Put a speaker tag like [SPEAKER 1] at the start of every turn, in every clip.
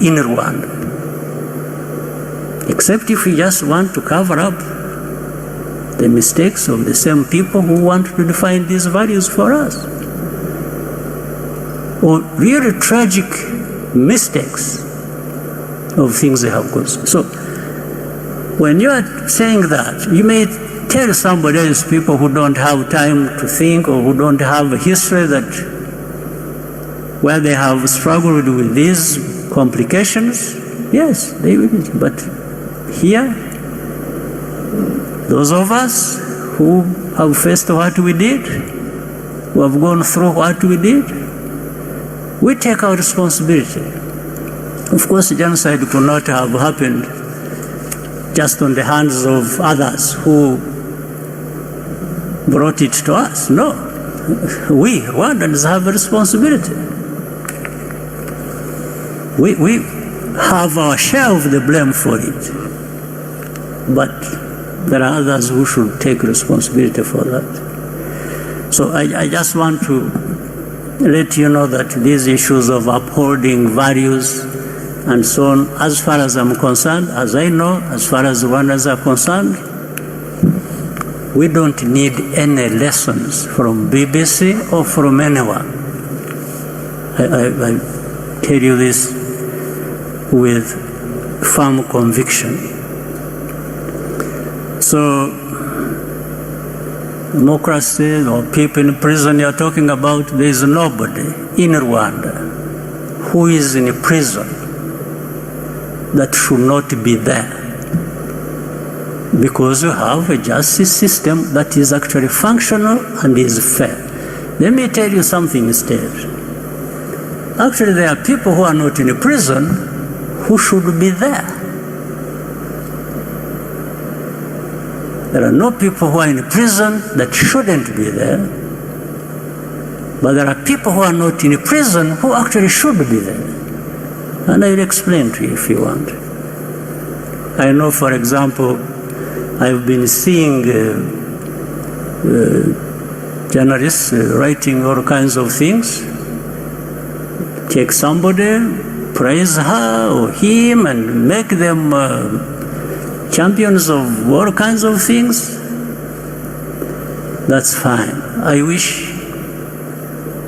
[SPEAKER 1] in Rwanda. Except if we just want to cover up the mistakes of the same people who want to define these values for us. Or really tragic mistakes of things they have caused. So when you are saying that, you may tell somebody else, people who don't have time to think or who don't have a history that where they have struggled with these complications, yes, they will. But here, those of us who have faced what we did, who have gone through what we did, we take our responsibility. Of course, genocide could not have happened just on the hands of others who brought it to us. No. We, Rwandans, have a responsibility. We have our share of the blame for it. But there are others who should take responsibility for that. So I just want to let you know that these issues of upholding values and so on, as far as I'm concerned, as I know, as far as Rwandans are concerned, we don't need any lessons from BBC or from anyone. I tell you this with firm conviction. So, democracy or people in prison you're talking about, there is nobody in Rwanda who is in prison that should not be there, because you have a justice system that is actually functional and is fair. Let me tell you something instead. Actually, there are people who are not in prison who should be there. There are no people who are in prison that shouldn't be there, but there are people who are not in prison who actually should be there. And I will explain to you if you want. I know, for example, I've been seeing journalists writing all kinds of things. Take somebody, praise her or him, and make them champions of all kinds of things. That's fine. I wish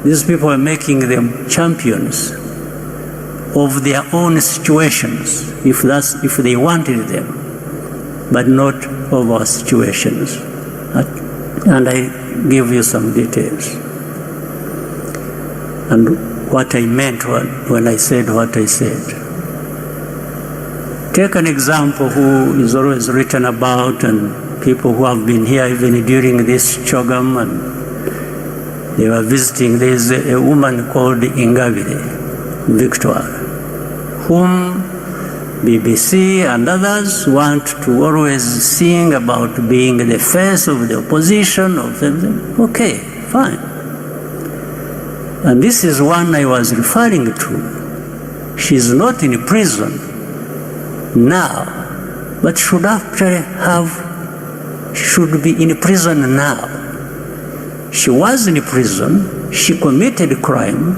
[SPEAKER 1] these people are making them champions of their own situations, if they wanted them, but not of our situations. And I give you some details. And what I meant when I said what I said. Take an example who is always written about, and people who have been here even during this Chogam, and they were visiting. There is a woman called Ingabire Victoire, whom BBC and others want to always sing about being the face of the opposition, of them. Okay, fine. And this is one I was referring to. She's not in prison now, but should be in prison now. She was in prison, she committed a crime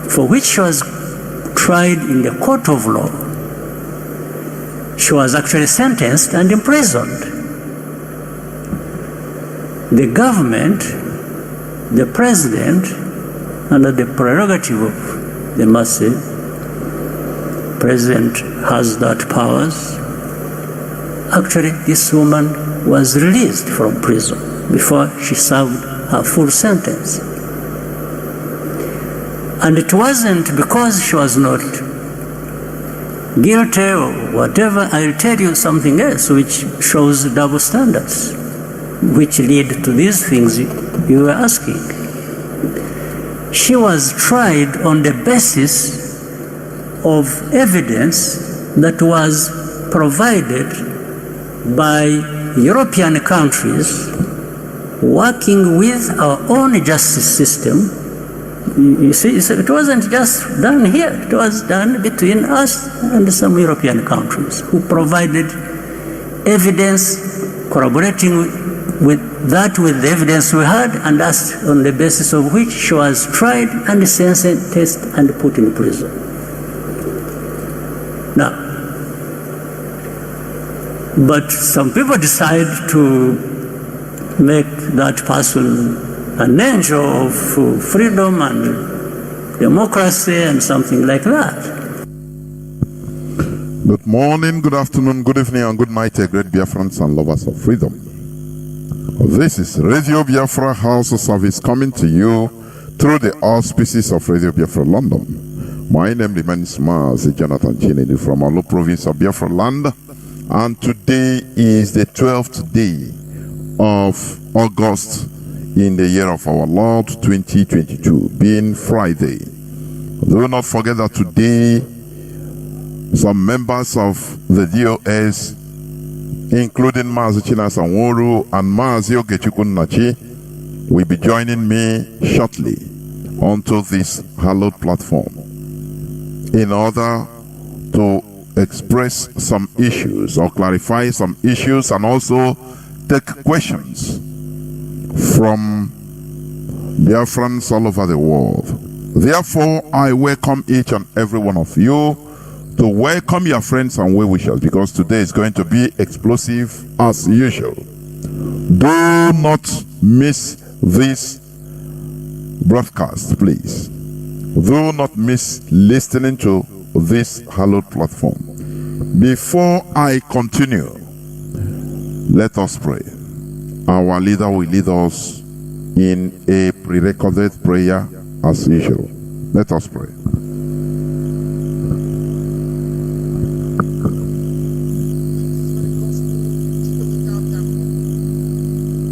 [SPEAKER 1] for which she was tried in the court of law. She was actually sentenced and imprisoned. The government, the president, under the prerogative of the Mazi, president has that powers. Actually, this woman was released from prison before she served her full sentence. And it wasn't because she was not guilty or whatever. I'll tell you something else which shows double standards, which lead to these things you were asking. She was tried on the basis of evidence that was provided by European countries working with our own justice system. You see, it wasn't just done here. It was done between us and some European countries who provided evidence, corroborating with the evidence we had, and that's on the basis of which she was tried and sentenced and put in prison. Now, but some people decide to make that person an angel of freedom and democracy and something like that.
[SPEAKER 2] Good morning, good afternoon, good evening, and good night, great Biafrans and lovers of freedom. This is Radio Biafra House of Service coming to you through the auspices of Radio Biafra London. My name remains Mazi Jonathan Chinedu from Olo province of Biafra land, and today is the 12th day of August in the year of our Lord 2022, being Friday. Do not forget that today some members of the DOS, including Mazi Jonathan and Mazi Nachi, will be joining me shortly onto this hallowed platform in order to express some issues or clarify some issues and also take questions from Biafrans all over the world. Therefore, I welcome each and every one of you to welcome your friends and well-wishers, because today is going to be explosive as usual. Do not miss this broadcast, please. Do not miss listening to this hallowed platform. Before I continue, let us pray. Our leader will lead us in a pre-recorded prayer as usual. Let us pray.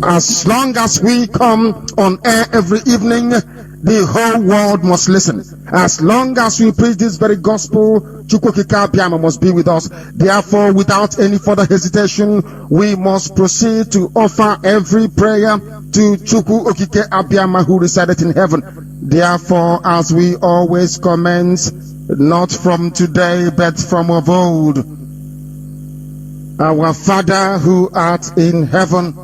[SPEAKER 3] As long as we come on air every evening, the whole world must listen. As long as we preach this very gospel, Chukwukika Abiyama must be with us. Therefore, without any further hesitation, we must proceed to offer every prayer to Chukwukika Abiyama who resided in heaven. Therefore, as we always commence, not from today, but from of old, our Father who art in heaven,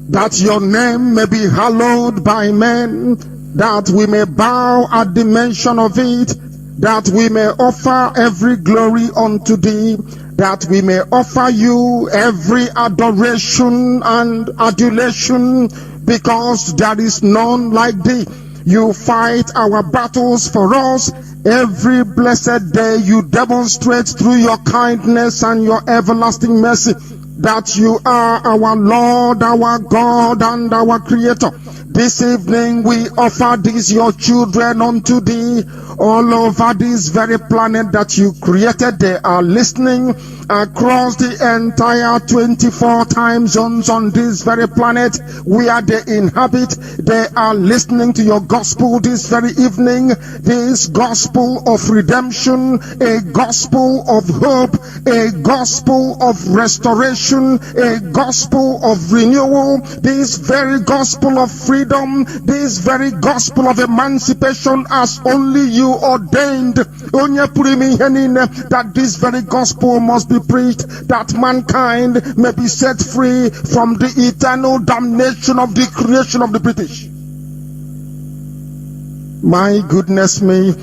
[SPEAKER 3] that your name may be hallowed by men, that we may bow at the mention of it, that we may offer every glory unto thee, that we may offer you every adoration and adulation, because there is none like thee. You fight our battles for us. Every blessed day you demonstrate through your kindness and your everlasting mercy that you are our Lord, our God, and our Creator. This evening we offer these your children unto thee all over this very planet that you created. They are listening across the entire 24 time zones on this very planet where they inhabit. They are listening to your gospel this very evening, this gospel of redemption, a gospel of hope, a gospel of restoration, a gospel of renewal, this very gospel of freedom, this very gospel of emancipation as only you ordained. That this very gospel must be preached, that mankind may be set free from the eternal damnation of the creation of the British. My goodness me,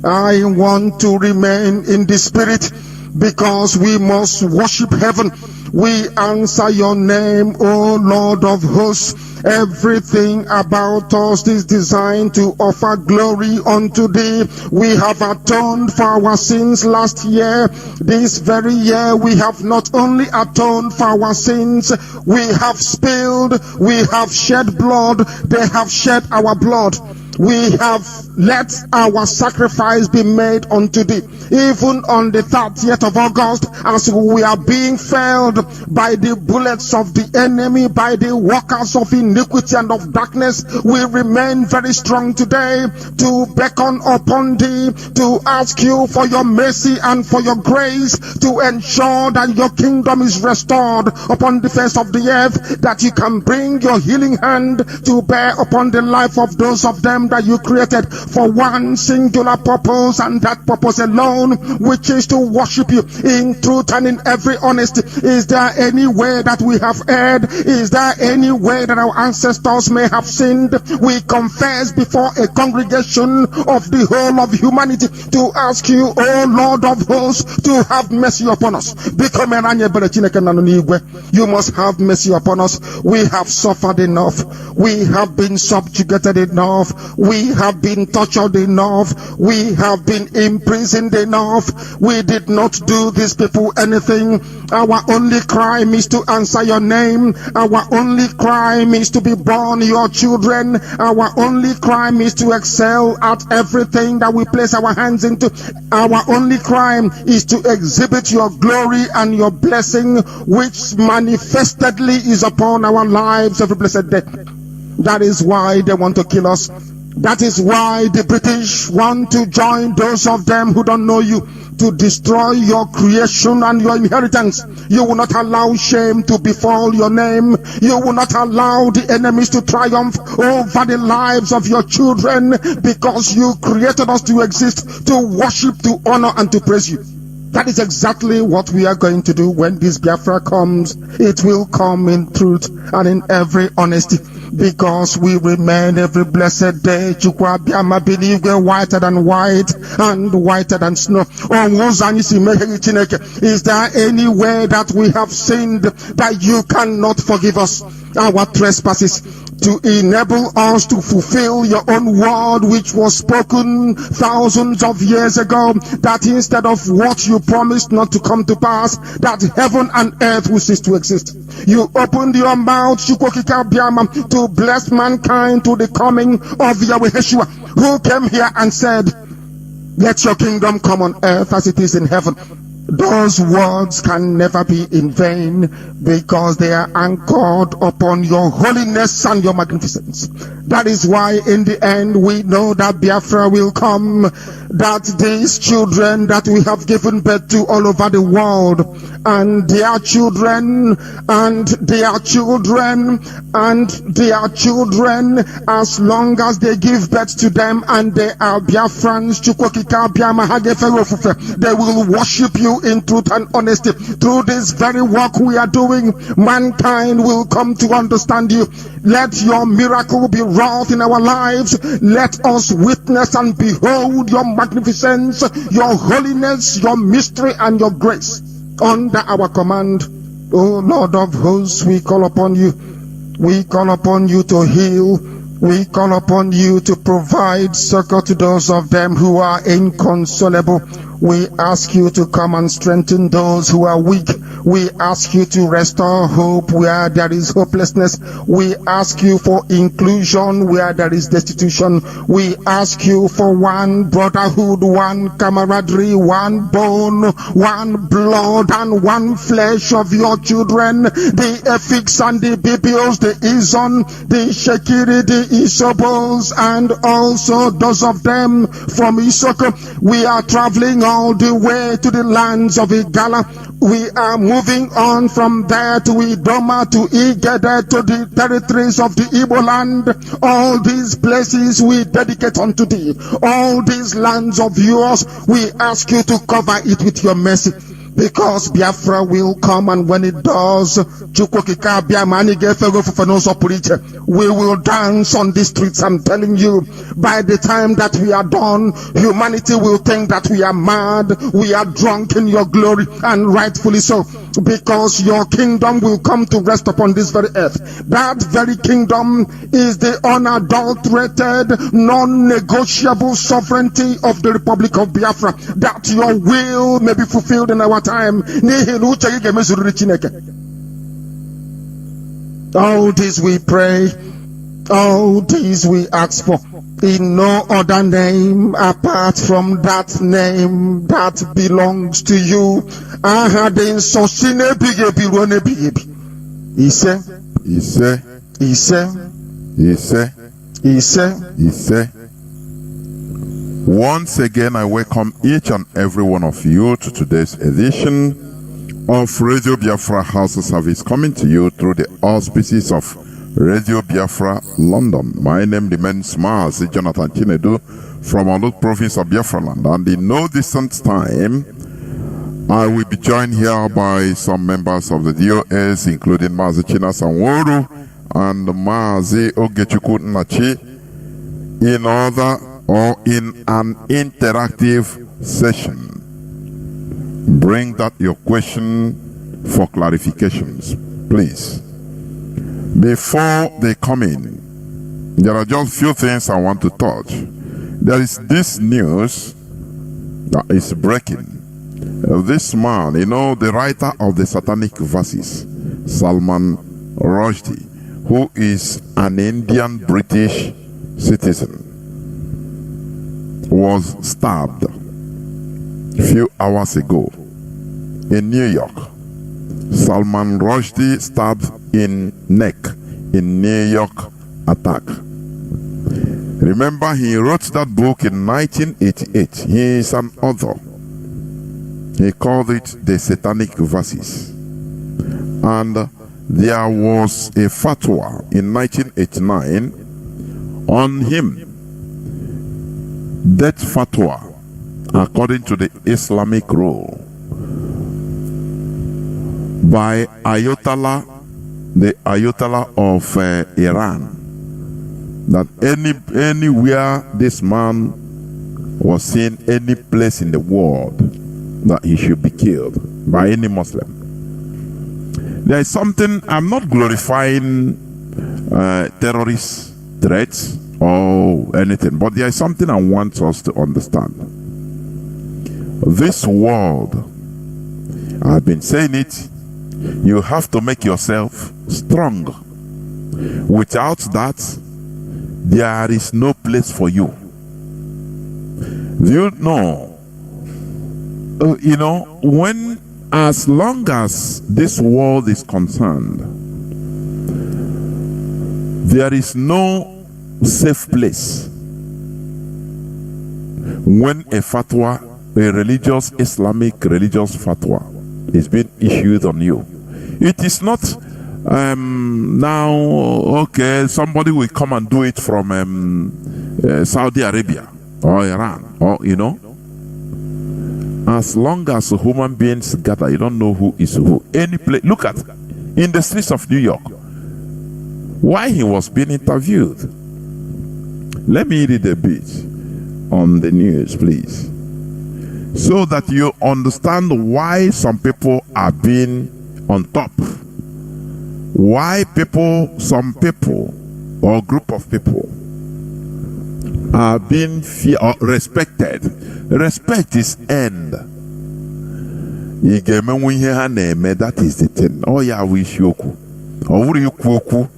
[SPEAKER 3] I want to remain in the spirit, because we must worship heaven. We answer your name, O Lord of hosts. Everything about us is designed to offer glory unto thee. We have atoned for our sins last year. This very year we have not only atoned for our sins, we have spilled, we have shed blood, they have shed our blood. We have let our sacrifice be made unto thee. Even on the 30th of August, as we are being felled by the bullets of the enemy, by the workers of iniquity and of darkness, we remain very strong today to beckon upon thee, to ask you for your mercy and for your grace, to ensure that your kingdom is restored upon the face of the earth, that you can bring your healing hand to bear upon the life of those of them that you created for one singular purpose, and that purpose alone, which is to worship you in truth and in every honesty. Is there any way that we have erred? Is there any way that our ancestors may have sinned? We confess before a congregation of the whole of humanity to ask you, O Lord of hosts, to have mercy upon us. You must have mercy upon us. We have suffered enough. We have been subjugated enough. We have been tortured enough. We have been imprisoned enough. We did not do these people anything. Our only crime is to answer your name. Our only crime is to be born your children. Our only crime is to excel at everything that we place our hands into. Our only crime is to exhibit your glory and your blessing, which manifestedly is upon our lives every blessed day. That is why they want to kill us. That is why the British want to join those of them who don't know you to destroy your creation and your inheritance. You will not allow shame to befall your name. You will not allow the enemies to triumph over the lives of your children, because you created us to exist, to worship, to honor, and to praise you. That is exactly what we are going to do when this Biafra comes. It will come in truth and in every honesty, because we remain every blessed day whiter than white and whiter than snow. Is there any way that we have sinned that you cannot forgive us our trespasses, to enable us to fulfill your own word, which was spoken thousands of years ago, that instead of what you promised not to come to pass, that heaven and earth will cease to exist? You opened your mouth to bless mankind to the coming of Yahweh Yeshua, who came here and said, let your kingdom come on earth as it is in heaven. Those words can never be in vain, because they are anchored upon your holiness and your magnificence. That is why in the end we know that Biafra will come, that these children that we have given birth to all over the world, and their children, and their children, and their children, as long as they give birth to them and they are Biafrans, they will worship you in truth and honesty. Through this very work we are doing, mankind will come to understand you. Let your miracle be wrought in our lives. Let us witness and behold your magnificence, your holiness, your mystery, and your grace under our command. O Lord of hosts, we call upon you. We call upon you to heal. We call upon you to provide succor to those of them who are inconsolable. We ask you to come and strengthen those who are weak. We ask you to restore hope where there is hopelessness. We ask you for inclusion where there is destitution. We ask you for one brotherhood, one camaraderie, one bone, one blood, and one flesh of your children. The Efiks and the Bibios, the Izon, the Shekiri, the Isobos, and also those of them from Isoko. We are traveling all the way to the lands of Igala. We are moving on from there to Idoma, to Igede, to the territories of the Igbo land. All these places we dedicate unto thee. All these lands of yours, we ask you to cover it with your mercy. Because Biafra will come, and when it does, we will dance on the streets. I'm telling you, by the time that we are done, humanity will think that we are mad, we are drunk in your glory, and rightfully so, because your kingdom will come to rest upon this very earth. That very kingdom is the unadulterated, non-negotiable sovereignty of the Republic of Biafra, that your will may be fulfilled in our time. All this we pray, all this we ask for, in no other name apart from that name that belongs to you.
[SPEAKER 2] Once again, I welcome each and every one of you to today's edition of Radio Biafra House of Service, coming to you through the auspices of Radio Biafra, London. My name remains Mazi Jonathan Chinedu from Olud province of Biafra land. And in no distant time, I will be joined here by some members of the DOS, including Mazi Chinasanworu and Mazi Ogechukwu Nachi, in an interactive session. Bring that your question for clarifications, please. Before they come in, there are just few things I want to touch. There is this news that is breaking. This man, the writer of the Satanic Verses, Salman Rushdie, who is an Indian British citizen, was stabbed a few hours ago in New York. Salman Rushdie stabbed in neck in New York attack. Remember, he wrote that book in 1988. He is an author. He called it The Satanic Verses. And there was a fatwa in 1989 on him. That fatwa, according to the Islamic rule, by the Ayatollah of Iran, that anywhere this man was seen, any place in the world, that he should be killed by any Muslim. There is something, I'm not glorifying terrorist threats or anything, but there is something I want us to understand. This world, I've been saying it, you have to make yourself strong. Without that, there is no place for you. Do you know? When, as long as this world is concerned, there is no safe place. When a fatwa, a religious, Islamic religious fatwa, is being issued on you, it is not now, okay, somebody will come and do it from Saudi Arabia or Iran, or as long as human beings gather, you don't know who is who. Any place, look at in the streets of New York, why he was being interviewed. Let me read a bit on the news, please, so that you understand why some people are being on top. Why some people or group of people are being respected. Respect is end. That is the thing. Oh yeah, we shoku. Or you kuku,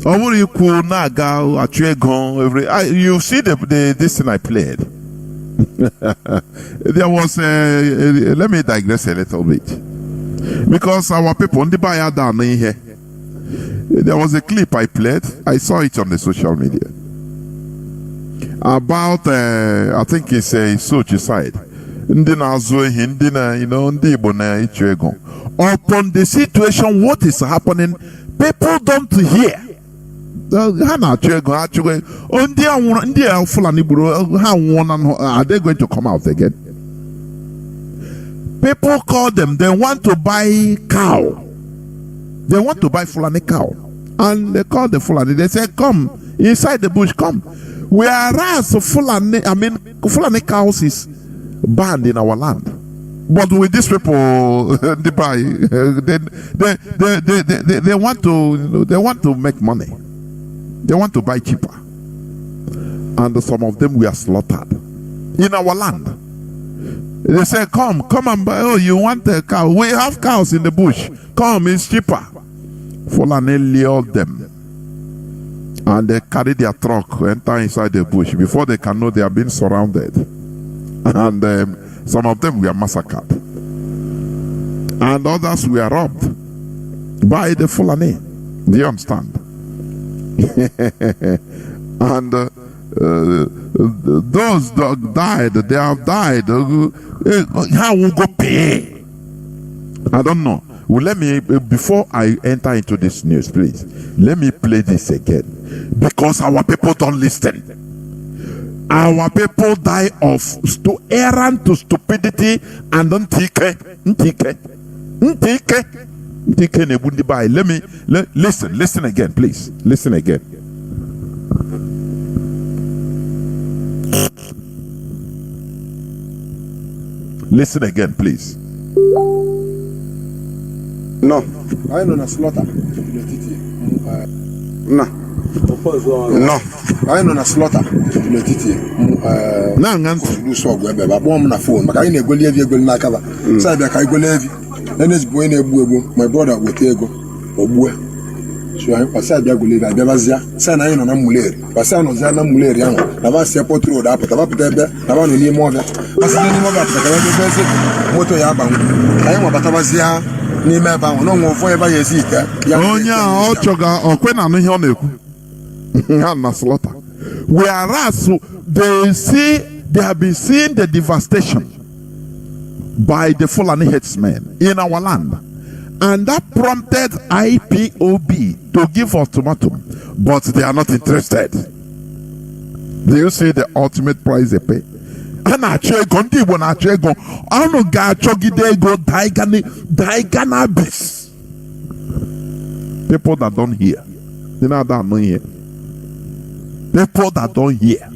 [SPEAKER 2] Or you ku naga every. You see this thing I played. There was let me digress a little bit, because our people on the buyer down here. There was a clip I played. I saw it on the social media about I think it's a suicide. Upon the situation, what is happening, people don't hear. Are they going to come out again? People call them, they want to buy cow. They want to buy Fulani cow. And they call the Fulani. They say, come inside the bush, come. Whereas Fulani cows is banned in our land. But with these people, they buy. They want to make money. They want to buy cheaper. And some of them were slaughtered in our land. They say, come and buy. Oh, you want a cow? We have cows in the bush. Come, it's cheaper. Fulani lured them. And they carry their truck, enter inside the bush. Before they can know, they are being surrounded. And some of them were massacred. And others were robbed by the Fulani. Do you understand? And those that died, they have died. How will go pay? I don't know. Well, let me, before I enter into this news, please, let me play this again. Because our people don't listen. Our people die of errant to stupidity and ntike. Let me listen again, please. Listen again. Listen again, please.
[SPEAKER 4] No, I know slaughter. No, I know slaughter.
[SPEAKER 2] Now,
[SPEAKER 4] do so go be ba bomb na phone. Maka I na-egoli evi egoli na aka ba. Say be ka egoli evi. Enes boy na-egbu egbu. My brother wete ego ogbu. So I pass abia goli na bazia. Say na no na muleri. Pass no za na muleri an. Na ba se port road apota ba pete be. Na ba no ni mo be. Pass ni mo be apota ka be be moto ya ba. Ayi mo bata bazia. Ni me ba no ngo fo e ba yesi ka.
[SPEAKER 2] Onya o choga okwe na no ihe o na-ekwu. Na slaughter. Whereas they have been seeing the devastation by the Fulani headsmen in our land, and that prompted IPOB to give ultimatum, but they are not interested. Do you see the ultimate price they pay? People that don't hear, you know that don't hear. People that don't hear,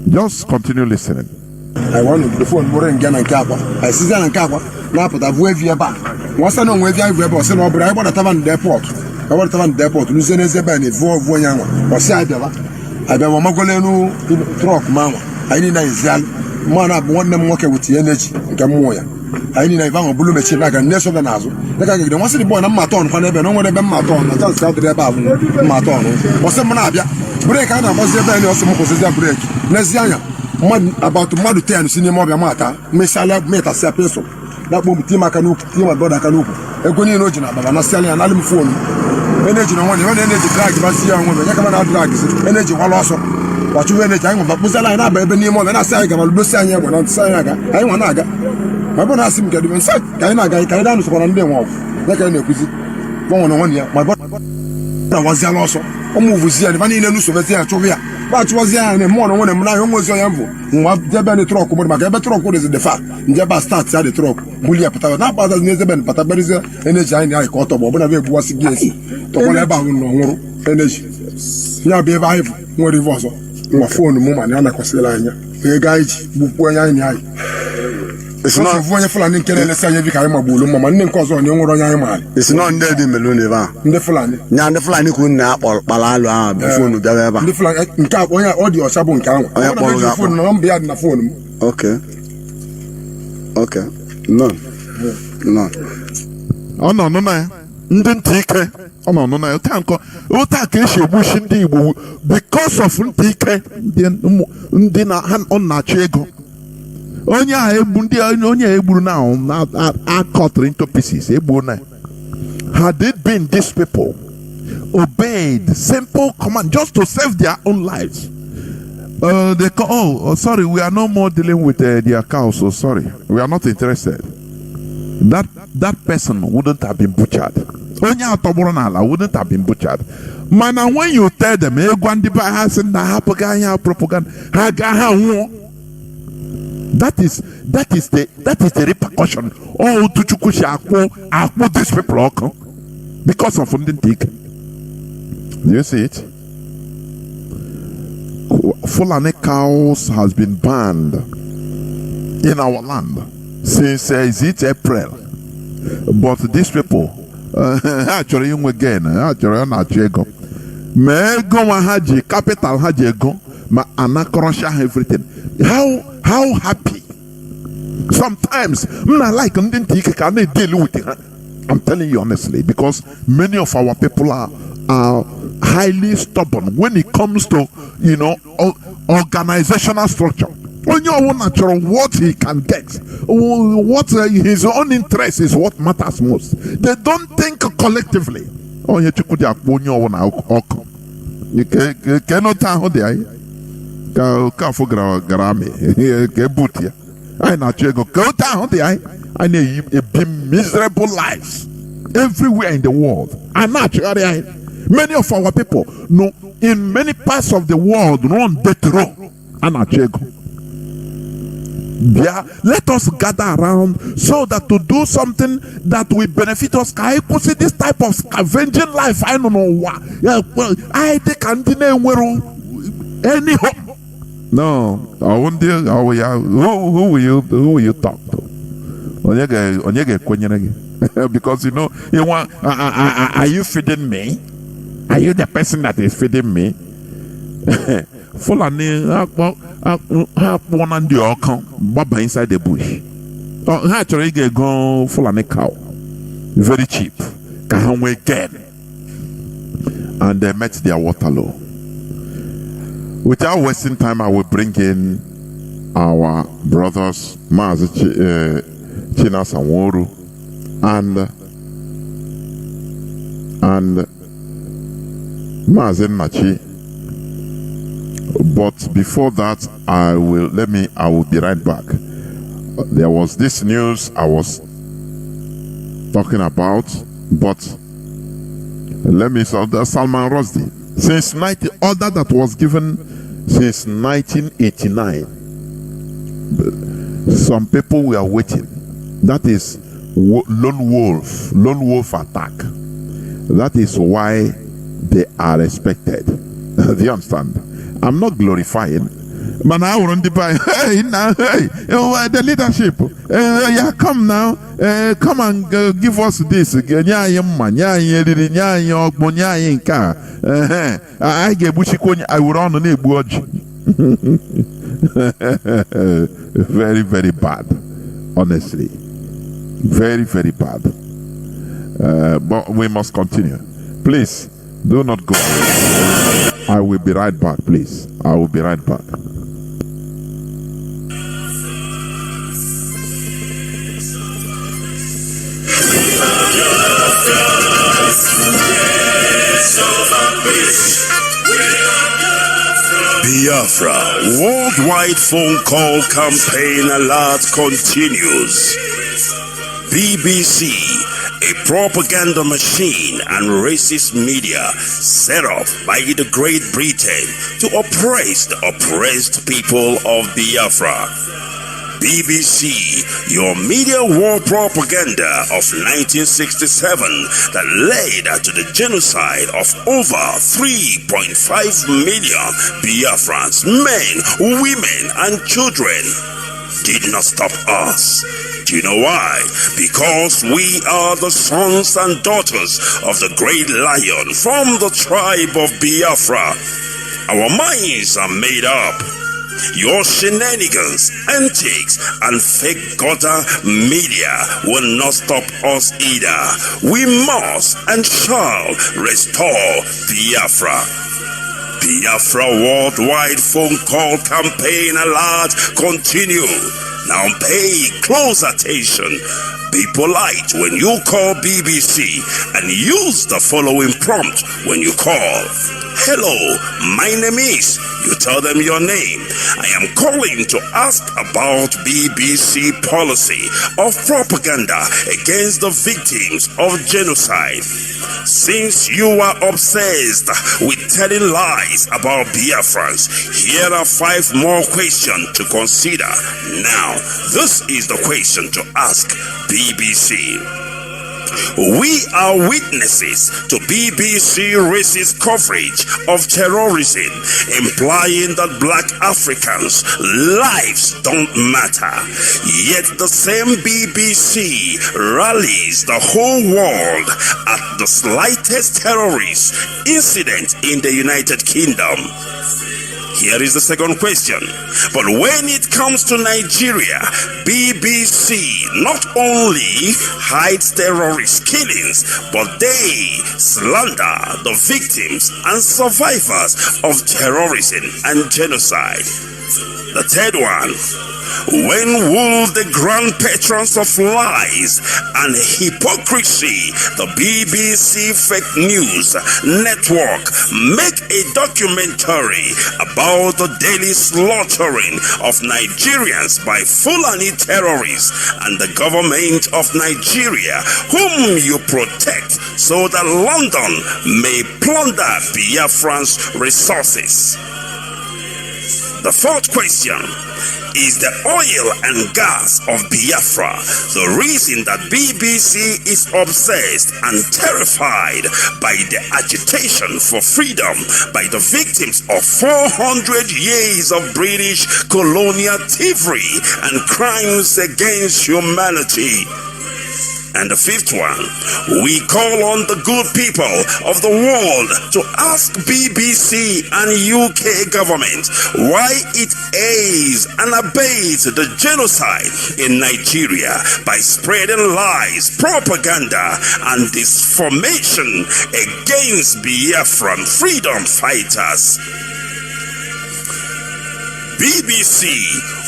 [SPEAKER 2] just continue listening.
[SPEAKER 4] I want the phone more and get and capa. I see that and capa. Now put a wave back. Once I know where I was, and I bought a tavan depot. I want a tavan depot. Losing as a band, voyang or Sadeva. I don't want Mogolenu truck, mamma. I need a zal. Man up one them working with the energy. Gamoya. I need a van of blue machine like a nest of the nozzle. Like I get once the boy and maton, whenever no one ever maton, I just out there about maton. Or some manabia. Break out of the belly or some break. Neziana. About Madu 10 cinema mata, Messala meta sepeso. That will be Timacanu, Tima Boda Canupo. A good origin about Nasali and Alim phone. Energy no one, energy drag, Basia, Yakaman drags, energy while also. But you energy, I'm about Musala and Abba, more than I say, I'm Lusania, when I'm Sayaga, I want Naga. My brother asked him to get even said, Kainaga, Kaidan for one day off. Like I know, one year, my brother was also. Move with the money in the news of the but was there in the morning when I'm almost young. What Japan truck, but my truck is the fact. Jabba starts at the truck. Mulia Pata, not part of Nezaban, but there is energy I caught up. When I was against to whatever energy. Now be alive, what it was. My phone, woman, and I was a guy who in eye. It's not wonderful and can say every time a bull, Mamma, and cause on your own. It's not dead in Meluniva. The Fulani. Now the Fulani couldn't nap or Palala before the Fulani in Cap or audio Sabon count. I have a phone, no, be at the phone. Okay. Okay. No. No.
[SPEAKER 2] Oh, no. Didn't take it. Oh, no. Can't go. What I can she wish indeed because of Ntike, then hand on Nachego. Onya eburu now are cut into pieces. Had it been these people obeyed simple command just to save their own lives, they call, sorry, we are no more dealing with their cows. So sorry, we are not interested. That person wouldn't have been butchered. Onya Toboronala wouldn't have been butchered. Man, when you tell them, propaganda, that is the repercussion. Oh, to Chukushi these people because of Fundintik. Do you see it? Fulani cows has been banned in our land since is it April. But these people actually young again, actually not Jago. Me go haji capital haji go ma anakorosha everything. How happy? Sometimes I like can they deal with it. I'm telling you honestly, because many of our people are highly stubborn when it comes to organizational structure. When you want natural, what he can get, what his own interest is what matters most. They don't think collectively. Oh, you cannot tell there. Ka fogra garame ke butia I na chego go down there I need a miserable lives everywhere in the world. And naturally, many of our people, no, in many parts of the world, run death row. Yeah, let us gather around so that to do something that will benefit us. I could see this type of scavenging life. I don't know why. Yeah, well, I think any hope. No, I wonder. Oh yeah, who will you talk to? Because you know, you want. Are you feeding me? Are you the person that is feeding me? Fulani, one and the account, Baba inside the bush. Oh, actually, they go Fulani cow, very cheap. Kahanwe again, and they met their Waterloo. Without wasting time, I will bring in our brothers Mazi Jonathan and Mazi Nachi. But before that, I will be right back. There was this news I was talking about, but let me say Salman Rushdie. Since order that was given since 1989, some people were waiting. That is lone wolf attack. That is why they are respected. Do you understand? I'm not glorifying. Man, I want to buy. Hey, now, hey, the leadership. Yeah, come now. Come and give us this. I get bushikonya. I will run on a budge. Very, very bad. Honestly, very, very bad. But we must continue. Please do not go. I will be right back, please. I will be right back.
[SPEAKER 5] Biafra worldwide phone call campaign alert continues. BBC, a propaganda machine and racist media set up by the Great Britain to oppress the oppressed people of Biafra. BBC, your media war propaganda of 1967 that led to the genocide of over 3.5 million Biafrans, men, women, and children, did not stop us. Do you know why? Because we are the sons and daughters of the great lion from the tribe of Biafra. Our minds are made up. Your shenanigans, antics, and fake gutter media will not stop us either. We must and shall restore Biafra. Biafra worldwide phone call campaign alert continue. Now pay close attention. Be polite when you call BBC and use the following prompt when you call. Hello, my name is. You tell them your name. I am calling to ask about BBC policy of propaganda against the victims of genocide. Since you are obsessed with telling lies about Biafrans, here are 5 more questions to consider. Now, this is the question to ask BBC. We are witnesses to BBC racist coverage of terrorism, implying that black Africans' lives don't matter. Yet the same BBC rallies the whole world at the slightest terrorist incident in the United Kingdom. Here is the second question. But when it comes to Nigeria, BBC not only hides terrorist killings, but they slander the victims and survivors of terrorism and genocide. The third one, when will the grand patrons of lies and hypocrisy, the BBC Fake News Network, make a documentary about the daily slaughtering of Nigerians by Fulani terrorists and the government of Nigeria, whom you protect, so that London may plunder Biafran's resources? The fourth question, is the oil and gas of Biafra the reason that BBC is obsessed and terrified by the agitation for freedom by the victims of 400 years of British colonial thievery and crimes against humanity? And the fifth one, we call on the good people of the world to ask BBC and UK government why it aids and abates the genocide in Nigeria by spreading lies, propaganda, and disinformation against Biafran freedom fighters. BBC,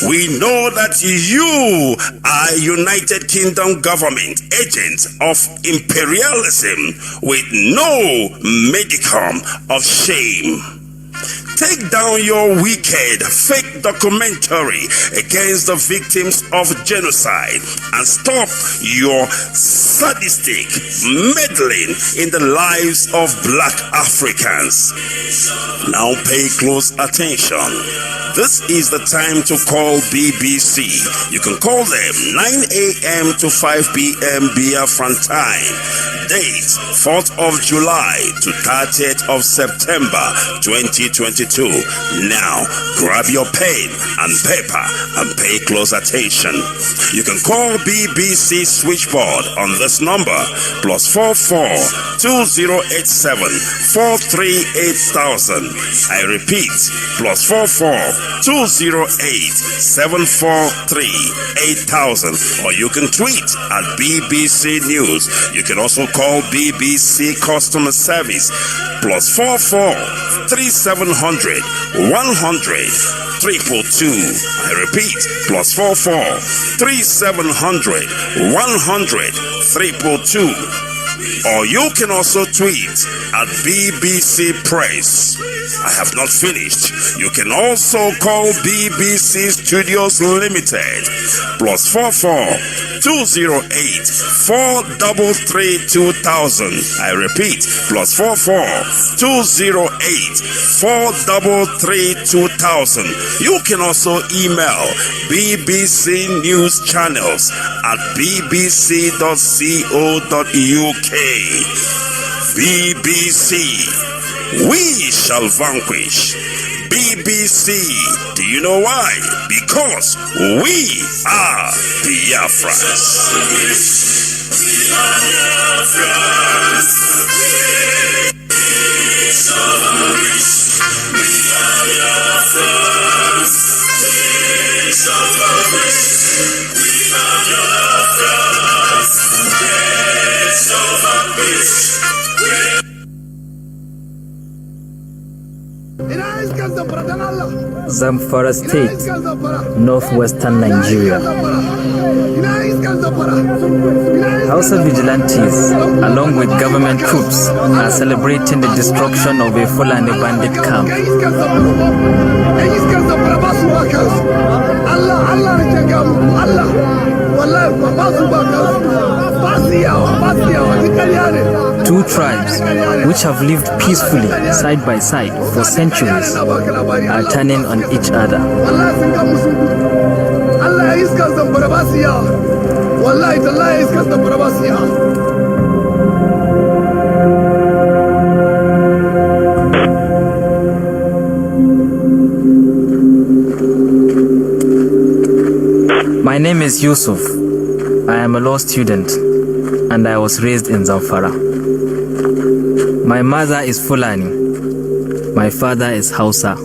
[SPEAKER 5] we know that you are United Kingdom government agents of imperialism with no modicum of shame. Take down your wicked fake documentary against the victims of genocide and stop your sadistic meddling in the lives of black Africans. Now pay close attention. This is the time to call BBC. You can call them 9 a.m. to 5 p.m. Biafran time. Date 4th of July to 30th of September 2022. Now grab your pen and paper and pay close attention. You can call BBC switchboard on this number +44 2087 438 000. I repeat, +44 208 743 8000, or you can tweet at BBC News. You can also call BBC Customer Service +44 3700 100 342. I repeat, +44 3700 100 342. Or you can also tweet at BBC Press. I have not finished. You can also call BBC Studios Limited +44 208 433 2000. I repeat, +44 208 433 2000. You can also email BBC News Channels at bbc.co.uk. BBC, we shall vanquish. BBC, do you know why? Because we are Biafrans.
[SPEAKER 6] Zamfara State, northwestern Nigeria. Hausa vigilantes, along with government troops, are celebrating the destruction of a Fulani bandit camp. Two tribes, which have lived peacefully side by side for centuries, are turning on each other. My name is Yusuf. I am a law student and I was raised in Zamfara. My mother is Fulani. My father is Hausa.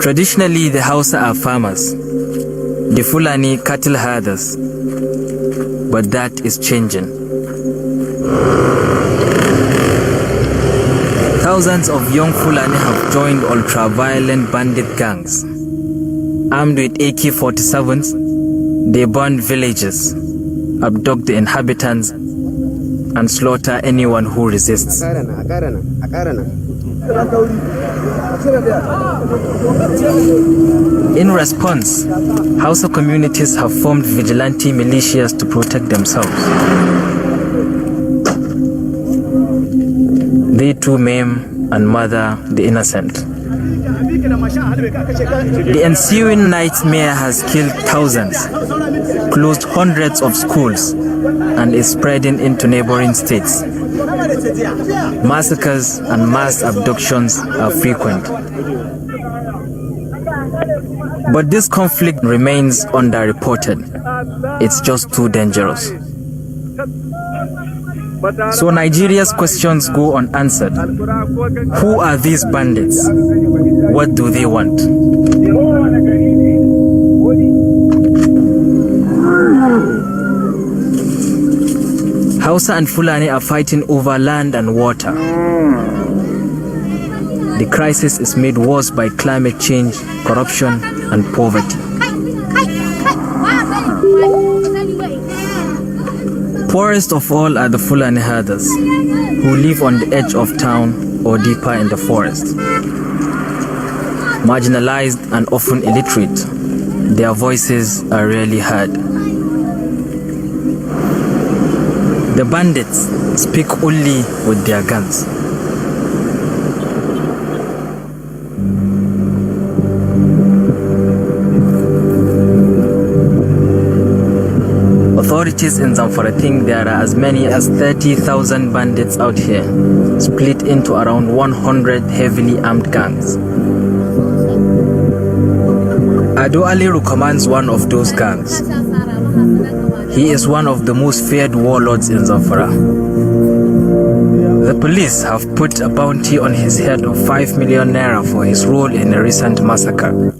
[SPEAKER 6] Traditionally, the Hausa are farmers, the Fulani cattle herders, but that is changing. Thousands of young Fulani have joined ultra-violent bandit gangs. Armed with AK-47s, they burn villages, abduct the inhabitants, and slaughter anyone who resists. In response, Hausa communities have formed vigilante militias to protect themselves. They too maim and murder the innocent. The ensuing nightmare has killed thousands, closed hundreds of schools, and is spreading into neighboring states. Massacres and mass abductions are frequent. But this conflict remains underreported. It's just too dangerous. So Nigeria's questions go unanswered. Who are these bandits? What do they want? Hausa and Fulani are fighting over land and water. The crisis is made worse by climate change, corruption, and poverty. Poorest of all are the Fulani herders, who live on the edge of town or deeper in the forest. Marginalized and often illiterate, their voices are rarely heard. The bandits speak only with their guns. Authorities in Zamfara think there are as many as 30,000 bandits out here, split into around 100 heavily armed gangs. Ado Aliru commands one of those gangs. He is one of the most feared warlords in Zamfara. The police have put a bounty on his head of 5 million naira for his role in a recent massacre.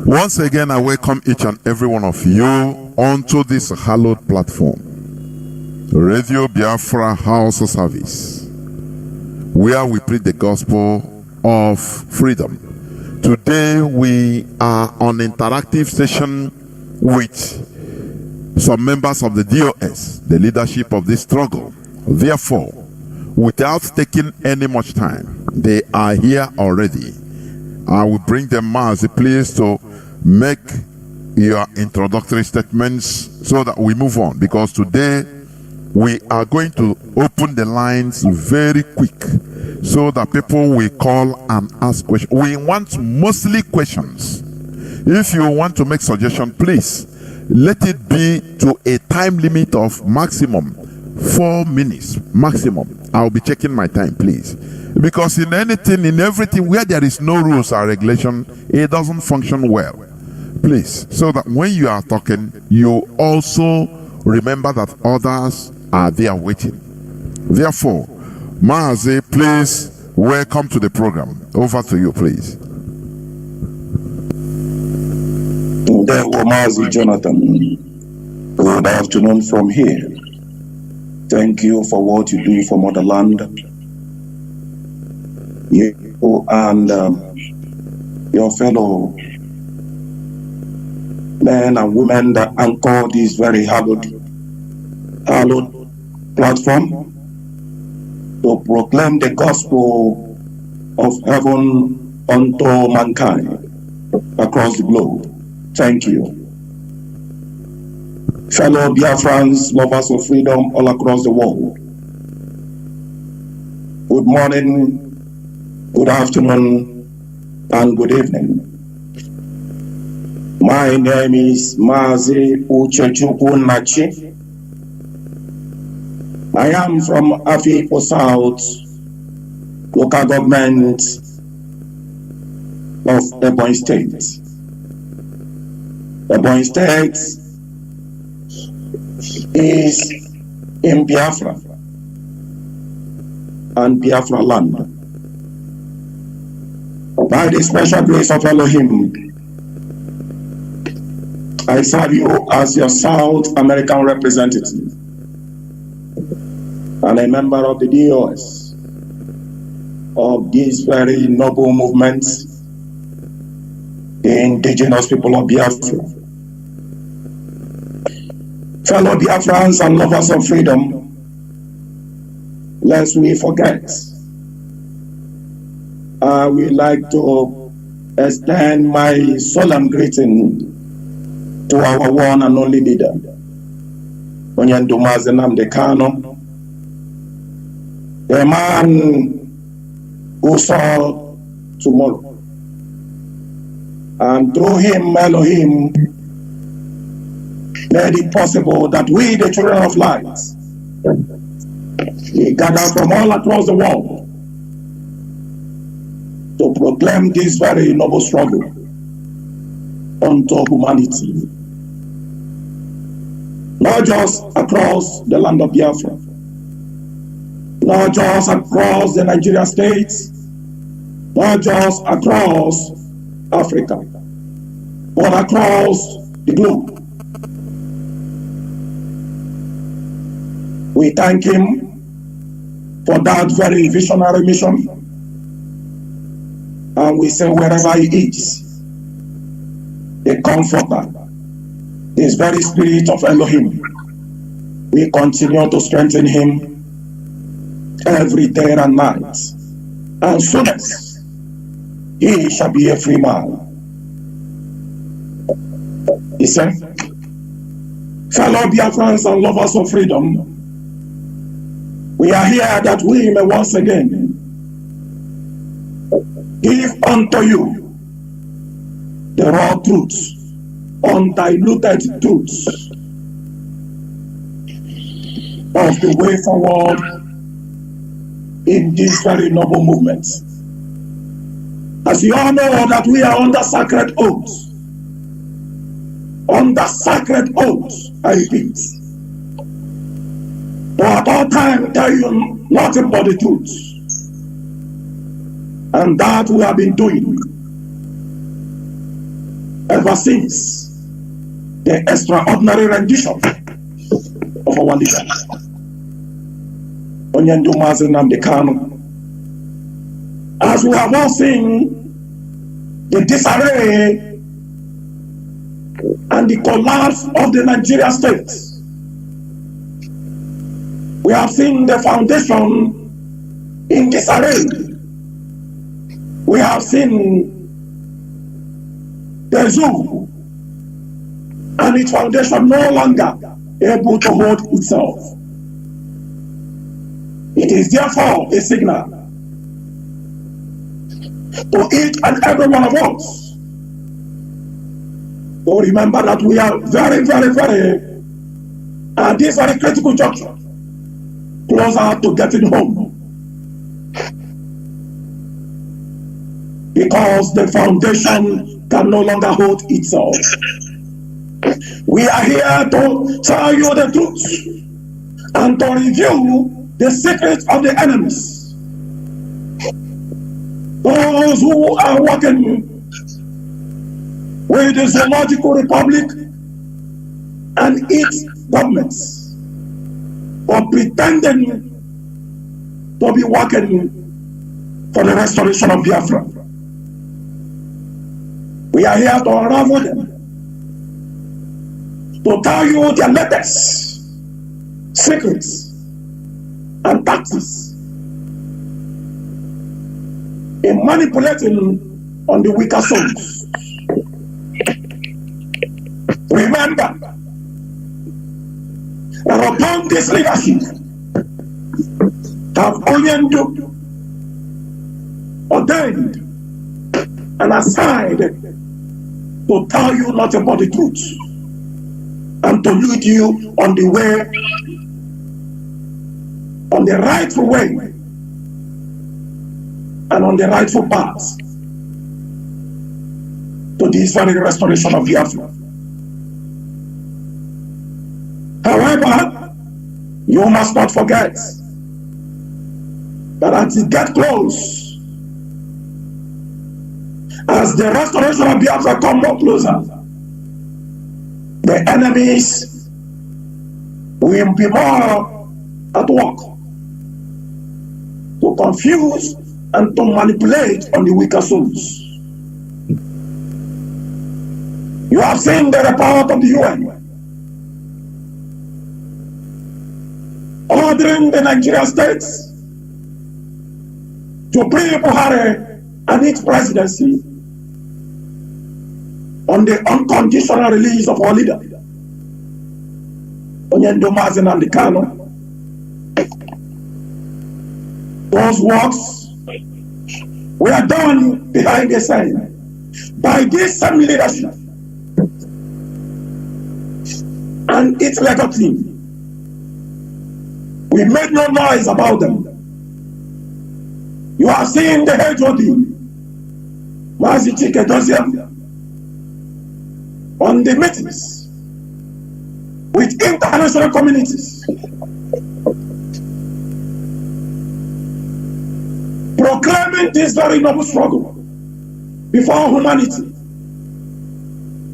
[SPEAKER 2] Once again, I welcome each and every one of you onto this hallowed platform, Radio Biafra House of Service, where we preach the gospel of freedom. Today, we are on interactive session with some members of the DOS, the leadership of this struggle. Therefore, without taking any much time, they are here already. I will bring them, Mazi, please, to make your introductory statements so that we move on, because today we are going to open the lines very quick so that people will call and ask questions. We want mostly questions. If you want to make suggestion, please let it be to a time limit of maximum 4 minutes maximum. I'll be checking my time, please, because in everything where there is no rules or regulation, it doesn't function well. Please, so that when you are talking, you also remember that others are there waiting. Therefore, Mazi, please welcome to the program. Over to you, please.
[SPEAKER 7] Mazi Jonathan, good afternoon from here. Thank you for what you do for motherland. You and your fellow men and women that anchor this very hallowed platform to proclaim the gospel of heaven unto mankind across the globe. Thank you. Fellow Biafrans, lovers of freedom all across the world, good morning, good afternoon, and good evening. My name is Mazi Nachi. I am from IPOB South, local government of Ebonyi State. Ebonyi State is in Biafra and Biafra land. By the special grace of Elohim, I serve you as your South American representative and a member of the DOS of this very noble movement, the indigenous people of Biafra. Fellow Biafrans and lovers of freedom, lest we forget, I would like to extend my solemn greeting to our one and only leader, Mazi Jonathan Chinedu, the man who saw tomorrow. And through him, Elohim, made it possible that we, the children of light, we gather from all across the world to proclaim this very noble struggle unto humanity. Not just across the land of Biafra, not just across the Nigerian states, not just across Africa, but across the globe. We thank him for that very visionary mission, and we say wherever he is, the comforter, this very spirit of Elohim, we continue to strengthen him every day and night, and soonest he shall be a free man. He said, fellow Biafrans and lovers of freedom, we are here that we may once again give unto you the raw truths, undiluted truths of the way forward in this very noble movement. As you all know that we are under sacred oaths. Under sacred oaths, I repeat. But at all times tell you nothing but the truth. And that we have been doing ever since the extraordinary rendition of our leader, Mazi Jonathan Chinedu. As we have all seen the disarray and the collapse of the Nigerian state, we have seen the foundation in disarray. We have seen the zoo and its foundation no longer able to hold itself. It is therefore a signal to each and every one of us to remember that we are very, very, very, at this very critical juncture, closer to getting home. Because the foundation can no longer hold itself. We are here to tell you the truth and to reveal the secrets of the enemies. Those who are working with the Zoological Republic and its governments, or pretending to be working for the restoration of Biafra. We are here to unravel them, to tell you their latest secrets and tactics in manipulating on the weaker souls. Remember that upon this leadership, have Onyendu ordained and assigned to tell you not about the truth and to lead you on the way, on the rightful way and on the rightful path to this very restoration of Biafra. However, you must not forget that as it gets close, as the restoration of Biafra comes more closer, the enemies will be more at work to confuse and to manipulate on the weaker souls. You have seen the report of the UN ordering the Nigerian states to bring Buhari and its presidency on the unconditional release of our leader, Mazi Jonathan Chinedu. Those works were done behind the scene by this same leadership and its legal team. We made no noise about them. You have seen the HOD, Mazi Chinedu, on the meetings with international communities, proclaiming this very noble struggle before humanity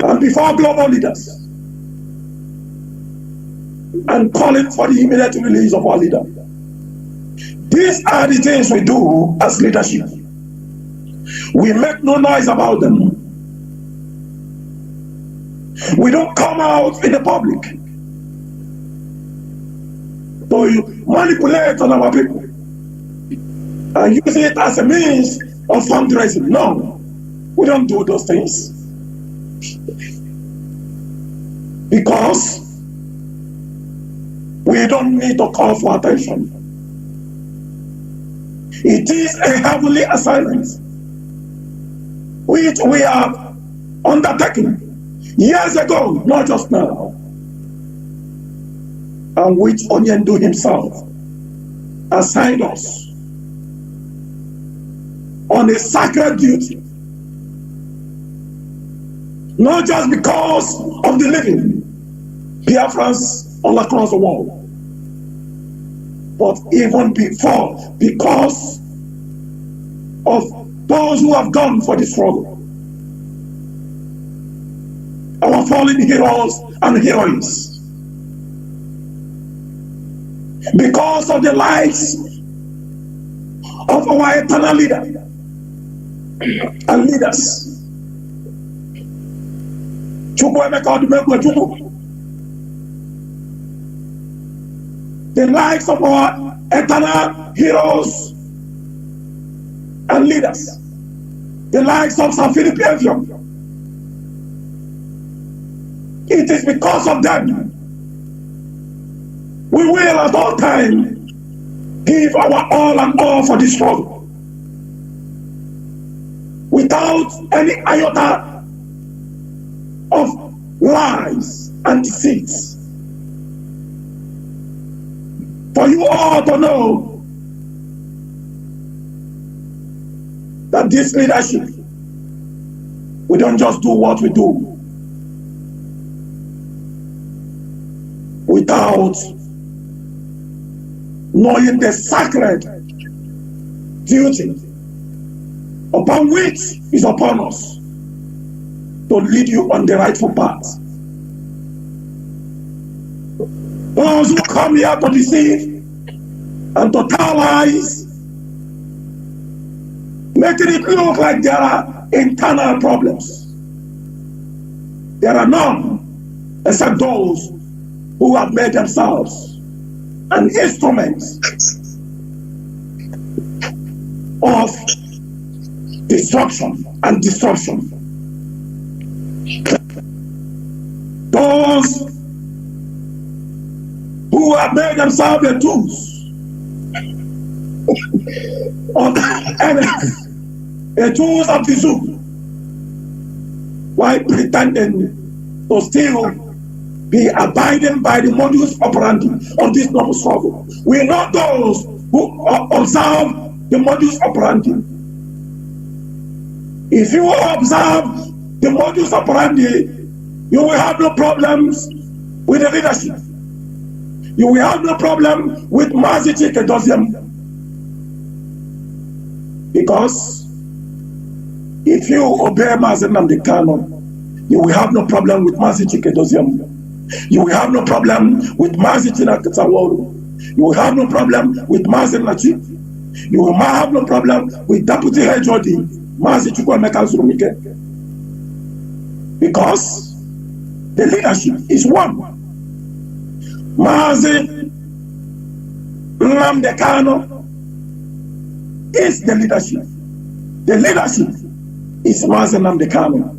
[SPEAKER 7] and before global leaders, and calling for the immediate release of our leader. These are the things we do as leadership. We make no noise about them. We don't come out in the public to manipulate on our people and use it as a means of fundraising. No, we don't do those things. Because we don't need to call for attention. It is a heavenly assignment which we have undertaken years ago, not just now, and which Onyendu himself assigned us on a sacred duty, not just because of the living Biafrans all across the world, but even before, because of those who have gone for the struggle, our fallen heroes and heroines, because of the lives of our eternal leader and leaders. The lives of our eternal heroes and leaders, the lives of Sir Philip Evion. It is because of them we will at all times give our all and all for this struggle, without any iota of lies and deceits. For you all to know that this leadership, we don't just do what we do without knowing the sacred duty upon which is upon us to lead you on the rightful path. Those who come here to deceive and to tell lies, making it look like there are internal problems. There are none, except those who have made themselves an instrument of destruction and disruption. Those who have made themselves the tools of the enemy, the tools of the zoo, while pretending to still be abiding by the modus operandi of this noble struggle. We know those who observe the modus operandi. If you observe the modus operandi, you will have no problems with the leadership. You will have no problem with Mazi Chinedu. Because if you obey Mazi Jonathan Chinedu, You will have no problem with Mazi Chikedoziem. You will have no problem with Mazi Chinakitaworo. You will have no problem with Mazi Nachi. You will have no problem with Deputy HOD, Mazi Chukwemeka Zurumike. Because the leadership is one. Mazi Nnamdi Kanu is the leadership. The leadership is Mazi Nnamdi Kanu.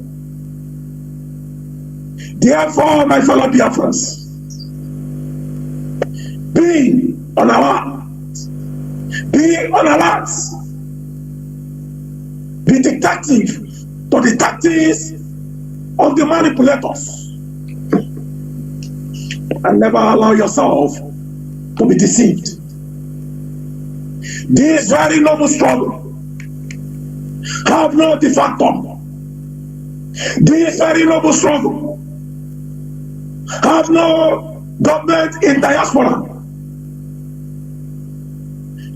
[SPEAKER 7] Therefore, my fellow Biafrans, be on alert. Be on alert. Be detective to the tactics of the manipulators. And never allow yourself to be deceived. This very noble struggle have no defactor. This very noble struggle have no government in diaspora.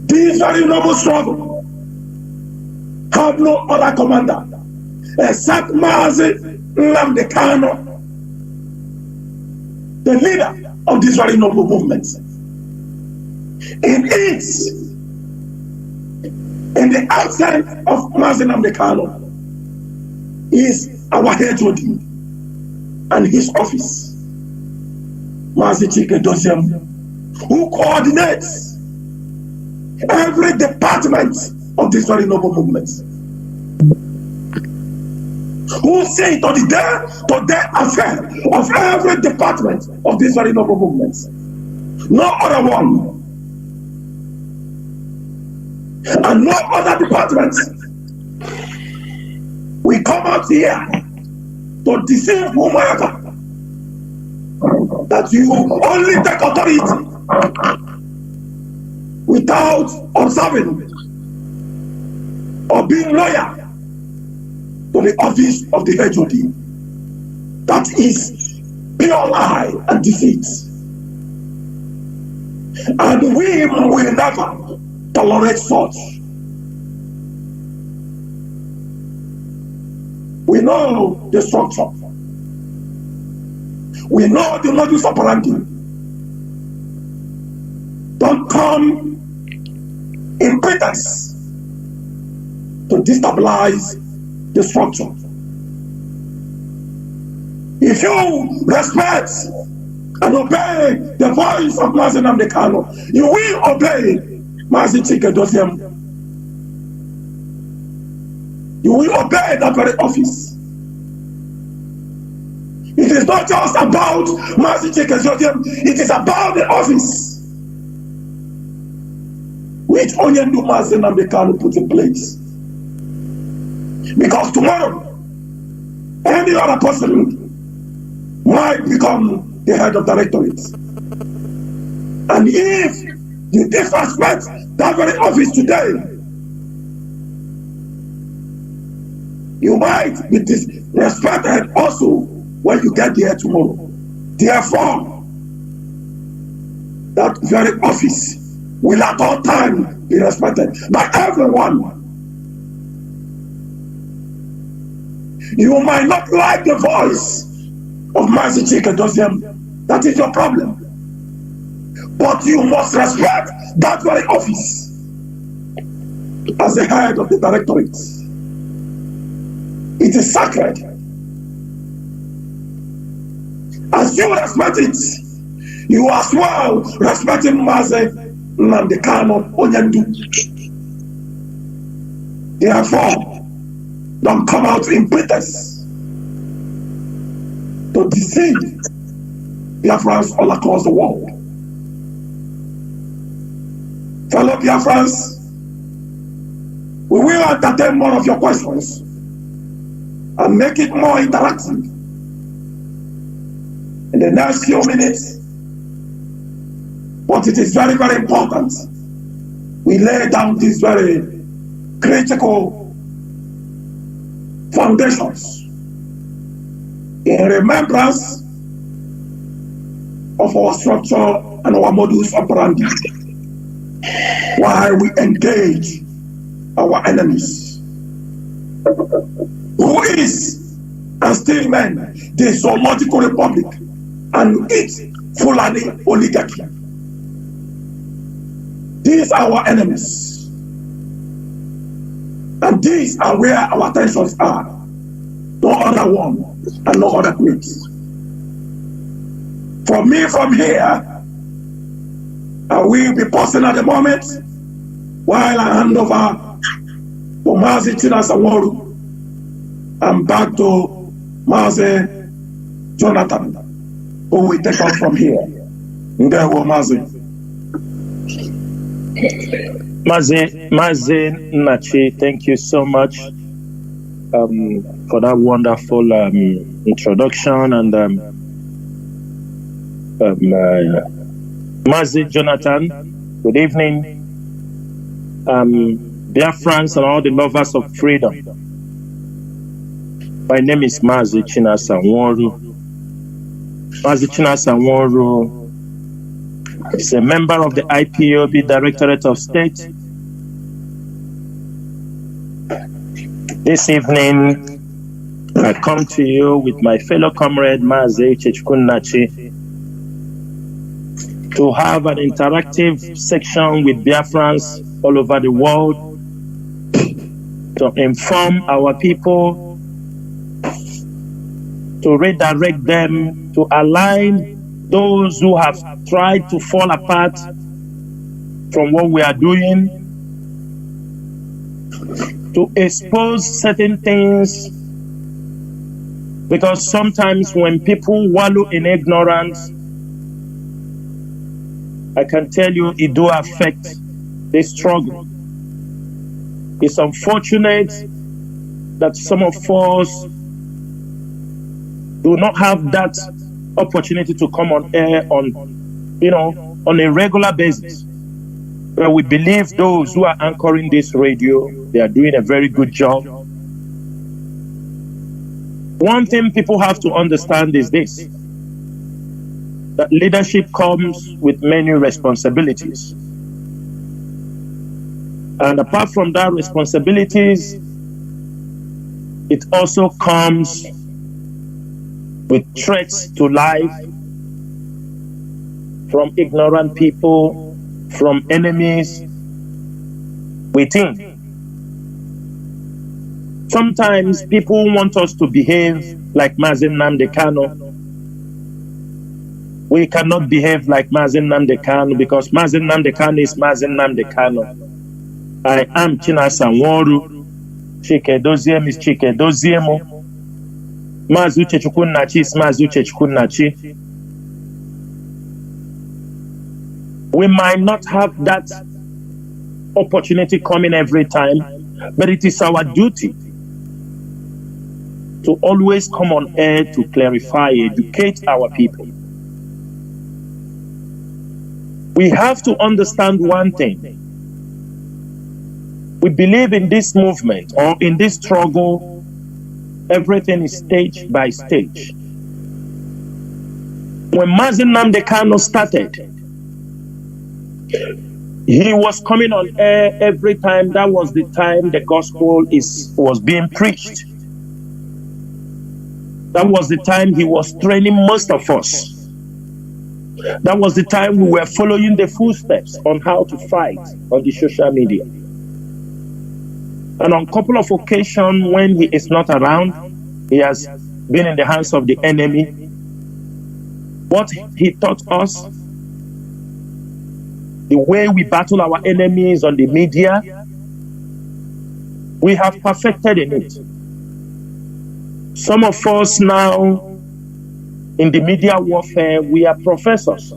[SPEAKER 7] This very noble struggle have no other commander except Mazi Nnamdi Kanu, the leader of this very noble movement. In the absence of Mazi Nnamdi Kanu is our HOD and his office, Mazi Chikedoziem, who coordinates every department of this very noble movement, who see to the day affair of every department of this very noble movement. No other one and no other department. We come out here to deceive whomever that you only take authority without observing or being loyal to the office of the HOD. That is pure lie and deceit. And we will never tolerate such. We know the structure. We know the modus operandi. Don't come in pretense to destabilize the structure. If you respect and obey the voice of Mazi Nnamdi Kanu, you will obey Mazi Chikedoziem. You will obey that very office. It is not just about Mazi Chikedoziem, it is about the office which Onyendu Mazi Nnamdi Kanu put in place. Because tomorrow, any other person might become the head of directorate. And if you disrespect that very office today, you might be disrespected also when you get there tomorrow. Therefore, that very office will at all times be respected by everyone. You might not like the voice of Mazi Chikedoziem. That is your problem. But you must respect that very office as the head of the directorate. It is sacred. As you respect it, you as well respecting Mazi Nnamdi Kanu Onyendu. Therefore, don't come out in pretense to deceive Biafrans all across the world. Fellow Biafrans, we will entertain more of your questions and make it more interactive in the next few minutes. But it is very, very important we lay down these very critical foundations in remembrance of our structure and our modus operandi while we engage our enemies, who is and still men the zoological republic and its Fulani oligarchy. These are our enemies, and these are where our attentions are. No other one and no other place. For me, from here, I will be pausing at the moment while I hand over to Mazi Jonathan and back to Mazi Jonathan, who will take off from here. Mazi
[SPEAKER 8] Nachi, thank you so much for that wonderful introduction. And Mazi Jonathan, good evening. Biafrans and all the lovers of freedom. My name is Mazi Jonathan. Mazi Jonathan is a member of the IPOB Directorate of State. This evening, I come to you with my fellow comrade Mazi Jonathan to have an interactive section with Biafrans all over the world to inform our people, to redirect them, to align those who have tried to fall apart from what we are doing, to expose certain things, because sometimes when people wallow in ignorance, I can tell you it do affect the struggle. It's unfortunate that some of us do not have that opportunity to come on air on a regular basis. But we believe those who are anchoring this radio, they are doing a very good job. One thing people have to understand is this, that leadership comes with many responsibilities. And apart from that responsibilities, it also comes with threats to life from ignorant people, from enemies within. Sometimes people want us to behave like Mazi Nnamdi Kanu. We cannot behave like Mazi Nnamdi Kanu because Mazi Nnamdi Kanu is Mazi Nnamdi Kanu. I am Chinasa Nworu. Chike Doziem is Chike Doziemo. Mazi Uche Chukwunachi is Mazi Uche Chukwunachi. We might not have that opportunity coming every time, but it is our duty to always come on air to clarify, educate our people. We have to understand one thing. We believe in this movement or in this struggle, everything is stage by stage. When Mazi Nnamdi Kanu started, he was coming on air every time. That was the time the gospel was being preached. That was the time he was training most of us. That was the time we were following the footsteps on how to fight on the social media. And on a couple of occasions when he is not around, he has been in the hands of the enemy. What he taught us, the way we battle our enemies on the media, we have perfected in it. Some of us now in the media warfare, we are professors.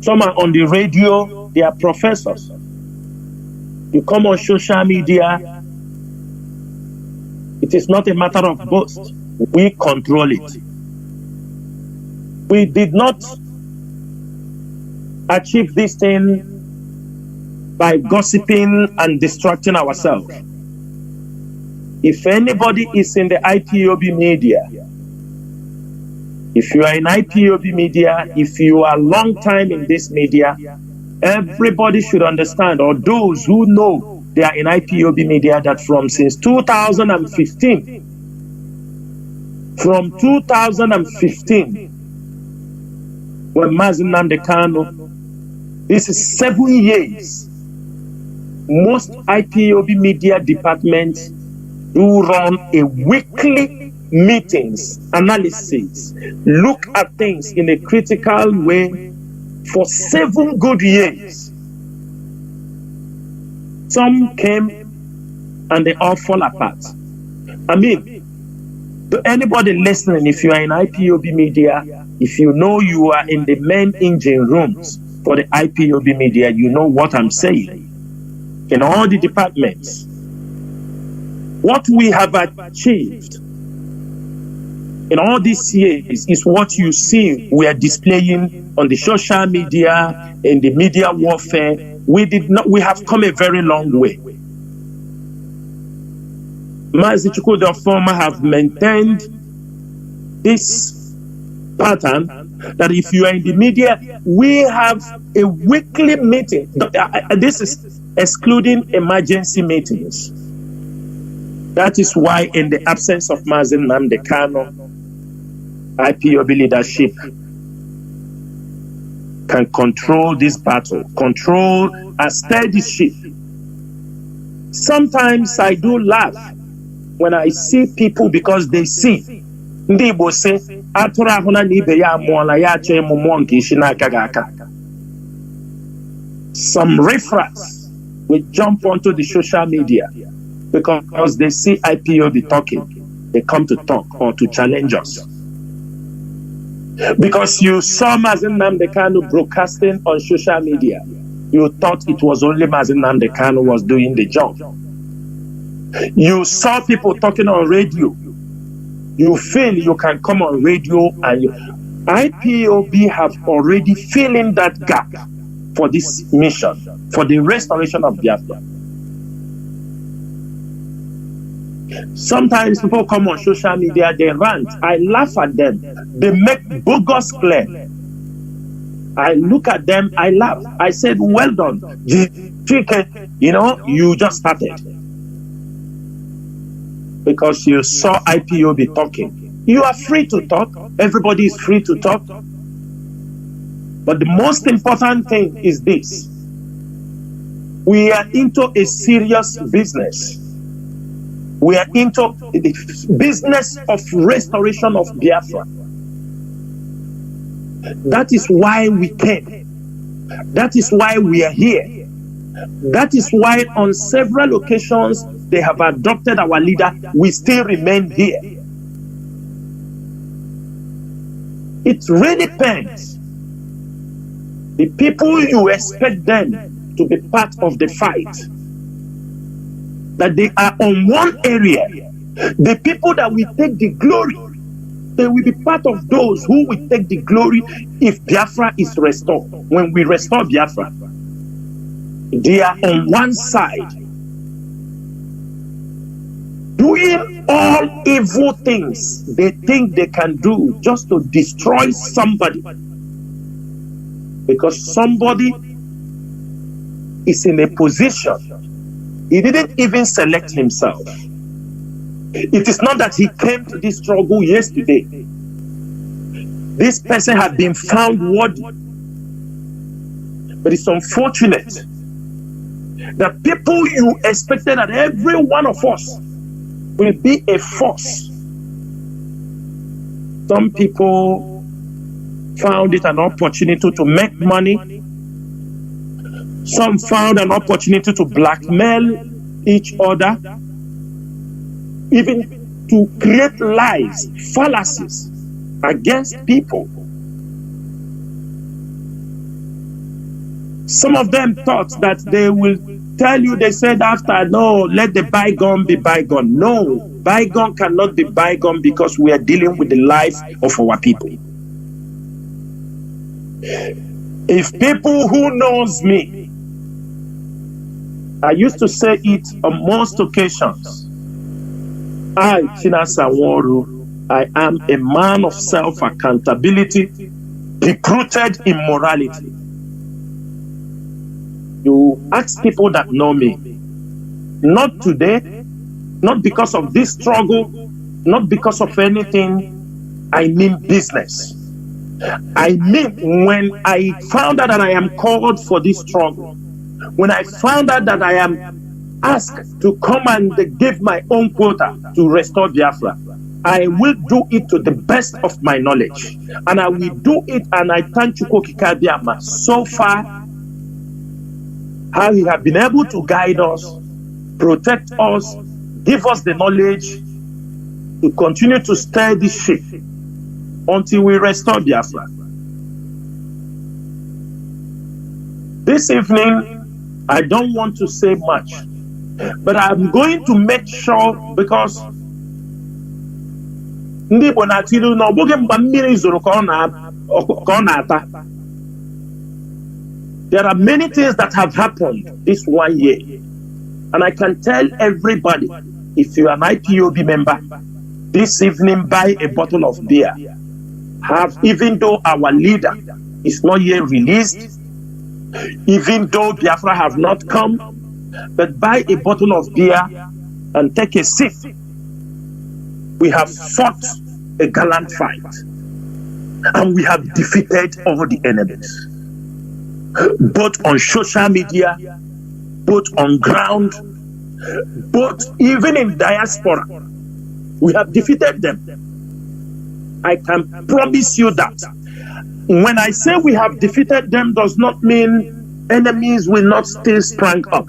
[SPEAKER 8] Some are on the radio, they are professors. You come on social media, it is not a matter of boast. We control it. We did not achieve this thing by gossiping and distracting ourselves. If anybody is in the IPOB media, if you are in IPOB media, if you are a long time in this media, everybody should understand, or those who know they are in IPOB media, that from since 2015, from 2015, when Mazi Nnamdi Kanu, this is 7 years. Most IPOB media departments do run a weekly meetings, analysis, look at things in a critical way for 7 good years. Some came and they all fall apart. I mean, to anybody listening, if you are in IPOB media, if you know you are in the main engine rooms for the IPOB media, you know what I'm saying. In all the departments, what we have achieved in all these years is what you see we are displaying on the social media, in the media warfare. We have come a very long way. Mazi Chukwudi former have maintained this pattern that if you are in the media, we have a weekly meeting. This is excluding emergency meetings. That is why, in the absence of Mazi Nnamdi Kanu, IPOB leadership can control this battle, control and steer the ship. Sometimes I do laugh when I see people, because they see. Ndibo say, "Atura huna ni ibe ya muala ya che mumonki ishinaka gaka." Some riffraffs will jump onto the social media because they see IPOB talking. They come to talk or to challenge us. Because you saw Mazi Nnamdi Kanu broadcasting on social media, you thought it was only Mazi Nnamdi Kanu was doing the job. You saw people talking on radio. You feel you can come on radio, and IPOB have already filling that gap for this mission, for the restoration of Biafra. Sometimes people come on social media, they rant. I laugh at them. They make bogus claim. I look at them, I laugh. I said, well done. You just started. Because you saw IPOB talking. You are free to talk. Everybody is free to talk. But the most important thing is this. We are into a serious business. We are into the business of restoration of Biafra. That is why we came. That is why we are here. That is why on several occasions they have adopted our leader. We still remain here. It really pains the people. You expect them to be part of the fight, that they are on one area. The people that will take the glory, they will be part of those who will take the glory if Biafra is restored. When we restore Biafra, they are on one side, doing all evil things they think they can do just to destroy somebody. Because somebody is in a position, he didn't even select himself. It is not that he came to this struggle yesterday. This person had been found worthy. But it's unfortunate that people you expected that every one of us will be a force. Some people found it an opportunity to make money. Some found an opportunity to blackmail each other, even to create lies, fallacies against people. Some of them thought that they will tell you, they said after, no, let the bygone be bygone. No, bygone cannot be bygone, because we are dealing with the life of our people. If people who knows me, I used to say it on most occasions, I, Chinasa Nworu, I am a man of self-accountability, deep-rooted in morality. You ask people that know me, not today, not because of this struggle, not because of anything, I mean business. I mean, when I found out that I am called for this struggle, when I found out that I am asked to come and give my own quota to restore Biafra, I will do it to the best of my knowledge. And I will do it, and I thank Chukwuka Biama so far, how he has been able to guide us, protect us, give us the knowledge to continue to steer this ship until we restore Biafra. This evening, I don't want to say much, but I'm going to make sure, because there are many things that have happened this 1 year, and I can tell everybody, if you're an IPOB member, this evening buy a bottle of beer. Even though our leader is not yet released, even though Biafra have not come, but buy a bottle of beer and take a sip. We have fought a gallant fight, and we have defeated all the enemies, both on social media, both on ground, both even in diaspora. We have defeated them. I can promise you that. When I say we have defeated them, does not mean enemies will not still sprang up.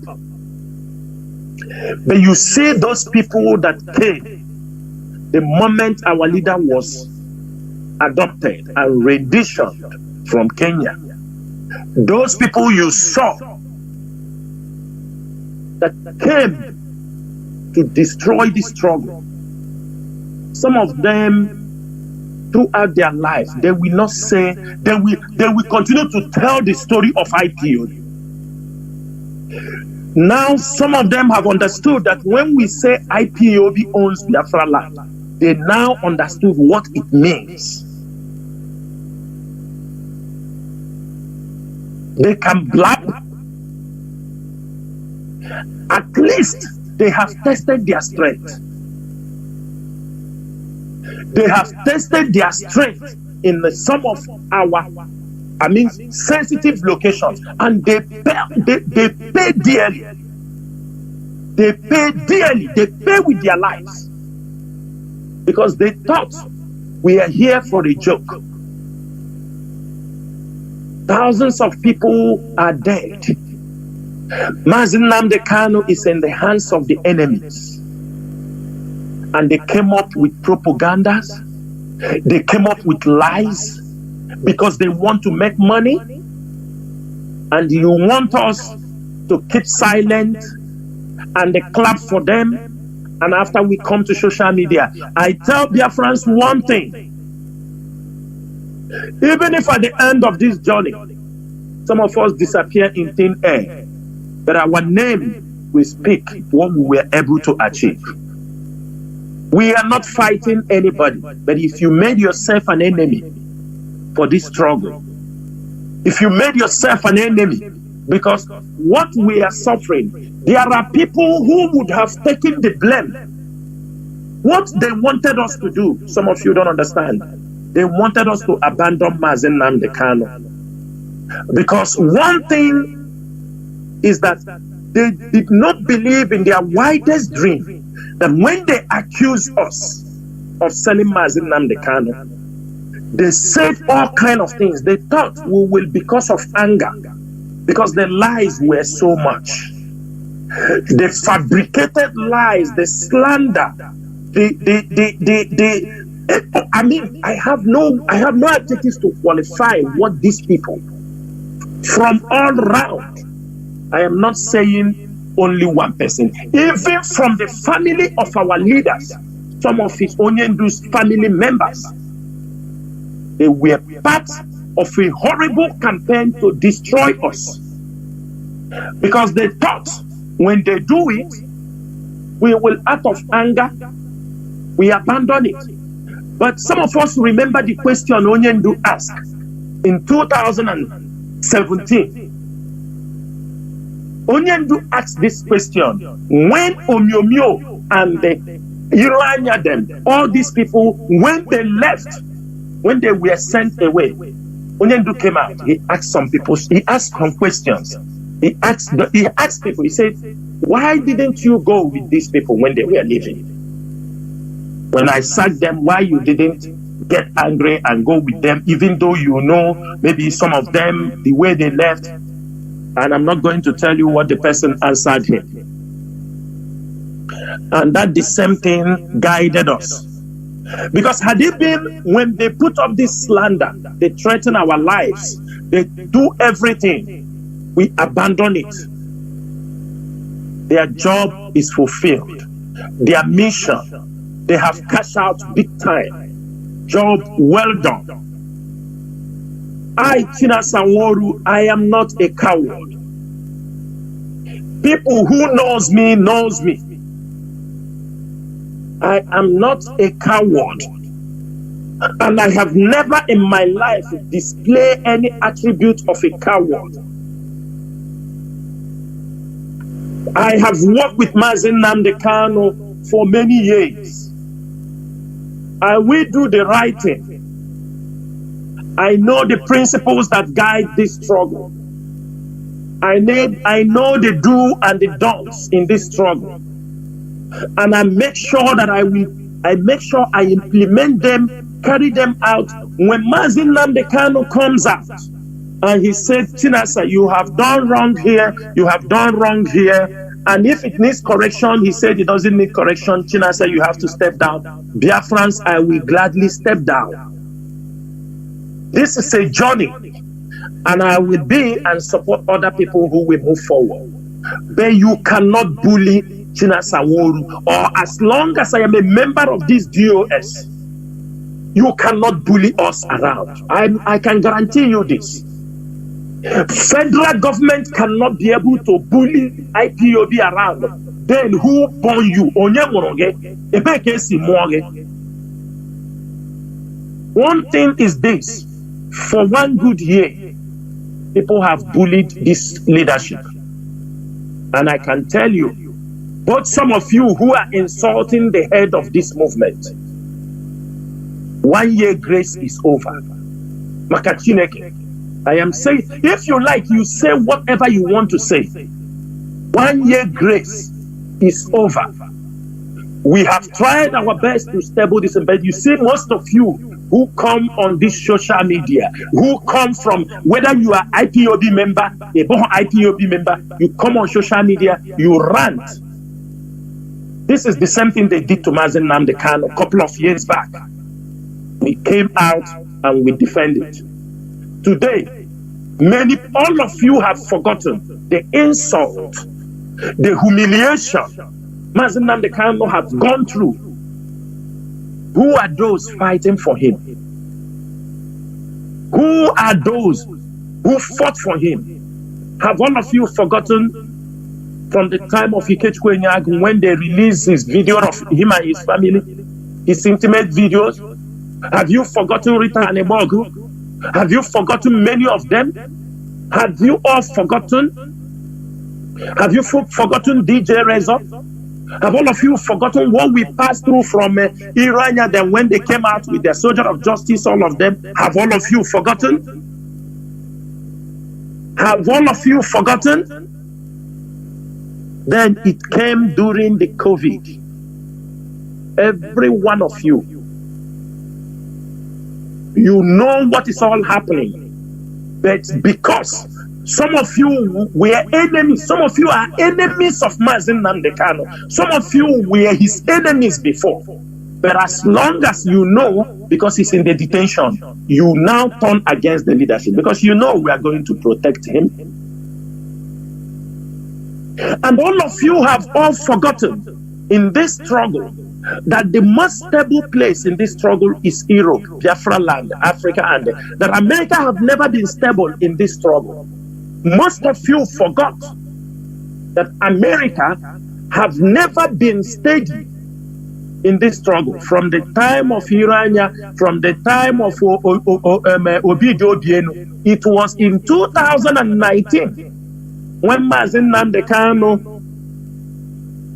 [SPEAKER 8] But you see those people that came the moment our leader was adopted and renditioned from Kenya. Those people you saw that came to destroy the struggle, some of them throughout their life, they will not say, they will continue to tell the story of IPOB. Now, some of them have understood that when we say IPOB owns Biafra land, they now understood what it means. They can blab. At least they have tested their strength. They have tested their strength in some of our, sensitive locations, and they pay dearly. They pay dearly. They pay with their lives, because they thought we are here for a joke. Thousands of people are dead. Mazi Nnamdi Kanu is in the hands of the enemies. And they came up with propagandas. They came up with lies because they want to make money. And you want us to keep silent and they clap for them. And after we come to social media, I tell Biafrans one thing. Even if at the end of this journey, some of us disappear in thin air, but our name will speak what we were able to achieve. We are not fighting anybody, but if you made yourself an enemy for this struggle, if you made yourself an enemy, because what we are suffering, there are people who would have taken the blame. What they wanted us to do, some of you don't understand. They wanted us to abandon Mazi Nnamdi Kanu. Because one thing is that they did not believe in their widest dream, that when they accused us of selling Mazi Nnamdi Kanu, they said all kind of things. They thought we will, because of anger, because the lies were so much. They fabricated lies, the slander, I have no adjectives to qualify what these people from all round. I am not saying only one person. Even from the family of our leaders, some of his Onyendu's family members, they were part of a horrible campaign to destroy us. Because they thought when they do it, we will, out of anger, we abandon it. But some of us remember the question Onyendu asked in 2017. Onyendu asked this question when Omyomyo and the Iranya them, all these people, when they left when they were sent away, Onyendu came out. He asked some people, he asked some questions. He asked people, he said, why didn't you go with these people when they were leaving? When I sacked them, why you didn't get angry and go with them, even though you know maybe some of them, the way they left? And I'm not going to tell you what the person answered him. And that the same thing guided us. Because had it been when they put up this slander, they threaten our lives, they do everything, we abandon it. Their job is fulfilled. Their mission, they have cashed out big time. Job well done. I, Chinasa Nworu, I am not a coward. People who knows me. I am not a coward. And I have never in my life displayed any attribute of a coward. I have worked with Mazi Nnamdi Kanu for many years. I will do the right thing. I know the principles that guide this struggle. I know the do and the don'ts in this struggle. And I make sure that I implement them, carry them out. When Mazi Nnamdi Kanu comes out and he said, Chinasa, you have done wrong here, you have done wrong here. And if it needs correction, he said it doesn't need correction. Chinasa, you have to step down. Biafrans, I will gladly step down. This is a journey, and I will be and support other people who will move forward. But you cannot bully Chinasa Nworu, or as long as I am a member of this DOS, you cannot bully us around. I can guarantee you this. Federal government cannot be able to bully IPOB around. Then who born you? One thing is this: for one good year, people have bullied this leadership. And I can tell you, but some of you who are insulting the head of this movement, 1 year grace is over. Makachineke. I am saying, if you like, you say whatever you want to say. 1 year grace is over. We have tried our best to stable this, but you see, most of you who come on this social media, who come from, whether you are IPOB member, a born IPOB member, you come on social media, you rant. This is the same thing they did to Mazi Nnamdi Kanu a couple of years back. We came out and we defended. Today, all of you have forgotten the insult, the humiliation Mazi Nnamdi Kanu have gone through. Who are those fighting for him? Who are those who fought for him? Have all of you forgotten from the time of Ikechukwu Enyagwu when they released his video of him and his family, his intimate videos? Have you forgotten Rita Anebogu? Have you forgotten many of them? Have you all forgotten? Have you forgotten DJ Rezo? Have all of you forgotten what we passed through from Irania, then when they came out with their soldier of justice, all of them? Have all of you forgotten? Have all of you forgotten? Then it came during the COVID. Every one of you, you know what is all happening. But because some of you were enemies, some of you are enemies of Mazi Nnamdi Kanu, some of you were his enemies before. But as long as you know, because he's in the detention, you now turn against the leadership because you know we are going to protect him. And all of you have all forgotten in this struggle that the most stable place in this struggle is Europe, Biafra land, Africa, and that America have never been stable in this struggle. Most of you forgot that America have never been steady in this struggle from the time of Irania, from the time of Obidio Obieno. It was in 2019 when Mazi Nnamdi Kanu,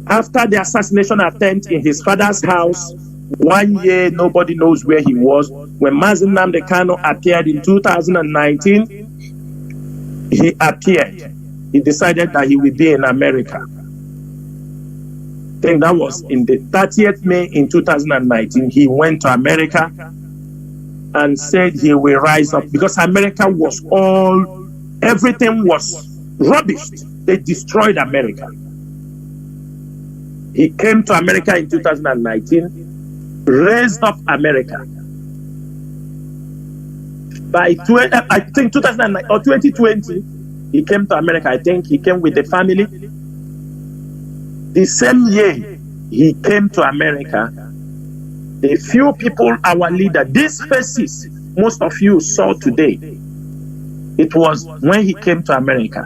[SPEAKER 8] after the assassination attempt in his father's house, 1 year, nobody knows where he was. When Mazi Nnamdi Kanu appeared in 2019, he appeared. He decided that he would be in America. I think that was in the 30th May in 2019. He went to America and said he will rise up because America was everything was rubbish. They destroyed America. He came to America in 2019, raised up America. By I think 2009 or 2020, he came to America. I think he came with the family. The same year he came to America, the few people, our leader, these faces, most of you saw today, it was when he came to America.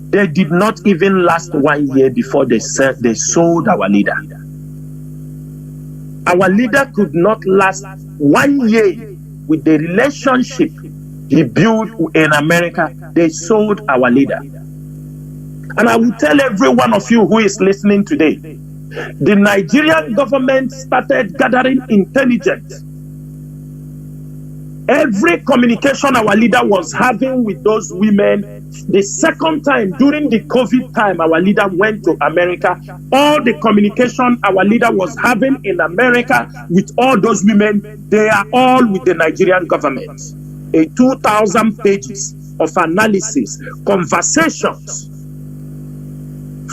[SPEAKER 8] They did not even last 1 year before they sold our leader. Our leader could not last 1 year with the relationship he built in America. They sold our leader. And I will tell every one of you who is listening today, the Nigerian government started gathering intelligence. Every communication our leader was having with those women, the second time during the COVID time, our leader went to America. All the communication our leader was having in America with all those women, they are all with the Nigerian government. 2,000 pages of analysis, conversations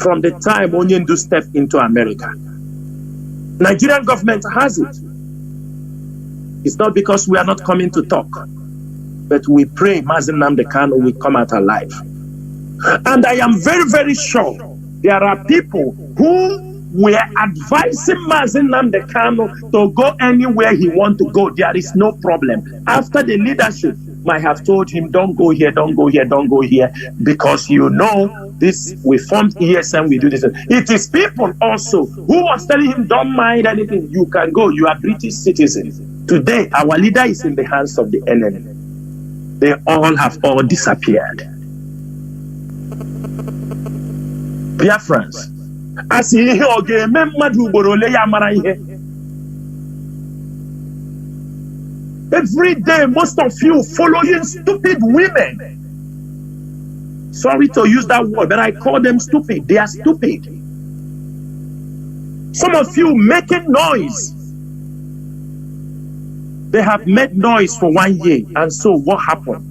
[SPEAKER 8] from the time Onyendu stepped into America. Nigerian government has it. It's not because we are not coming to talk, but we pray Mazi Nnamdi Kanu will come out alive. And I am very, very sure there are people who were advising Mazi Nnamdi Kanu to go anywhere he wants to go. There is no problem. After the leadership might have told him, don't go here, don't go here, don't go here, because you know this, we formed ESM, we do this. It is people also who was telling him, don't mind anything, you can go, you are British citizens. Today, our leader is in the hands of the enemy. They have all disappeared. Biafrans, as he every day, most of you following stupid women. Sorry to use that word, but I call them stupid. They are stupid. Some of you making noise. They have made noise for 1 year, and so what happened?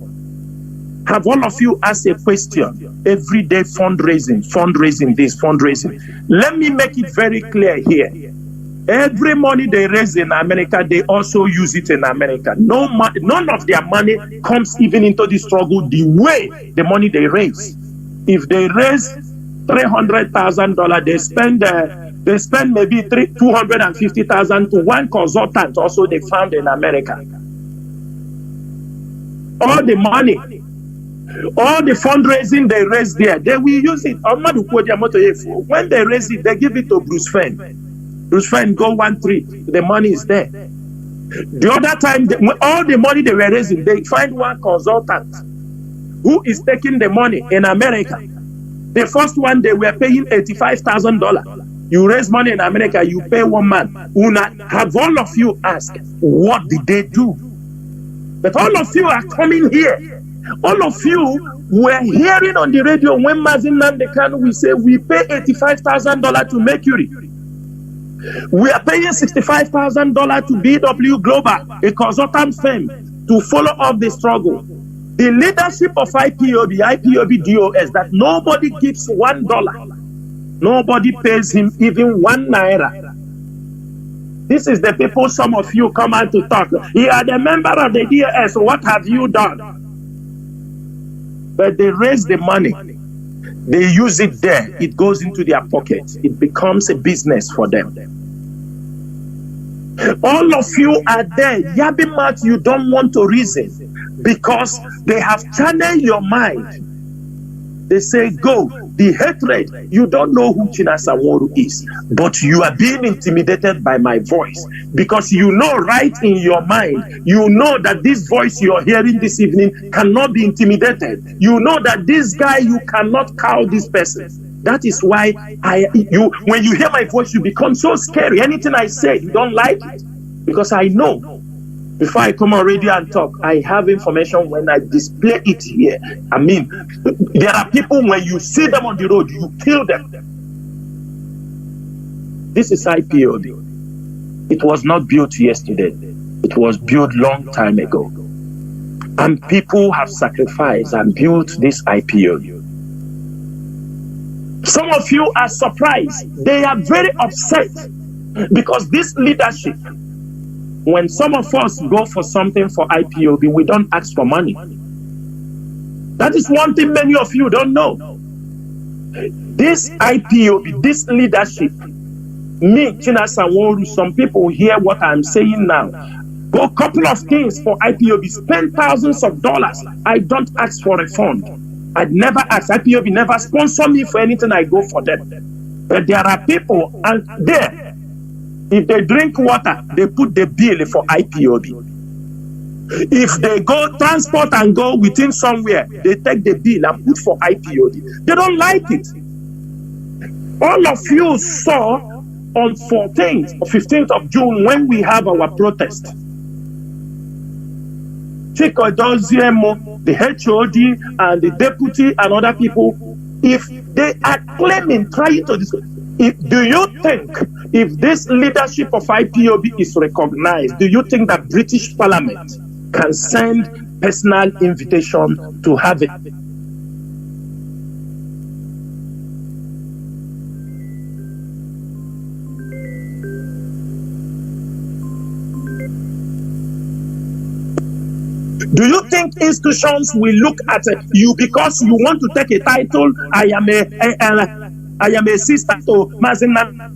[SPEAKER 8] Have all of you asked a question? Every day fundraising, this, fundraising. Let me make it very clear here. Every money they raise in America, they also use it in America. None of their money comes even into the struggle the way the money they raise. If they raise $300,000, they spend maybe $250,000 to one consultant also they found in America. All the money, all the fundraising they raise there, they will use it. When they raise it, they give it to Bruce Fenn. Bruce Fenn go 1-3, the money is there. The other time, all the money they were raising, they find one consultant who is taking the money in America. The first one, they were paying $85,000. You raise money in America, you pay one man. Have all of you asked, what did they do? But all of you are coming here. All of you were hearing on the radio when Mazi Nnamdi Kanu will say, we pay $85,000 to Mercury. We are paying $65,000 to BW Global, a consultant firm, to follow up the struggle. The leadership of IPOB DOS, that nobody gives $1. Nobody pays him even 1 naira. This is the people, some of you come out to talk. You are the member of the DOS, what have you done? But they raise the money. They use it there. It goes into their pocket. It becomes a business for them. All of you are there. Yabbing mouth, you don't want to reason because they have channeled your mind. They say, go. The hatred, you don't know who Chinasa Nworu is, but you are being intimidated by my voice because you know right in your mind, you know that this voice you're hearing this evening cannot be intimidated. You know that this guy, you cannot cow this person. That is why when you hear my voice, you become so scary. Anything I say, you don't like it. because I know before I come on radio and talk, I have information. When I display it here, I mean, there are people, when you see them on the road, you kill them. This is IPOB. It was not built yesterday. It was built long time ago. And people have sacrificed and built this IPOB. Some of you are surprised. They are very upset because this leadership, when some of us go for something for IPOB, we don't ask for money. That is one thing many of you don't know. This IPOB, this leadership, me, Chinasa Nworu, some people hear what I'm saying now. Go a couple of things for IPOB, spend thousands of dollars. I don't ask for a fund. I'd never ask. IPOB never sponsor me for anything. I go for them. But there are people, and there, if they drink water, they put the bill for IPOB. If they go transport and go within somewhere, they take the bill and put for IPOB. They don't like it. All of you saw on 14th or 15th of June when we have our protest. Chico Doziemo, the HOD and the deputy and other people, if they are claiming, trying to discuss, do you think if this leadership of IPOB is recognized, do you think that British Parliament can send personal invitation to have it? Do you think institutions will look at you because you want to take a title? I am a sister to Mazi Jonathan.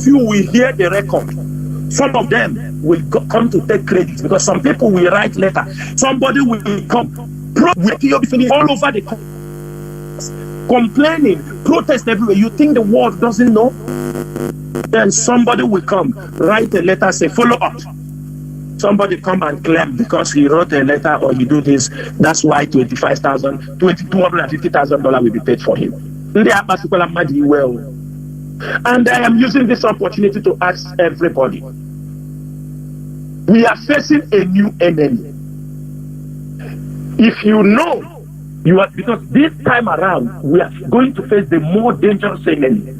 [SPEAKER 8] Few will hear the record. Some of them will come to take credit because some people will write letter. Somebody will come all over the country, complaining, protest everywhere. You think the world doesn't know? Then somebody will come, write a letter, say follow up. Somebody come and claim because he wrote a letter or you do this, that's why $250,000 will be paid for him. And I am using this opportunity to ask everybody. We are facing a new enemy. If you know, because this time around we are going to face the more dangerous enemy.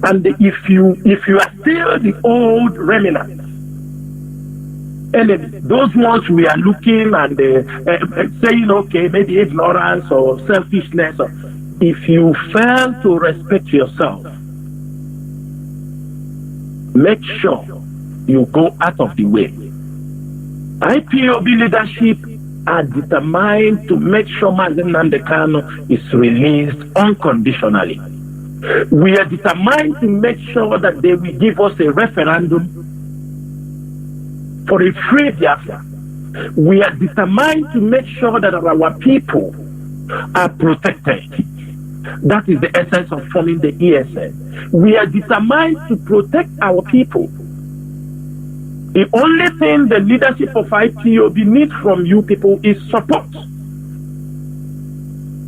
[SPEAKER 8] And if you are still the old remnant enemy, those ones we are looking and saying, okay, maybe ignorance or selfishness. If you fail to respect yourself, make sure you go out of the way. IPOB leadership are determined to make sure Mazi Jonathan is released unconditionally. We are determined to make sure that they will give us a referendum for a free Biafra. We are determined to make sure that our people are protected. That is the essence of forming the ESN. We are determined to protect our people. The only thing the leadership of IPOB needs from you people is support.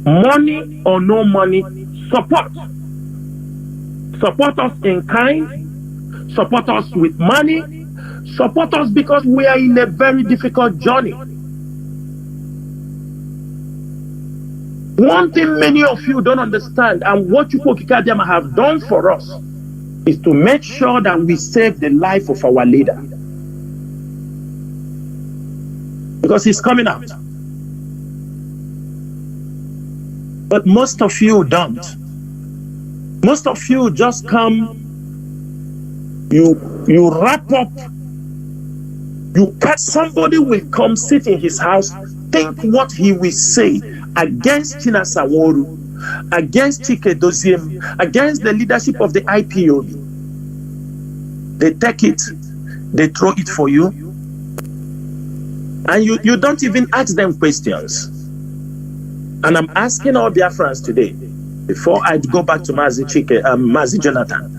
[SPEAKER 8] Money or no money, support. Support us in kind, support us with money, support us because we are in a very difficult journey. One thing many of you don't understand, and what Chukwokikadiama have done for us, is to make sure that we save the life of our leader. Because he's coming out. But most of you don't. Most of you just come, you wrap up, you catch somebody will come sit in his house, think what he will say against Chinasa Nworu, against Chike Doziem, against the leadership of the IPOB. They take it, they throw it for you, and you don't even ask them questions. And I'm asking all Biafrans today, before I go back to Mazi Jonathan,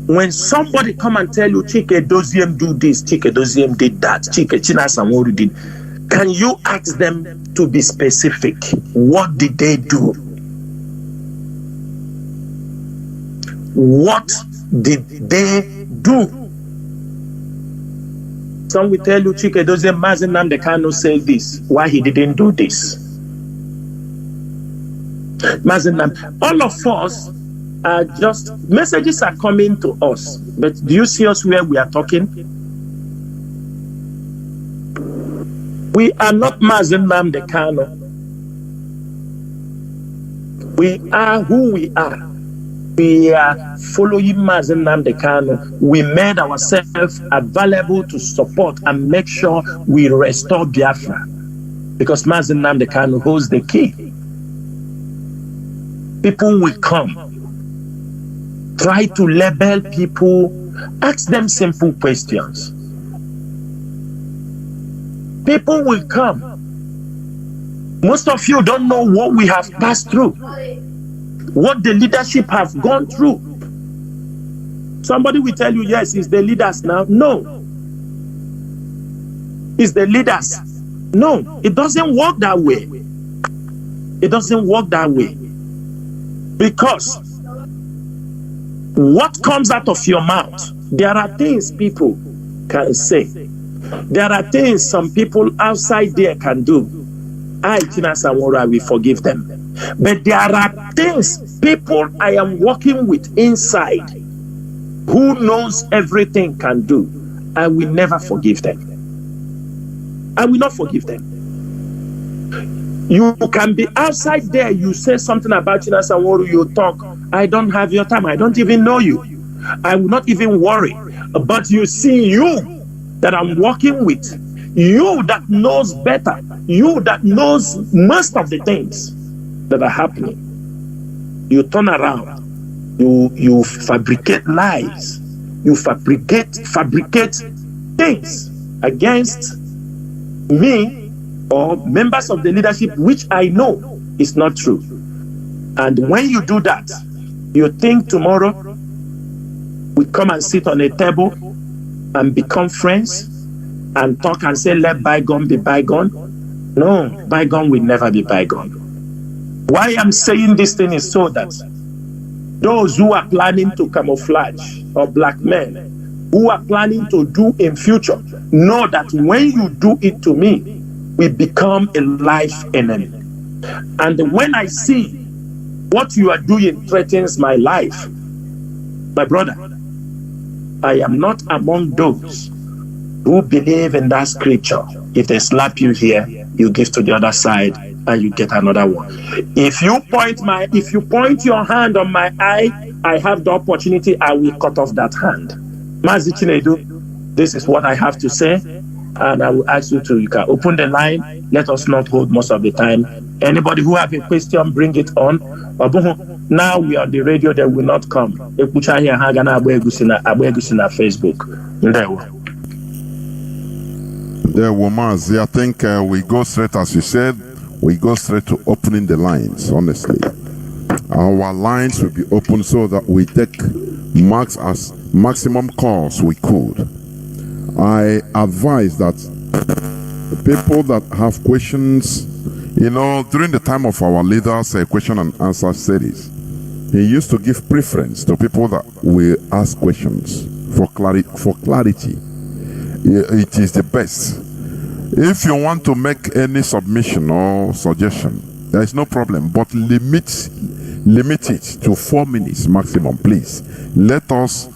[SPEAKER 8] when somebody come and tell you Chike Doziem do this, Chike Doziem did that, Chike Chinasa Nworu did, can you ask them to be specific? What did they do? What did they do? Some will tell you Chike Doziem, Mazi Nnamdi Kanu said this, why he didn't do this. Mazi Nnamdi, all of us are just, messages are coming to us, but do you see us where we are talking? We are not Mazi Nnamdi Kanu. We are who we are. We are following Mazi Nnamdi Kanu. We made ourselves available to support and make sure we restore Biafra. Because Mazi Nnamdi Kanu holds the key. People will come. Try to label people. Ask them simple questions. People will come. Most of you don't know what we have passed through, what the leadership have gone through. Somebody will tell you, yes, it's the leaders now. No. It's the leaders. No, it doesn't work that way. It doesn't work that way. Because what comes out of your mouth, there are things people can say. There are things some people outside there can do. I, Chinasa Nworu, I will forgive them. But there are things people I am working with inside who knows everything can do. I will never forgive them. I will not forgive them. You can be outside there, you say something about Chinasa Nworu, you talk. I don't have your time. I don't even know you. I will not even worry. But you see, you that I'm working with, you that knows better, you that knows most of the things that are happening, you turn around, you fabricate lies, you fabricate things against me or members of the leadership, which I know is not true. And when you do that, you think tomorrow we come and sit on a table and become friends and talk and say, let bygone be bygone. No, bygone will never be bygone. Why I'm saying this thing is so that those who are planning to camouflage or black men, who are planning to do in future, know that when you do it to me, we become a life enemy. And when I see what you are doing threatens my life, my brother, I am not among those who believe in that scripture. If they slap you here, you give to the other side and you get another one. If you point your hand on my eye, I have the opportunity, I will cut off that hand. Mazi Chinedu, this is what I have to say, and I will ask you to, you can open the line. Let us not hold most of the time. Anybody who have a question, bring it on. Now we are on the radio, they will not come. Facebook.
[SPEAKER 2] There were Mazi. I think we go straight, as you said, we go straight to opening the lines, honestly. Our lines will be open so that we take maximum calls we could. I advise that the people that have questions, you know, during the time of our leaders' question and answer series, he used to give preference to people that will ask questions for clarity. It is the best. If you want to make any submission or suggestion, There is no problem, but limit it to 4 minutes maximum, please. Let us,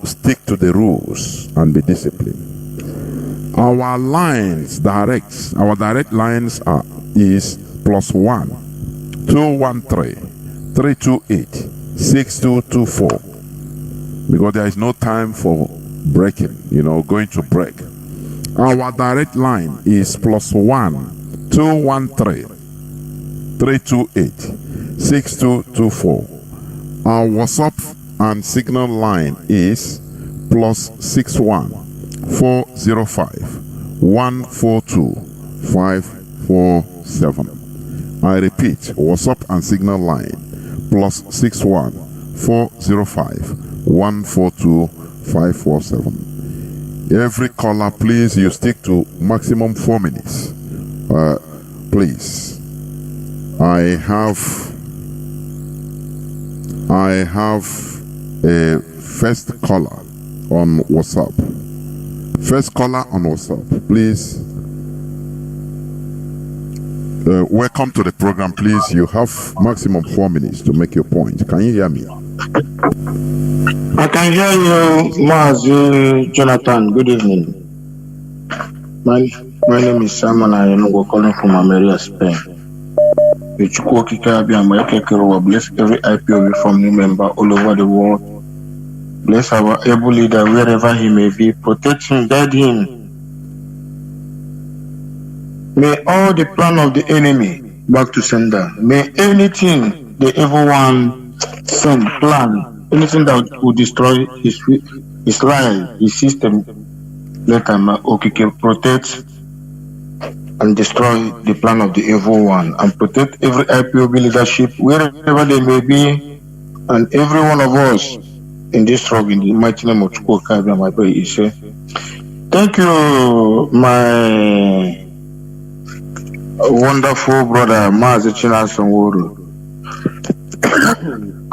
[SPEAKER 2] stick to the rules and be disciplined. Our direct lines is +1 213 328 6224. Because there is no time for breaking, going to break. Our direct line is +1 213 328 6224. Our WhatsApp and Signal line is +61 405 142 547. I repeat, WhatsApp and Signal line +61 405 142 547. Every caller, please, you stick to maximum 4 minutes. Please. I have a first caller on WhatsApp. First caller on WhatsApp, please. Welcome to the program, please. You have maximum 4 minutes to make your point. Can you hear me?
[SPEAKER 9] I can hear you, Mazi Jonathan. Good evening. My name is Simon. I am calling from America, Spain. Bless every IPOB family member all over the world. Bless our able leader wherever he may be. Protect him, guide him. May all the plan of the enemy back to sender. May anything the evil one send, plan, anything that would destroy his life, his system, let him protect and destroy the plan of the evil one, and protect every IPOB leadership wherever they may be, and every one of us in this struggle. In the mighty name of Chukwuka, my prayer is thank you, my wonderful brother Mazi Jonathan.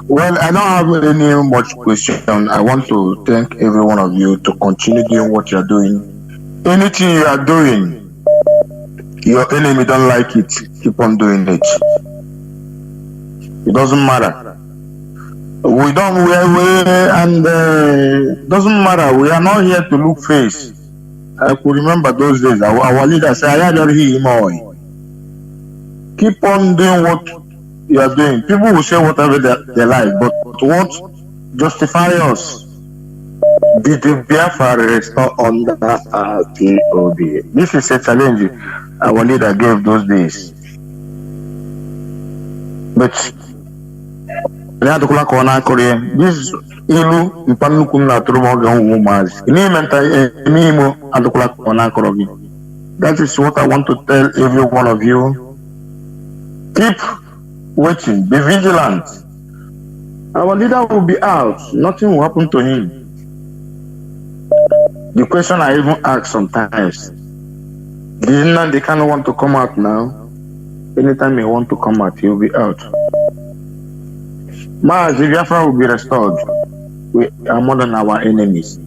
[SPEAKER 9] Well, I don't have any much question. I want to thank every one of you to continue doing what you are doing. Anything you are doing, your enemy don't like it, keep on doing it. It doesn't matter. Doesn't matter. We are not here to look face. I could remember those days. Our leader said, keep on doing what you are doing. People will say whatever they like, but what justify us? Did the Biafra restore under IPOB? This is a challenge our leader gave those days. But this ilu ipanukum that is what I want to tell every one of you. Keep watching, be vigilant. Our leader will be out, nothing will happen to him. The question I even ask sometimes, didn't they kind of want to come out now? Anytime he want to come out, he'll be out. Mazi Biafra will be restored. We are more than our enemies.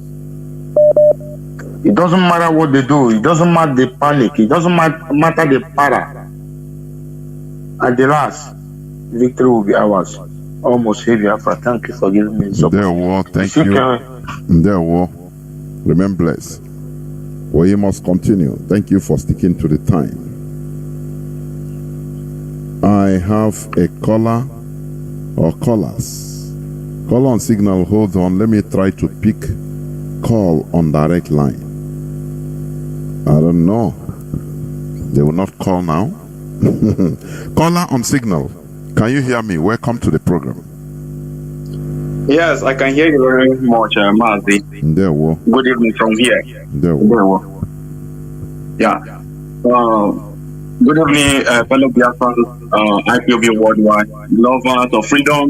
[SPEAKER 9] It doesn't matter what they do. It doesn't matter the panic. It doesn't matter the para. At the last, victory will be ours. Almost heavy Biafra. Thank you for giving me support.
[SPEAKER 2] There war, thank you. There war. Remain blessed. We must continue. Thank you for sticking to the time. I have a caller or callers. Call on Signal. Hold on. Let me try to pick call on direct line. I don't know. They will not call now. Caller on Signal. Can you hear me? Welcome to the program.
[SPEAKER 10] Yes, I can hear you very much, Mazi.
[SPEAKER 2] There we go.
[SPEAKER 10] Good evening from here.
[SPEAKER 2] There we go.
[SPEAKER 10] Yeah. Good evening, fellow Biafrans, IPOB worldwide, lovers of freedom.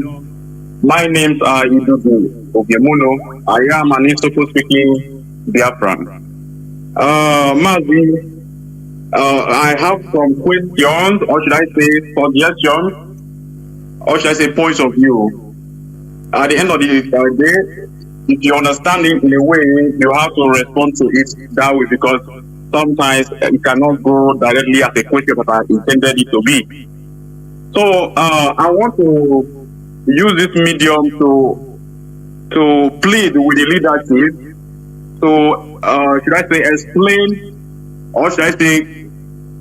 [SPEAKER 10] My names are Idudu Obiemuno. I am an Isoko-speaking Biafran. Mazi, I have some questions, or should I say suggestions, or should I say points of view. At the end of the day, if you understand it in a way, you have to respond to it that way, because sometimes it cannot go directly as a question that I intended it to be. So I want to use this medium to plead with the leadership to, should I say, explain, or should I say,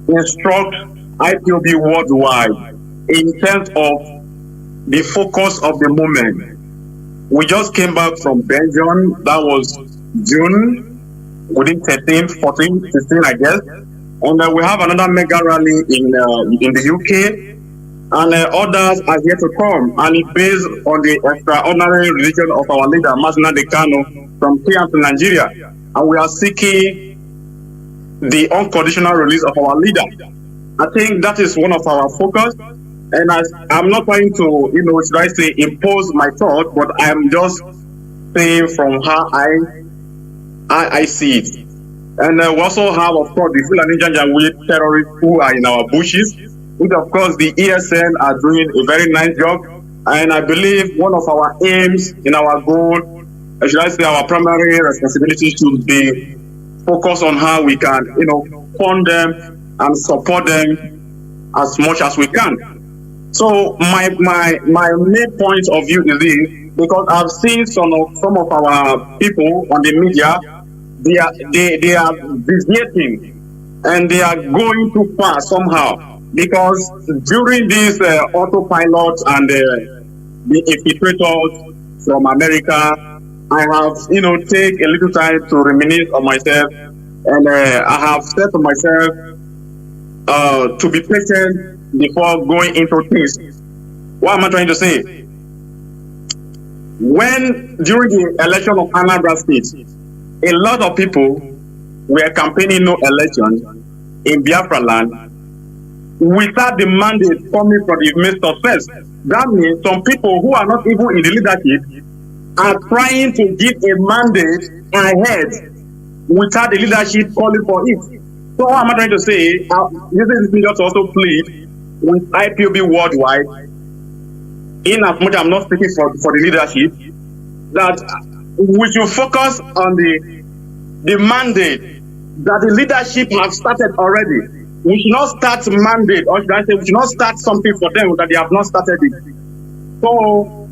[SPEAKER 10] instruct IPOB worldwide in terms of the focus of the moment. We just came back from Belgium. That was June, within 13, 14, 16, I guess. And we have another mega rally in the UK, and others are yet to come. And it's based on the extraordinary religion of our leader, Mazi Jonathan Chinedu, from Kenya to Nigeria. And we are seeking the unconditional release of our leader. I think that is one of our focus. And I'm not trying to, should I say, impose my thought, but I'm just saying from how I see it. And we also have, of course, the Fulani Janjaweed terrorists who are in our bushes, which, of course, the ESN are doing a very nice job. And I believe one of our aims in our goal, should I say, our primary responsibility should be focus on how we can, fund them and support them as much as we can. So my main point of view is this, because I've seen some of our people on the media, they are deviating and they are going too far somehow, because during this autopilot and the infiltrators from America, I have take a little time to reminisce on myself, and I have said to myself to be patient before going into things. What am I trying to say? When during the election of Anambra State, a lot of people were campaigning no election in Biafra land without the mandate coming from the midst of first. That means some people who are not even in the leadership are trying to give a mandate ahead without the leadership calling for it. So what am I trying to say? Using this media to also plead with IPOB worldwide, in as much I'm not speaking for the leadership, that we should focus on the mandate that the leadership has started already. We should not start mandate, or should I say, we should not start something for them that they have not started it. So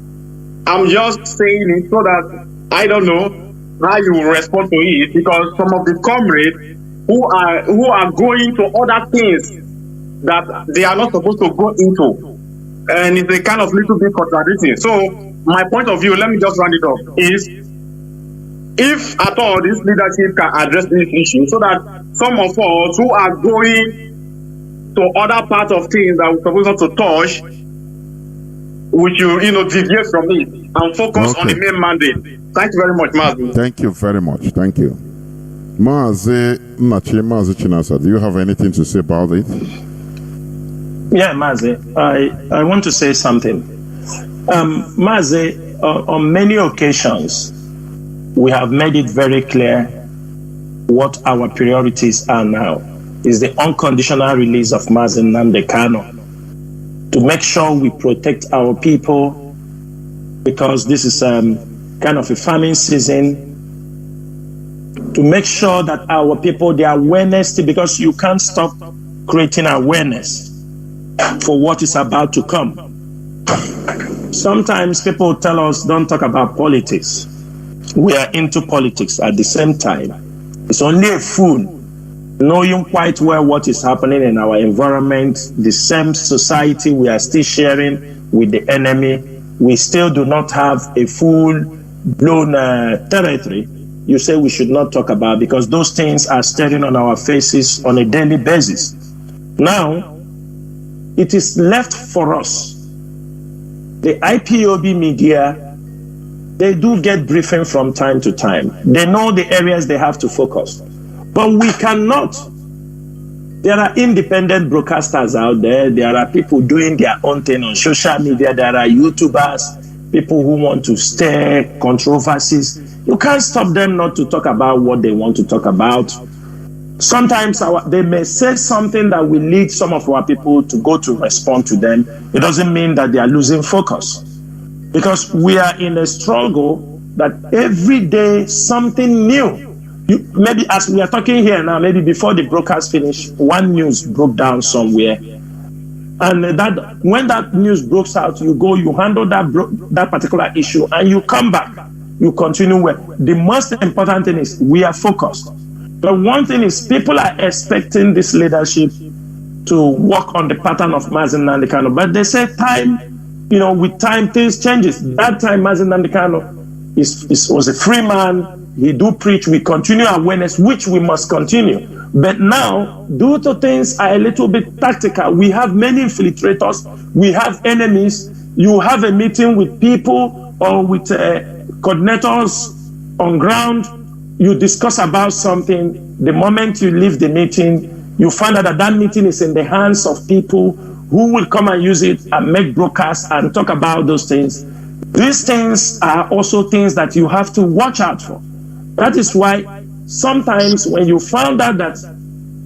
[SPEAKER 10] I'm just saying it so that I don't know how you will respond to it, because some of the comrades who are going to other things that they are not supposed to go into, and it's a kind of little bit contradicting. So my point of view, let me just round it up, is if at all this leadership can address this issue, so that some of us who are going to other parts of things that we're supposed not to touch, we should deviate from it and focus on the main mandate. Thank you very much, Mazi.
[SPEAKER 2] Thank you very much. Thank you. Mazi Chinasa, do you have anything to say about it?
[SPEAKER 8] Yeah, Mazi, I want to say something. Mazi, on many occasions, we have made it very clear what our priorities are now. Is the unconditional release of Mazi Nnamdi Kanu, to make sure we protect our people, because this is kind of a farming season, to make sure that our people, their awareness, because you can't stop creating awareness for what is about to come. Sometimes people tell us, don't talk about politics. We are into politics at the same time. It's only a fool, knowing quite well what is happening in our environment, the same society we are still sharing with the enemy. We still do not have a full-blown territory. You say we should not talk about, because those things are staring on our faces on a daily basis. Now, it is left for us. The IPOB media, they do get briefing from time to time. They know the areas they have to focus. But we cannot. There are independent broadcasters out there. There are people doing their own thing on social media. There are YouTubers, people who want to stir controversies. You can't stop them not to talk about what they want to talk about. Sometimes they may say something that will lead some of our people to go to respond to them. It doesn't mean that they are losing focus, because we are in a struggle that every day something new. Maybe as we are talking here now, maybe before the broadcast finished, one news broke down somewhere And that when that news breaks out, you go, you handle that particular issue, and you come back, you continue well. The most important thing is we are focused. But one thing is people are expecting this leadership to work on the pattern of Mazi Nnamdi Kanu, but they say time, with time things changes. That time Mazi Nnamdi Kanu was a free man. He do preach. We continue awareness, which we must continue. But now, due to things are a little bit tactical, we have many infiltrators, we have enemies. You have a meeting with people or with coordinators on ground, you discuss about something. The moment you leave the meeting, you find out that meeting is in the hands of people who will come and use it and make broadcasts and talk about those things. These things are also things that you have to watch out for. That is why sometimes when you found out that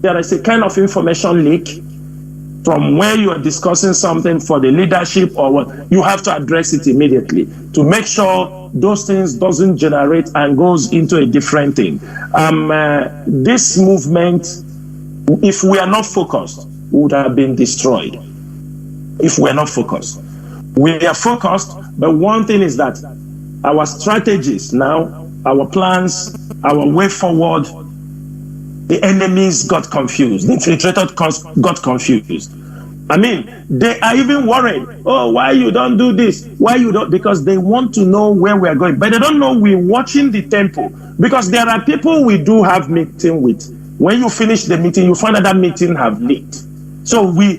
[SPEAKER 8] there is a kind of information leak from where you are discussing something for the leadership or what, you have to address it immediately to make sure those things doesn't generate and goes into a different thing. This movement, if we are not focused, would have been destroyed. If we are not focused. We are focused, but one thing is that our strategies now, our plans, our way forward, the enemies got confused. The infiltrated got confused. I mean, they are even worried. Oh, why you don't do this? Why you don't? Because they want to know where we are going. But they don't know we're watching the tempo. Because there are people we do have meeting with. When you finish the meeting, you find out that meeting have leaked. So we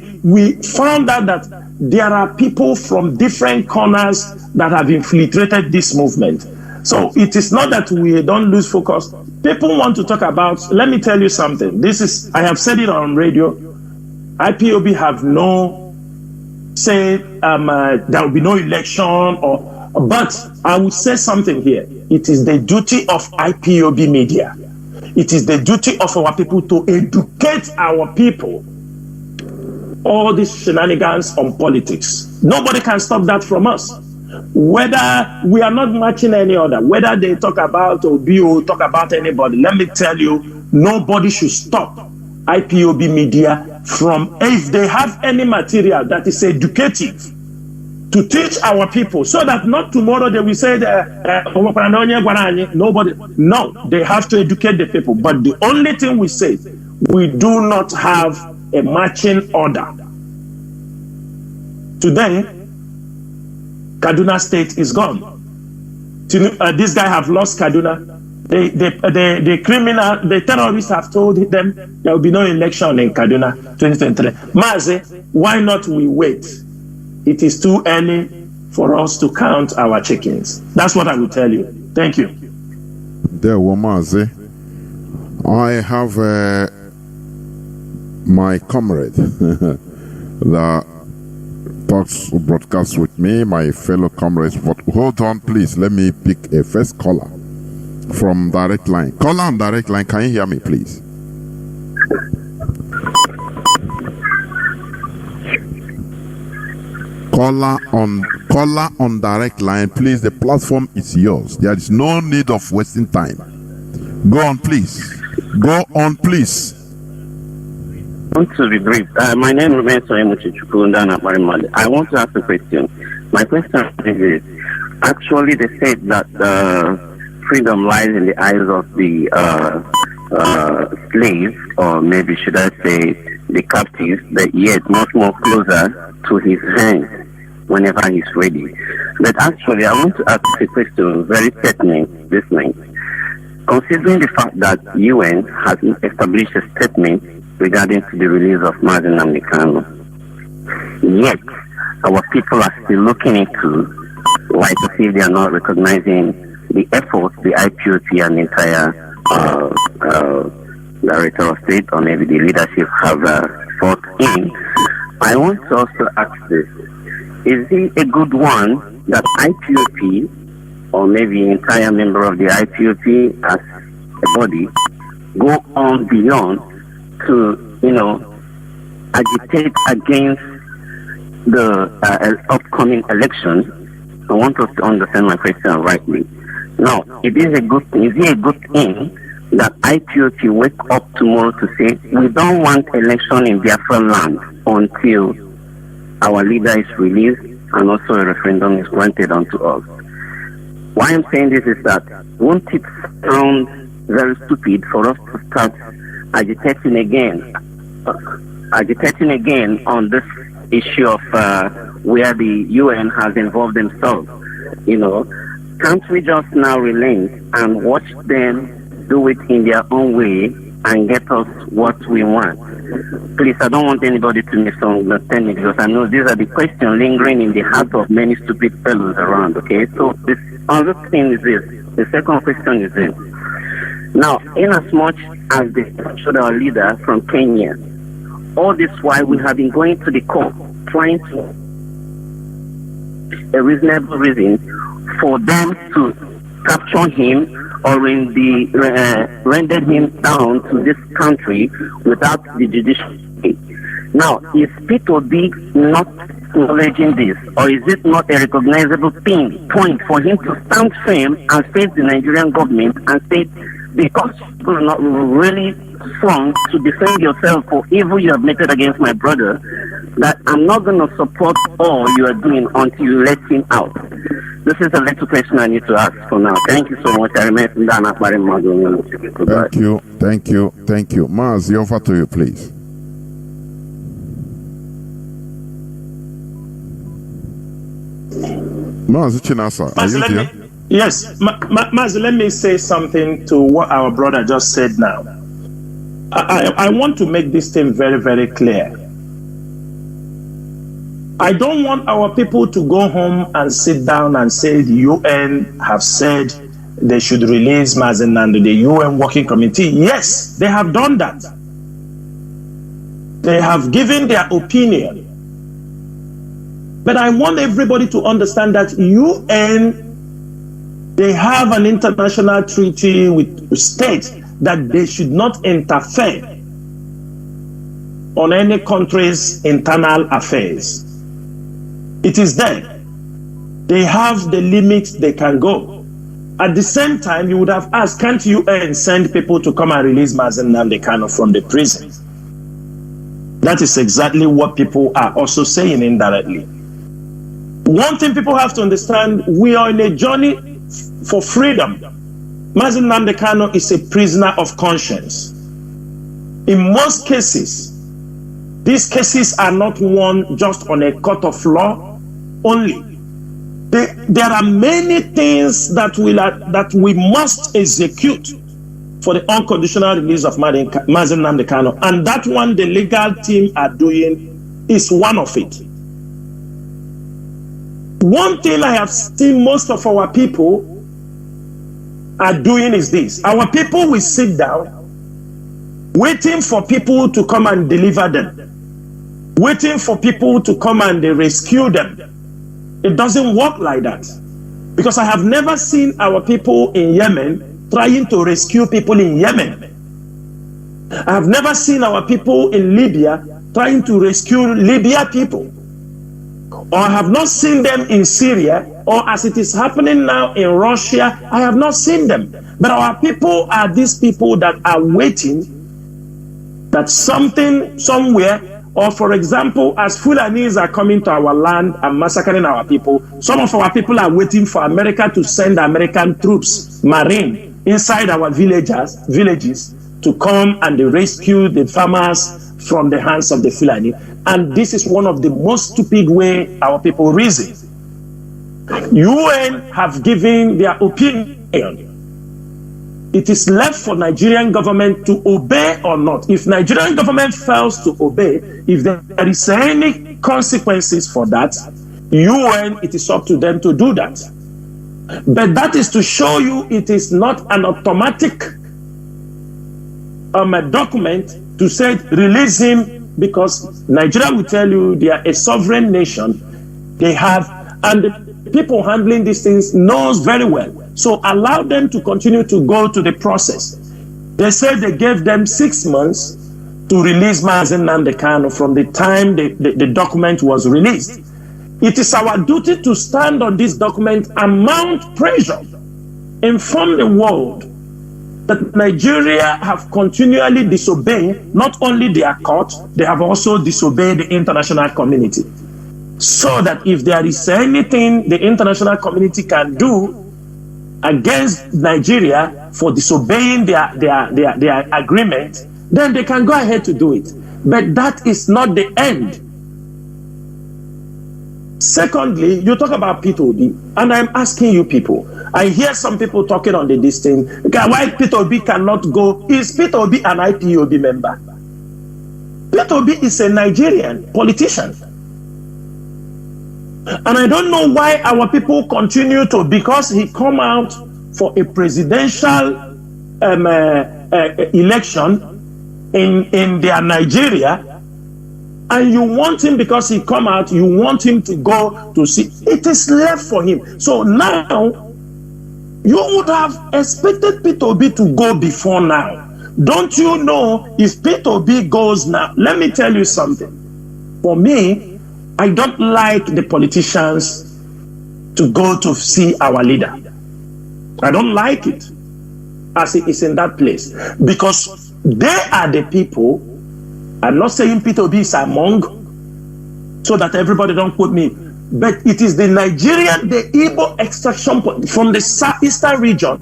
[SPEAKER 8] found out that there are people from different corners that have infiltrated this movement. So it is not that we don't lose focus. People want to talk about, let me tell you something. I have said it on radio. IPOB have no say, there will be no election, but I will say something here. It is the duty of IPOB media. It is the duty of our people to educate our people. All these shenanigans on politics. Nobody can stop that from us. Whether we are not matching any other, whether they talk about Obi or talk about anybody, let me tell you, nobody should stop IPOB media from, if they have any material that is educative, to teach our people, so that not tomorrow they will say nobody. No, they have to educate the people. But the only thing we say, we do not have a marching order. Today, Kaduna State is gone. This guy have lost Kaduna. The criminal, the terrorists have told them there will be no election in Kaduna 2023. Mazi, why not we wait? It is too early for us to count our chickens. That's what I will tell you. Thank you.
[SPEAKER 2] There were Mazi. I have my comrade that broadcasts with me, my fellow comrades. But hold on, please. Let me pick a first caller from direct line. Caller on direct line. Can you hear me, please? Caller on direct line, please. The platform is yours. There is no need of wasting time. Go on, please. Go on, please.
[SPEAKER 11] I want to be brief. My name remains Soemuchichukunda. I want to ask a question. My question is, actually they said that freedom lies in the eyes of the slave, or maybe should I say the captive, but yet much more closer to his hands whenever he's ready. But actually I want to ask a question very pertinent this night. Considering the fact that UN has established a statement regarding to the release of Mazi Nnamdi Kanu, yet our people are still looking into, like to see if they are not recognizing the efforts the IPOB and the entire Director of State, or maybe the leadership, have fought in. I want to also ask this: is it a good one that IPOB, or maybe entire member of the IPOB as a body, go on beyond to, agitate against the upcoming election? I want us to understand my question rightly. Now, is it a good thing that IPOB wake up tomorrow to say, we don't want election in Biafra land until our leader is released and also a referendum is granted unto us. Why I'm saying this is that won't it sound very stupid for us to start agitating again on this issue of where the UN has involved themselves? Can't we just now relent and watch them do it in their own way and get us what we want? Please, I don't want anybody to misunderstand me, because I know these are the questions lingering in the heart of many stupid fellows around, okay? So this other thing is this. The second question is this. Now, in as much as they captured our leader from Kenya, all this while we have been going to the court trying to a reasonable reason for them to capture him or rendered him down to this country without the judicial state. Now, is P2B not acknowledging this, or is it not a recognizable point for him to stand firm and face the Nigerian government and say, because you are not really strong to defend yourself for evil you have committed against my brother, that I'm not going to support all you are doing until you let him out? This is a little question I need to ask for now. Thank you so much. I remain
[SPEAKER 2] Thank you. Mazi, over to you, please. Mazi Chinasa, are you here?
[SPEAKER 8] Yes, Mazi, let me say something to what our brother just said now. I want to make this thing very, very clear. I don't want our people to go home and sit down and say the UN have said they should release Mazi Nandu, the UN Working Committee. Yes, they have done that. They have given their opinion. But I want everybody to understand that UN, they have an international treaty with states that they should not interfere on any country's internal affairs. It is there. They have the limits they can go. At the same time, you would have asked, can't UN send people to come and release Mazi Nnamdi Kanu from the prison? That is exactly what people are also saying indirectly. One thing people have to understand, we are in a journey for freedom. Mazi Nnamdi Kanu is a prisoner of conscience. In most cases, these cases are not won just on a court of law only. There are many things that we must execute for the unconditional release of Mazi Nnamdi Kanu, and that one the legal team are doing is one of it. One thing I have seen most of our people are doing is this. Our people will sit down waiting for people to come and deliver them, waiting for people to come and rescue them. It doesn't work like that, because I have never seen our people in Yemen trying to rescue people in Yemen. I have never seen our people in Libya trying to rescue Libya people, or I have not seen them in Syria, or as it is happening now in Russia, I have not seen them. But our people are these people that are waiting that something somewhere, or for example, as Fulanis are coming to our land and massacring our people, some of our people are waiting for America to send American troops, Marine, inside our villages to come and rescue the farmers from the hands of the Fulani. And this is one of the most stupid way our people reason. UN have given their opinion. It is left for Nigerian government to obey or not. If Nigerian government fails to obey, if there is any consequences for that, UN, it is up to them to do that. But that is to show you it is not an automatic document to say release him, because Nigeria will tell you they are a sovereign nation. They have, and the people handling these things knows very well. So allow them to continue to go to the process. They said they gave them 6 months to release Mazi Nnamdi Kanu from the time the document was released. It is our duty to stand on this document and mount pressure, inform the world that Nigeria have continually disobeyed not only their court, they have also disobeyed the international community. so that if there is anything the international community can do against Nigeria for disobeying their agreement, then they can go ahead to do it. But that is not the end. Secondly, you talk about P2B, and I'm asking you people, I hear some people talking on this thing, why P2B cannot go? Is P2B an IPOB member? P2B is a Nigerian politician. And I don't know why our people continue to, because he come out for a presidential election in their Nigeria, and you want him, because he come out, you want him to go to see. It is left for him. So now, you would have expected P2B to go before now. Don't you know, if P2B goes now, let me tell you something. For me, I don't like the politicians to go to see our leader. I don't like it as it is in that place, because they are the people. I'm not saying P2B is among, so that everybody don't quote me, but it is the Nigerian, the Igbo extraction from the southeastern region.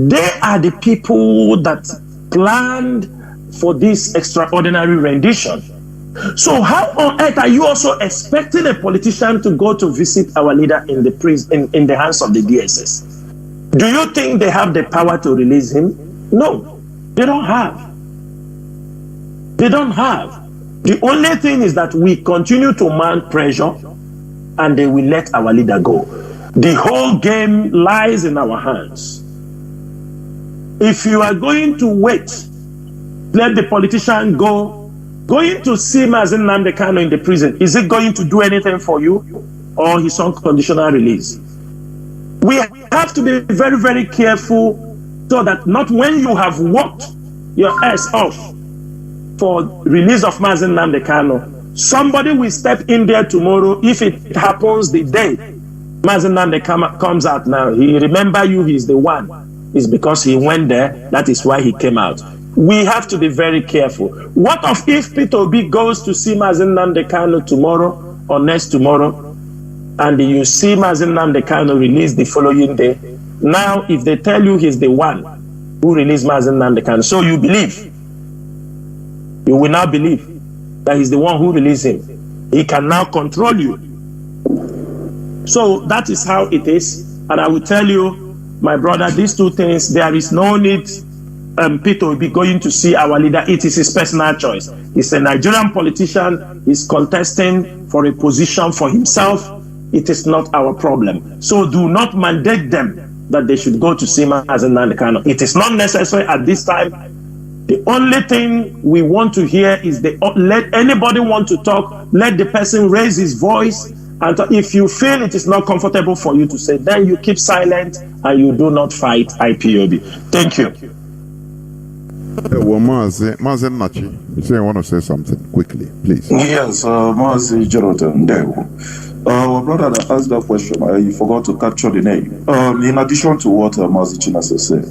[SPEAKER 8] They are the people that planned for this extraordinary rendition. So how on earth are you also expecting a politician to go to visit our leader in the prison, in the hands of the DSS? Do you think they have the power to release him? No, they don't have. They don't have. The only thing is that we continue to mount pressure, and they will let our leader go. The whole game lies in our hands. If you are going to wait, let the politician go, going to see Mazi Nnamdi Kanu in the prison, is it going to do anything for you, or his unconditional release? We have to be very, very careful, so that not when you have worked your ass off for release of Mazi Nnamdi Kanu, somebody will step in there tomorrow. If it happens the day Mazi Nnamdi comes out now, he remember you, he's the one. It's because he went there, that is why he came out. We have to be very careful. What if P2B goes to see Mazi Nnamdi Kanu tomorrow or next tomorrow, and you see Mazi Nnamdi Kanu released the following day? Now, if they tell you he's the one who released Mazi Nnamdi Kanu, so you believe. You will now believe that he's the one who released him. He can now control you. So that is how it is. And I will tell you, my brother, these two things, there is no need P2B going to see our leader. It is his personal choice. He's a Nigerian politician. He's contesting for a position for himself. It is not our problem. So do not mandate them that they should go to see Mazi Nnamdi Kanu. It is not necessary at this time. The only thing we want to hear is let anybody want to talk, let the person raise his voice, and if you feel it is not comfortable for you to say, then you keep silent and you do not fight IPOB. Thank you.
[SPEAKER 2] Well, Mazi Nachi, you say you want to say something quickly, please.
[SPEAKER 7] Yes, Mazi Jonathan Chinedu. Brother that asked that question, I forgot to capture the name. In addition to what Mazi Chinedu said,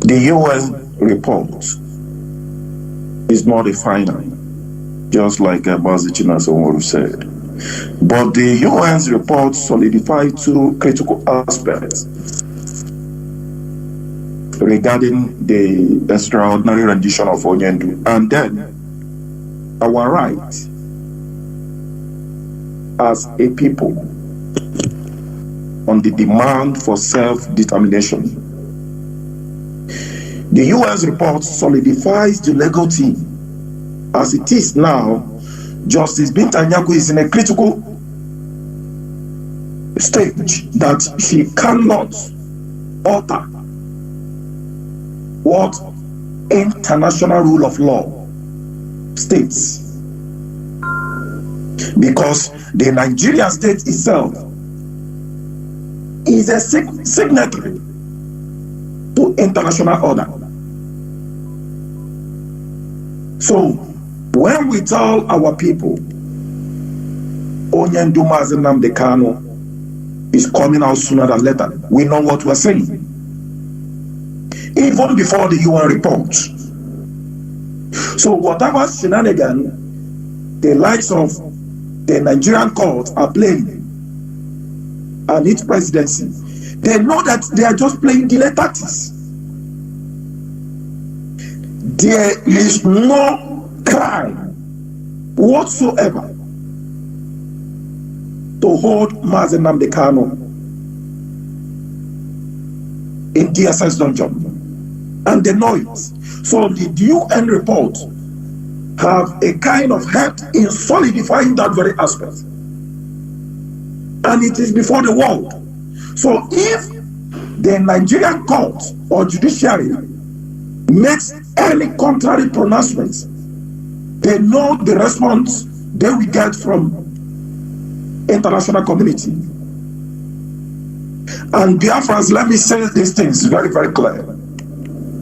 [SPEAKER 7] the UN report is not a final, just like Mazi Chinedu said. But the UN's report solidified two critical aspects regarding the extraordinary rendition of Onyendu, and then our right as a people on the demand for self-determination. The UN's report solidifies the legal team. As it is now, Justice Binta Nyako is in a critical stage that she cannot alter what international rule of law states, because the Nigerian state itself is a signatory to international order. So when we tell our people Onyendu Mazi Nnamdi Kanu is coming out sooner than later, we know what we're saying. Even before the UN report. So whatever shenanigan the likes of the Nigerian courts are playing and its presidency, they know that they are just playing delay tactics. There is no crime whatsoever to hold Mazi Nnamdi Kanu in DSS dungeon, and they know it. So the UN report have a kind of help in solidifying that very aspect, and it is before the world. So if the Nigerian court or judiciary makes any contrary pronouncements, they know the response they will get from international community. And Biafrans, let me say these things very, very clear.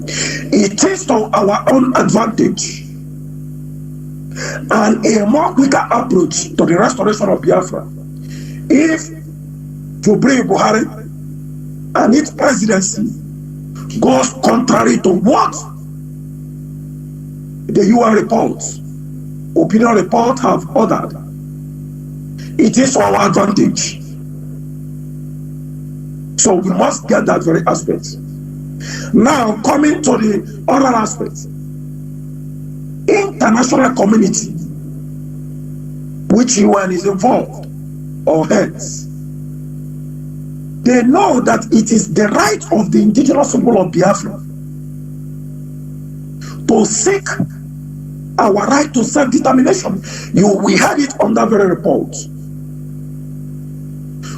[SPEAKER 7] It is to our own advantage and a more quicker approach to the restoration of Biafra if Jubri Buhari and its presidency goes contrary to what the UN reports, opinion report have ordered. It is our advantage. So we must get that very aspect. Now, coming to the other aspect, international community, which UN is involved or heads, they know that it is the right of the indigenous people of Biafra to seek our right to self-determination. We had it on that very report,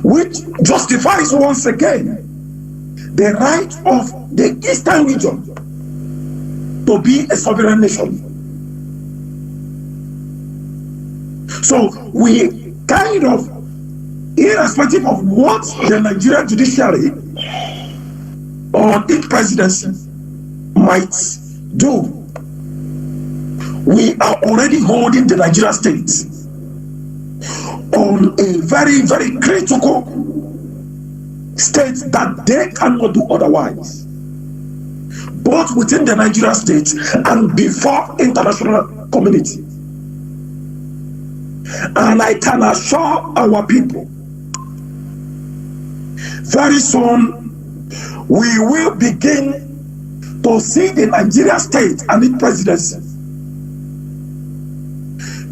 [SPEAKER 7] which justifies once again the right of the Eastern region to be a sovereign nation. So we kind of, irrespective of what the Nigerian judiciary or its presidency might do, we are already holding the Nigerian state on a very, very critical state that they cannot do otherwise, both within the Nigerian state and before international community. And I can assure our people, very soon we will begin to see the Nigerian state and its presidency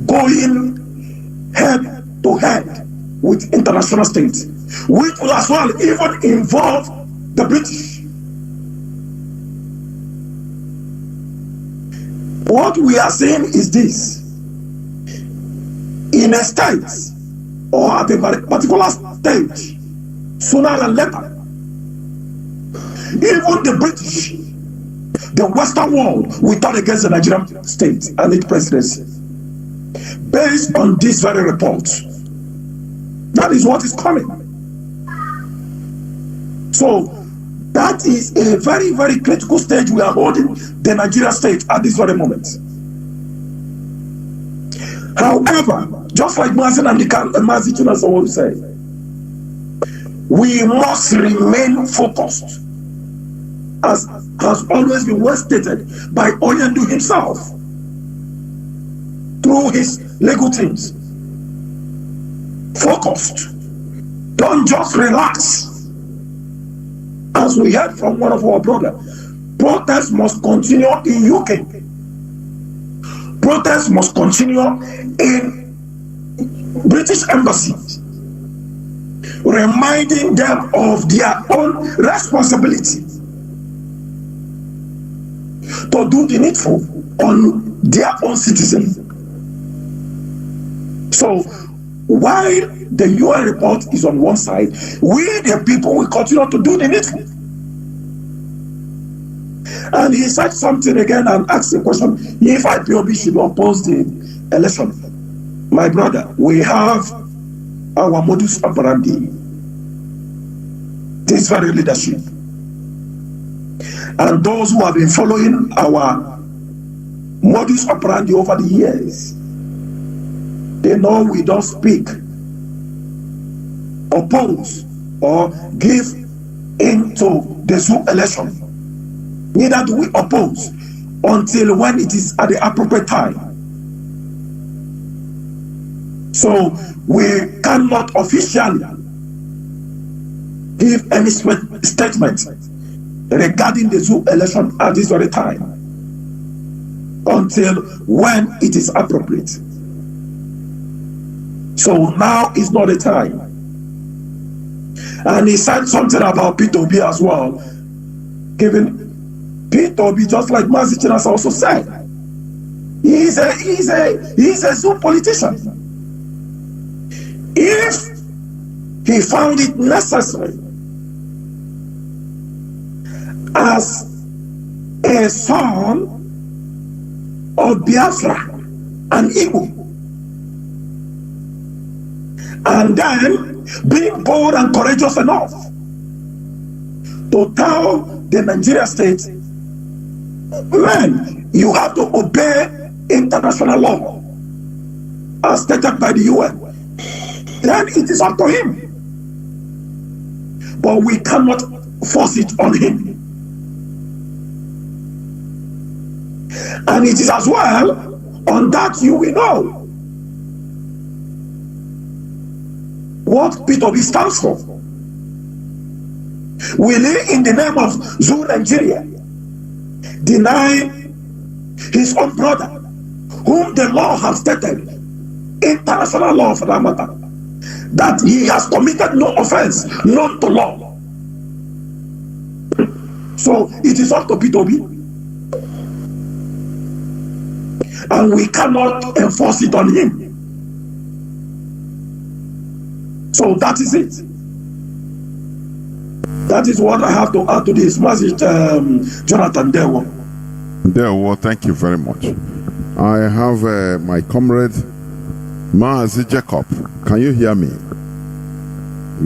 [SPEAKER 7] going head to head with international states, which will as well even involve the British. What we are saying is this: in a state or at a particular stage, sooner than later, even the British, the Western world, will turn against the Nigerian state and its presidency based on this very report. That is what is coming. So that is a very, very critical stage we are holding the Nigerian state at this very moment. However, just like Mazi Jonathan would say, we must remain focused, as has always been well stated by Onyendu himself through his legal teams. Focused. Don't just relax. As we heard from one of our brothers, protests must continue in UK. Protests must continue in British embassies, reminding them of their own responsibility to do the needful on their own citizens. So while the UN report is on one side, we the people will continue to do the needful. And he said something again and asked the question if IPOB should oppose the election. My brother, we have our modus operandi, this very leadership. And those who have been following our modus operandi over the years, they know we don't speak, oppose, or give into the Zoom election. Neither do we oppose until when it is at the appropriate time. So we cannot officially give any statement regarding the zoo election at this very time until when it is appropriate. So now is not the time. And he said something about P2B as well, given P2B, just like Mazi Jonathan also said, he's a zoo politician. If he found it necessary as a son of Biafra and Igbo, and then being bold and courageous enough to tell the Nigeria state, man, you have to obey international law as stated by the UN, then it is up to him. But we cannot force it on him. And it is as well on that you will know what P2B stands for. Will he, in the name of Zoo Nigeria, deny his own brother, whom the law has stated, international law for that matter, that he has committed no offense known to law? So it is up to P2B. And we cannot enforce it on him. So that is it. That is what I have to add to this. Mazi Jonathan Dewo.
[SPEAKER 2] Dewo, thank you very much. I have my comrade Mazi Jacob. Can you hear me?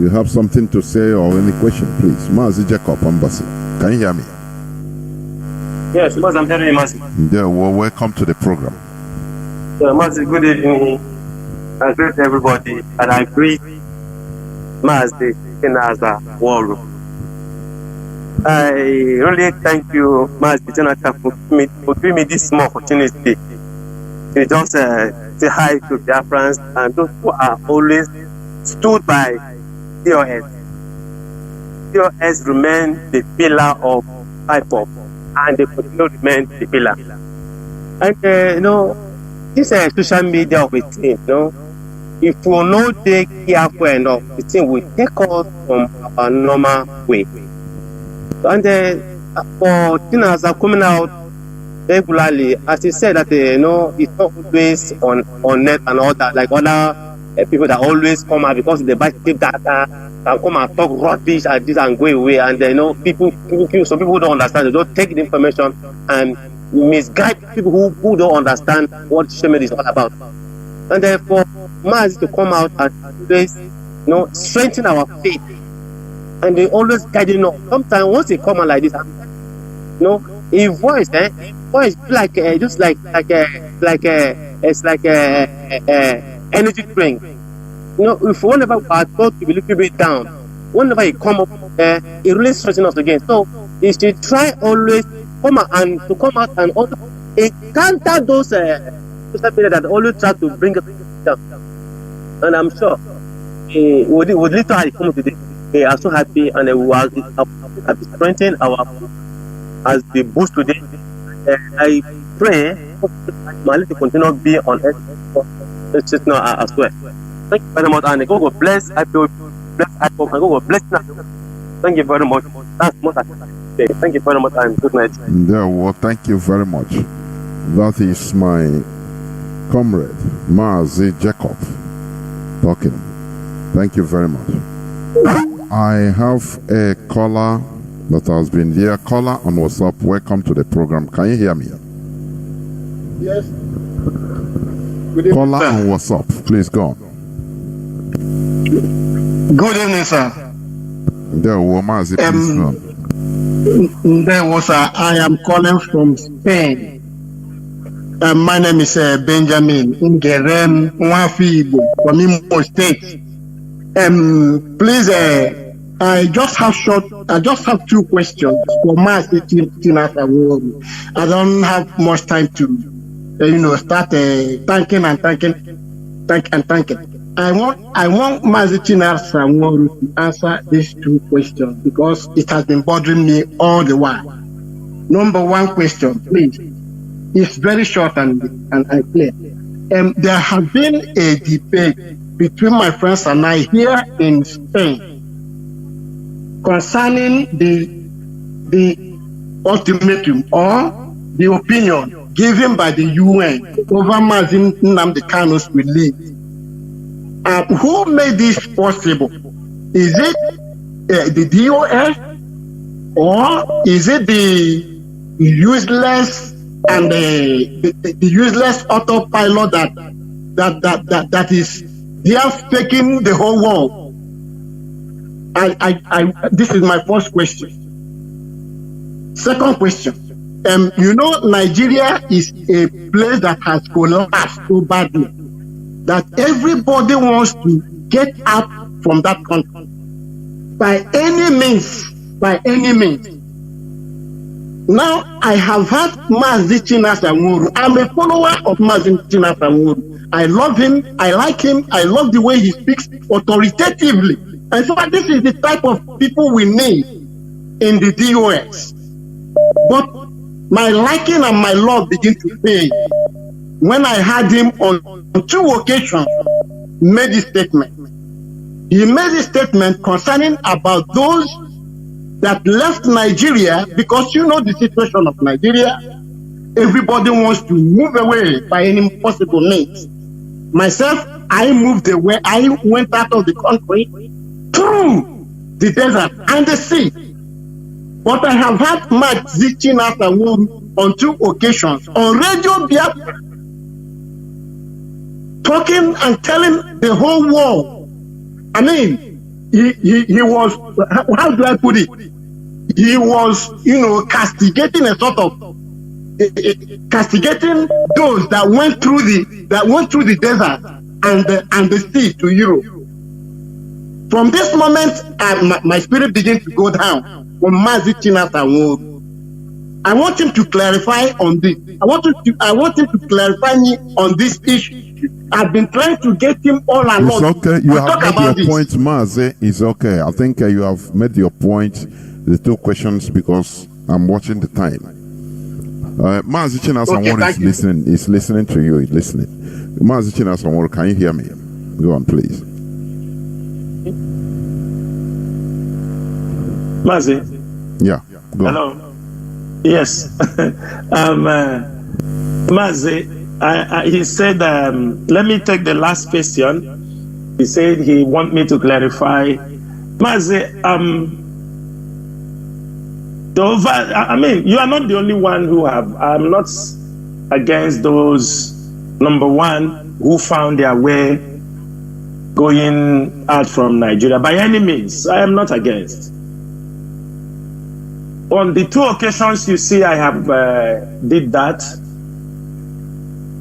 [SPEAKER 2] You have something to say or any question, please? Mazi Jacob, Embassy. Can you hear me?
[SPEAKER 12] Yes, Mazi, I'm hearing you, Mazi.
[SPEAKER 2] Dewo, welcome to the program.
[SPEAKER 12] Mazi, good evening. I greet everybody, and I greet Mazi Chinaza Woro. I really thank you, Mazi Jonathan, for giving me this small opportunity to just say hi to Biafrans and those who are always stood by COS. COS remain the pillar of IPOB, and they continue to remain the pillar. And this social media of a thing, if we will not take careful enough, the thing will take us from our normal way. And for things are coming out regularly, as he said that it's not always on net and all that, like other people that always come out because they buy cheap data and come and talk rubbish and this and go away, and some people don't understand. They don't take the information and misguide people who don't understand what social media is all about. And therefore, Mazi to come out and always strengthen our faith, and they always guiding us. Sometimes once they come out like this, his voice like just like it's like energy drink. If whenever I thought to be a little bit down, whenever he come up, it really strengthens us again. So he should try always come out and also counter those social media that always try to bring us down. And I'm sure with little I come today, we are so happy, and we will strengthen our as the boost today. I pray Mali to continue to be on earth as well. Thank you very much, and God bless IPOB, bless IPOB, and God bless now. Thank you very much. That's what I say. Thank you very much, and good night.
[SPEAKER 2] Well, thank you very much. That is my comrade Mazi Jacob talking. Thank you very much. I have a caller that has been there. Caller on WhatsApp, welcome to the program. Can you hear me?
[SPEAKER 3] Yes.
[SPEAKER 2] Caller on WhatsApp, please go on.
[SPEAKER 9] Good evening, sir.
[SPEAKER 2] There was Mazi, please go on.
[SPEAKER 9] I am calling from Spain. My name is Benjamin Ngerem Nwafibo from Imo State. Please, I just have two questions for Mazi Jonathan. I don't have much time to, start thanking.
[SPEAKER 3] Thank you. I want Mazi Jonathan to answer these two questions because it has been bothering me all the while. Number one question, please. It's very short and clear. There has been a debate between my friends and I here in Spain concerning the ultimatum or the opinion given by the UN over Mazi Nnamdi Kanu's release. Who made this possible? Is it the DOS or is it the useless and the useless autopilot that is here faking the whole world? This is my first question. Second question. Nigeria is a place that has collapsed so badly that everybody wants to get out from that country by any means. Now, I have had Mazi Jonathan. I'm a follower of Mazi Jonathan. I love him, I like him, I love the way he speaks authoritatively. And so this is the type of people we need in the DOS. But my liking and my love begin to fade when I had him on 2 occasions made a statement. He made a statement concerning about those that left Nigeria because the situation of Nigeria. Everybody wants to move away by any possible means. Myself, I moved away. I went out of the country through the desert and the sea. But I have had Mazi Jonathan on 2 occasions on Radio Biafra, talking and telling the whole world. I mean, he was, how do I put it? He was, castigating a sort of castigating those that went through the desert and the sea to Europe. From this moment, my spirit began to go down on Mazi Jonathan. I want him to clarify on this. I want him to clarify me on this issue. I've been trying to get him all along.
[SPEAKER 2] It's okay. You have made your point, Mazi. It's okay. I think you have made your point. The 2 questions because I'm watching the time. Mazi Jonathan is listening to you. He's listening. Mazi Jonathan, can you hear me? Go on, please.
[SPEAKER 8] Mazi.
[SPEAKER 2] Yeah. Go
[SPEAKER 8] Hello.
[SPEAKER 2] on.
[SPEAKER 8] Yes. Mazi, he said, let me take the last question. He said he want me to clarify. Mazi, you are not the only one who have. I'm not against those, number one, who found their way going out from Nigeria. By any means, I am not against. On the 2 occasions you see I have did that,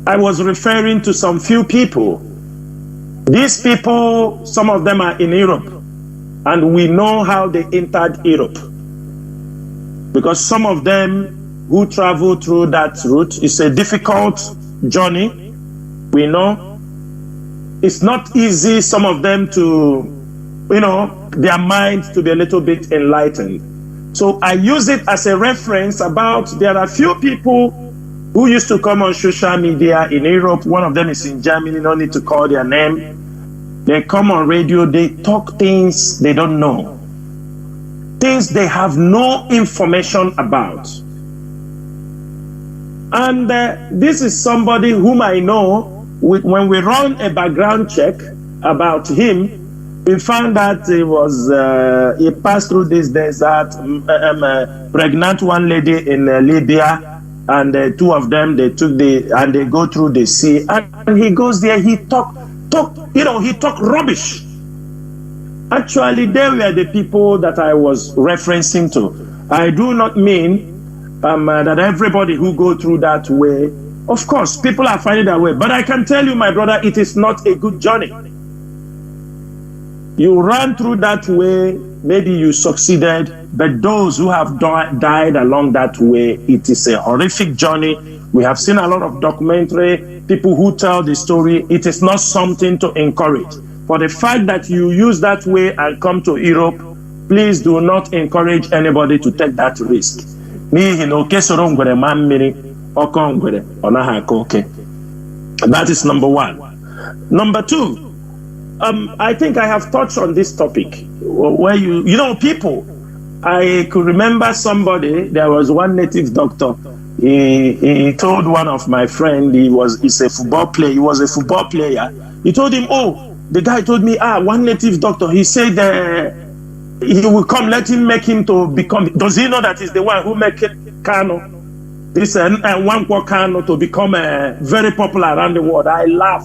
[SPEAKER 8] I was referring to some few people. These people, some of them are in Europe, and we know how they entered Europe. Because some of them who travel through that route, it's a difficult journey. We know it's not easy, some of them to, their minds to be a little bit enlightened. So I use it as a reference about there are few people who used to come on social media in Europe. One of them is in Germany, no need to call their name. They come on radio, they talk things they don't know. Things they have no information about. And this is somebody whom I know. When we run a background check about him, we found that he passed through this desert, pregnant one lady in Libya, and 2 of them, they go through the sea, and he goes there, he talk rubbish. Actually, they were the people that I was referencing to. I do not mean that everybody who go through that way, of course, people are finding their way. But I can tell you, my brother, it is not a good journey. You ran through that way, maybe you succeeded, but those who have died along that way, it is a horrific journey. We have seen a lot of documentary people who tell the story, it is not something to encourage. For the fact that you use that way and come to Europe, please do not encourage anybody to take that risk. That is number one. Number two, I think I have touched on this topic where you know, people, I could remember somebody, there was one native doctor, he told one of my friends, he's a football player, he was a football player. He told him, oh, the guy told me, one native doctor, he said he will come, let him make him to become, does he know that he's the one who make Kano? This one Kano to become very popular around the world. I laugh.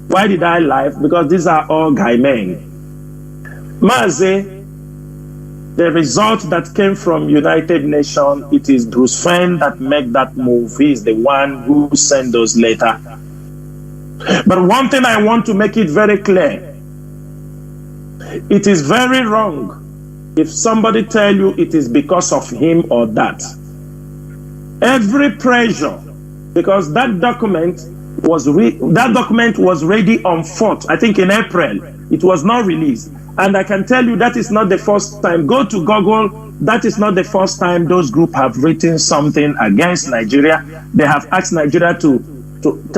[SPEAKER 8] Why did I laugh? Because these are all guy men. Mazi, the result that came from United Nations, it is Bruce Fenn that made that move. He is the one who sent those letters. But one thing I want to make it very clear, it is very wrong if somebody tell you it is because of him or that. Every pressure, because that document was ready on 4th, I think in April. It was not released. And I can tell you that is not the first time. Go to Google, that is not the first time those groups have written something against Nigeria. They have asked Nigeria to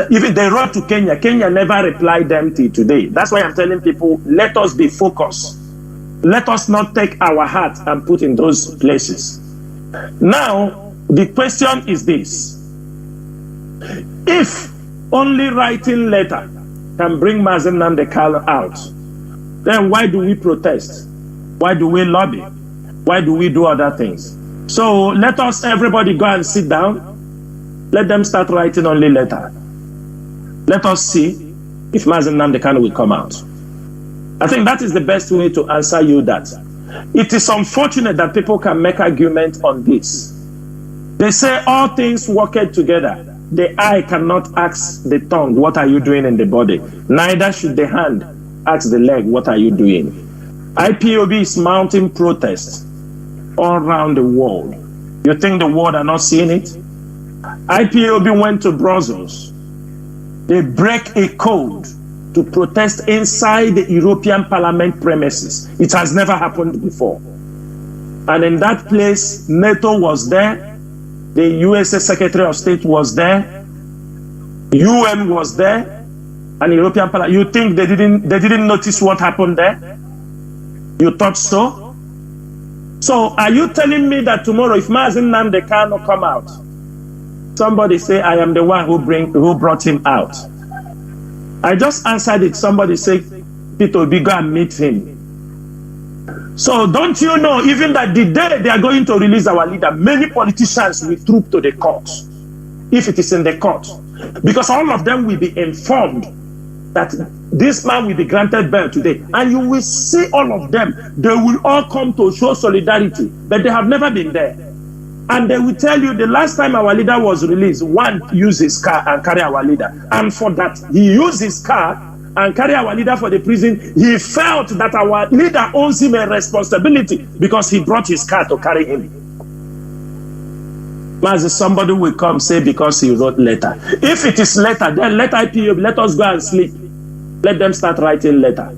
[SPEAKER 8] even they wrote to Kenya. Kenya never replied them till today. That's why I'm telling people, let us be focused. Let us not take our heart and put in those places. Now, the question is this. If only writing letter can bring Mazi Nnamdi Kanu out, then why do we protest? Why do we lobby? Why do we do other things? So let us, everybody go and sit down. Let them start writing only letter. Let us see if Mazi Nnamdi Kanu will come out. I think that is the best way to answer you that. It is unfortunate that people can make argument on this. They say all things work together. The eye cannot ask the tongue, what are you doing in the body? Neither should the hand ask the leg, what are you doing? IPOB is mounting protests all around the world. You think the world are not seeing it? IPOB went to Brussels. They break a code to protest inside the European Parliament premises. It has never happened before. And in that place, NATO was there. The USA Secretary of State was there. UN was there. And European Parliament. You think they didn't notice what happened there? You thought so? So are you telling me that tomorrow, if Mazi Nnamdi Kanu come out, somebody say, I am the one who brought him out? I just answered it. Somebody said, Peter Obi, go and meet him. So don't you know, even that the day they are going to release our leader, many politicians will troop to the court, if it is in the court. Because all of them will be informed that this man will be granted bail today. And you will see all of them. They will all come to show solidarity, but they have never been there. And they will tell you the last time our leader was released, one used his car and carry our leader. And for that, he used his car and carry our leader for the prison. He felt that our leader owes him a responsibility because he brought his car to carry him. Mazi, somebody will come say because he wrote letter. If it is letter, then let IPOB, let us go and sleep. Let them start writing letter.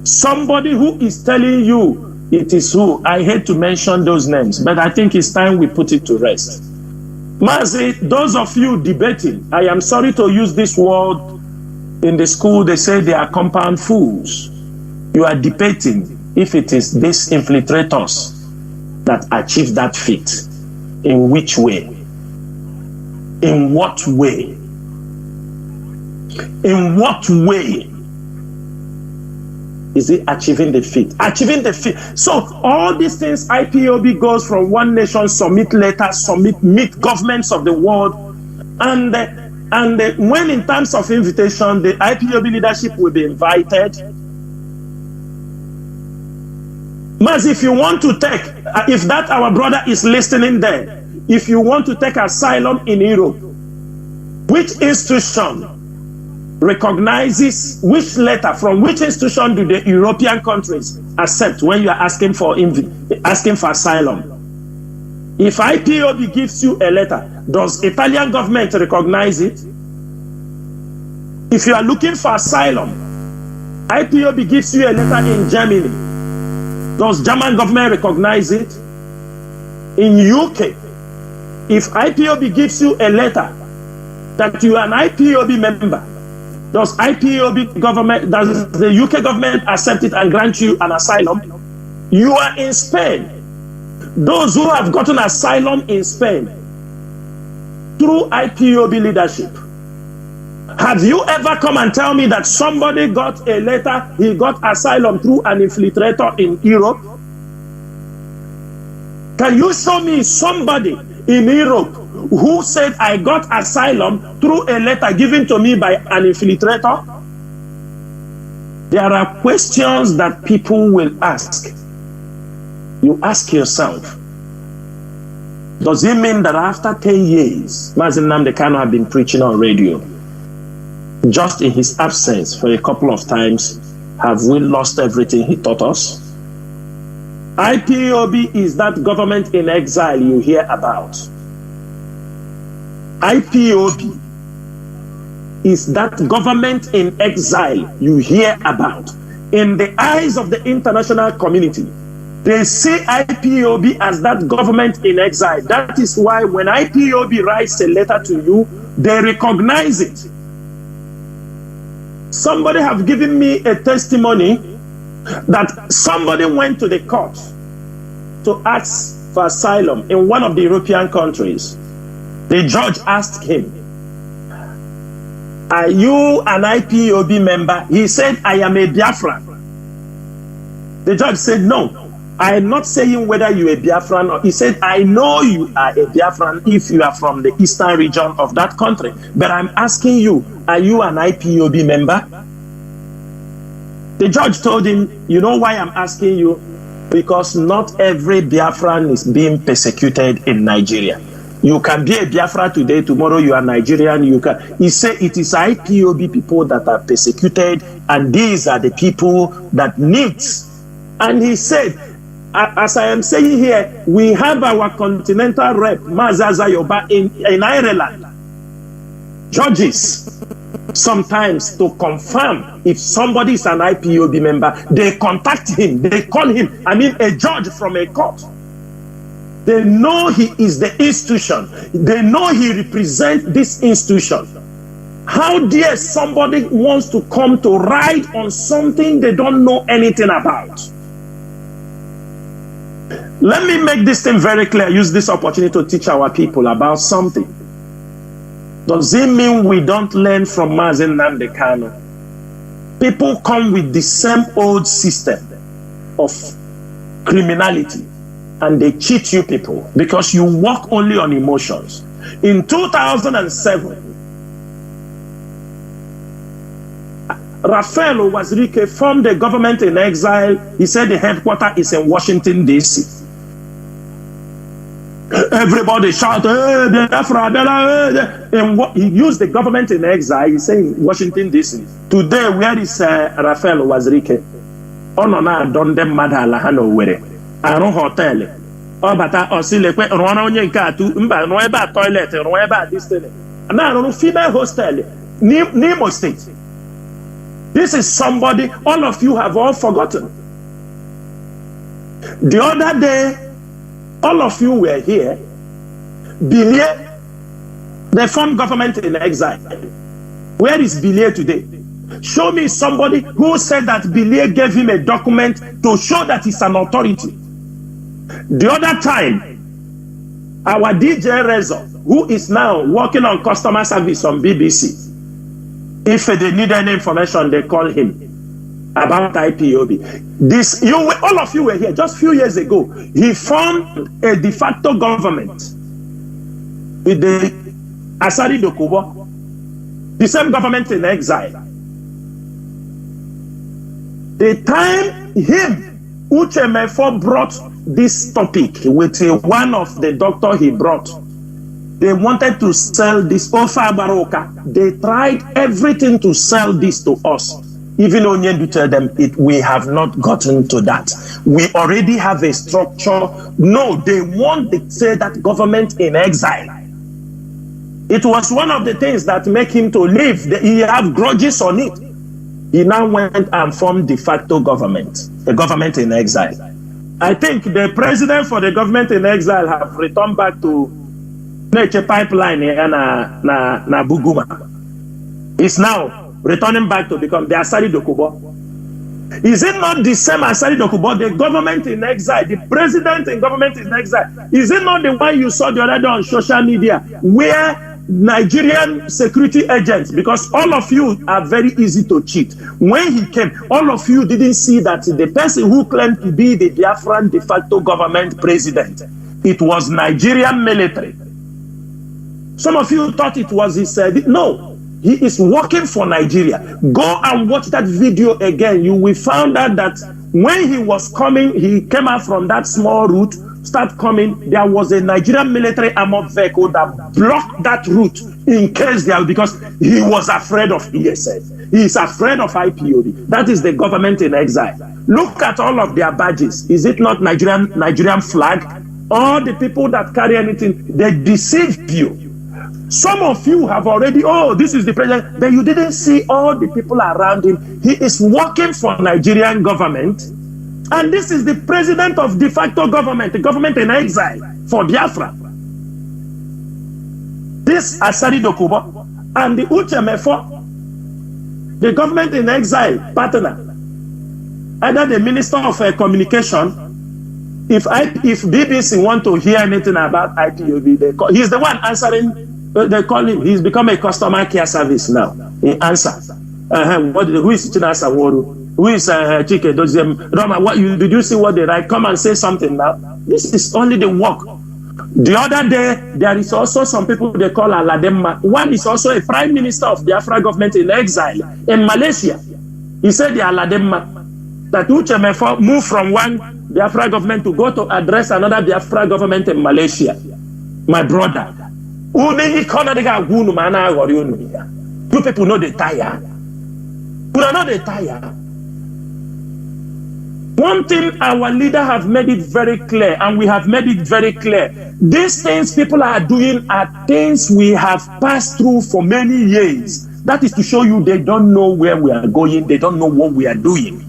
[SPEAKER 8] Somebody who is telling you it is who, I hate to mention those names, but I think it's time we put it to rest. Mazi, those of you debating, I am sorry to use this word. In the school, they say they are compound fools. You are debating if it is these infiltrators that achieve that feat. In which way? In what way? In what way is it achieving the feat? Achieving the feat. So all these things, IPOB goes from one nation, submit letters, meet governments of the world, and when in terms of invitation, the IPOB leadership will be invited. Mazi, if you want to take, if that our brother is listening there, if you want to take asylum in Europe, which institution recognizes, which letter, from which institution do the European countries accept when you are asking for asylum? If IPOB gives you a letter, Does Italian government recognize it? If you are looking for asylum, IPOB gives you a letter in Germany. Does German government recognize it? In UK, if IPOB gives you a letter that you are an IPOB member, does the UK government accept it and grant you an asylum? You are in Spain. Those who have gotten asylum in Spain through IPOB leadership, have you ever come and tell me that somebody got a letter, he got asylum through an infiltrator in Europe? Can you show me somebody in Europe who said, I got asylum through a letter given to me by an infiltrator? There are questions that people will ask. You ask yourself, does it mean that after 10 years, Mazi Nnamdi Kanu have been preaching on radio? Just in his absence for a couple of times, have we lost everything he taught us? IPOB is that government in exile you hear about. IPOB is that government in exile you hear about. In the eyes of the international community, they see IPOB as that government in exile. That is why when IPOB writes a letter to you, they recognize it. Somebody have given me a testimony that somebody went to the court to ask for asylum in one of the European countries. The judge asked him, are you an IPOB member? He said, I am a Biafran. The judge said, no, I am not saying whether you are a Biafran or. He said, I know you are a Biafran if you are from the eastern region of that country, but I'm asking you, are you an IPOB member? The judge told him, you know why I'm asking you? Because not every Biafran is being persecuted in Nigeria. You can be a Biafra today, tomorrow you are Nigerian. He said it is IPOB people that are persecuted, and these are the people that needs. And he said, as I am saying here, we have our continental rep, Mazi Zayoba, in Ireland. Judges, sometimes to confirm if somebody is an IPOB member, they contact him, they call him, a judge from a court. They know he is the institution. They know he represents this institution. How dare somebody wants to come to write on something they don't know anything about? Let me make this thing very clear. Use this opportunity to teach our people about something. Does it mean we don't learn from Mazi Nnamdi Kanu? People come with the same old system of criminality and they cheat you people because you work only on emotions. In 2007, Raphael Owazirike formed a government in exile. He said the headquarters is in Washington, D.C. Everybody shout, hey, Biafra, and he used the government in exile. He's saying Washington, D.C. Today, where is Raphael Owazirike? Onona donde madala hano were. Aron hotel. Obata osilekwe rona onye nke atu mba no ebe toilet ro ebe this thing. Na aron female hostel Nimo State. This is somebody all of you have all forgotten. The other day, all of you were here. Bilie, they formed government in exile. Where is Bilie today? Show me somebody who said that Bilie gave him a document to show that he's an authority. The other time, our DJ Rezo, who is now working on customer service on BBC, if they need any information, they call him about IPOB. All of you were here just a few years ago. He formed a de facto government with the Asari Dokubo, the same government in exile. The time Uche Mefo brought this topic with one of the doctor he brought, they wanted to sell this Ofa Baroka. They tried everything to sell this to us. Even Onyendu tell them we have not gotten to that. We already have a structure. No, they want to say that government in exile. It was one of the things that make him to leave. He had grudges on it. He now went and formed de facto government, a government in exile. I think the president for the government in exile have returned back to Nature Pipeline na Buguma. He's now returning back to become the Asari Dokubo. Is it not the same Asari Dokubo, the government in exile, the president in government in exile? Is it not the one you saw the other day on social media where Nigerian security agents, because all of you are very easy to cheat. When he came, all of you didn't see that the person who claimed to be the Biafran de facto government president, it was Nigerian military. Some of you thought it was his, no, he is working for Nigeria. Go and watch that video again. You will find out that when he was coming, he came out from that small route, start coming, there was a Nigerian military armored vehicle that blocked that route in case there, because he was afraid of ESF. He is afraid of IPOB. That is the government in exile. Look at all of their badges. Is it not Nigerian flag? All the people that carry anything, they deceive you. Some of you have already, oh, this is the president, but you didn't see all the people around him. He is working for Nigerian government. And this is the president of de facto government, the government in exile for Biafra. This Asari Dokubo and the Uchemefo, the government in exile partner, either the minister of communication, if BBC want to hear anything about IPOB, he's the one answering. They call him. He's become a customer care service now. He answers. Who is Chinasa Woru? Who is Chike Doziem? Roma, did you see what they write? Come and say something now. This is only the work. The other day, there is also some people they call Alademma. One is also a prime minister of the Biafra government in exile in Malaysia. He said the Alademma, that Uchemefo moved from one Biafra government to go to address another Biafra government in Malaysia. My brother. You people know they tire. You know they tire. One thing our leader have made it very clear, and we have made it very clear. These things people are doing are things we have passed through for many years. That is to show you they don't know where we are going. They don't know what we are doing.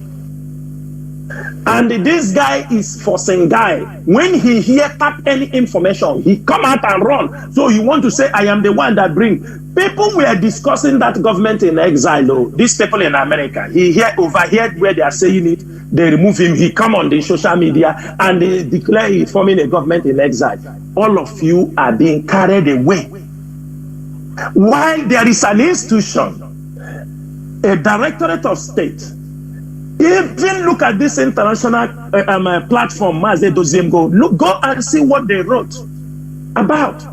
[SPEAKER 8] And this guy is forcing guy. When he hear tap any information, he come out and run. So he want to say, I am the one that bring. People were discussing that government in exile. Oh, these people in America. He overheard where they are saying it. They remove him. He come on the social media and they declare he forming a government in exile. All of you are being carried away. While there is an institution, a Directorate of State, even look at this international platform, Mazi Jonathan, go and see what they wrote about.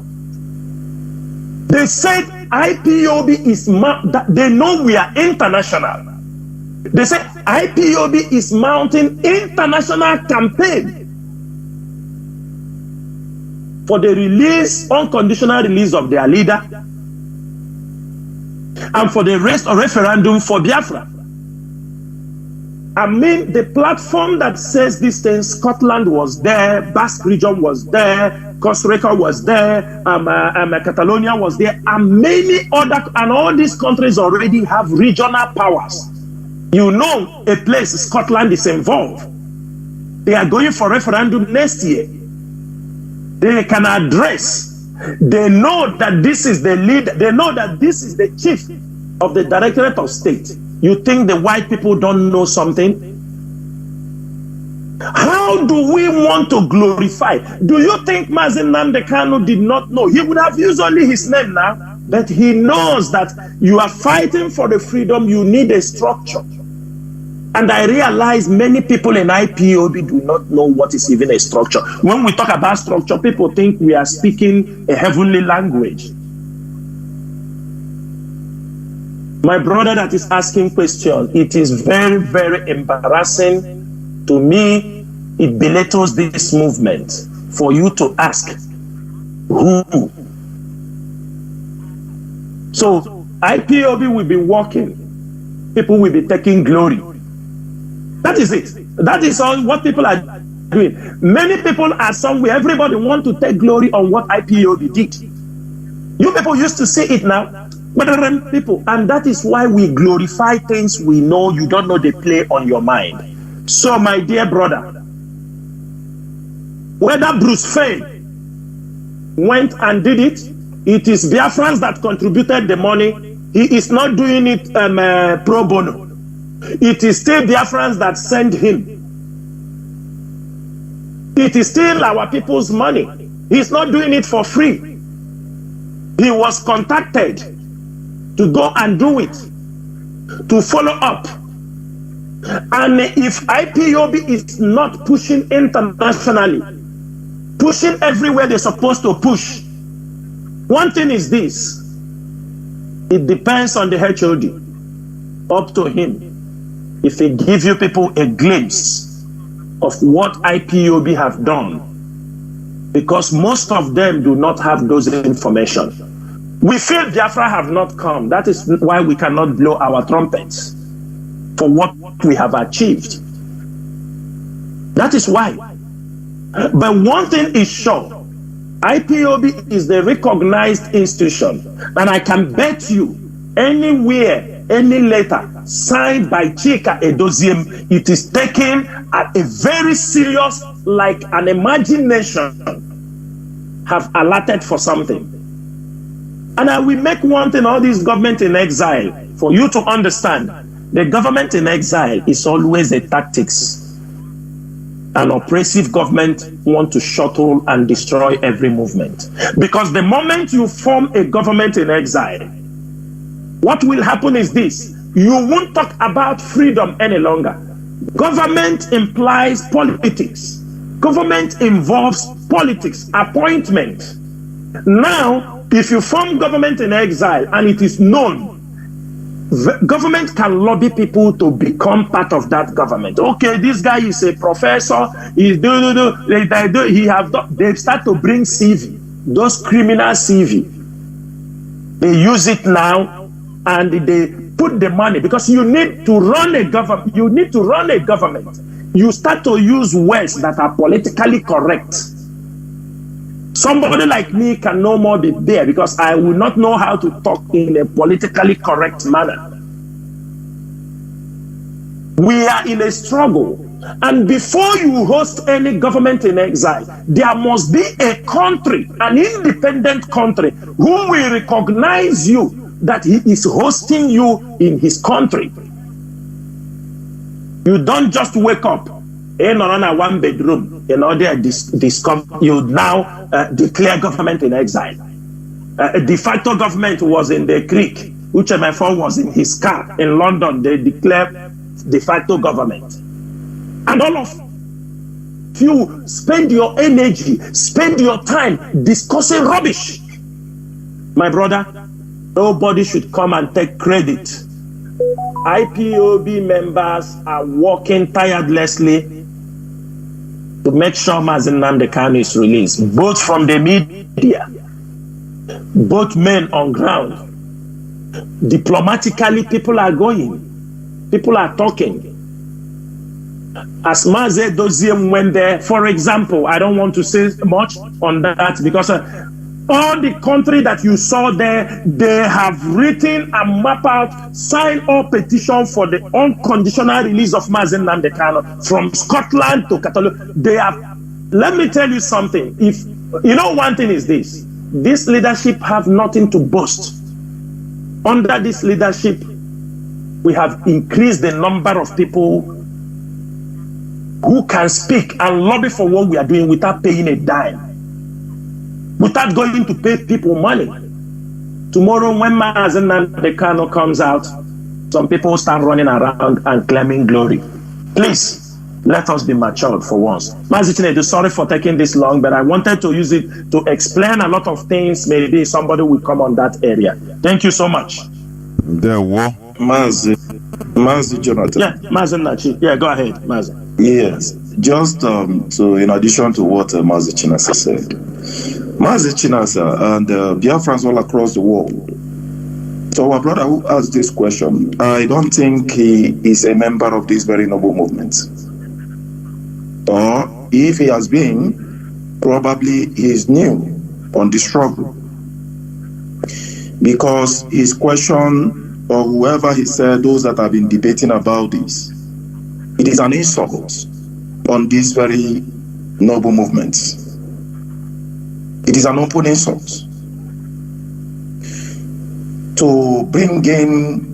[SPEAKER 8] They said IPOB is, they know we are international. They said IPOB is mounting international campaign for the release, unconditional release of their leader, and for the rest of referendum for Biafra. I mean, the platform that says these things, Scotland was there, Basque region was there, Costa Rica was there, Catalonia was there, and many other, and all these countries already have regional powers. You know, a place, Scotland is involved. They are going for referendum next year. They can address. They know that this is the leader. They know that this is the chief of the Directorate of State. You think the white people don't know something? How do we want to glorify? Do you think Mazi Nnamdi Kanu did not know? He would have used only his name now, but he knows that you are fighting for the freedom, you need a structure. And I realize many people in IPOB do not know what is even a structure. When we talk about structure, people think we are speaking a heavenly language. My brother that is asking questions, it is very, very embarrassing to me. It belittles this movement for you to ask who. So IPOB will be working. People will be taking glory. That is it. That is all what people are doing. Many people are somewhere. Everybody want to take glory on what IPOB did. You people used to see it now. People, and that is why we glorify things we know you don't know they play on your mind. So, my dear brother, whether Bruce Fein went and did it, it is Biafrans that contributed the money. He is not doing it pro bono. It is still Biafrans that send him. It is still our people's money. He's not doing it for free. He was contacted to go and do it, to follow up. And if IPOB is not pushing internationally, pushing everywhere they're supposed to push, one thing is this: it depends on the HOD, up to him. If he gives you people a glimpse of what IPOB have done, because most of them do not have those information. We feel Biafra have not come. That is why we cannot blow our trumpets for what we have achieved. That is why. But one thing is sure, IPOB is the recognized institution, and I can bet you anywhere, any letter signed by Chika Edoziem, it is taken at a very serious, like an imagination have allotted for something. And I will make one thing, all this government in exile, for you to understand, the government in exile is always a tactics. An oppressive government want to shuttle and destroy every movement. Because the moment you form a government in exile, what will happen is this: you won't talk about freedom any longer. Government implies politics. Government involves politics, appointment. Now, if you form government in exile and it is known, the government can lobby people to become part of that government. Okay, this guy is a professor. They start to bring CV, those criminal CV. They use it now, and they put the money, because you need to run a government. You need to run a government. You start to use words that are politically correct. Somebody like me can no more be there, because I will not know how to talk in a politically correct manner. We are in a struggle. And before you host any government in exile, there must be a country, an independent country, who will recognize you that he is hosting you in his country. You don't just wake up in a one bedroom in order to discover you now declare government in exile. A de facto government was in the creek, which MFO was in his car in London. They declared de facto government. And all of you spend your energy, spend your time discussing rubbish. My brother, nobody should come and take credit. IPOB members are working tirelessly to make sure Mazi Nnamdi Kanu is released, both from the media, both men on ground. Diplomatically, people are going, people are talking. As Mazi Doziem went there, for example, I don't want to say much on that, because all the country that you saw there, they have written and mapped out, signed all petition for the unconditional release of Mazi Nnamdi Kanu, from Scotland to Catalonia. They have. Let me tell you something. If you know, one thing is this: this leadership have nothing to boast. Under this leadership, we have increased the number of people who can speak and lobby for what we are doing without paying a dime, without going to pay people money. Tomorrow, when Mazi Nnamdi Kanu comes out, some people start running around and claiming glory. Please, let us be matured for once. Mazi Chinedu, sorry for taking this long, but I wanted to use it to explain a lot of things. Maybe somebody will come on that area. Thank you so much.
[SPEAKER 2] There were
[SPEAKER 13] Mazi Jonathan.
[SPEAKER 8] Yeah, Mazi Nachi. Yeah, go ahead, Mazi.
[SPEAKER 13] Yes, just so in addition to what Mazi Chinasa said, Mazi Chinasa and Biafrans all across the world. So our brother who asked this question, I don't think he is a member of this very noble movement. Or if he has been, probably he is new on the struggle. because his question, or whoever he said, those that have been debating about this, it is an insult on this very noble movement. It is an open insult to bring in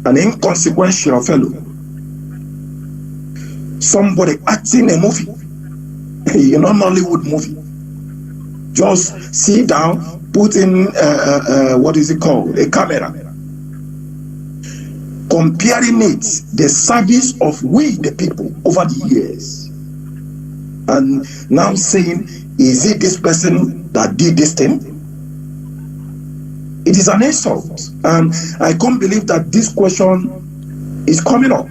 [SPEAKER 13] an inconsequential fellow, somebody acting a movie, a non-Hollywood movie. Just sit down, put in what is it called, a camera, comparing it, the service of we the people over the years, and now saying, is it this person that did this thing? It is an insult, and I can't believe that this question is coming up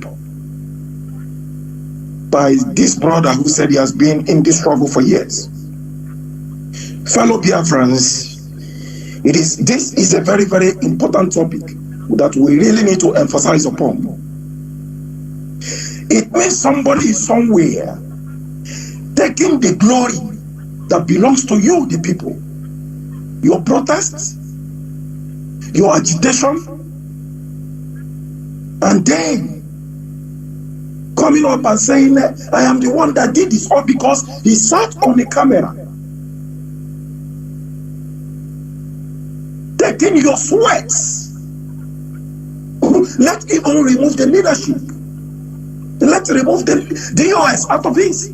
[SPEAKER 13] by this brother who said he has been in this struggle for years. Fellow Biafrans, this is a very, very important topic that we really need to emphasize upon. It means somebody is somewhere taking the glory that belongs to you, the people. Your protests, your agitation, and then coming up and saying, I am the one that did this, all because he sat on the camera, taking your sweats. Let's even remove the leadership. Let's remove the DOS out of this.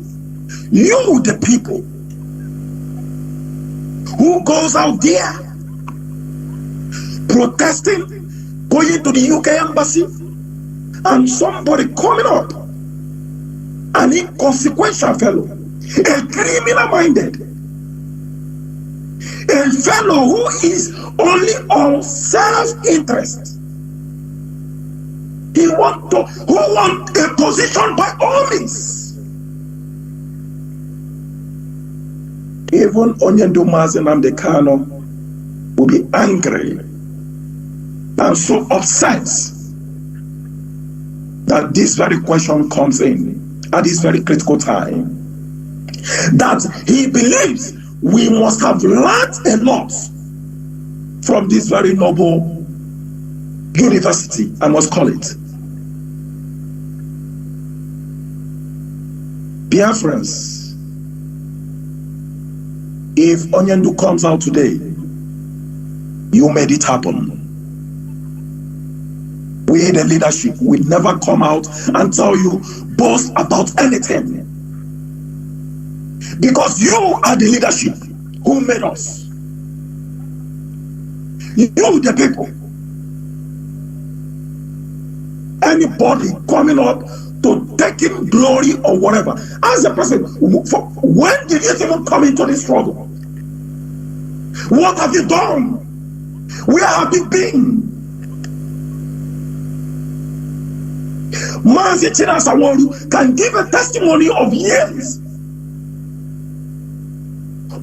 [SPEAKER 13] You, the people, who goes out there protesting, going to the UK embassy, and somebody coming up, an inconsequential fellow, a criminal-minded, a fellow who is only on self-interest. Who want a position by all means. Even Onyendu Mazi Nnamdi Kanu will be angry and so upset that this very question comes in at this very critical time. That he believes we must have learned a lot from this very noble university, I must call it. Biafrans, if Onyendu comes out today, you made it happen. We, the leadership, will never come out and tell you, boast about anything. Because you are the leadership who made us. You, the people. Anybody coming up to taking glory or whatever. As a person, when did you even come into this struggle? What have you done? Where have you been? Mazi Jonathan can give a testimony of years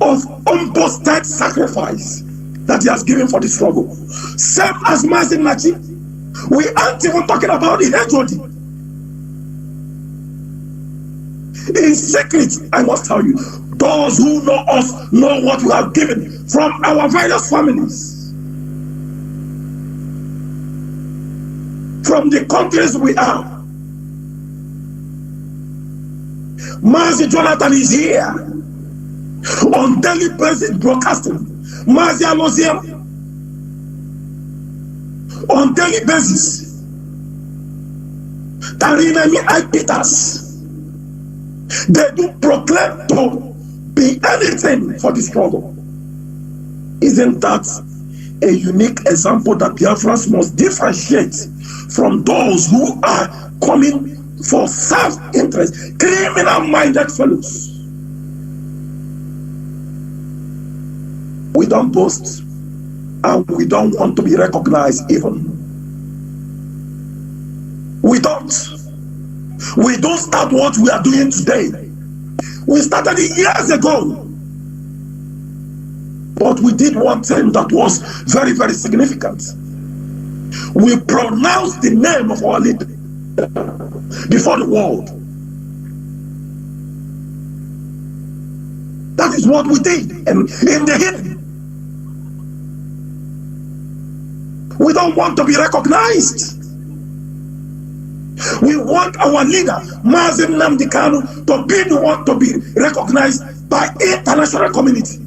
[SPEAKER 13] of unboasted sacrifice that he has given for the struggle. Same as Mazi Nachi. We aren't even talking about the HOD. In secret, I must tell you, those who know us know what we have given from our various families, from the countries we are. Mazi Jonathan is here on daily basis broadcasting. Mazi Aloziem on daily basis. Tarinemi Ipitas. They do proclaim to be anything for the struggle. Isn't that a unique example that Biafrans must differentiate from those who are coming for self-interest, criminal-minded fellows? We don't boast, and we don't want to be recognized even. We don't. We don't start what we are doing today. We started it years ago. But we did one thing that was very, very significant. We pronounced the name of our leader before the world. That is what we did, and in the hidden.
[SPEAKER 7] We don't want to be recognized. We want our leader, Mazi Nnamdi Kanu, to be the one to be recognized by international community.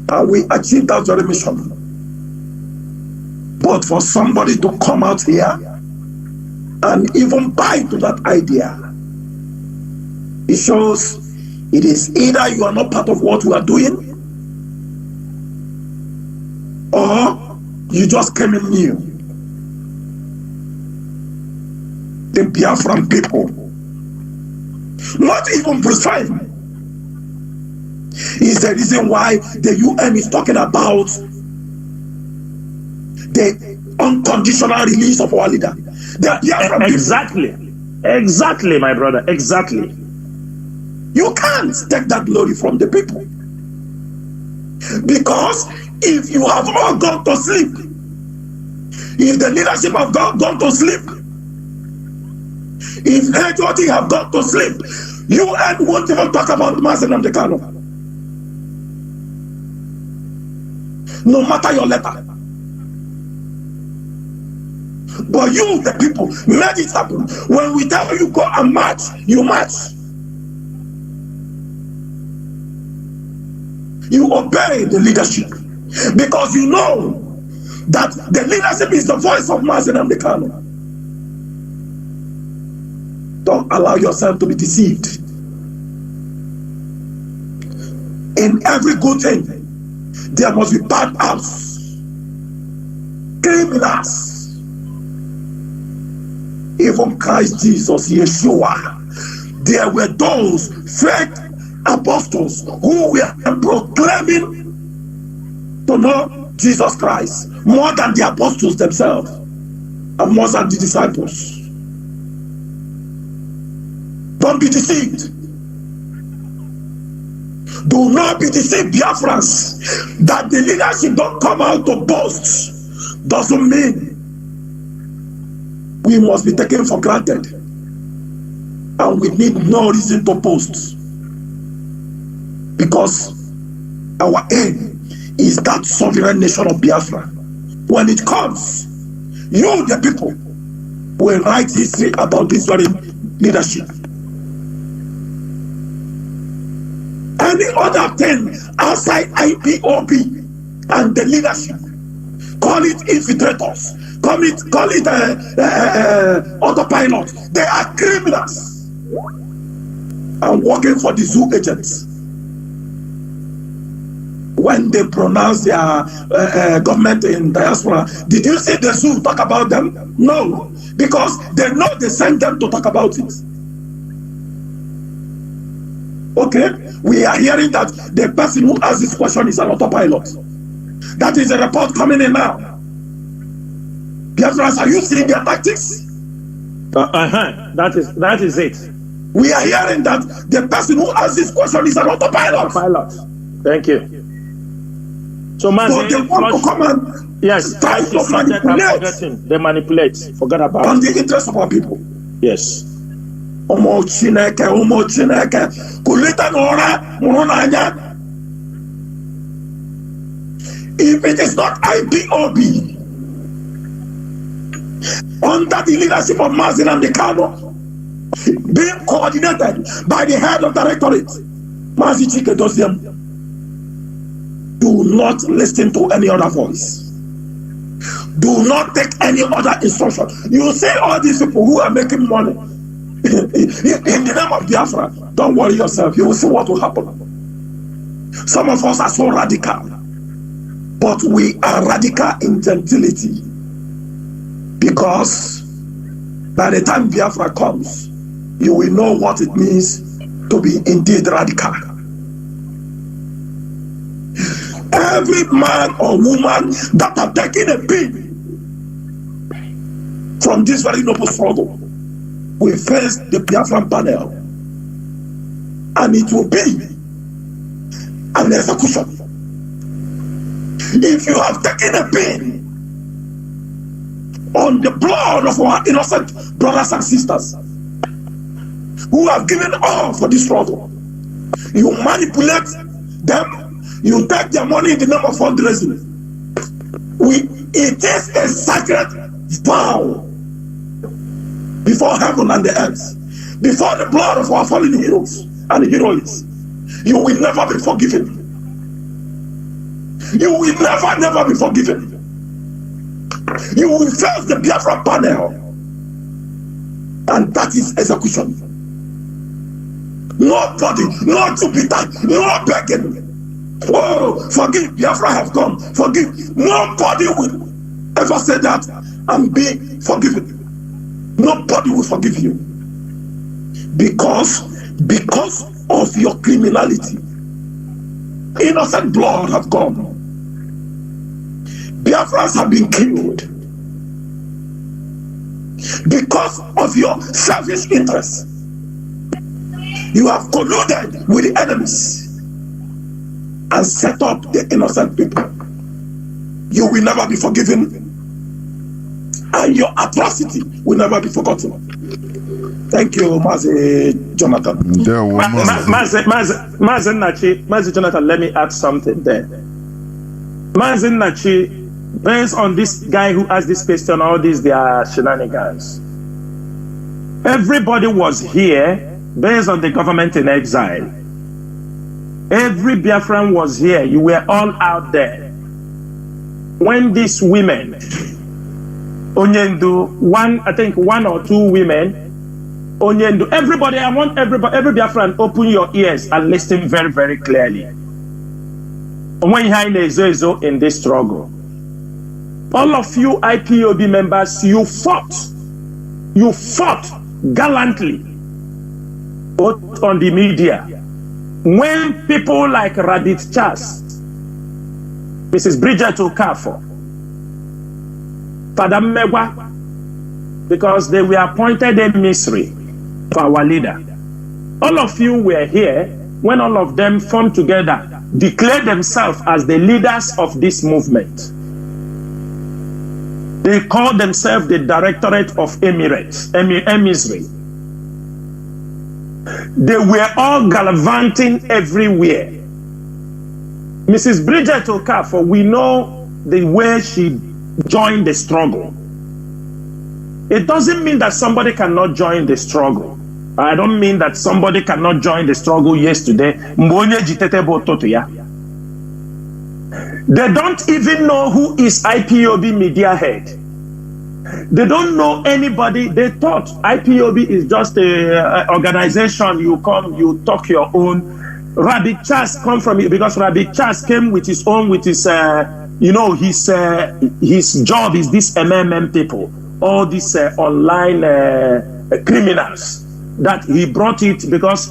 [SPEAKER 7] And we achieved that very mission. But for somebody to come out here and even buy to that idea, it shows it is either you are not part of what we are doing, or you just came in new. The Biafran people, not even prescribed, is the reason why the UN is talking about the unconditional release of our leader. The Biafran
[SPEAKER 8] Exactly, my brother, exactly.
[SPEAKER 7] You can't take that glory from the people. Because if you have all gone to sleep, if the leadership have gone to sleep, if HOT have gone to sleep, you won't even talk about Mazi Nnamdi Kanu. No matter your letter. But you, the people, made it happen. When we tell you go and march, you march. You obey the leadership. Because you know that the leadership is the voice of Mazi Nnamdi Kanu. Don't allow yourself to be deceived. In every good thing, there must be bad acts, criminals. Even Christ Jesus, Yeshua, there were those fake apostles who were proclaiming to know Jesus Christ more than the apostles themselves and more than the disciples. Don't be deceived. Do not be deceived, Biafrans, that the leadership don't come out to boast doesn't mean we must be taken for granted. And we need no reason to boast. Because our aim is that sovereign nation of Biafra. When it comes, you, the people, will write history about this very leadership. Any other thing outside IPOB and the leadership, call it infiltrators, call it autopilot, they are criminals and working for the zoo agents. When they pronounce their government in diaspora, did you see the zoo talk about them? No, because they know they sent them to talk about it. Okay, we are hearing that the person who asked this question is an autopilot. That is a report coming in now. Biafrans, are you seeing their tactics?
[SPEAKER 8] That is it.
[SPEAKER 7] We are hearing that the person who asked this question is an autopilot.
[SPEAKER 8] Thank you. So, Mazi,
[SPEAKER 7] they want to come and try to manipulate.
[SPEAKER 8] They manipulate. Forget about
[SPEAKER 7] on the interest of our people.
[SPEAKER 8] Yes.
[SPEAKER 7] If it is not IPOB under the leadership of Mazi Nnamdi Kanu being coordinated by the head of directorate, Mazi Chinedu, do not listen to any other voice. Do not take any other instruction. You see all these people who are making money in the name of Biafra, don't worry yourself. You will see what will happen. Some of us are so radical, but we are radical in gentility, because by the time Biafra comes, you will know what it means to be indeed radical. Every man or woman that have taken a pin from this very noble struggle will face the Biafran panel, and it will be an execution. If you have taken a pin on the blood of our innocent brothers and sisters who have given all for this struggle, you manipulate them, you take their money in the name of fundraising. It is a sacred vow before heaven and the earth, before the blood of our fallen heroes and heroines. You will never be forgiven. You will never be forgiven. You will face the Biafra panel, and that is execution. Nobody, no Jupiter, no begging. Oh, forgive, Biafra have come. Forgive. Nobody will ever say that and be forgiven. Nobody will forgive you because of your criminality. Innocent blood have gone. Biafrans have been killed because of your selfish interests. You have colluded with the enemies and set up the innocent people. You will never be forgiven, and your atrocity will never be forgotten. Thank you, Mazi Jonathan.
[SPEAKER 8] Mazi Jonathan, let me add something there. Mazi Nachi, based on this guy who asked this question, all these their shenanigans. Everybody was here based on the government in exile. Every Biafran was here. You were all out there. When these women, Onyendu, I think one or two women, Onyendu, everybody, I want every Biafran, open your ears and listen very, very clearly. When you're in this struggle, all of you IPOB members, you fought gallantly, both on the media. When people like Rabbit Charles, Mrs. Bridget Okafor, Father Megwa, because they were appointed a mystery for our leader. All of you were here when all of them formed together, declared themselves as the leaders of this movement. They called themselves the Directorate of Emissary. They were all gallivanting everywhere. Mrs. Bridget Okafor, we know the way she joined the struggle. It doesn't mean that somebody cannot join the struggle. I don't mean that somebody cannot join the struggle yesterday. They don't even know who is IPOB media head. They don't know anybody. They thought IPOB is just a organization. You come, you talk your own. Rabbit Charles come from it because Rabbit Charles came with his own, with his, his job is this MMM people, all these online criminals that he brought it because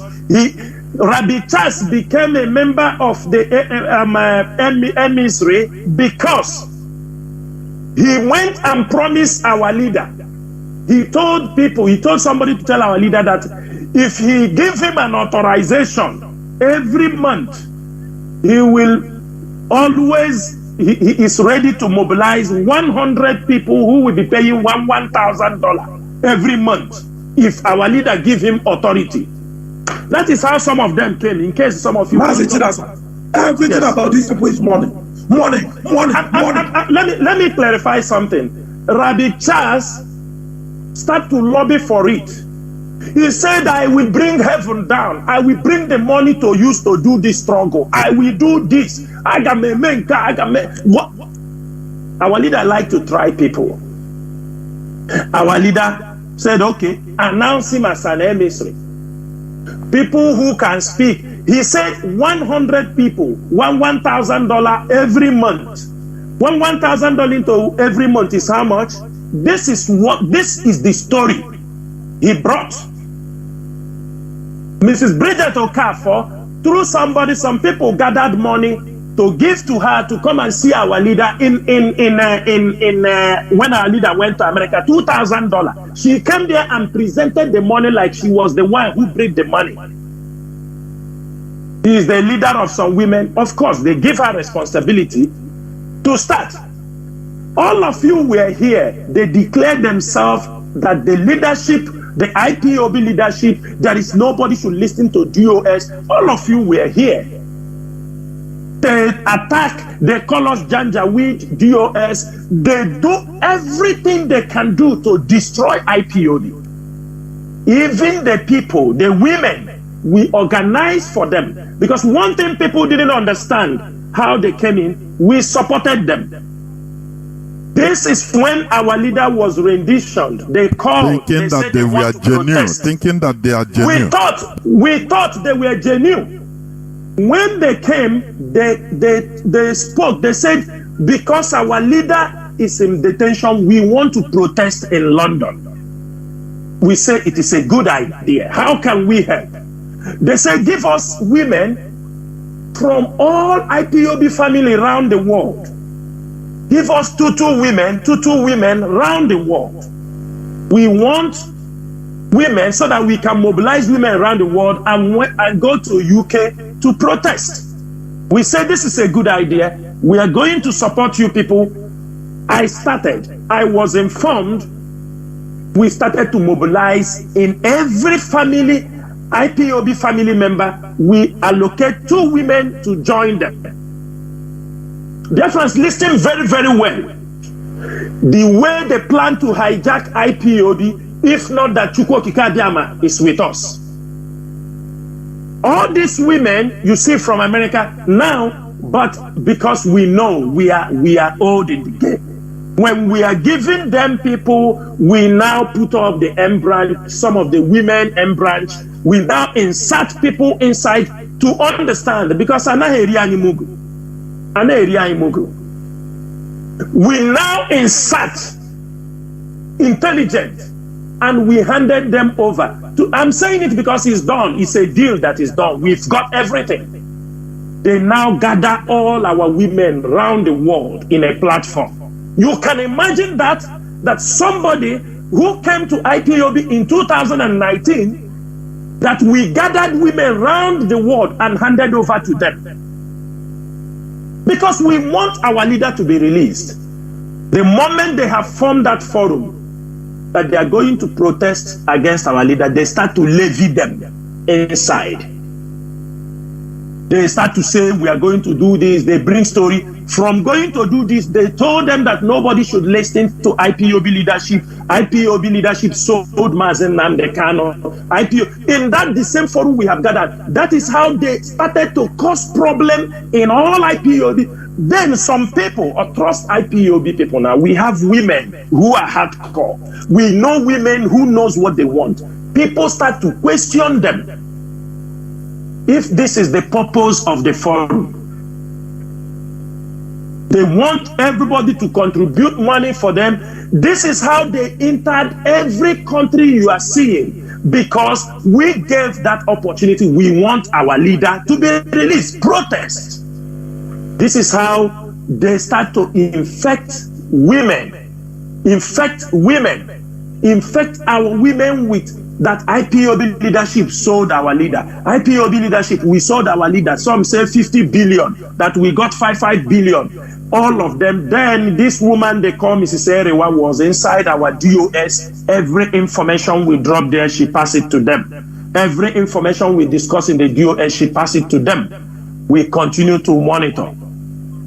[SPEAKER 8] Rabbit Charles became a member of the emissary because he went and promised our leader. He told somebody to tell our leader that if he give him an authorization every month, he will always, he is ready to mobilize 100 people who will be paying $1,000 every month if our leader give him authority. That is how some of them came, in case some of you...
[SPEAKER 7] Everything about these people is money.
[SPEAKER 8] Let me clarify something. Rabbi Charles started to lobby for it. He said, I will bring heaven down. I will bring the money to use to do this struggle. I will do this. What? Our leader liked to try people. Our leader said, okay, announce him as an emissary. People who can speak. He said 100 people, $1,000 every month. $1,000 into every month is how much? This is the story he brought. Mrs. Bridget Okafor, through some people gathered money to give to her to come and see our leader when our leader went to America, $2,000. She came there and presented the money like she was the one who brought the money. He is the leader of some women. Of course, they give her responsibility to start. All of you were here. They declared themselves that the leadership, the IPOB leadership, there is nobody should listen to DOS. All of you were here. They attack, they call us Janjaweed, DOS. They do everything they can do to destroy IPOB. Even the people, the women, we organize for them. Because one thing people didn't understand how they came in, we supported them. This is when our leader was renditioned. They called,
[SPEAKER 2] thinking that they were genuine, thinking that they are genuine.
[SPEAKER 8] We thought they were genuine. When they came, they spoke. They said, because our leader is in detention, we want to protest in London. We say it is a good idea. How can we help? They say, give us women from all IPOB family around the world. Give us two women around the world. We want women so that we can mobilize women around the world and go to UK to protest. We said this is a good idea. We are going to support you people. I was informed. We started to mobilize in every family, IPOB family member. We allocate 2 women to join them. Dear friends, listen very, very well. The way they plan to hijack IPOB, if not that Chukwokika Biama is with us. All these women you see from America now, but because we know we are old in the game. When we are giving them people, we now put up the M branch, some of the women M branch. We now insert people inside to understand, because we now insert intelligence and we handed them over to, I'm saying it because it's done. It's a deal that is done. We've got everything. They now gather all our women around the world in a platform. You can imagine that somebody who came to IPOB in 2019, that we gathered women around the world and handed over to them. Because we want our leader to be released. The moment they have formed that forum, that they are going to protest against our leader, they start to levy them inside. They start to say, we are going to do this. They bring story. From going to do this, they told them that nobody should listen to IPOB leadership. IPOB leadership sold Mazi Nnamdi Kanu. In that the same forum we have gathered, that is how they started to cause problem in all IPOB. Then some people, or trust IPOB people now, we have women who are hardcore. We know women who knows what they want. People start to question them. If this is the purpose of the forum, they want everybody to contribute money for them. This is how they entered every country you are seeing, because we gave that opportunity. We want our leader to be released. Protest. This is how they start to infect women, infect our women with that IPOB leadership sold our leader. IPOB leadership, we sold our leader. Some say 50 billion, that we got 5 billion. All of them. Then this woman they call Mrs. Erewa was inside our DOS. Every information we drop there, she pass it to them. Every information we discuss in the DOS, she pass it to them. We continue to monitor.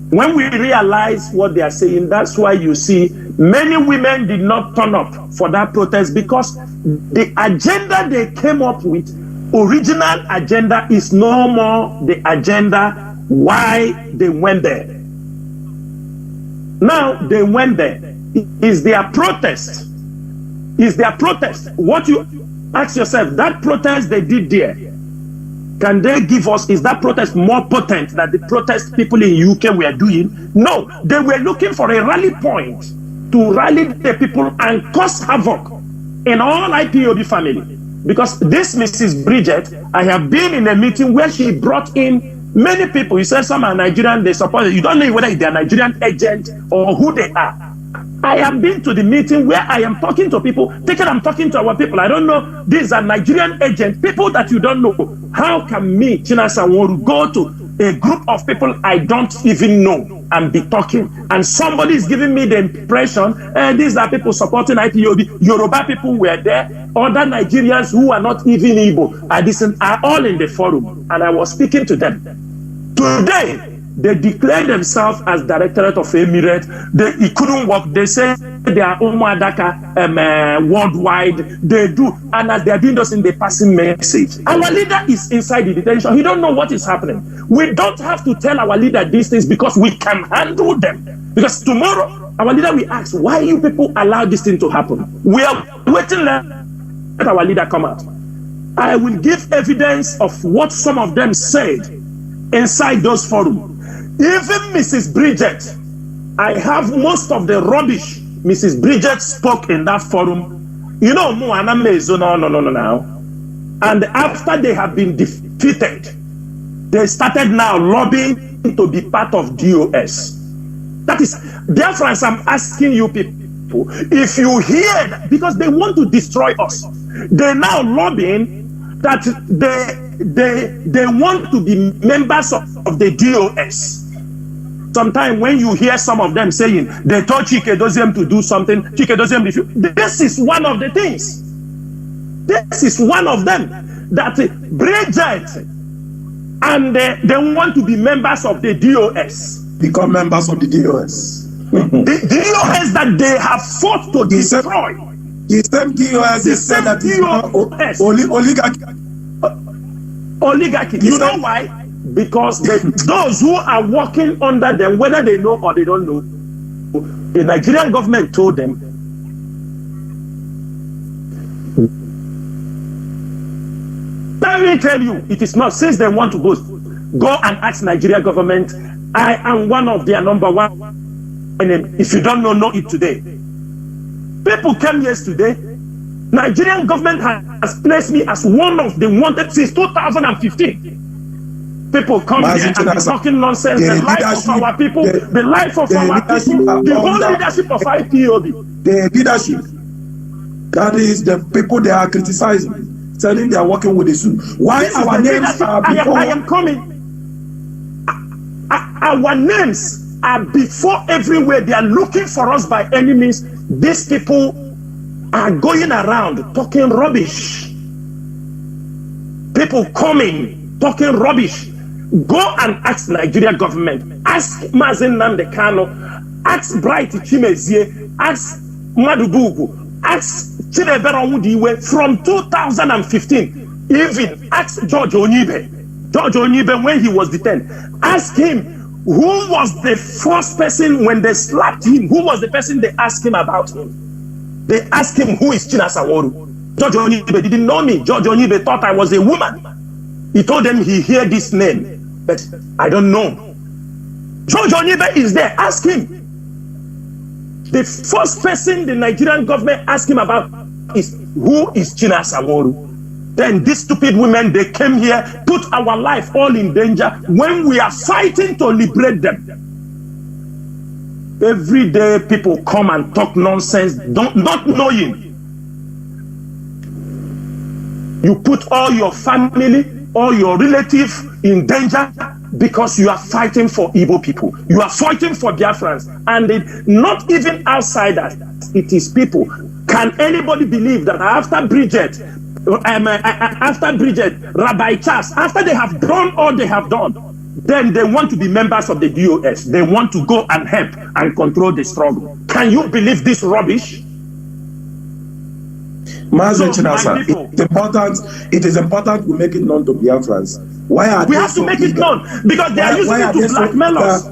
[SPEAKER 8] When we realize what they are saying, that's why you see many women did not turn up for that protest, because the agenda they came up with, original agenda, is no more the agenda why they went there. Now they went there. Is their protest? Is their protest? What you ask yourself, that protest they did there, can they give us, is that protest more potent than the protest people in UK were doing? No, they were looking for a rally point to rally the people and cause havoc in all IPOB family. Because this Mrs. Bridget, I have been in a meeting where she brought in many people. You said some are Nigerian, they support it. You don't know whether they are Nigerian agent or who they are. I have been to the meeting where I am talking to people, thinking I'm talking to our people. I don't know, these are Nigerian agents, people that you don't know. How can me, Chinasa Nworu, go to a group of people I don't even know and be talking? And somebody is giving me the impression, these are people supporting IPOB. Yoruba people were there. Other Nigerians who are not even Igbo are all in the forum. And I was speaking to them. Today, They declared themselves as Directorate of Emirates. It couldn't work. They said they are Umadaka worldwide. They do, and as they are doing this in the passing message. Our leader is inside the detention. He don't know what is happening. We don't have to tell our leader these things because we can handle them. Because tomorrow, our leader will ask, why you people allow this thing to happen? We are waiting let our leader come out. I will give evidence of what some of them said inside those forums. Even Mrs. Bridget, I have most of the rubbish Mrs. Bridget spoke in that forum. You know, no. And after they have been defeated, they started now lobbying to be part of DOS. That is, dear friends, I'm asking you people, if you hear that, because they want to destroy us, they're now lobbying that they want to be members of the DOS. Sometimes when you hear some of them saying they told Chikedoziem to do something, Chikedoziem refused. This is one of the things. This is one of them that Bridget and they want to be members of the DOS.
[SPEAKER 13] Become members of the DOS.
[SPEAKER 8] The DOS that they have fought to destroy.
[SPEAKER 13] The same DOS they said that
[SPEAKER 8] oligarchy. You know why? Because those who are working under them, whether they know or they don't know, the Nigerian government told them, let me tell you, it is not, since they want to go and ask Nigerian government, I am one of their number one. And if you don't know it today. People came yesterday. Nigerian government has placed me as one of the wanted since 2015. People come here and be talking nonsense. The life of our people, the life of our people, the whole leadership of IPOB.
[SPEAKER 13] The leadership, that is the people they are criticizing, telling they are working with the suit. Why our names are before?
[SPEAKER 8] I am coming. Our names are before everywhere. They are looking for us by any means. These people are going around talking rubbish. People coming, talking rubbish. Go and ask Nigeria government. Ask Mazi Jonathan Chinedu. Ask Bright Chimezie. Ask Madubugu. Ask Chinedu from 2015. Even ask George Onyibe. George Onyibe, when he was detained. Ask him, who was the first person when they slapped him? Who was the person they asked him about him? They asked him, who is Chinasa Nworu? George Onyibe didn't know me. George Onyibe thought I was a woman. He told them he heard this name, but I don't know. George Onyibe is there. Ask him. The first person the Nigerian government asked him about is, who is Chinasa Nworu? Then these stupid women, they came here, put our life all in danger when we are fighting to liberate them. Every day people come and talk nonsense, not knowing. You put all your family, all your relatives in danger because you are fighting for Igbo people. You are fighting for Biafrans. And not even outsiders, it is people. Can anybody believe that after Bridget, Rabbi Charles, after they have done all they have done, then they want to be members of the DOS. They want to go and help and control the struggle. Can you believe this rubbish?
[SPEAKER 13] Mazi Chinasa, it is important we make it known to Biafrans. Why are
[SPEAKER 8] we have to make it known? Because they are using it to blackmail us.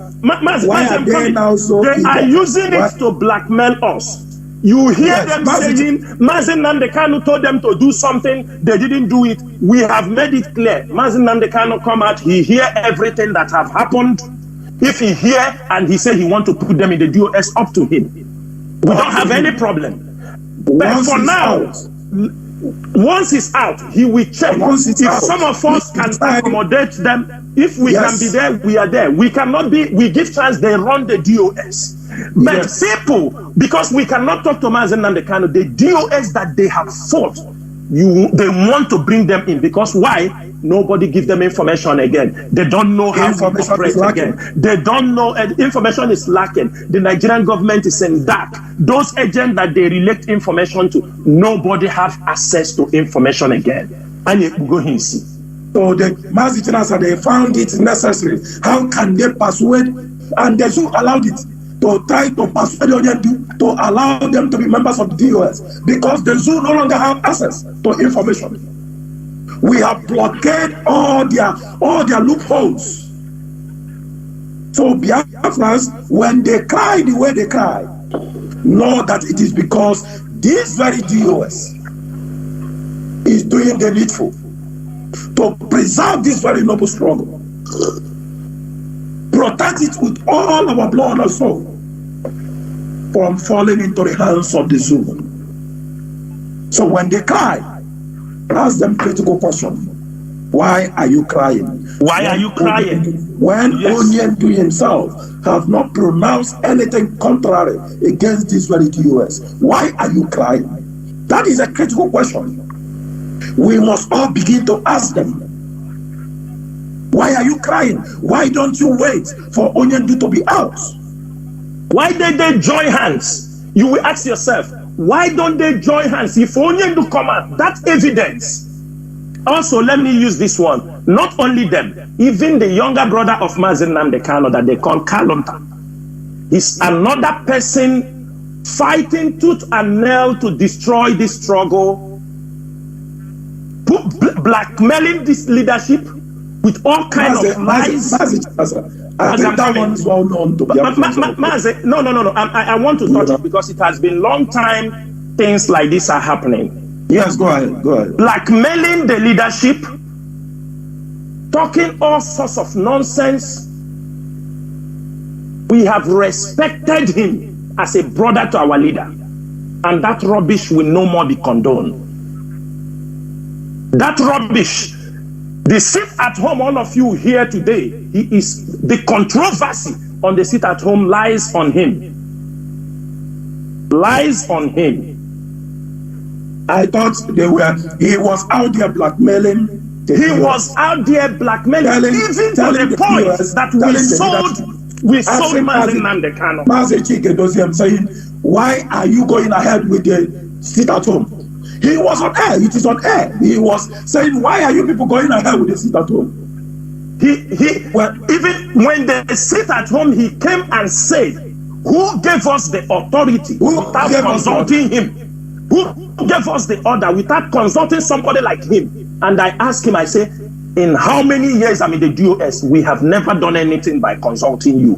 [SPEAKER 8] They are using it to blackmail us. You hear them saying, Mazi Jonathan Chinedu told them to do something, they didn't do it. We have made it clear. Mazi Jonathan Chinedu come out, he hear everything that have happened. If he hear and he say he want to put them in the DOS, up to him. We don't have any problem. But for now, once he's out, he will check. If some of us can accommodate them, if we can be there, we are there. We cannot be, we give chance, they run the DOS. But people, because we cannot talk to Mazi Jonathan Chinedu, the DOS that they have fought, they want to bring them in. Because why? Nobody give them information again. They don't know how to operate again. They don't know, information is lacking. The Nigerian government is in dark. Those agents that they relate information to, nobody have access to information again. And you go and see.
[SPEAKER 7] So the Mazi Chinasa, they found it necessary. How can they persuade? And the zoo allowed it to try to persuade Onyendu to allow them to be members of the DOS because the zoo no longer have access to information. We have blockaded all their loopholes. So Biafrans, when they cry the way they cry, know that it is because this very DOS is doing the needful to preserve this very noble struggle, protect it with all our blood and soul from falling into the hands of the zoo. So when they cry, ask them critical question. Why are you crying?
[SPEAKER 8] Why are you crying?
[SPEAKER 7] When Onyendu himself have not pronounced anything contrary against this very DOS, why are you crying? That is a critical question. We must all begin to ask them. Why are you crying? Why don't you wait for Onyendu to be out?
[SPEAKER 8] Why did they join hands? You will ask yourself, why don't they join hands? If Onyendu come out, that's evidence. Also, let me use this one. Not only them, even the younger brother of Mazi Nnamdi Kanu that they call Kalonta is another person fighting tooth and nail to destroy this struggle, blackmailing this leadership with all kinds of lies.
[SPEAKER 7] I think that one is well known to
[SPEAKER 8] Mazi, no. I want to touch it because it has been a long time things like this are happening.
[SPEAKER 7] Yes, go ahead.
[SPEAKER 8] Blackmailing the leadership, talking all sorts of nonsense. We have respected him as a brother to our leader, and that rubbish will no more be condoned. That rubbish, the seat at home, all of you here today, the controversy on the seat at home lies on him. Lies on him.
[SPEAKER 7] I thought he was out there blackmailing.
[SPEAKER 8] He was out there blackmailing, even to the point that we sold Mazi Nnamdi Kanu.
[SPEAKER 7] Mazi Chinedu saying, why are you going ahead with the sit at home? He was on air. It is on air. He was saying, why are you people going ahead with the sit at home?
[SPEAKER 8] Even when they sit at home, he came and said, who gave us the authority without consulting him? Who gave us the order without consulting somebody like him? And I asked him, I say, in how many years I'm in the DOS, we have never done anything by consulting you.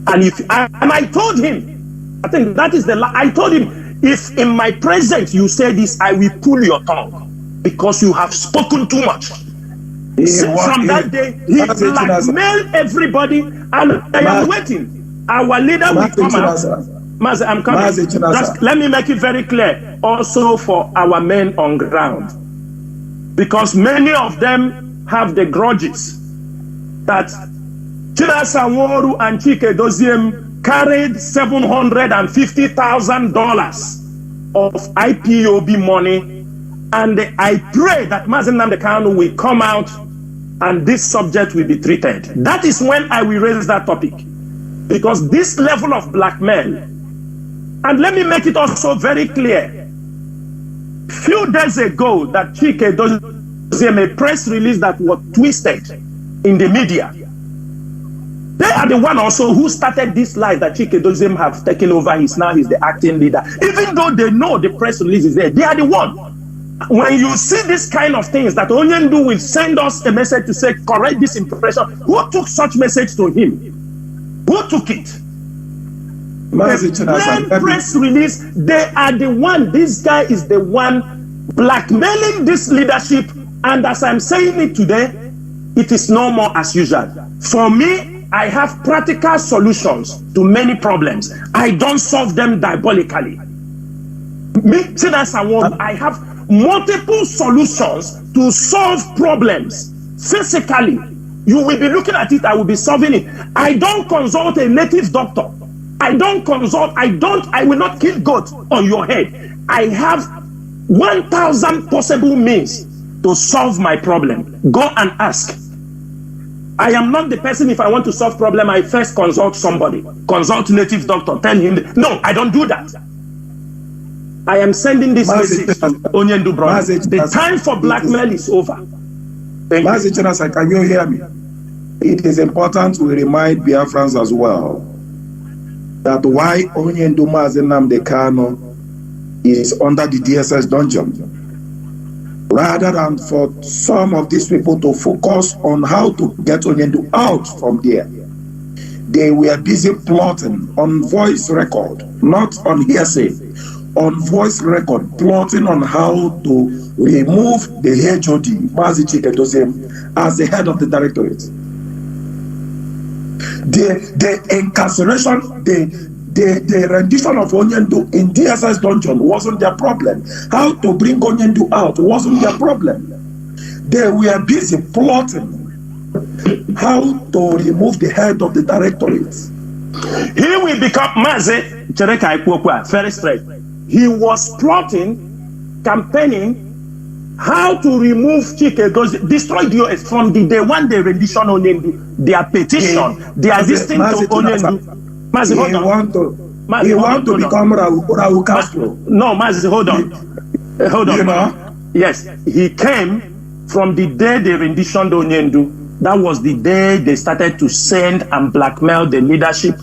[SPEAKER 8] And I told him, I think that is I told him, if in my presence you say this, I will pull your tongue because you have spoken too much. From that day, he blackmailed everybody, and I am waiting. Our leader will come out. Mazi, I'm coming. Just let me make it very clear also for our men on ground, because many of them have the grudges that Chinasa Nworu and Chike Doziem carried $750,000 of IPOB money, and I pray that Mazi Nnamdi Kanu will come out and this subject will be treated. That is when I will raise that topic, because this level of blackmail. And let me make it also very clear. Few days ago, that Chike Doziem, a press release that was twisted in the media. They are the one also who started this lie that Chike Doziem have taken over. He's the acting leader. Even though they know the press release is there, they are the one. When you see this kind of things, that Onyendu will send us a message to say, correct this impression. Who took such message to him? Who took it? The press release, they are the one. This guy is the one blackmailing this leadership. And as I'm saying it today, it is no more as usual. For me, I have practical solutions to many problems. I don't solve them diabolically. I have multiple solutions to solve problems physically. You will be looking at it, I will be solving it. I don't consult a native doctor. I will not kill goat on your head. I have 1,000 possible means to solve my problem. Go and ask. I am not the person, if I want to solve problem, I first consult somebody. Consult native doctor, tell him. No, I don't do that. I am sending this message to Onyendu brother. The time for blackmail is over.
[SPEAKER 13] Mazi Chinasa, can you hear me? It is important we remind Biafrans as well that why Onyendu Mazi Nnamdi Kanu is under the DSS dungeon, rather than for some of these people to focus on how to get Onyendu out from there. They were busy plotting on voice record, not on hearsay, on voice record, plotting on how to remove the HOD, Mazi Chinedu, as the head of the directorate. The incarceration, the rendition of Onyendu in DSS dungeon wasn't their problem. How to bring Onyendu out wasn't their problem. They were busy plotting how to remove the head of the directorate.
[SPEAKER 8] He will become Mazi Chereka Ikwokwa, very straight. He was plotting, campaigning, how to remove Chinedu, destroy DOS from the day one they rendition Onyendu, their petition, their existing to Onyendu. Mazi, hold on.
[SPEAKER 13] He want to become Raul Castro.
[SPEAKER 8] No, Mazi, hold on. Hold on. You know? Yes, he came from the day they renditioned Onyendu. That was the day they started to send and blackmail the leadership,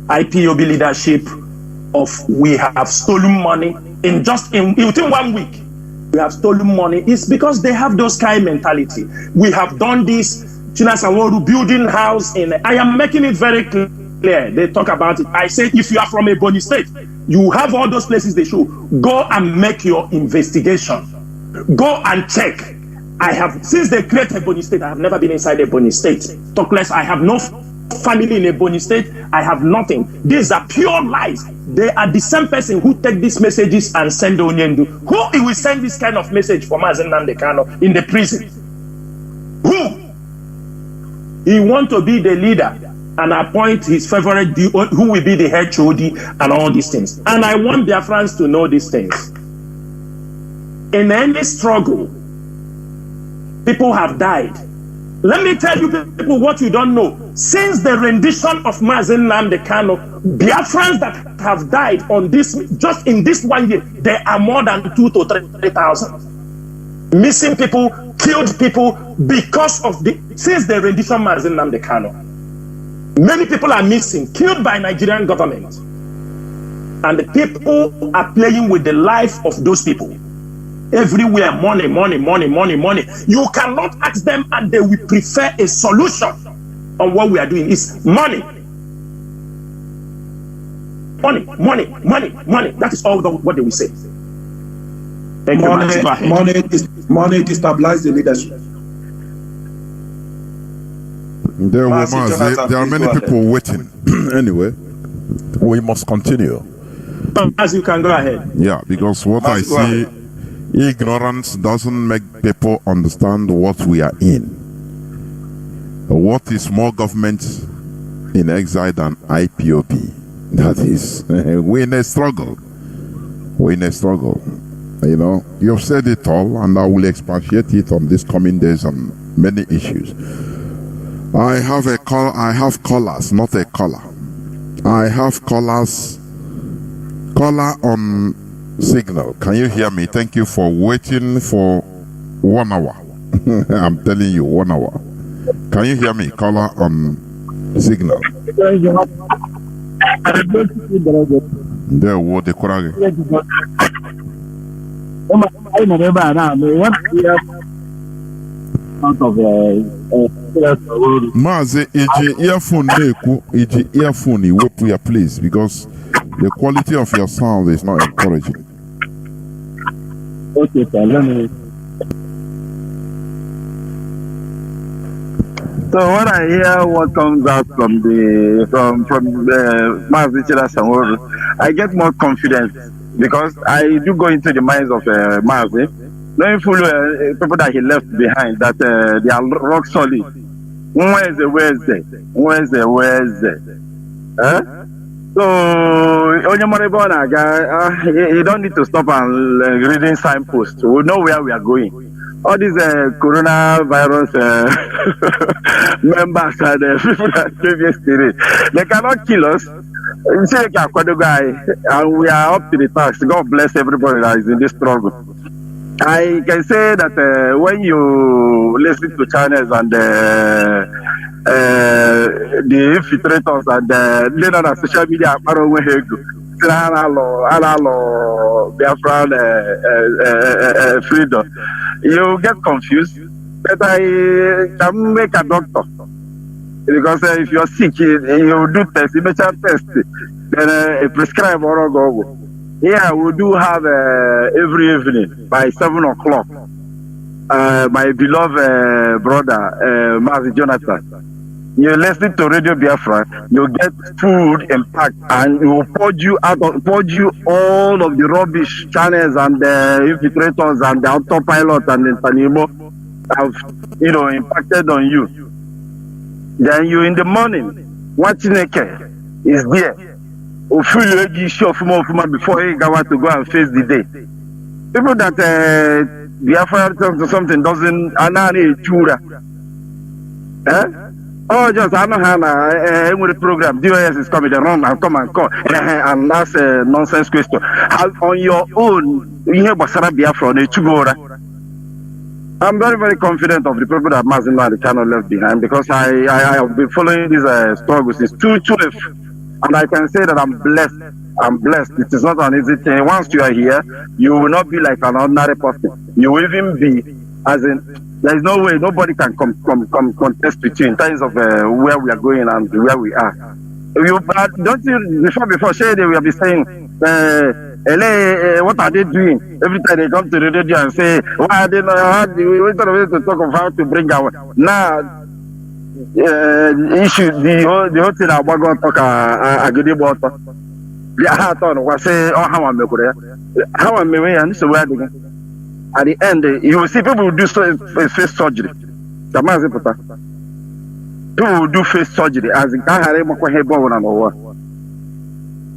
[SPEAKER 8] IPOB leadership, of we have stolen money within 1 week. We have stolen money. It's because they have those kind of mentality. We have done this. Chinasa Nworu building house in. I am making it very clear. They talk about it. I say, if you are from a Ebonyi state, you have all those places they show. Go and make your investigation. Go and check. I have, since they created Ebonyi state, I have never been inside Ebonyi state. Talk less, I have no family in Ebonyi state. I have nothing. These are pure lies. They are the same person who take these messages and send Onyendu. Who will send this kind of message for Mazi Nnamdi Kanu in the prison? Who? He want to be the leader and appoint his favorite, who will be the HOD and all these things. And I want Biafrans to know these things. In any struggle, people have died. Let me tell you people what you don't know. Since the rendition of Mazi Nnamdi Kanu, Biafrans that have died on this, just in this 1 year, there are more than 2,000 to 3,000. Missing people, killed people because of since the rendition of Mazi Nnamdi Kanu. Many people are missing, killed by Nigerian government. And the people are playing with the life of those people. Everywhere, money, money, money, money, money. You cannot ask them and they will prefer a solution on what we are doing. It's money. Money, money, money, money. That is all what they will say. Thank you,
[SPEAKER 13] money to stabilize the leadership.
[SPEAKER 2] There are many people waiting. Anyway, we must continue.
[SPEAKER 8] As you can go ahead.
[SPEAKER 2] Yeah, because what I see, ignorance doesn't make people understand what we are in. What is more government in exile than IPOB? That is, we're in a struggle. We're in a struggle. You know, you've said it all, and I will expatiate it on these coming days on many issues. I have callers, not a caller. I have callers. Caller on signal. Can you hear me? Thank you for waiting for 1 hour. I'm telling you, 1 hour. Can you hear me? Caller on signal. There, what the Kurage. Mazi, iji earphone iwepu ya please, because the quality of your sound is not encouraging.
[SPEAKER 14] Okay, sir. Let me. So when I hear what comes out from the Mazi Jonathan, I get more confidence because I do go into the minds of Mazi, knowing fully people that he left behind, that they are rock solid. Wednesday. So you don't need to stop and reading signposts. We know where we are going. All these coronavirus members and people that came yesterday, they cannot kill us. And we are up to the task. God bless everybody that is in this struggle. I can say that when you listen to channels and the infiltrators and later on social media, Biafra freedom, you get confused. But I can make a doctor. Because if you're sick, you do test, you make a test, then prescribe or go. Yeah, we do have every evening by 7 o'clock. My beloved brother, Mazi Jonathan. You listen to Radio Biafra, you get food impact, and it will purge you all of the rubbish channels and the infiltrators and the autopilot and the Tanimo have impacted on you. Then you in the morning, watching is there. Before he go out to go and face the day. People that Biafra something doesn't oh, just I know how with the program. DOS is coming, they run and come and call, and that's a nonsense question. How on your own, you hear Basara Biafra on I'm very, very confident of the people that Mazi and the channel left behind, because I have been following these struggles since 2012, and I can say that I'm blessed. I'm blessed. It is not an easy thing. Once you are here, you will not be like an ordinary person. You will even be, as in, there is no way nobody can contest with you in terms of where we are going and where we are. Don't you before Shady we have been saying what are they doing? Every time they come to the radio and say, why are they not we to talk of how to bring our now issue the whole thing about going to talk a good about the heart on was say how am I and so where at the end, you will see people do face surgery. People will do face surgery as in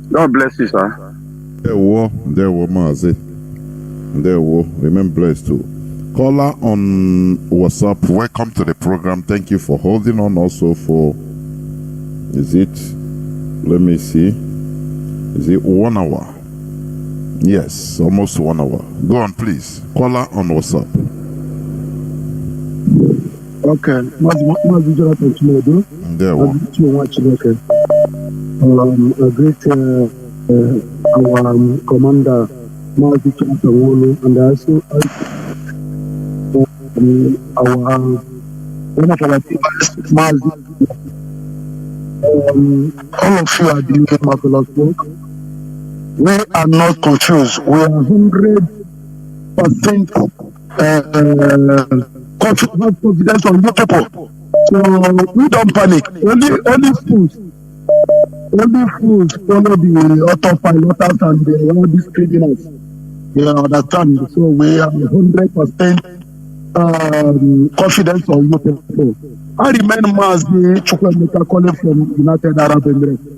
[SPEAKER 14] God bless you, sir.
[SPEAKER 2] There were Mazi. There were. Remain blessed too. Caller on WhatsApp, welcome to the program. Thank you for holding on also for, let me see. Is it 1 hour? Yes, almost 1 hour. Go on, please. Caller on WhatsApp.
[SPEAKER 3] Okay. Mazi Jonathan Chinedu.
[SPEAKER 2] There we
[SPEAKER 3] a great our commander Mazi Jonathan Chinedu, and also our one of our Mazi. All of you are doing marvelous work. We are not confused. We are 100% confidence on you people. So we don't panic. Only fools follow the autopiloters and all these criminals. You understand? So we are 100% confidence on you people. I remember Mazi Chukwemeka calling from United Arab Emirates.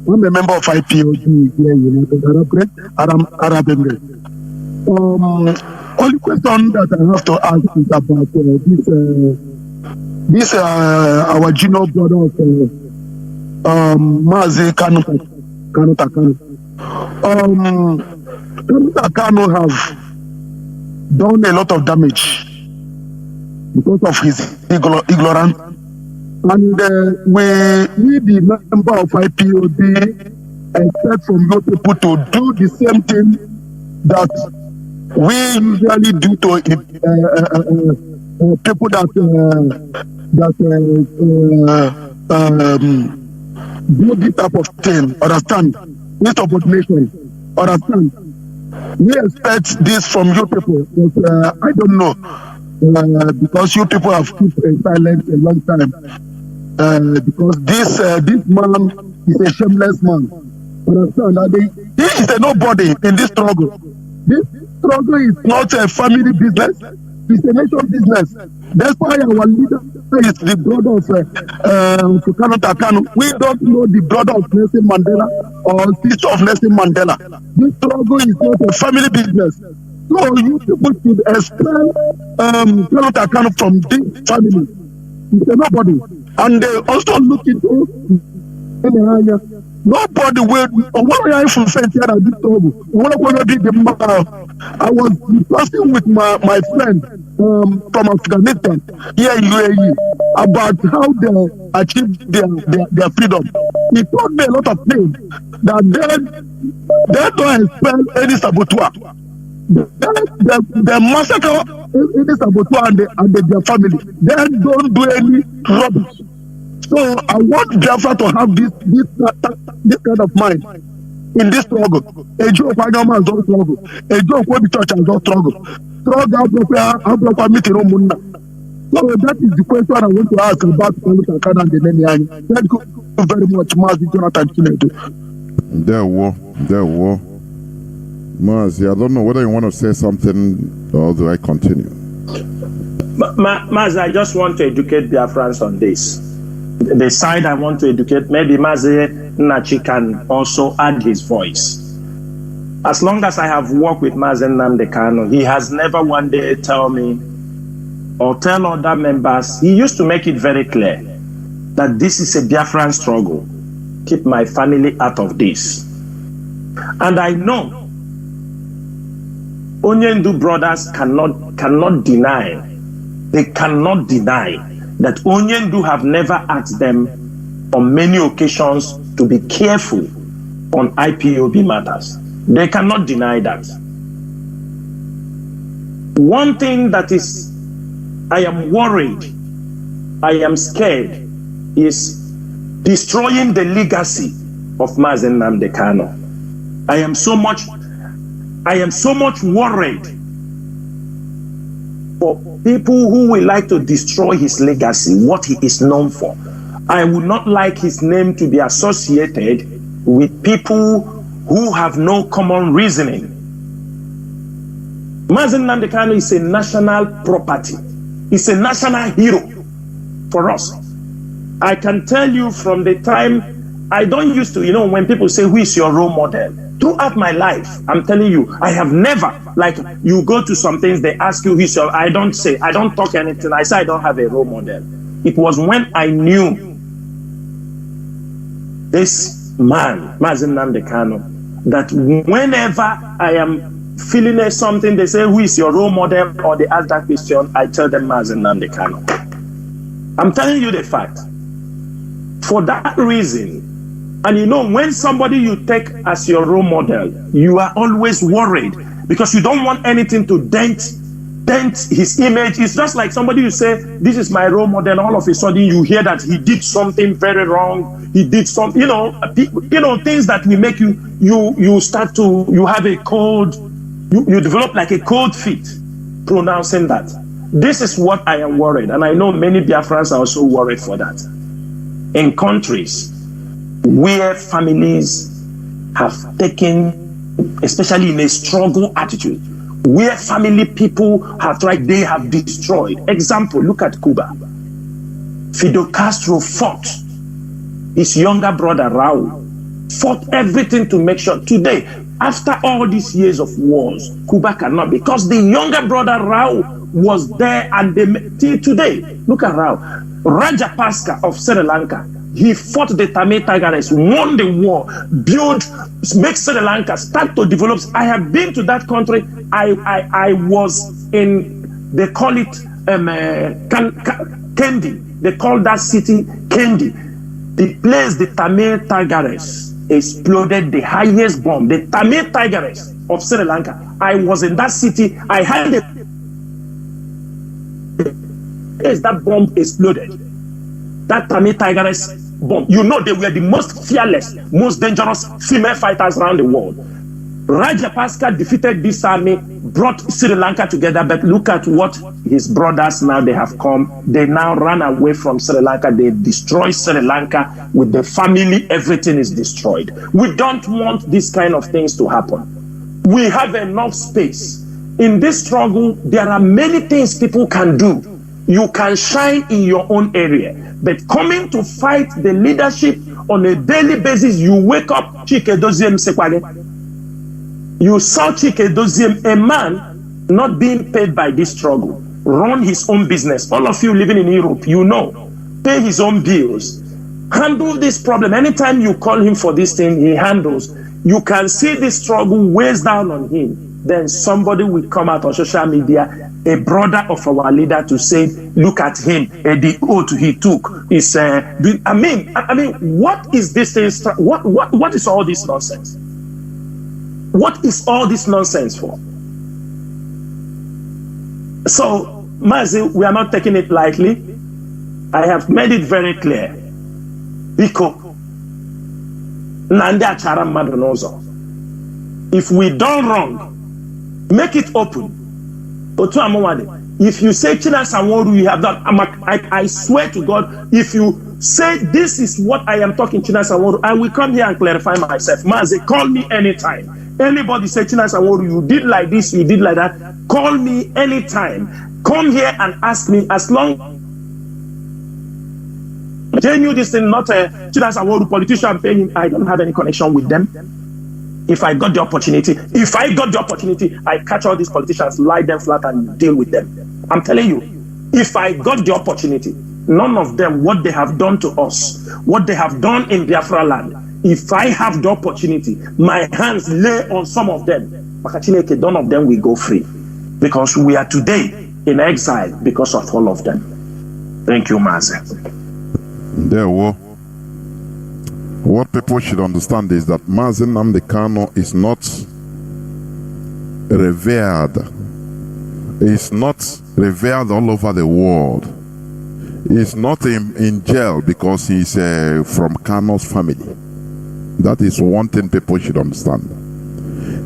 [SPEAKER 3] I'm a member of IPOB here in United Arab Emirates. Only question that I have to ask is about this our junior brother of Mazi Kanu Takano. Kanu Takano have done a lot of damage because of his ignorance. And we the member of IPOB, expect from your people to do the same thing that we usually do to people that do this type of thing. Understand? Insubordination. Understand? We expect this from you people, but I don't know, because you people have kept silent a long time. Because this man is a shameless man. Understand? He is a nobody in this struggle. This struggle is not a family business; it's a nation business. That's why our leader is the brother of Kanu Takano. We don't know the brother of Nelson Mandela or sister of Nelson Mandela. This struggle is not a family business. So you people should expel Kanu Takano from this family. He's a nobody. And they also look into nobody will. What are you from here at this trouble? What are you doing? I was discussing with my friend from Afghanistan here in UAE about how they achieved their freedom. He told me a lot of things that they don't expel any saboteur. They massacre any saboteur and their family. They don't do any rubbish. So I want Biafra to have this kind of mind in this struggle. A joke I know man don't struggle. A joke when the church has not struggle. Struggle proper meeting on Munda. So that is the question I want to ask about Canada and the Neniani. Thank you very much, Mazi Jonathan Chinedu.
[SPEAKER 2] There were. Mazi, I don't know whether you want to say something or do I continue?
[SPEAKER 8] Mazi, I just want to educate Biafrans on this. The side I want to educate, maybe Mazi Nachi can also add his voice. As long as I have worked with Mazi Nnamdi Kanu, he has never one day tell me or tell other members, he used to make it very clear that this is a Biafran struggle. Keep my family out of this. And I know Onyendu brothers cannot deny, they cannot deny that Onyendu have never asked them on many occasions to be careful on IPOB matters. They cannot deny that. One thing that is, I am worried, I am scared, is destroying the legacy of Mazi Nnamdi Kanu. I am so much worried for people who will like to destroy his legacy, what he is known for. I would not like his name to be associated with people who have no common reasoning. Mazi Nnamdi Kanu is a national property. It's a national hero for us. I can tell you from the time, I don't used to, when people say, who is your role model? Throughout my life, I'm telling you, I have never, like you go to some things, they ask you, who's your, I don't talk anything. I say I don't have a role model. It was when I knew this man, Mazi Nnamdi Kanu, that whenever I am feeling something, they say, who is your role model? Or they ask that question, I tell them Mazi Nnamdi Kanu. I'm telling you the fact. For that reason, and when somebody you take as your role model, you are always worried because you don't want anything to dent his image. It's just like somebody you say, this is my role model, all of a sudden you hear that he did something very wrong. He did some, things that will make you start to, you have a cold, you develop like a cold feet pronouncing that. This is what I am worried. And I know many Biafrans are also worried for that. In countries where families have taken, especially in a struggle attitude, where family people have tried, they have destroyed. Example, look at Cuba. Fidel Castro fought his younger brother Raul, fought everything to make sure today, after all these years of wars, Cuba cannot, because the younger brother Raul was there and till today. Look at Raul. Rajapaksa of Sri Lanka, he fought the Tamil Tigers, won the war, make Sri Lanka start to develop. I have been to that country. I was in, they call it Kendi. They call that city Kendi. The place the Tamil Tigers exploded the highest bomb. The Tamil Tigers of Sri Lanka. I was in that city. I had that bomb exploded. That Tamil Tigers bomb. They were the most fearless, most dangerous female fighters around the world. Rajapaksa defeated this army, brought Sri Lanka together, but look at what his brothers now, they have come. They now run away from Sri Lanka. They destroy Sri Lanka with the family. Everything is destroyed. We don't want these kind of things to happen. We have enough space. In this struggle, there are many things people can do. You can shine in your own area, but coming to fight the leadership on a daily basis, you wake up, Chike Doziem Sekwale. You saw Chike Doziem, a man not being paid by this struggle, run his own business. All of you living in Europe, pay his own bills, handle this problem. Anytime you call him for this thing, he handles. You can see this struggle weighs down on him. then somebody will come out on social media, a brother of our leader, to say, look at him, the oath he took is. I mean, what is this thing? What is all this nonsense? What is all this nonsense for? So, Mazi, we are not taking it lightly. I have made it very clear. Biko, Nandi achara mmadụ n'ụzọ. If we done wrong, make it open. Otu amụwadị. If you say Chinasa Nworu, you have done. I swear to God, if you say this is what I am talking Chinasa Nworu, I will come here and clarify myself. Mazi, call me anytime. Anybody say Chinasa Nworu, you did like this, you did like that. Call me anytime. Come here and ask me. As long they knew this thing, not a Chinasa Nworu politician paying him. I don't have any connection with them. If I got the opportunity, I catch all these politicians, lie them flat and deal with them. I'm telling you, if I got the opportunity, none of them, what they have done to us, what they have done in Biafra land, if I have the opportunity, my hands lay on some of them, none of them will go free. Because we are today in exile because of all of them. Thank you, Mazi.
[SPEAKER 2] There were. What people should understand is that Mazi Nnamdi Kanu is not revered. He's not revered all over the world. He's not in jail because he's from Kanu's family. That is one thing people should understand.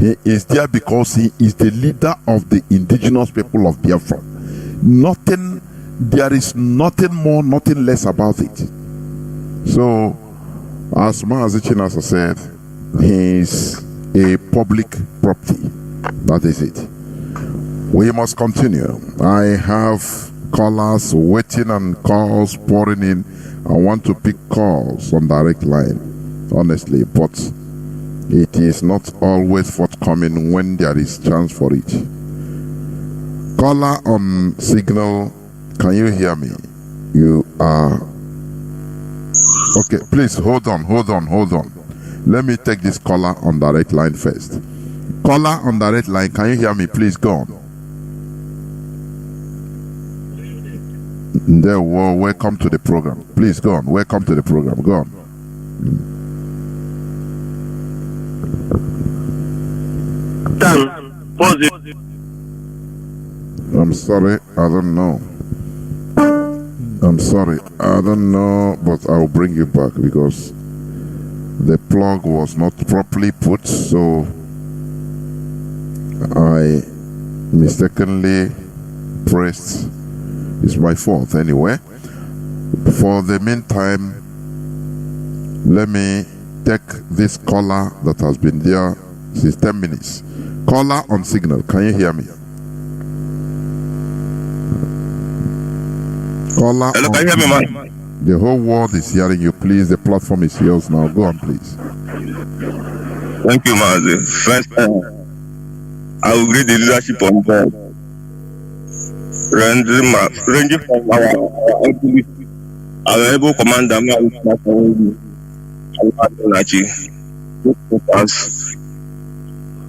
[SPEAKER 2] He is there because he is the leader of the indigenous people of Biafra. There is nothing more, nothing less about it. So, as Mazi Chinasa said, he is a public property. That is it. We must continue. I have callers waiting and calls pouring in. I want to pick calls on direct line, honestly, but it is not always forthcoming when there is chance for it. Caller on signal, can you hear me? You are... Okay, please hold on. Let me take this caller on direct line first. Caller on direct line, can you hear me? Please go on. There, welcome to the program. Please go on. Welcome to the program. Go on. I'm sorry, I don't know. I'm sorry, I don't know, but I'll bring you back because the plug was not properly put, so I mistakenly pressed. It's my fault anyway. For the meantime, let me take this caller that has been there since 10 minutes. Caller on signal, can you hear me? Caller. Hello, can you hear me, man? The whole world is hearing you. Please, the platform is yours now. Go on, please.
[SPEAKER 10] Thank you, Mazi. First, I will greet the leadership on board. Ranging from our able commander, and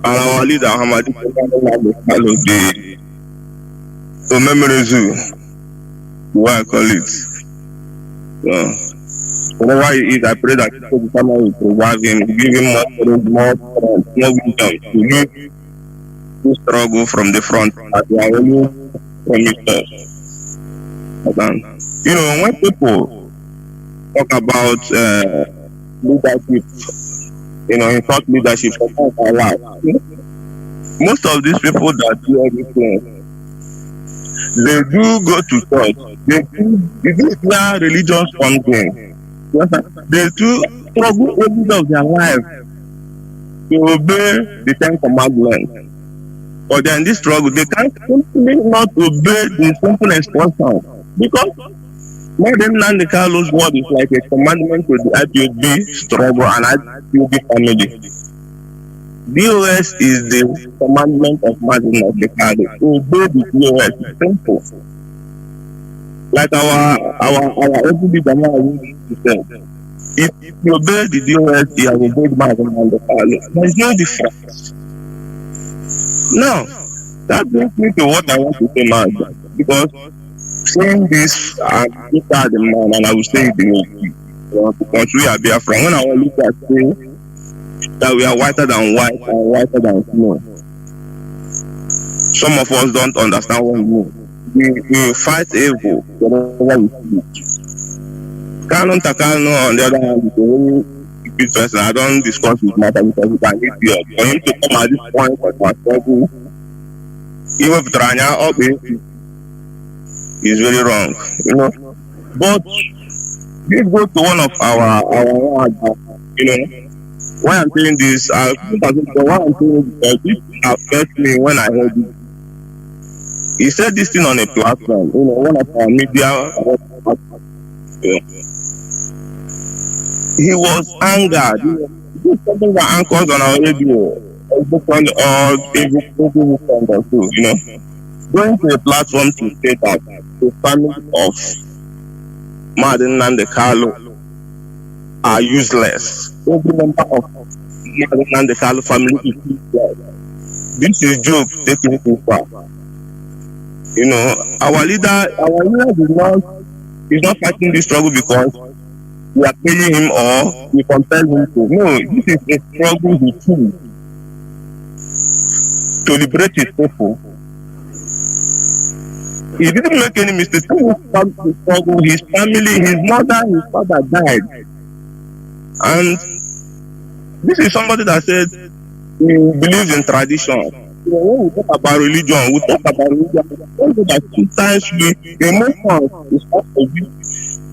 [SPEAKER 10] our leader, Hamadi, the memories. Why I call it? Whatever he is, I pray that the family will provide him, give him more wisdom to struggle from the front as they are only promised us. You know, when people talk about leadership, you know, in thought leadership, most of these people that do everything, they do go to church. They do their religious something. They do struggle all of their life to obey the 10 Commandments. But then this struggle, they can't simply not obey the simple instruction. Because Mazi Nnamdi Kanu's word is like a commandment to the IPOB struggle and IPOB family. DOS is the commandment of Mazi Nnamdi Kanu. Obey the DOS. It's simple. Like our OPB Directorate, if you obey the DOS, you have obeyed Mazi Nnamdi Kanu. There is no difference. Now, that brings me to what I want to say, Mazi, because saying this, I look at the man and I will say it the way because we are Biafra. When I look at saying that we are whiter than white and whiter than snow, some of us don't understand what we mean. We fight evil whenever we speak. Canon Takano, on the other hand, is a very stupid person. I don't discuss his matter because he can hit you. For him to come at this point of our struggle, even if Tranya up is very wrong, you know. But this goes to one of our you know. Why I'm saying this, why I'm saying this, this affects me when I heard it. He said this thing on a platform, you know, one of our media. He was angered. You know, this is something that anchors on our radio. You know, going to a platform to say that the family of Mazi Nnamdi Kanu are useless. Every member of Mazi Nnamdi Kanu family is useless. This is joke taking too far. You know, our leader is not fighting this struggle because we are paying him or we compel him to. No, this is a struggle he chose to liberate his people. He didn't make any mistakes. He struggle. His family, his mother, his father died. And this is somebody that said he believes in tradition. You know, when we talk about religion, that sometimes emotions is not a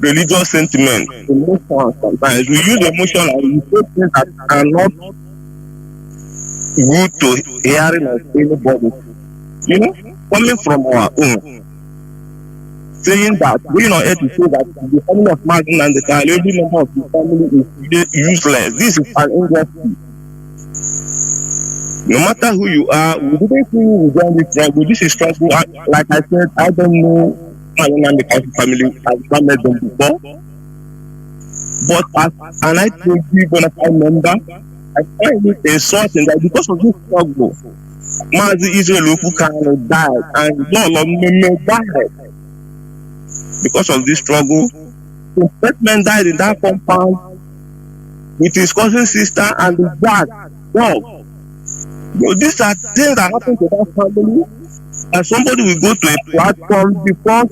[SPEAKER 10] religious sentiment. Emotions sometimes. We use emotion and we say things that are not good to hearing of anybody. You know, coming from our own. Saying that we are here to say that the family of Mazi Nnamdi Kanu, every member of the family is useless. This is an injustice. No matter who you are, we didn't see you join this struggle. This is stressful. Like I said, I don't know Mazi Nnamdi Kanu family. I've not met them before. But as an IPOB Bonafide member, I find it a source in that because of this struggle, Mazi Israel Kanu died and all of them died. Because of this struggle, the first man died in that compound with his cousin sister and his dog. So these are things that happen to that family, and somebody will go to a platform because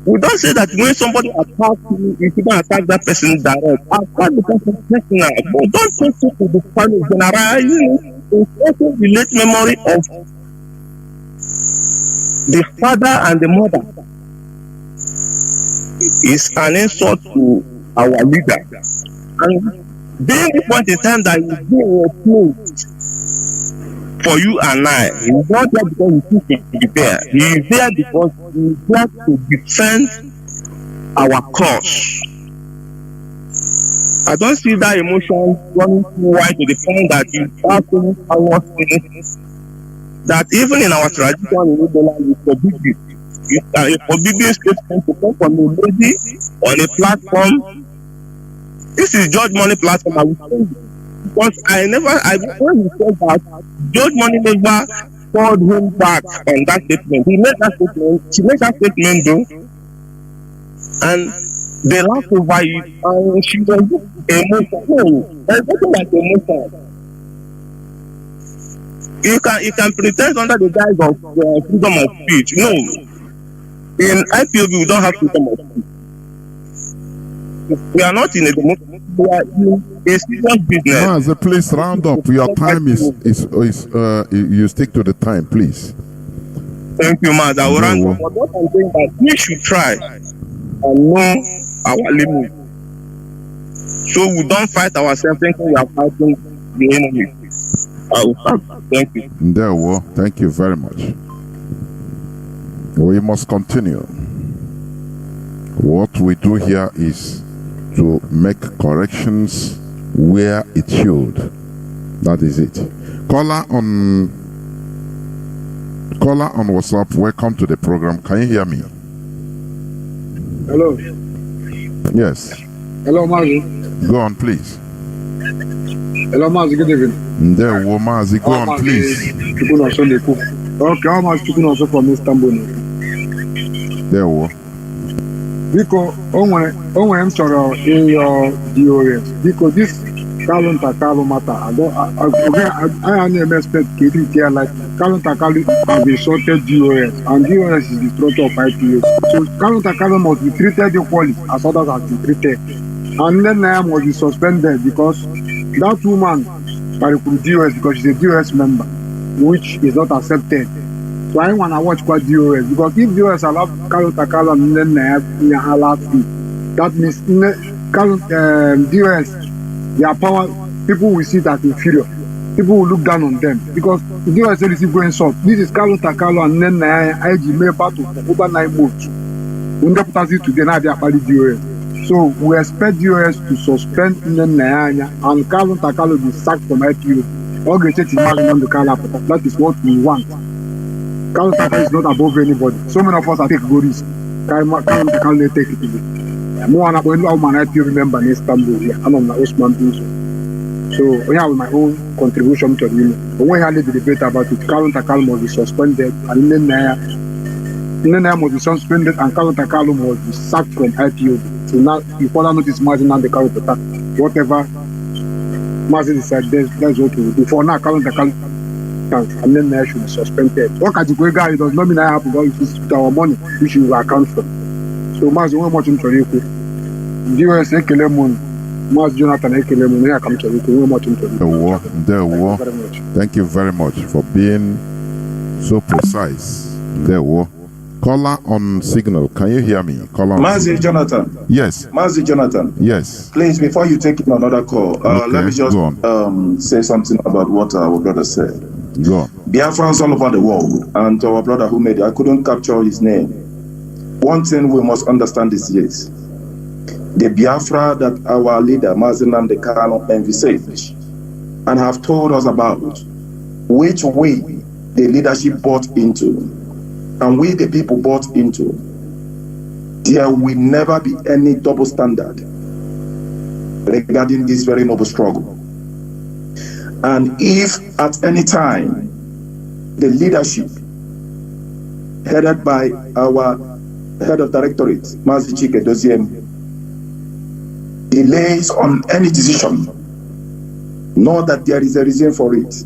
[SPEAKER 10] we don't say that when somebody attacks you, you shouldn't attack that person direct. Attack the person personal, but don't take it to the family general. It's also the late memory of the father and the mother. Is an insult to our leader. And during this point in time that he's doing a place for you and I, he's not there because he thinks he should be there. He is there because he is there to defend our cause. I don't see that emotion running too wide to the point that you start saying things that even in our tradition in Igbo we forbid it. A forbidden statement to come from a lady on a platform. This is George Money platform. I will say because when he said that, George Money never called him back on that statement. He made that statement. She made that statement though, and they laughed over it. And she was emotional. There's nothing like emotion. You can pretend under the guise of freedom of speech. No. In IPOB, we don't have freedom of speech. We are not in a democracy. We are in a serious business.
[SPEAKER 2] Mazi, please round up. Your time is you stick to the time, please.
[SPEAKER 10] Thank you, Mazi. I will round up. But what I'm saying is that we should try and know our limits, so we don't fight ourselves thinking we are fighting the enemy. I will start. Thank you.
[SPEAKER 2] Thank you very much. We must continue. What we do here is to make corrections where it should. That is it. Caller on WhatsApp, welcome to the program. Can you hear me?
[SPEAKER 15] Hello.
[SPEAKER 2] Yes.
[SPEAKER 15] Hello, Mazi.
[SPEAKER 2] Go on, please.
[SPEAKER 15] Hello, Mazi, good evening.
[SPEAKER 2] There, Mazi, go on, please.
[SPEAKER 15] Okay, how much chicken also from Istanbul?
[SPEAKER 2] There,
[SPEAKER 15] Because onwe m chọrọ ịyọ DOS. Because this Kalun Takalu matter, I am expect to care like Kalun Takalu has been sorted DOS, and DOS is the structure of IPOB. So Kalun Takalu must be treated equally as others have been treated. And then I must be suspended because that woman carried DOS because she's a DOS member, which is not accepted. So I want to watch what DOS, because if DOS allow Kalun Takalu and then that means DOS, their power, people will see that inferior. People will look down on them because DOS is going soft. This is Kalun Takalu and then IG made battle for over 9 months. When they put us today, now they are fighting DOS. So we expect DOS to suspend Nanya and Kalun Takalu be sacked from IPOB. That is what we want. Kalun Takalu is not above anybody. So many of us are taking good risk. Kalun Takalu take it away. More than I remember in Istanbul. I'm on the Osman Binzo. So we have my own contribution to the but when I had the debate about it, Kalun Takalu must be suspended and Nanya must be suspended and Kalun Takalu must be sacked from IPOB. So now you further notice Mazi and the Kalun Takalu. Whatever Mazi decided, that's what we will do. For now, Kalun Takalu and then I should be suspended. What can you go guy? It does not mean I have to go with our money, which you will account for. So Mazi, one more thing to you. DOS Ekelemon, Mazi Jonathan Ekelemon, here come to you. One more thing to you.
[SPEAKER 2] Thank you very much for being so precise. Caller on signal. Can you hear me? Caller.
[SPEAKER 13] Mazi Jonathan.
[SPEAKER 2] Yes.
[SPEAKER 13] Mazi Jonathan.
[SPEAKER 2] Yes.
[SPEAKER 13] Please, before you take another call, let me just say something about what our brother said.
[SPEAKER 2] Go on.
[SPEAKER 13] Biafrans all over the world, and our brother who made it, I couldn't capture his name. One thing we must understand is this: the Biafra that our leader Mazi Nnamdi Kanu envisaged and have told us about, which way the leadership bought into, and we the people bought into, there will never be any double standard regarding this very noble struggle. And if at any time the leadership headed by our head of directorate, Mazi Chinedu, delays on any decision, know that there is a reason for it.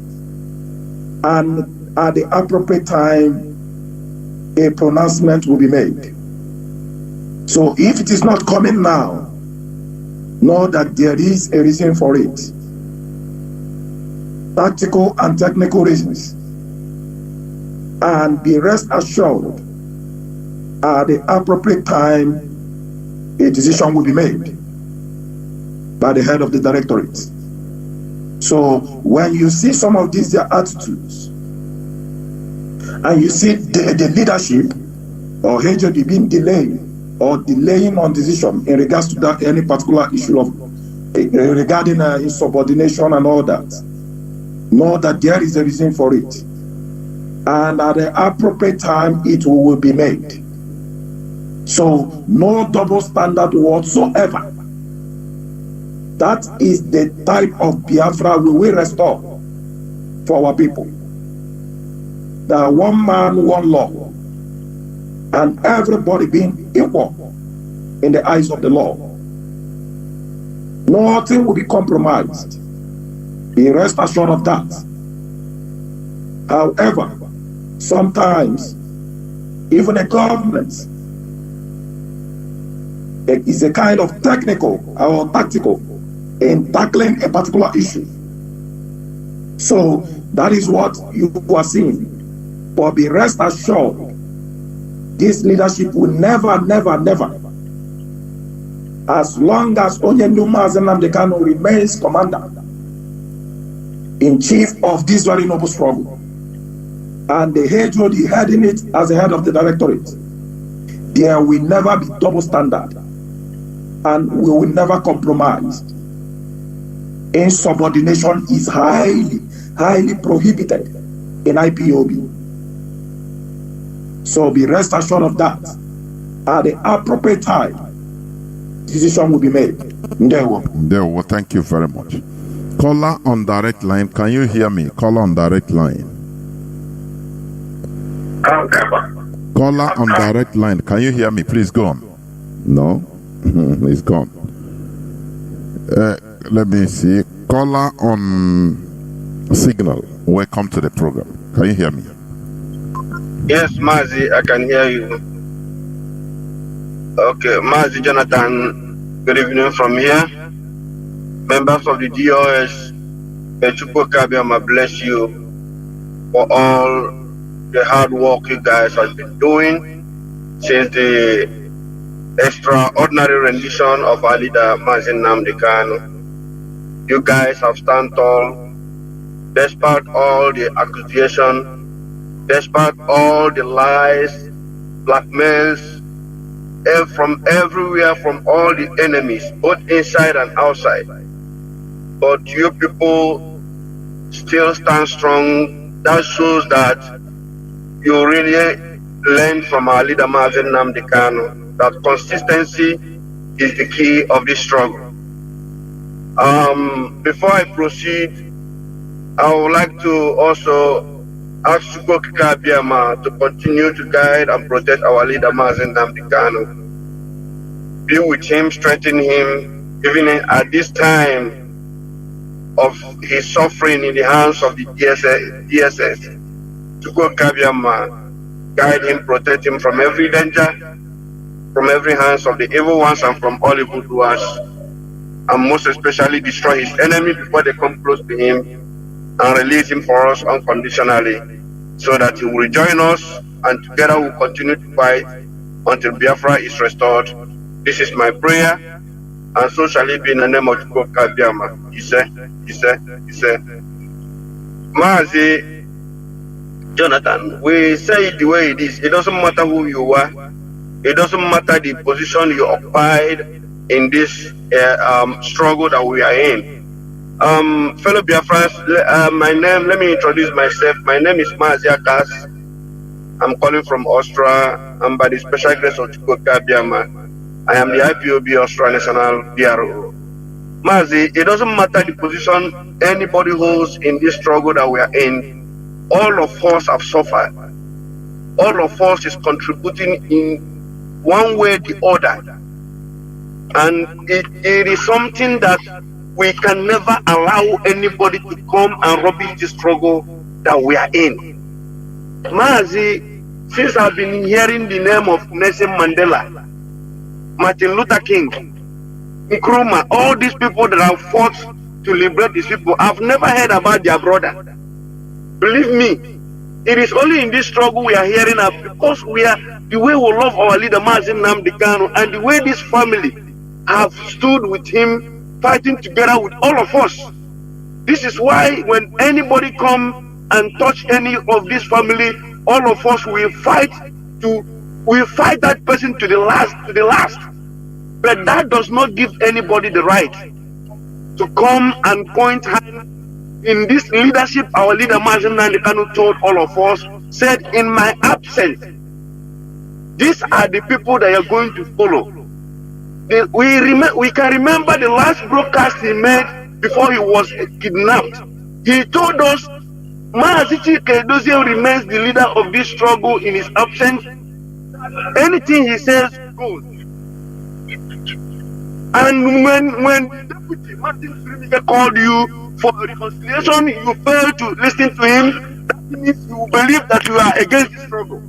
[SPEAKER 13] And at the appropriate time, a pronouncement will be made. So if it is not coming now, know that there is a reason for it. Tactical and technical reasons. And be rest assured, at the appropriate time, a decision will be made by the head of the directorate. So when you see some of these their attitudes, and you see the leadership or HOD being delayed or delaying on decision in regards to that any particular issue of regarding insubordination and all that, know that there is a reason for it, and at the appropriate time it will be made. So no double standard whatsoever. That is the type of Biafra we will restore for our people. That one man, one law, and everybody being equal in the eyes of the law. Nothing will be compromised. Be rest assured of that. However, sometimes even a government is a kind of technical or tactical in tackling a particular issue. So that is what you are seeing. But be rest assured, this leadership will never, as long as Onyendu Mazi Nnamdi Kanu remains commander-in-chief of this very noble struggle, and the HOD heading it as the head of the directorate, there will never be double standard, and we will never compromise. Insubordination is highly prohibited in IPOB. So be rest assured of that. At the appropriate time, decision will be made.
[SPEAKER 2] Ndewo, thank you very much. Caller on direct line, can you hear me? Caller on direct line. Caller on direct line, can you hear me? Please go on. No? He's gone. Let me see. Caller on signal, welcome to the program. Can you hear me?
[SPEAKER 16] Yes, Mazi, I can hear you. Okay, Mazi Jonathan, good evening from here. Members of the DOS, I bless you for all the hard work you guys have been doing since the extraordinary rendition of our leader, Mazi Kanu. You guys have stand tall, despite all the accusation, despite all the lies, blackmails, from everywhere, from all the enemies, both inside and outside. But you people still stand strong. That shows that you really learned from our leader Mazi Kanu that consistency is the key of this struggle. Before I proceed, I would like to also ask Chukwu Okike Abiama to continue to guide and protect our leader Mazi Kanu. Be with him, strengthen him, even at this time of his suffering in the hands of the DSS. Chukwu Okike Abiama, guide him, protect him from every danger, from every hands of the evil ones and from all evil doers, and most especially destroy his enemy before they come close to him, and release him for us unconditionally, so that he will rejoin us, and together we'll continue to fight until Biafra is restored. This is my prayer, and so shall it be in the name of Chukwu Okike Abiama. He said. Mazi Jonathan, we say it the way it is. It doesn't matter who you are. It doesn't matter the position you occupied in this struggle that we are in. Fellow Biafrans, my name, let me introduce myself. My name is Mazi Akas. I'm calling from Austria, and by the special grace of Chukwu Okike Abiama, I am the IPOB Austria National PRO. Mazi, it doesn't matter the position anybody holds in this struggle that we are in. All of us have suffered. All of us is contributing in one way or the other. And it is something that we can never allow anybody to come and rubbish the struggle that we are in. Mazi, since I've been hearing the name of Nelson Mandela, Martin Luther King, Nkrumah, all these people that have fought to liberate these people, I've never heard about their brother. Believe me, it is only in this struggle we are hearing of, because we are the way we love our leader Mazi Kanu, and the way this family have stood with him, fighting together with all of us. This is why when anybody come and touch any of this family, all of us will fight that person to the last. But that does not give anybody the right to come and point hand. In this leadership, our leader Mazi Kanu told all of us, said, in my absence, these are the people that are going to follow. We can remember the last broadcast he made before he was kidnapped. He told us Mazi Chinedu remains the leader of this struggle in his absence. Anything he says goes. And when Deputy Martin Srimike called you for reconciliation, you failed to listen to him. That means you believe that you are against the struggle.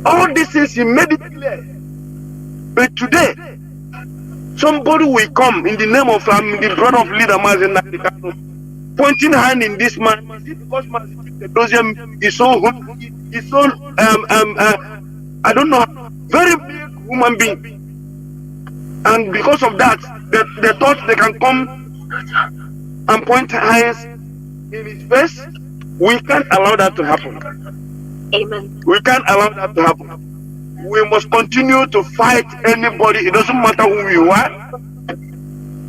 [SPEAKER 16] All these things he made it clear. But today, somebody will come in the name of the brother of leader Mazi Kanu, pointing hand in this man. Is it because Mazi Chinedu is so I don't know, very big human being, and because of that, they thought they can come and point hands in his face. We can't allow that to happen. Amen. We can't allow that to happen. We must continue to fight anybody. It doesn't matter who you are.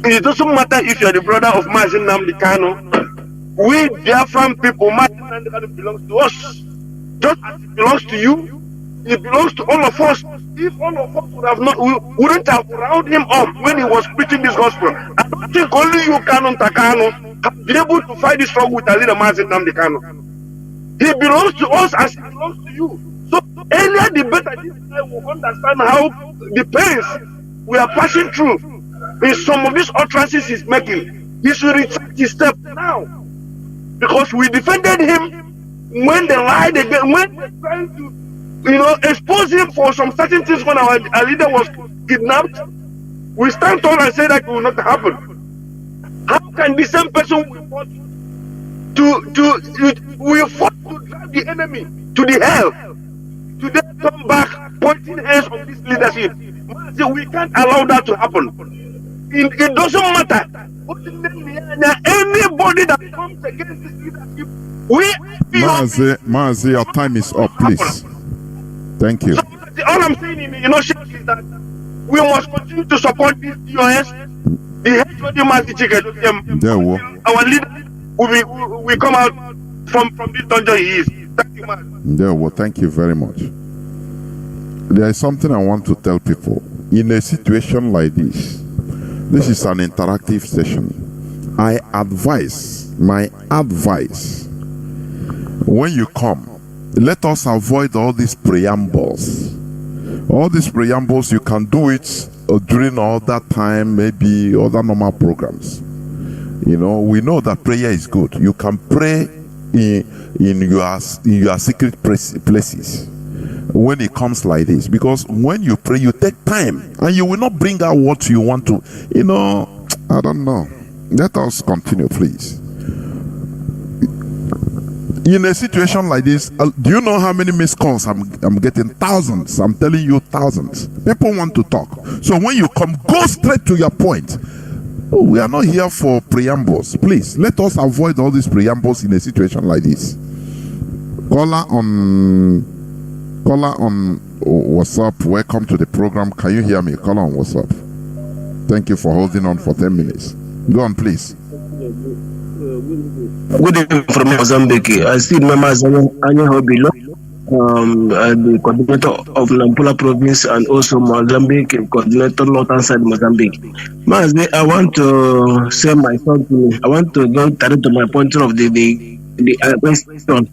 [SPEAKER 16] It doesn't matter if you're the brother of Mazi Kanu. We Biafran people, Mazi Kanu belongs to us. Just as it belongs to you, it belongs to all of us. If all of us wouldn't have rounded him up when he was preaching this gospel, I don't think only you, Kanu Takano, have be able to fight this struggle with our leader Mazi Nnamdi Kanu. He belongs to us as he belongs to you. So earlier the better this guy will understand how the pains we are passing through in some of these utterances he's making. He should retract his step now. Because we defended him when they lied again, when they trying to, expose him for some certain things when our leader was kidnapped. We stand tall and say that will not happen. How can the same person we fought to drive the enemy to the hell, to then come back pointing hands on this leadership? We can't allow that to happen. It doesn't matter. Anybody that comes against this leadership,
[SPEAKER 2] Mazi, your time is up, please. Thank you.
[SPEAKER 16] So, all I'm saying in is that we must continue to support this DOS. The HOD Mazi Chinedu, our leader will come out from this dungeon he is. Thank you, man.
[SPEAKER 2] Thank you very much. There is something I want to tell people. In a situation like this is an interactive session. My advice, when you come, let us avoid all these preambles. All these preambles, you can do it during all that time, maybe other normal programs. We know that prayer is good. You can pray in your secret places when it comes like this, because when you pray, you take time and you will not bring out what you want to. I don't know. Let us continue, please. In a situation like this, do you know how many missed calls I'm getting? Thousands. I'm telling you, thousands. People want to talk. So when you come, go straight to your point. We are not here for preambles. Please, let us avoid all these preambles in a situation like this. Caller on WhatsApp, welcome to the program. Can you hear me? Caller on WhatsApp. Thank you for holding on for 10 minutes. Go on, please.
[SPEAKER 17] Good evening from Mozambique. I still remember Anya Hobilo, the coordinator of Nampula province and also Mozambique, coordinator northern side Mozambique. Mazi, I want to say my thought. I want to go direct to my point of the question.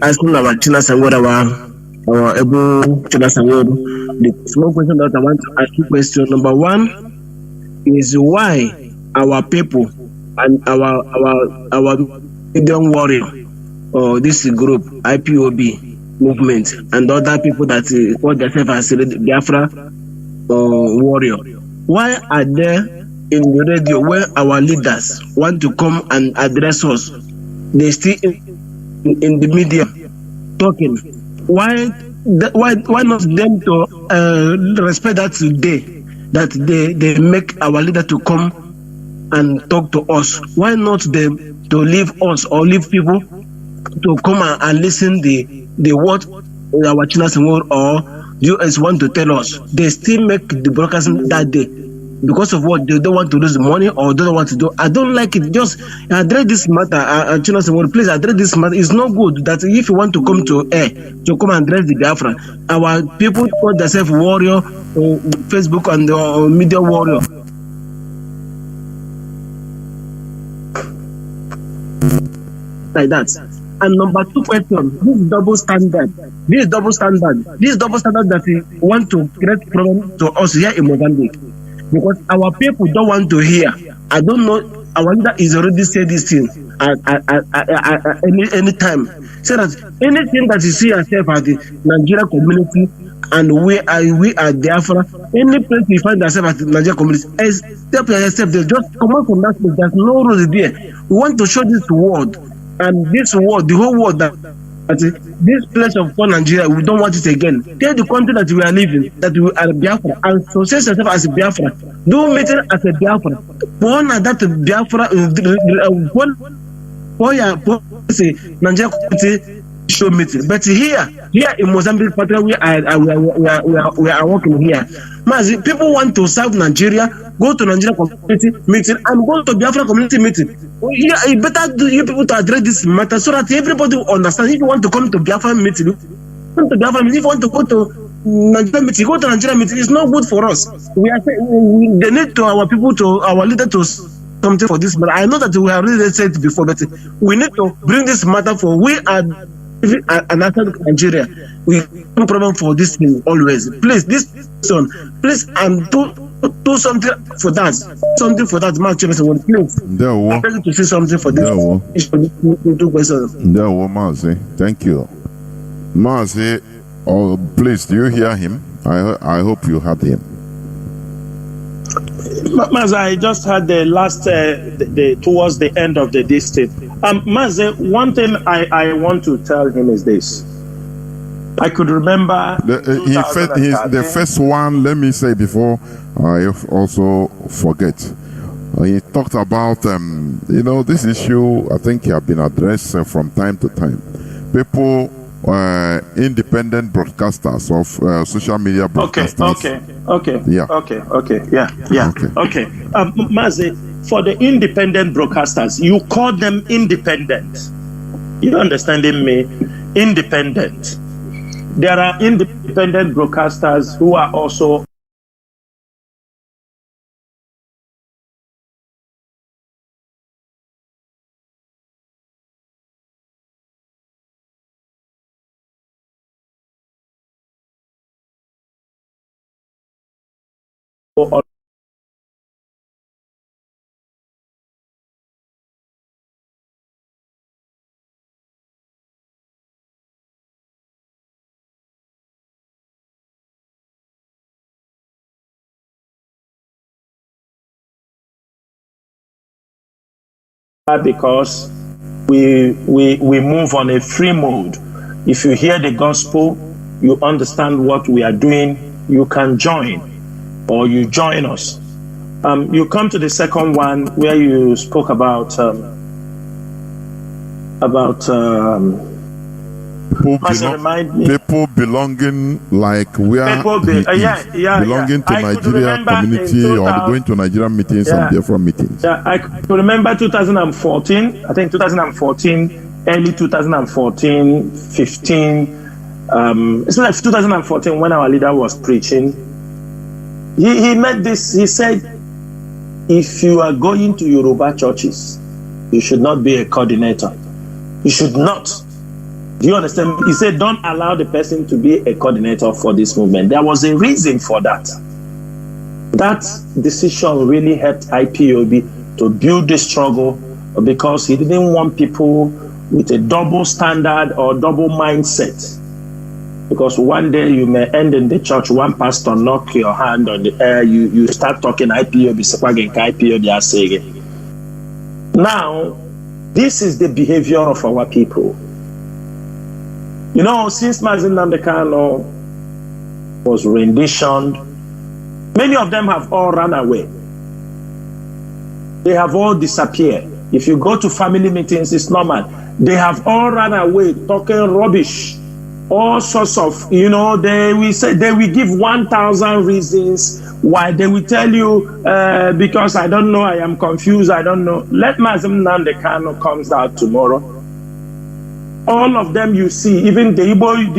[SPEAKER 17] Asking our China Sangora, our able China Sangora. The small question that I want to ask you question number one is why our people and our Indian warrior or this group IPOB movement and other people that call themselves as Biafra warrior, why are they in the radio where our leaders want to come and address us? They still in the media talking. Why not them to respect that today that they make our leader to come and talk to us? Why not them to leave us or leave people to come and listen the word our Chinas or US want to tell us? They still make the broadcasting that day because of what? They don't want to lose money or don't want to do. I don't like it. Just address this matter. Chinas, please address this matter. It's not good that if you want to come to air to come and address the Biafra, our people call themselves warrior, Facebook and media warrior. Like that. And number two question, this double standard that we want to create problem to us here in Mozambique, because our people don't want to hear. I don't know, our leader is already said this thing at any time. Say that anything that you see yourself as the Nigerian community and we are Biafra, any place you find yourself as the Nigerian community, step yourself there, just come out from that place. There's no road there. We want to show this world. And this world, the whole world, that this place of Nigeria, we don't want it again. Tell the country that we are living, that we are Biafra, and associate yourself as a Biafra. Do meeting as a Biafra. One that Biafra, Nigeria community show meeting. But here in Mozambique, we are working here. Mazi, people want to serve Nigeria, go to Nigeria community meeting and go to Biafra community meeting. It better do you people to address this matter so that everybody will understand. If you want to come to Biafra meeting, come to Biafra meeting. If you want to go to Nigeria meeting, go to Nigeria meeting. It's not good for us. We are saying they need to our people, to our leader to something for this matter. I know that we have already said it before, but we need to bring this matter for we are another Nigeria. We have no problem for this thing always. Please, this son, please, do something for that. Something for that, Mark Jonathan. Please, I beg you to say something for this.
[SPEAKER 2] Mazi, thank you. Mazi, please, do you hear him? I hope you heard him.
[SPEAKER 8] Mazi, I just had the last, towards the end of the district. Mazi, one thing I want to tell him is this. I could remember
[SPEAKER 2] the first one, let me say before I also forget. He talked about, this issue, I think he has been addressed from time to time. People, independent broadcasters of social media broadcasters.
[SPEAKER 8] Okay. Mazi, for the independent broadcasters, you call them independent. You understanding me? Independent. There are independent broadcasters who are also because we move on a free mode. If you hear the gospel, you understand what we are doing, you can join, or you join us. You come to the second one where you spoke about
[SPEAKER 2] people belonging, like we are belonging to Nigeria community or going to Nigerian meetings and different meetings.
[SPEAKER 8] Yeah, I could remember 2014, I think 2014, early 2014, 15. It's like 2014 when our leader was preaching. He made this, he said, if you are going to Yoruba churches, you should not be a coordinator. You should not. Do you understand? He said, don't allow the person to be a coordinator for this movement. There was a reason for that. That decision really helped IPOB to build the struggle because he didn't want people with a double standard or double mindset. Because one day you may end in the church, one pastor knock your hand on the air, you start talking IPOB, IPOB. Now, this is the behavior of our people. You know, since Mazi Jonathan Chinedu was renditioned, many of them have all run away. They have all disappeared. If you go to family meetings, it's normal. They have all run away, talking rubbish. All sorts of, they will say, they will give 1,000 reasons why. They will tell you, because I don't know, I am confused, I don't know. Let Mazi Jonathan Chinedu comes out tomorrow. All of them you see, even the Igbo,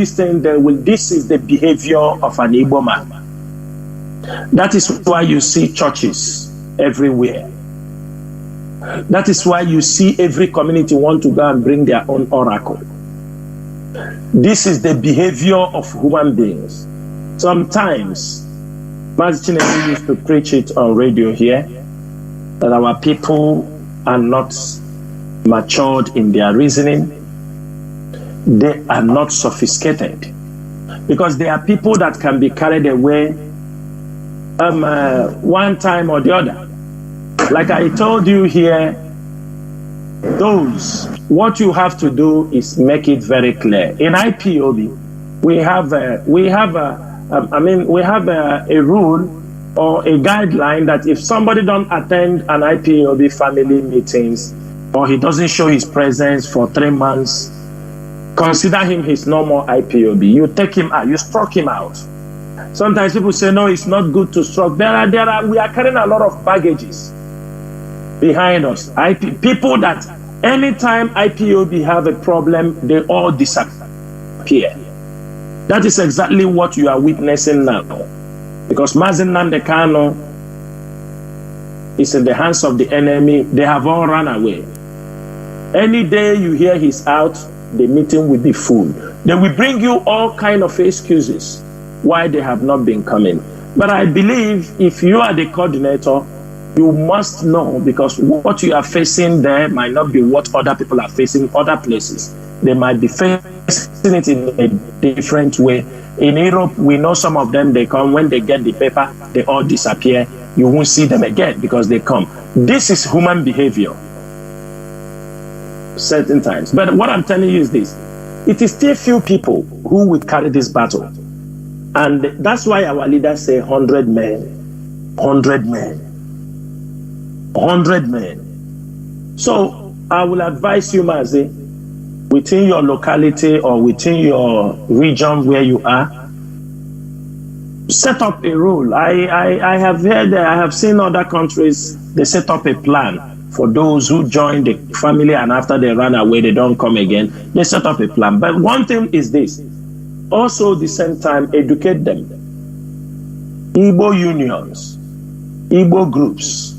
[SPEAKER 8] this is the behavior of an Igbo man. That is why you see churches everywhere. That is why you see every community want to go and bring their own oracle. This is the behavior of human beings. Sometimes, Mazi Chinedu used to preach it on radio here, that our people are not matured in their reasoning. They are not sophisticated. Because there are people that can be carried away one time or the other. Like I told you here, what you have to do is make it very clear. In IPOB, we have a rule or a guideline that if somebody don't attend an IPOB family meetings or he doesn't show his presence for 3 months, consider him his normal IPOB. You take him out, you struck him out. Sometimes people say, no, it's not good to struck. We are carrying a lot of baggages behind us. People that anytime IPOB have a problem, they all disappear. That is exactly what you are witnessing now. Because Mazi Jonathan Chinedu is in the hands of the enemy. They have all run away. Any day you hear he's out, the meeting will be full. They will bring you all kind of excuses why they have not been coming. But I believe if you are the coordinator, you must know, because what you are facing there might not be what other people are facing other places. They might be facing it in a different way. In Europe, we know some of them, they come, when they get the paper, they all disappear. You won't see them again because they come. This is human behavior. Certain times. But what I'm telling you is this: it is still few people who will carry this battle. And that's why our leaders say 100 men, 100 men, 100 men. So I will advise you, Mazi, within your locality or within your region where you are, set up a rule. I have heard, I have seen other countries, they set up a plan for those who join the family and after they run away, they don't come again. They set up a plan. But one thing is this: also at the same time, educate them. Igbo unions, Igbo groups,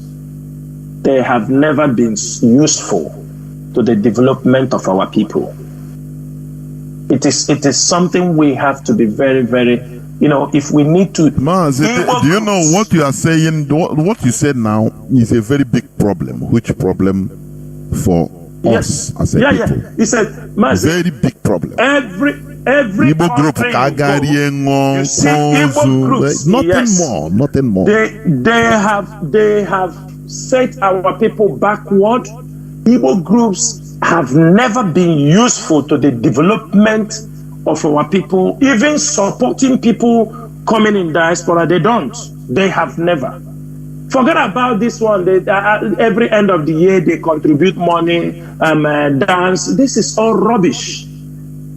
[SPEAKER 8] they have never been useful to the development of our people. It is something we have to be very, very, if we need to.
[SPEAKER 2] Mazi, do you know what you are saying? What you said now is a very big problem. Which problem for us as a people?
[SPEAKER 8] Yeah. He said, Mazi,
[SPEAKER 2] very big problem.
[SPEAKER 8] Every
[SPEAKER 2] Igbo group,
[SPEAKER 8] you see, Igbo groups,
[SPEAKER 2] nothing more.
[SPEAKER 8] They have set our people backward. Igbo groups have never been useful to the development of our people, even supporting people coming in diaspora. They don't. They have never. Forget about this one. Every end of the year, they contribute money, dance. This is all rubbish.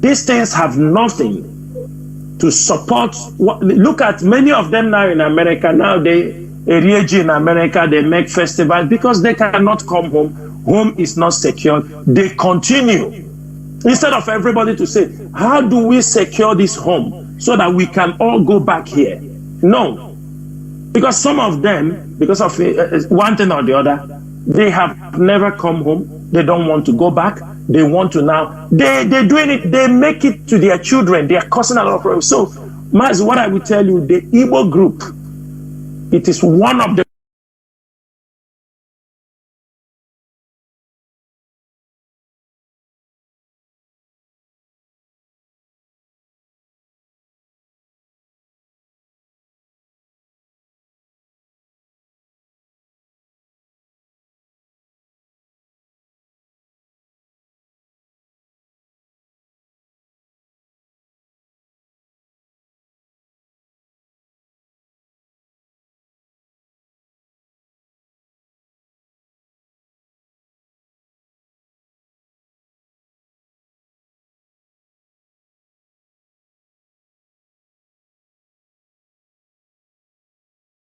[SPEAKER 8] These things have nothing to support. Look at many of them now in America. Now they in America, they make festivals because they cannot come home. Home is not secure. They continue. Instead of everybody to say, how do we secure this home so that we can all go back here? No. Because some of them, because of one thing or the other, they have never come home. They don't want to go back. They want to now. They're doing it. They make it to their children. They are causing a lot of problems. So, Maz, what I will tell you, the Igbo group, it is one of the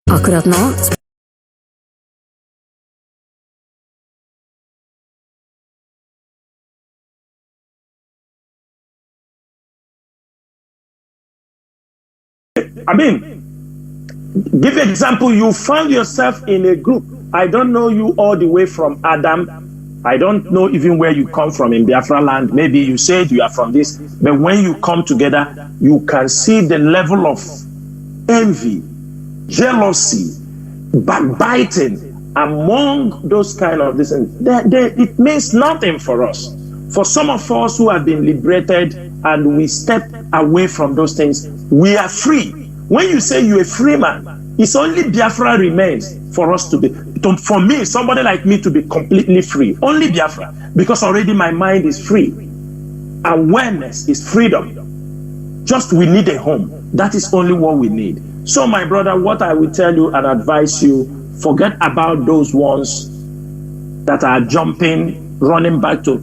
[SPEAKER 18] Akkurat nå.
[SPEAKER 8] I mean, give an example. You found yourself in a group. I don't know you all the way from Adam. I don't know even where you come from in Biafra land. Maybe you said you are from this. But when you come together, you can see the level of envy, jealousy, backbiting among those kind of this. It means nothing for us. For some of us who have been liberated and we step away from those things, we are free. When you say you're a free man, it's only Biafra remains for us to be, for me, somebody like me to be completely free. Only Biafra, because already my mind is free. Awareness is freedom. Just we need a home. That is only what we need. So my brother, what I will tell you and advise you, forget about those ones that are jumping, running back to.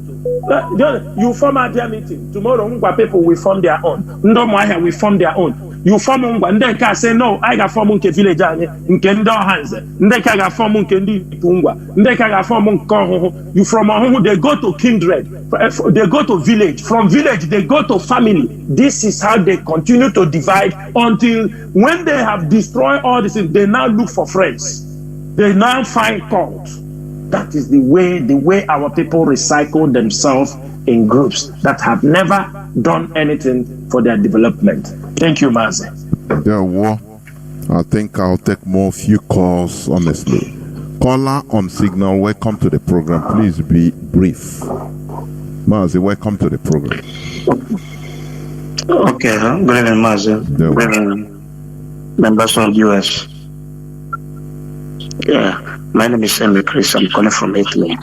[SPEAKER 8] You form a dear meeting. Tomorrow, people will form their own. Ndomwaya will form their own. You form and then can say, no, I got form unke village in Kendo hands. They can form unke Pungwa. They can form you from home, they go to kindred, they go to village. From village, they go to family. This is how they continue to divide until when they have destroyed all this, they now look for friends. They now find fault. That is the way our people recycle themselves in groups that have never done anything for their development. Thank you, Mazi.
[SPEAKER 2] Yeah, well, I think I'll take more few calls, honestly. Caller on signal, welcome to the program. Please be brief. Mazi, welcome to the program.
[SPEAKER 9] Okay, good evening, Mazi. Good evening, members of the US. Yeah, my name is Emily Chris. I'm calling from Italy.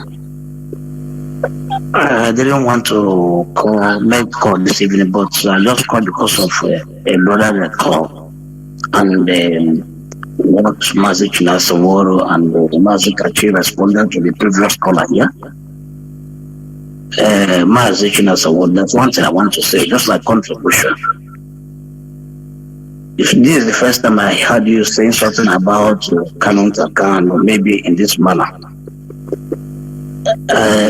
[SPEAKER 9] I didn't want to make call this evening, but I just called because of a brother that called. And what Mazi Chinedu and Mazi Kachi responded to the previous caller here. Mazi Chinedu, that's one thing I want to say, just like contribution. If this is the first time I heard you saying something about Canon Takan, or maybe in this manner,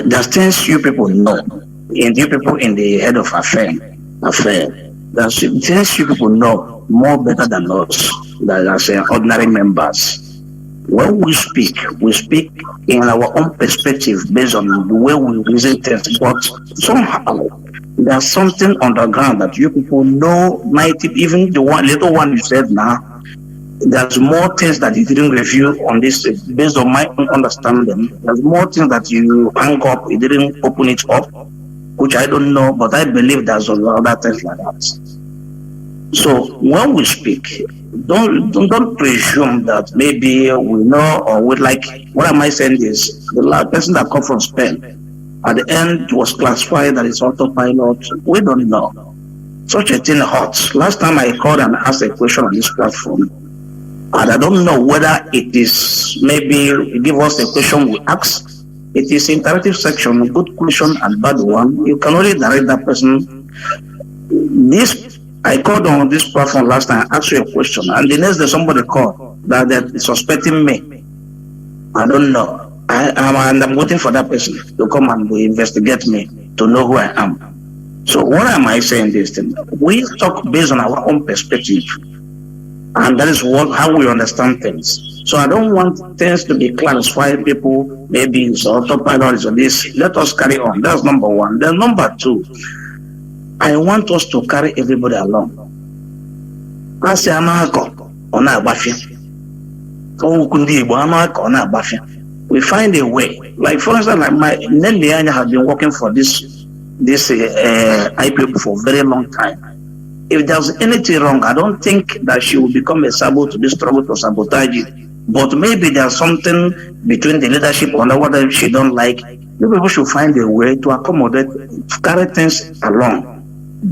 [SPEAKER 9] there's things you people know, and you people in the head of affair. There's things you people know more better than us, than as ordinary members. When we speak in our own perspective based on the way we reason things, but somehow there's something underground that you people know, even the little one you said now, there's more things that you didn't review on this based on my own understanding. There's more things that you hang up, you didn't open it up, which I don't know, but I believe there's a lot of things like that. So when we speak, don't presume that maybe we know or we like. What am I saying is the last person that come from Spain at the end was classified that it's autopilot. We don't know. Such a thing hurts. Last time I called and asked a question on this platform, and I don't know whether it is maybe give us a question we ask. It is interactive section, good question and bad one. You can only direct that person. I called on this platform last time, asked you a question, and the next day somebody called that they're suspecting me. I don't know. I'm waiting for that person to come and investigate me to know who I am. So what am I saying this thing? We talk based on our own perspective, and that is how we understand things. So I don't want things to be classified. People maybe it's autopilot or this. Let us carry on. That's number one. Then number two, I want us to carry everybody along. We find a way. Like for instance, like my Nelly have been working for this IPOB for a very long time. If there's anything wrong, I don't think that she will become a sabot to this struggle to sabotage it. But maybe there's something between the leadership and whatever she don't like. People should find a way to accommodate, to carry things along.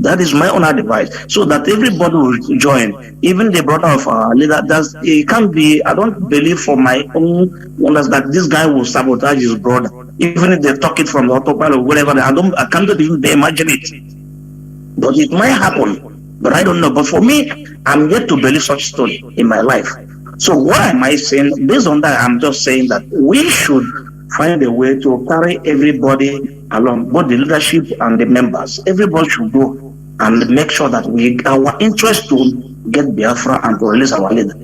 [SPEAKER 9] That is my own advice, so that everybody will join. Even the brother of our leader, it can't be. I don't believe for my own wonders that this guy will sabotage his brother. Even if they talk it from the autopilot or whatever, I can't even imagine it. But it might happen, but I don't know. But for me, I'm yet to believe such story in my life. So what am I saying? Based on that, I'm just saying that we should find a way to carry everybody along, both the leadership and the members. Everybody should go and make sure that our interest to get Biafra and to release our leader.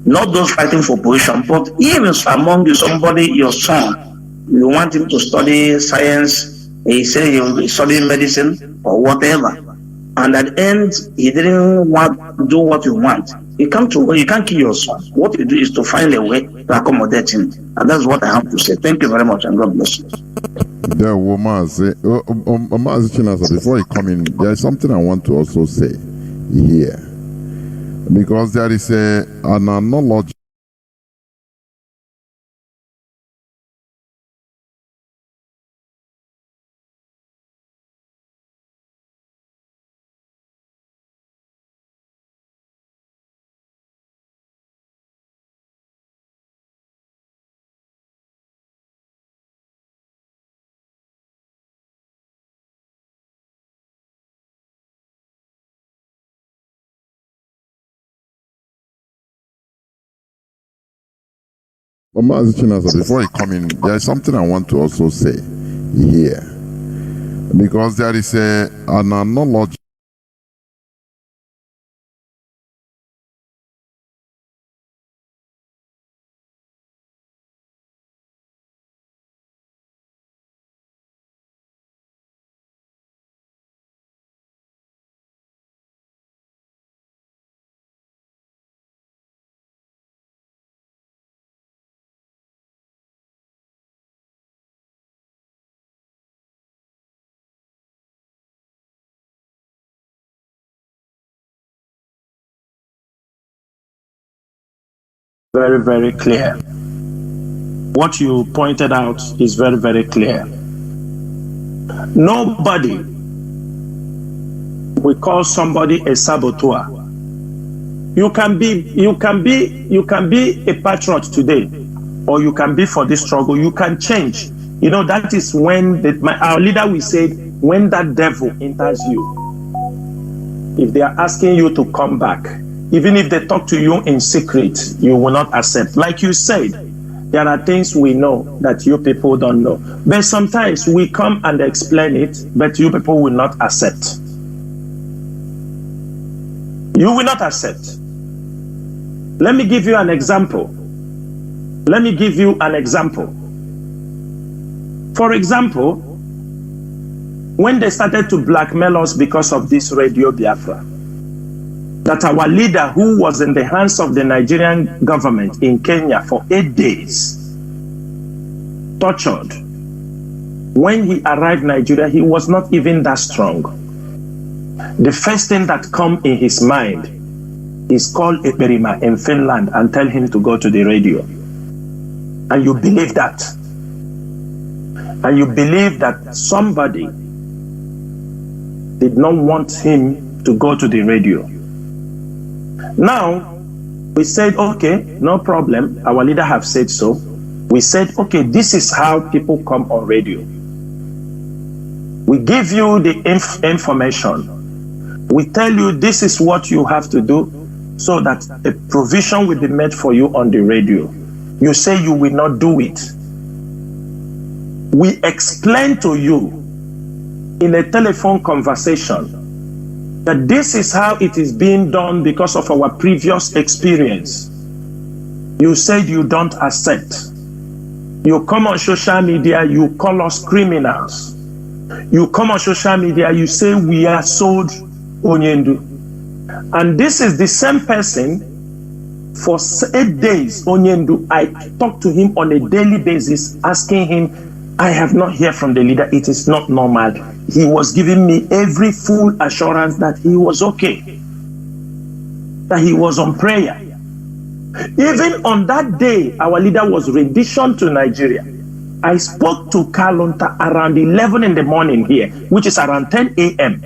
[SPEAKER 9] Not those fighting for position, but even among you, somebody, your son, you want him to study science, he say he will study medicine or whatever, and at the end, he didn't want to do what you want. You can't kill your son. What you do is to find a way to accommodate him. And that's what I have to say. Thank you very much, and God bless you.
[SPEAKER 2] There was Mazi Chinedu, before you come in, there is something I want to also say here. Because there is an analogy Mazi Chinedu, before you come in, there is something I want to also say here. Because there is an analogy
[SPEAKER 8] very, very clear. What you pointed out is very, very clear. Nobody will call somebody a saboteur. You can be a patriot today, or you can be for this struggle. You can change. You know, that is when our leader will say, when that devil enters you, if they are asking you to come back, even if they talk to you in secret, you will not accept. Like you said, there are things we know that you people don't know. But sometimes we come and explain it, but you people will not accept. You will not accept. Let me give you an example. For example, when they started to blackmail us because of this Radio Biafra, that our leader, who was in the hands of the Nigerian government in Kenya for 8 days, tortured. When he arrived in Nigeria, he was not even that strong. The first thing that come in his mind is call Eperima in Finland and tell him to go to the radio. And you believe that. And you believe that somebody did not want him to go to the radio. Now, we said, okay, no problem. Our leader have said so. We said, okay, this is how people come on radio. We give you the information. We tell you this is what you have to do so that a provision will be made for you on the radio. You say you will not do it. We explain to you in a telephone conversation that this is how it is being done because of our previous experience. You said you don't accept. You come on social media, you call us criminals. You come on social media, you say we are sold Onyendu. And this is the same person. For 8 days, Onyendu, I talk to him on a daily basis, asking him, I have not heard from the leader. It is not normal. He was giving me every full assurance that he was okay, that he was on prayer. Even on that day, our leader was renditioned to Nigeria. I spoke to Kalonta around 11 in the morning here, which is around 10 a.m.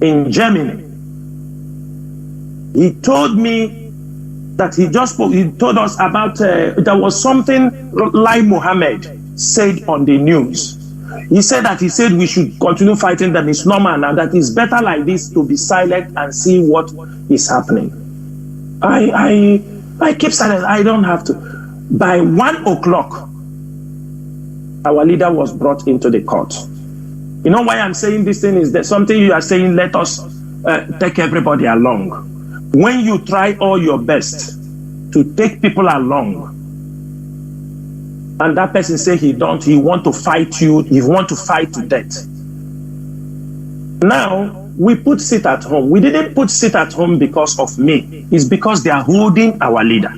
[SPEAKER 8] in Germany. He told me that he told us about, there was something Lai Mohammed said on the news. He said we should continue fighting them. It's normal now, that it's better like this to be silent and see what is happening. I keep silent. I don't have to. By 1 o'clock, our leader was brought into the court. You know why I'm saying this thing is that something you are saying, let us take everybody along. When you try all your best to take people along, and that person say he want to fight you, he want to fight to death. Now, we put sit at home. We didn't put sit at home because of me. It's because they are holding our leader.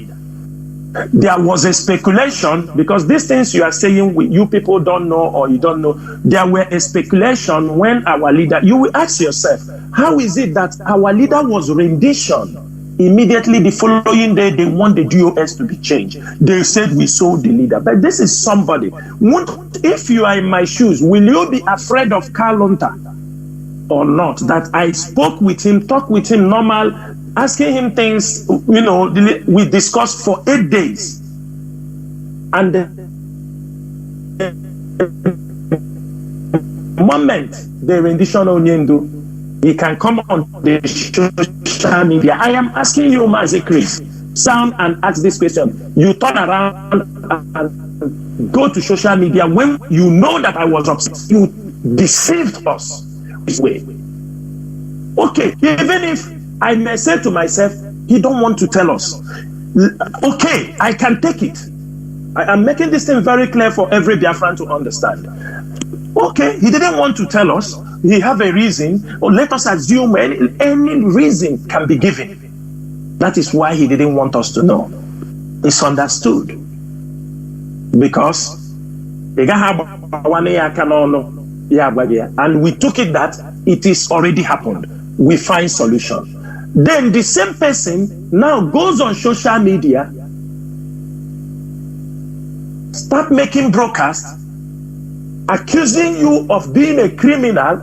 [SPEAKER 8] There was a speculation, because these things you are saying, you people don't know or you don't know. There were a speculation when our leader, you will ask yourself, how is it that our leader was rendition? Immediately the following day, they want the DOS to be changed. They said we sold the leader. But this is somebody. If you are in my shoes, will you be afraid of Kalonta or not? That I spoke with him, talked with him normal, asking him things, you know, we discussed for 8 days. And the moment the rendition Onyendu, he can come on the social media. I am asking you, Mazi Chris, sound and ask this question. You turn around and go to social media when you know that I was upset. You deceived us this way. Okay, even if I may say to myself, he don't want to tell us. Okay, I can take it. I am making this thing very clear for every Biafran to understand. Okay, he didn't want to tell us. He have a reason, or let us assume any reason can be given. That is why he didn't want us to know. It's understood. Because and we took it that it is already happened. We find solution. Then the same person now goes on social media start making broadcasts, accusing you of being a criminal,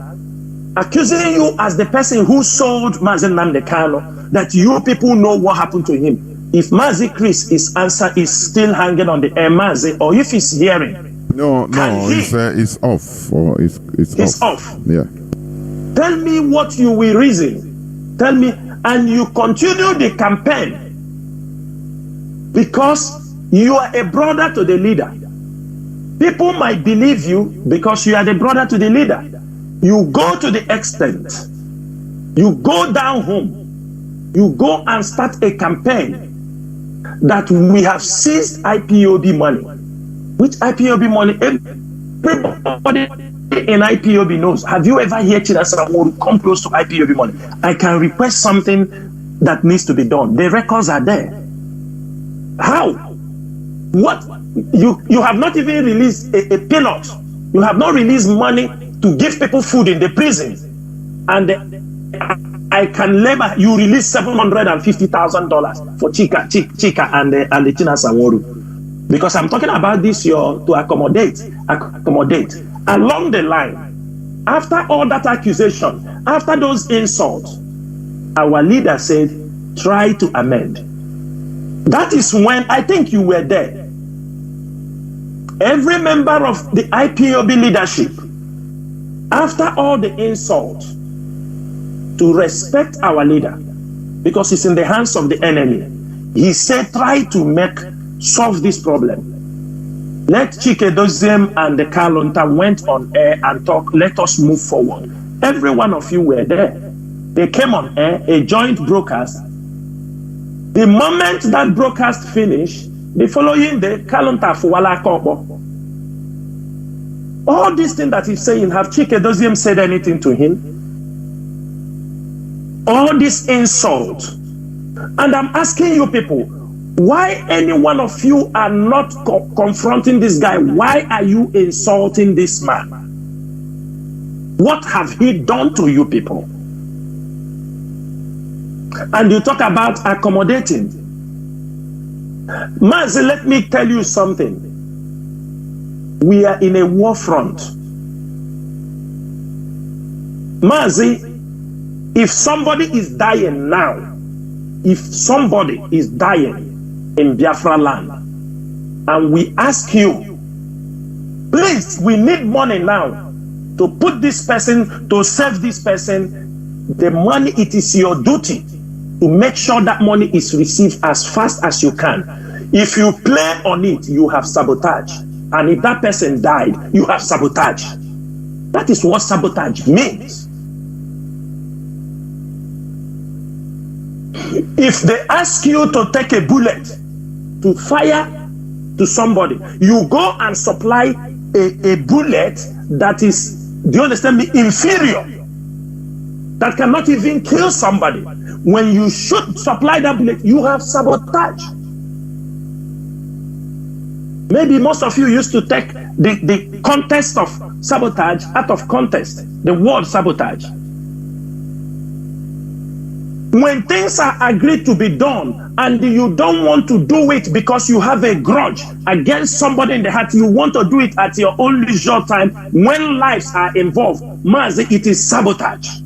[SPEAKER 8] accusing you as the person who sold Mazi Nnamdi Kanu, that you people know what happened to him. If Mazi Chris, his answer is still hanging on the air, Mazi, or if he's hearing.
[SPEAKER 2] No, it's off. Or it's
[SPEAKER 8] off.
[SPEAKER 2] Yeah.
[SPEAKER 8] Tell me what you will reason. Tell me, and you continue the campaign because you are a brother to the leader. People might believe you because you are the brother to the leader. You go to the extent, you go down home, you go and start a campaign that we have seized IPOB money. Which IPOB money? Everybody in IPOB knows. Have you ever heard Chinasa Nworu come close to IPOB money? I can request something that needs to be done. The records are there. How? What? You have not even released a peanut. You have not released money to give people food in the prison. And I can label you release $750,000 for Chika and the Chinasa Nworu. Because I'm talking about this year to accommodate. Along the line, after all that accusation, after those insults, our leader said, try to amend. That is when, I think you were there. Every member of the IPOB leadership, after all the insults, to respect our leader, because he's in the hands of the enemy, he said, try to solve this problem. Let Chike Doziem and the Kalonta went on air and talked, let us move forward. Every one of you were there. They came on air, a joint broadcast. The moment that broadcast finished, the following day, Kalonta Fuwala Kobo. All these things that he's saying, have Chike Doziem said anything to him? All this insult. And I'm asking you people, why any one of you are not confronting this guy? Why are you insulting this man? What have he done to you people? And you talk about accommodating. Mazi, let me tell you something. We are in a war front. Mazi, if somebody is dying now, if somebody is dying in Biafra land, and we ask you, please, we need money now to put this person, to save this person, the money, it is your duty to make sure that money is received as fast as you can. If you play on it, you have sabotage. And if that person died, you have sabotage. That is what sabotage means. If they ask you to take a bullet to fire to somebody, you go and supply a bullet that is, do you understand me, inferior, that cannot even kill somebody. When you should supply that bullet, you have sabotage. Maybe most of you used to take the context of sabotage out of context, the word sabotage. When things are agreed to be done and you don't want to do it because you have a grudge against somebody in the heart, you want to do it at your own leisure time when lives are involved, Mazi, it is sabotage.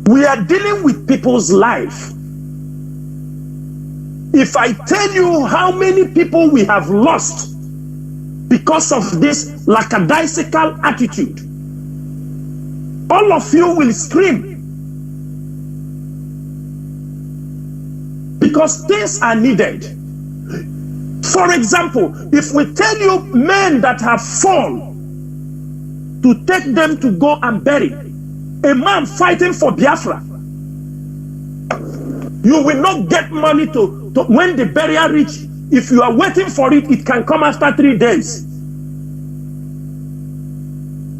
[SPEAKER 8] We are dealing with people's life. If I tell you how many people we have lost because of this lackadaisical attitude, all of you will scream. Because things are needed. For example, if we tell you men that have fallen, to take them to go and bury a man fighting for Biafra, you will not get money to when the burial reach. If you are waiting for it, it can come after 3 days.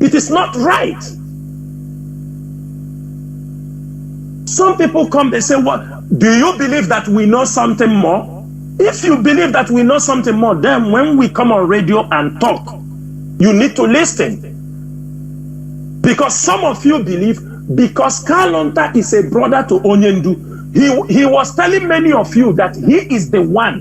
[SPEAKER 8] It is not right. Some people come, they say, what? Do you believe that we know something more? If you believe that we know something more, then when we come on radio and talk, you need to listen. Because some of you believe, because Kalonta is a brother to Onyendu, he was telling many of you that he is the one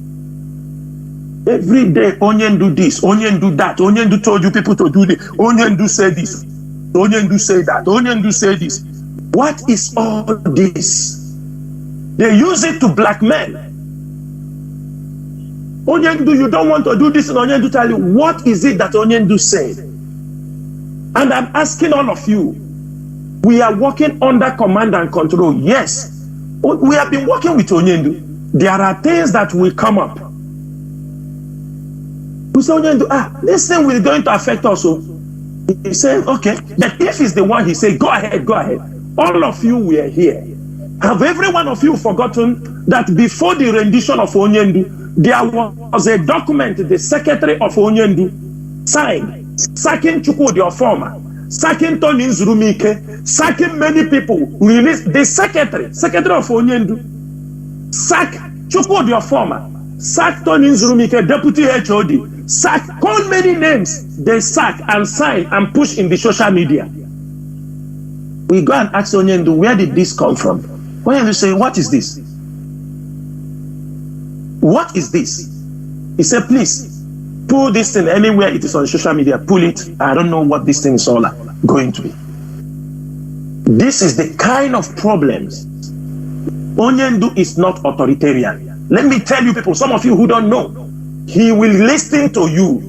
[SPEAKER 18] Every day, Onion do this, Onion do that, Onion do told you people to do this, Onion do say this, Onion do say that, Onion do say this. What is all this? They use it to blackmail. Onion do, you don't want to do this, and Onion do tell you, what is it that Onion do said? And I'm asking all of you, we are working under command and control. Yes, we have been working with Onyendu. There are things that will come up. We say, Onyendu, this thing is going to affect us. So he said, okay, but if he's the one, he said, go ahead, go ahead. All of you were here. Have every one of you forgotten that before the rendition of Onyendu, there was a document the secretary of Onyendu signed, sacking Chukwudi Ofoma, sacking Tony Nzurumike, sacking many people, released the secretary of Onyendu, sack Chukwudi Ofoma, sack Tony Nzurumike, deputy HOD, sack, call many names, they sack and sign and push in the social media. We go and ask Onyendu, where did this come from? When you say, what is this? What is this? He said, please, pull this thing anywhere it is on social media, pull it. I don't know what this thing is all going to be. This is the kind of problems. Onyendu is not authoritarian. Let me tell you people, some of you who don't know, he will listen to you.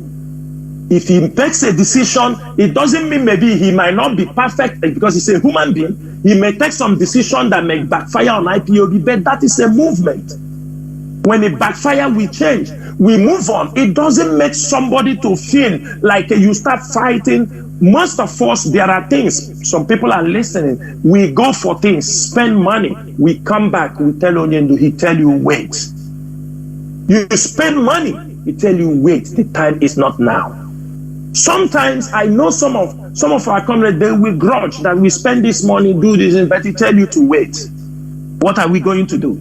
[SPEAKER 18] If he takes a decision, it doesn't mean maybe he might not be perfect because he's a human being. He may take some decision that may backfire on IPOB, but that is a movement. When it backfire, we change. We move on. It doesn't make somebody to feel like you start fighting. Most of us, there are things. Some people are listening. We go for things, spend money. We come back. We tell Onyendu, he tell you, wait. You spend money. He tell you, wait. The time is not now. Sometimes I know some of our comrades, they will grudge that we spend this money, do this, but he tell you to wait. What are we going to do?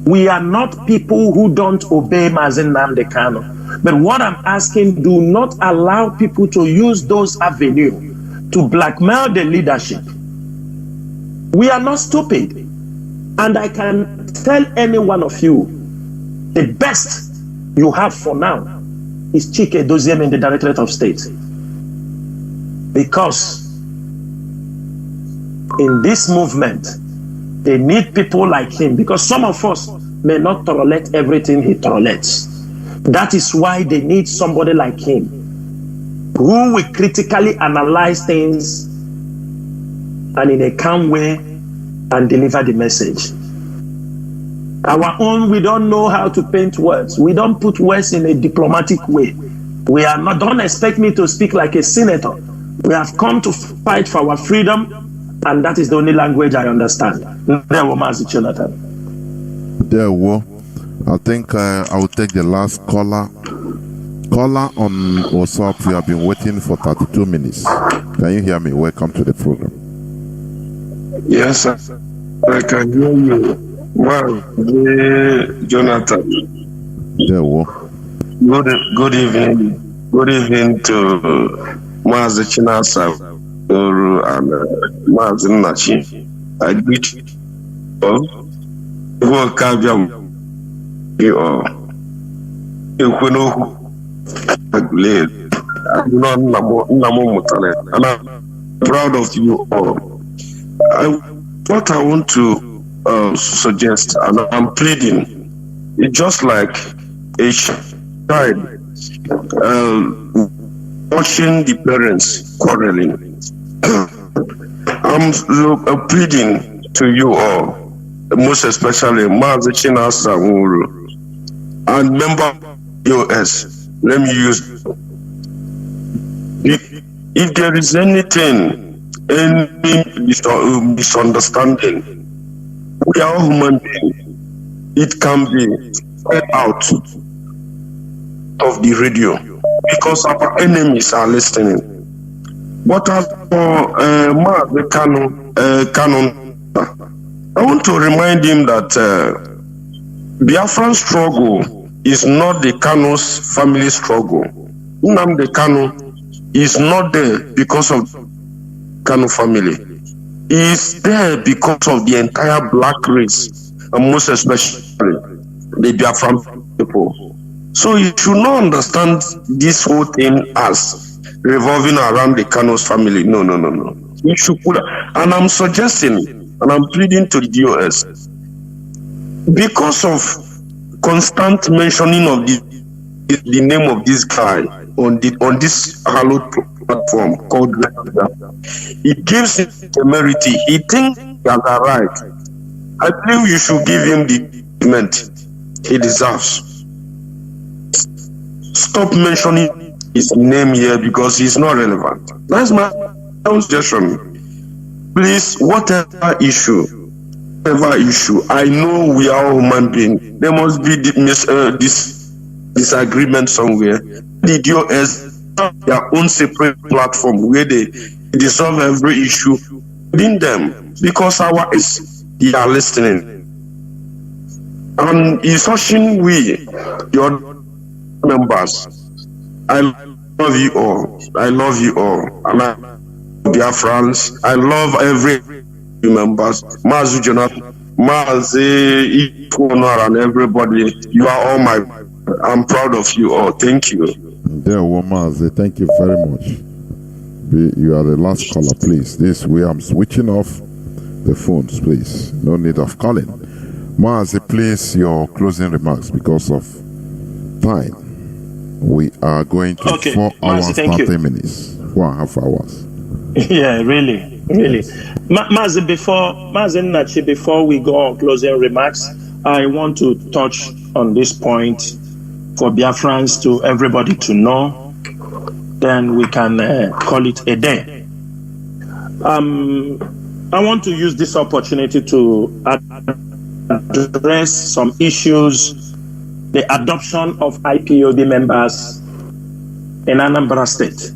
[SPEAKER 18] We are not people who don't obey Mazi Nnamdi Kanu. But what I'm asking, do not allow people to use those avenues to blackmail the leadership. We are not stupid. And I can tell any one of you, the best you have for now is Chike Doziem in the Directorate of State. Because in this movement, they need people like him, because some of us may not tolerate everything he tolerates. That is why they need somebody like him, who will critically analyze things and in a calm way and deliver the message. Our own, we don't know how to paint words. We don't put words in a diplomatic way. We are not, don't expect me to speak like a senator. We have come to fight for our freedom, and that is the only language I understand. There were Mazi Jonathan.
[SPEAKER 2] There were. I think I will take the last caller. Caller on WhatsApp, we have been waiting for 32 minutes. Can you hear me? Welcome to the program.
[SPEAKER 19] Yes, sir. I can hear you. Mazi Jonathan.
[SPEAKER 2] There were.
[SPEAKER 19] Good evening. Good evening to Mazi Chinasa and Mazi Nnachi. I greet you all. And I'm proud of you all. What I want to suggest, and I'm pleading, it's just like a child watching the parents quarreling. I'm pleading to you all, most especially Mazi Chinasa and member US. Let me use, if there is anything, any misunderstanding, we are all human beings. It can be spread out of the radio because our enemies are listening. But as for Mazi Kanu, I want to remind him that Biafran struggle is not the Kanu's family struggle. Nnamdi Kanu is not there because of Kanu family. He is there because of the entire black race, and most especially the Biafran people. So you should not understand this whole thing as revolving around the Kano's family. No. You should put, and I'm suggesting, and I'm pleading to the DOS, because of constant mentioning of the name of this guy on this hallowed platform called Biafra, it gives him temerity. He thinks he has arrived. I believe you should give him the treatment he deserves. Stop mentioning his name here because he's not relevant. That's my suggestion. Please, whatever issue, I know we are all human beings. There must be this disagreement somewhere. The DOS have their own separate platform where they resolve every issue within them, because our is they are listening. And in such we, your members, I love you all. I love you all. And I love Biafrans. I love every members. Mazi Jonathan, Mazi, and everybody. You are all I'm proud of you all. Thank you.
[SPEAKER 2] There, Mazi, thank you very much. You are the last caller, please. I'm switching off the phones, please. No need of calling. Mazi, please, your closing remarks because of time. We are going to 4 hours, 30 minutes, 4.5 hours.
[SPEAKER 8] Yeah, really. Mazi Nachi, before we go on closing remarks, I want to touch on this point for Biafrans to everybody to know. Then we can call it a day. I want to use this opportunity to address some issues. The adoption of IPOB members in Anambra State.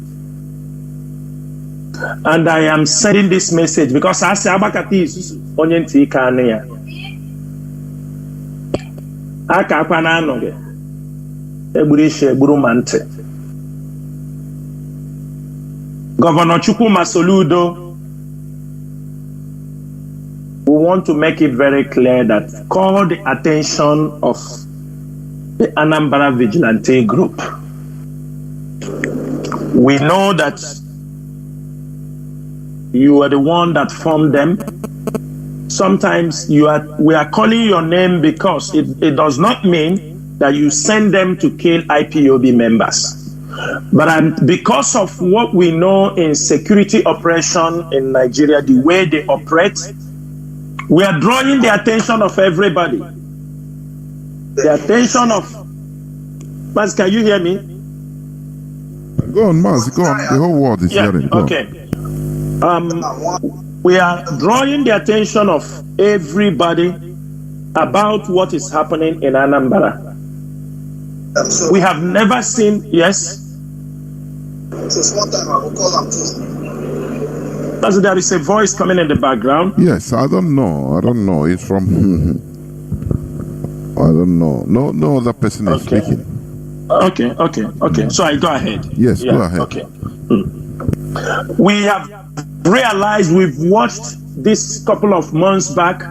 [SPEAKER 8] And I am sending this message because I say Abakatis Onyenti Kania. Akapana noge. Eburishe Burumante. Governor Chukuma Soludo, we want to make it very clear that call the attention of the Anambra Vigilante Group. We know that you are the one that formed them. Sometimes we are calling your name because it does not mean that you send them to kill IPOB members. But because of what we know in security operation in Nigeria, the way they operate, we are drawing the attention of everybody. The attention of Maz, can you hear me?
[SPEAKER 2] Go on, Maz, go on. The whole world is hearing. Go
[SPEAKER 8] okay. We are drawing the attention of everybody about what is happening in Anambra. We have never seen, yes?
[SPEAKER 20] So one time I will call them too.
[SPEAKER 8] As there is a voice coming in the background.
[SPEAKER 2] Yes, I don't know. It's from I don't know. No other person is speaking.
[SPEAKER 8] Okay. So I go ahead.
[SPEAKER 2] Yes, go ahead.
[SPEAKER 8] Okay. We have realized, we've watched this couple of months back,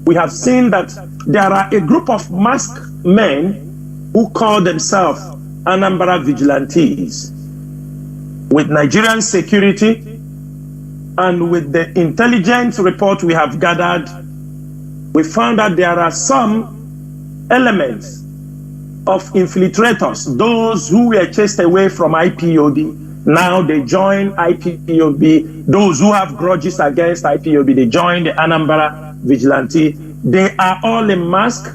[SPEAKER 8] we have seen that there are a group of masked men who call themselves Anambra Vigilantes. With Nigerian security and with the intelligence report we have gathered, we found that there are some elements of infiltrators, those who were chased away from IPOB. Now they join IPOB. Those who have grudges against IPOB, they join the Anambra Vigilante. They are all in mask,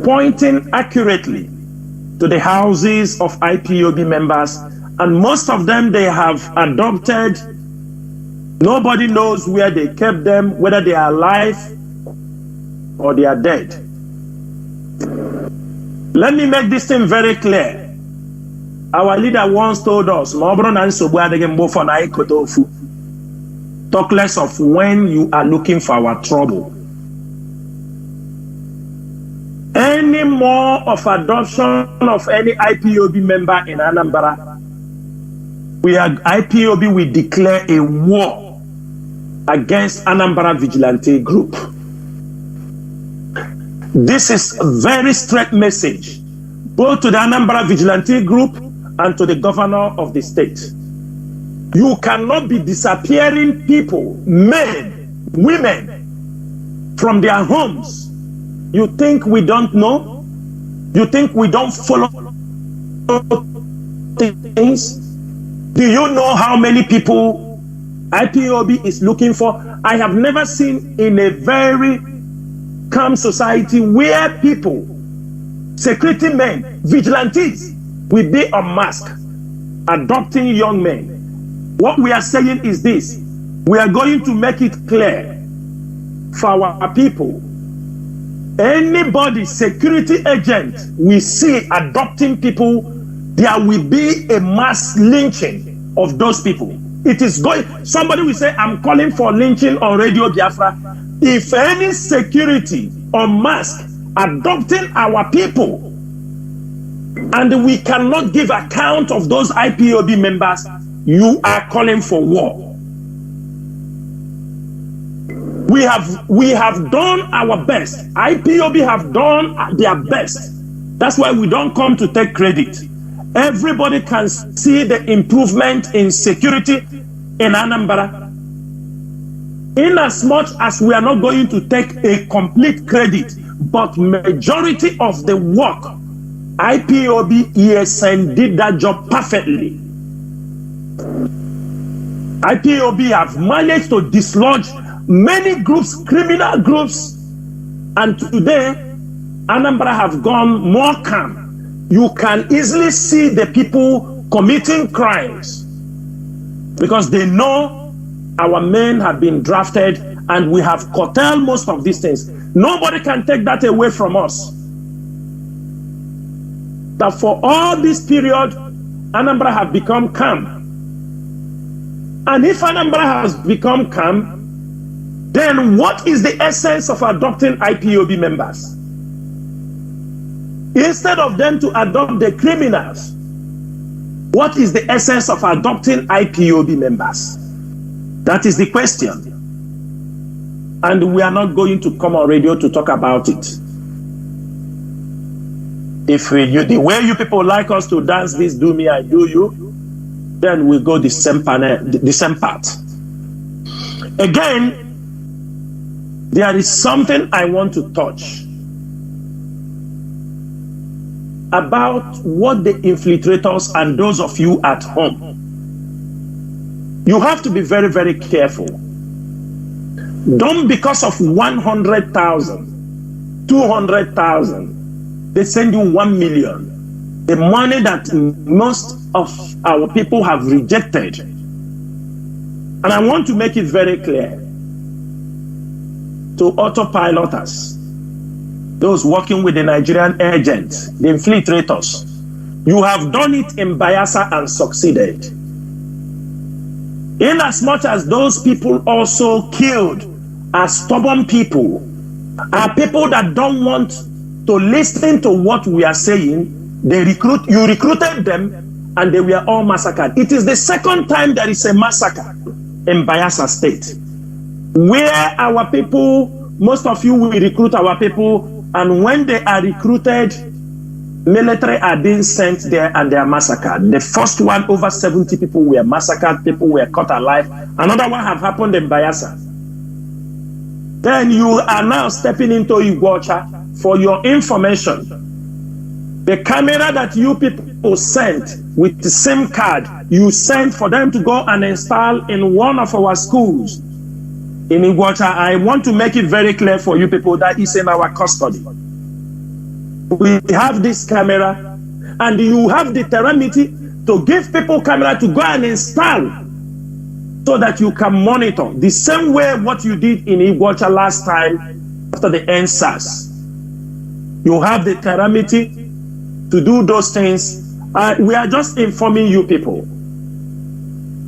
[SPEAKER 8] pointing accurately to the houses of IPOB members. And most of them, they have adopted. Nobody knows where they kept them, whether they are alive or they are dead. Let me make this thing very clear. Our leader once told us, talk less of when you are looking for our trouble. Any more of adoption of any IPOB member in Anambra, IPOB will declare a war against Anambra Vigilante Group. This is a very straight message,
[SPEAKER 18] both to the Anambra Vigilante Group and to the governor of the state. You cannot be disappearing people, men, women, from their homes. You think we don't know? You think we don't follow things? Do you know how many people IPOB is looking for? I have never seen in a very calm society where people, security men, vigilantes, will be unmasked, adopting young men. What we are saying is this: we are going to make it clear for our people. Anybody, security agent, we see adopting people, there will be a mass lynching of those people. It is going, somebody will say, I'm calling for lynching on Radio Biafra. If any security or mask adopting our people, and we cannot give account of those IPOB members, you are calling for war. We have done our best. IPOB have done their best. That's why we don't come to take credit. Everybody can see the improvement in security in Anambra. In as much as we are not going to take a complete credit, but majority of the work, IPOB ESN did that job perfectly. IPOB have managed to dislodge many groups, criminal groups, and today Anambra have gone more calm. You can easily see the people committing crimes because they know our men have been drafted and we have curtailed most of these things. Nobody can take that away from us. That for all this period, Anambra have become calm. And if Anambra has become calm, then what is the essence of adopting IPOB members? Instead of them to adopt the criminals, what is the essence of adopting IPOB members? That is the question. And we are not going to come on radio to talk about it. If the way you people like us to dance this, do me, I do you, then we go the same path. Again, there is something I want to touch about what the infiltrators and those of you at home. You have to be very, very careful. Don't because of 100,000, 200,000, they send you 1 million. The money that most of our people have rejected. And I want to make it very clear to autopiloters, those working with the Nigerian agents, the infiltrators. You have done it in Bayelsa and succeeded. In as much as those people also killed are stubborn people, are people that don't want to listen to what we are saying, you recruited them and they were all massacred. It is the second time there is a massacre in Bayelsa State, where our people, most of you will recruit our people, and when they are recruited, military are being sent there and they are massacred. The first one, over 70 people were massacred, people were cut alive. Another one have happened in Bayelsa. Then you are now stepping into Iguacha. For your information, the camera that you people sent with the SIM card, you sent for them to go and install in one of our schools in Iguacha. I want to make it very clear for you people that is in our custody. We have this camera, and you have the temerity to give people camera to go and install so that you can monitor the same way what you did in Iguacha last time after the NSAS. You have the temerity to do those things. We are just informing you people.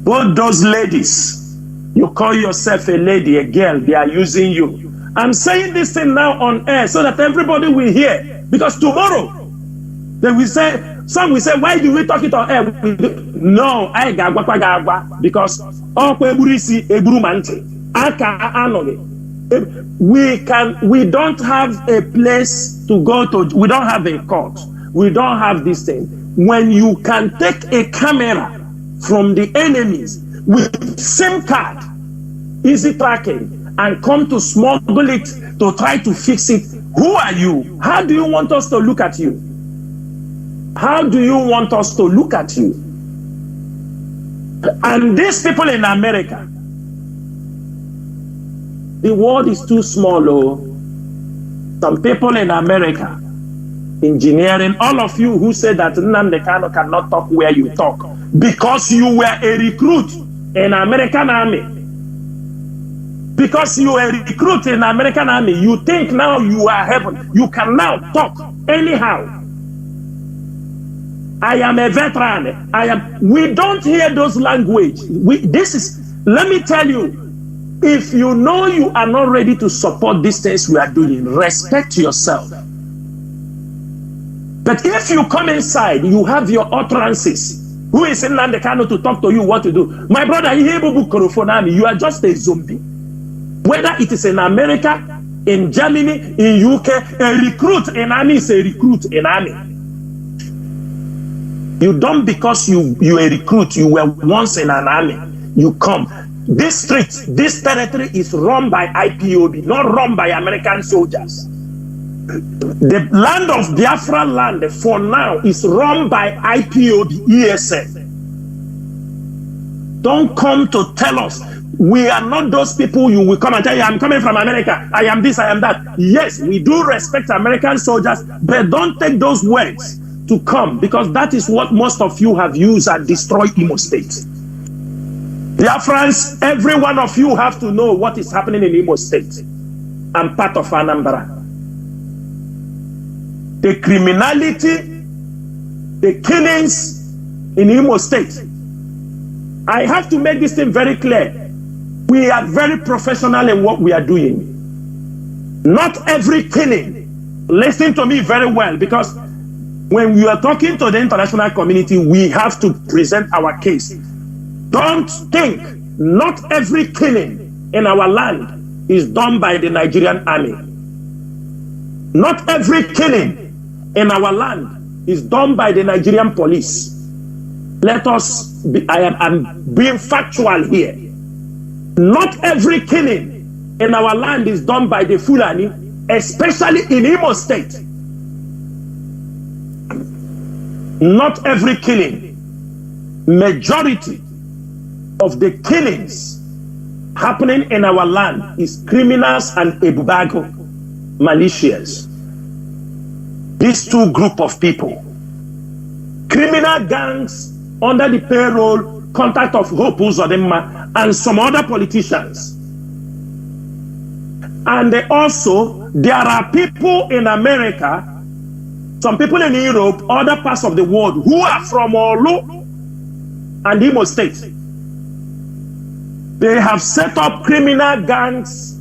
[SPEAKER 18] Both those ladies, you call yourself a lady, a girl, they are using you. I'm saying this thing now on air so that everybody will hear. Because tomorrow, they will say, some will say, why do we talk it on air? No, because we don't have a place to go to, we don't have a court. we don't have this thing. When you can take a camera from the enemies with SIM card, easy tracking, and come to smuggle it to try to fix it, who are you? How do you want us to look at you? How do you want us to look at you? And these people in America, the world is too small. Oh. Some people in America, engineering, all of you who say that Nnamdi Kanu cannot talk where you talk, because you were a recruit in American army. Because you were a recruit in American army, you think now you are heaven. You can now talk anyhow. I am a veteran. We don't hear those language. Let me tell you, if you know you are not ready to support these things we are doing, respect yourself. But if you come inside, you have your utterances. Who is in Nnamdi Kanu to talk to you what to do? My brother, you are just a zombie. Whether it is in America, in Germany, in UK, a recruit in army is a recruit in army. You don't because you a recruit, you were once in an army. You come. This street, this territory is run by IPOB, not run by American soldiers. The land of Biafra land for now is run by IPOB, ESN. Don't come to tell us we are not those people you will come and tell you, I'm coming from America, I am this, I am that. Yes, we do respect American soldiers, but don't take those words to come, because that is what most of you have used and destroyed Imo State. Biafrans, every one of you have to know what is happening in Imo State. I'm part of Anambra. The criminality, the killings in Imo State. I have to make this thing very clear. We are very professional in what we are doing. Not every killing. Listen to me very well, because when we are talking to the international community, we have to present our case. Don't think not every killing in our land is done by the Nigerian army. Not every killing in our land is done by the Nigerian police. Let us be, I'm being factual here. Not every killing in our land is done by the Fulani, especially in Imo State. Not every killing. Majority of the killings happening in our land is criminals and ebubago, malicious. These two group of people, criminal gangs under the payroll, contact of Hope Uzodinma and some other politicians. And there are people in America, some people in Europe, other parts of the world who are from Olu and Imo State. They have set up criminal gangs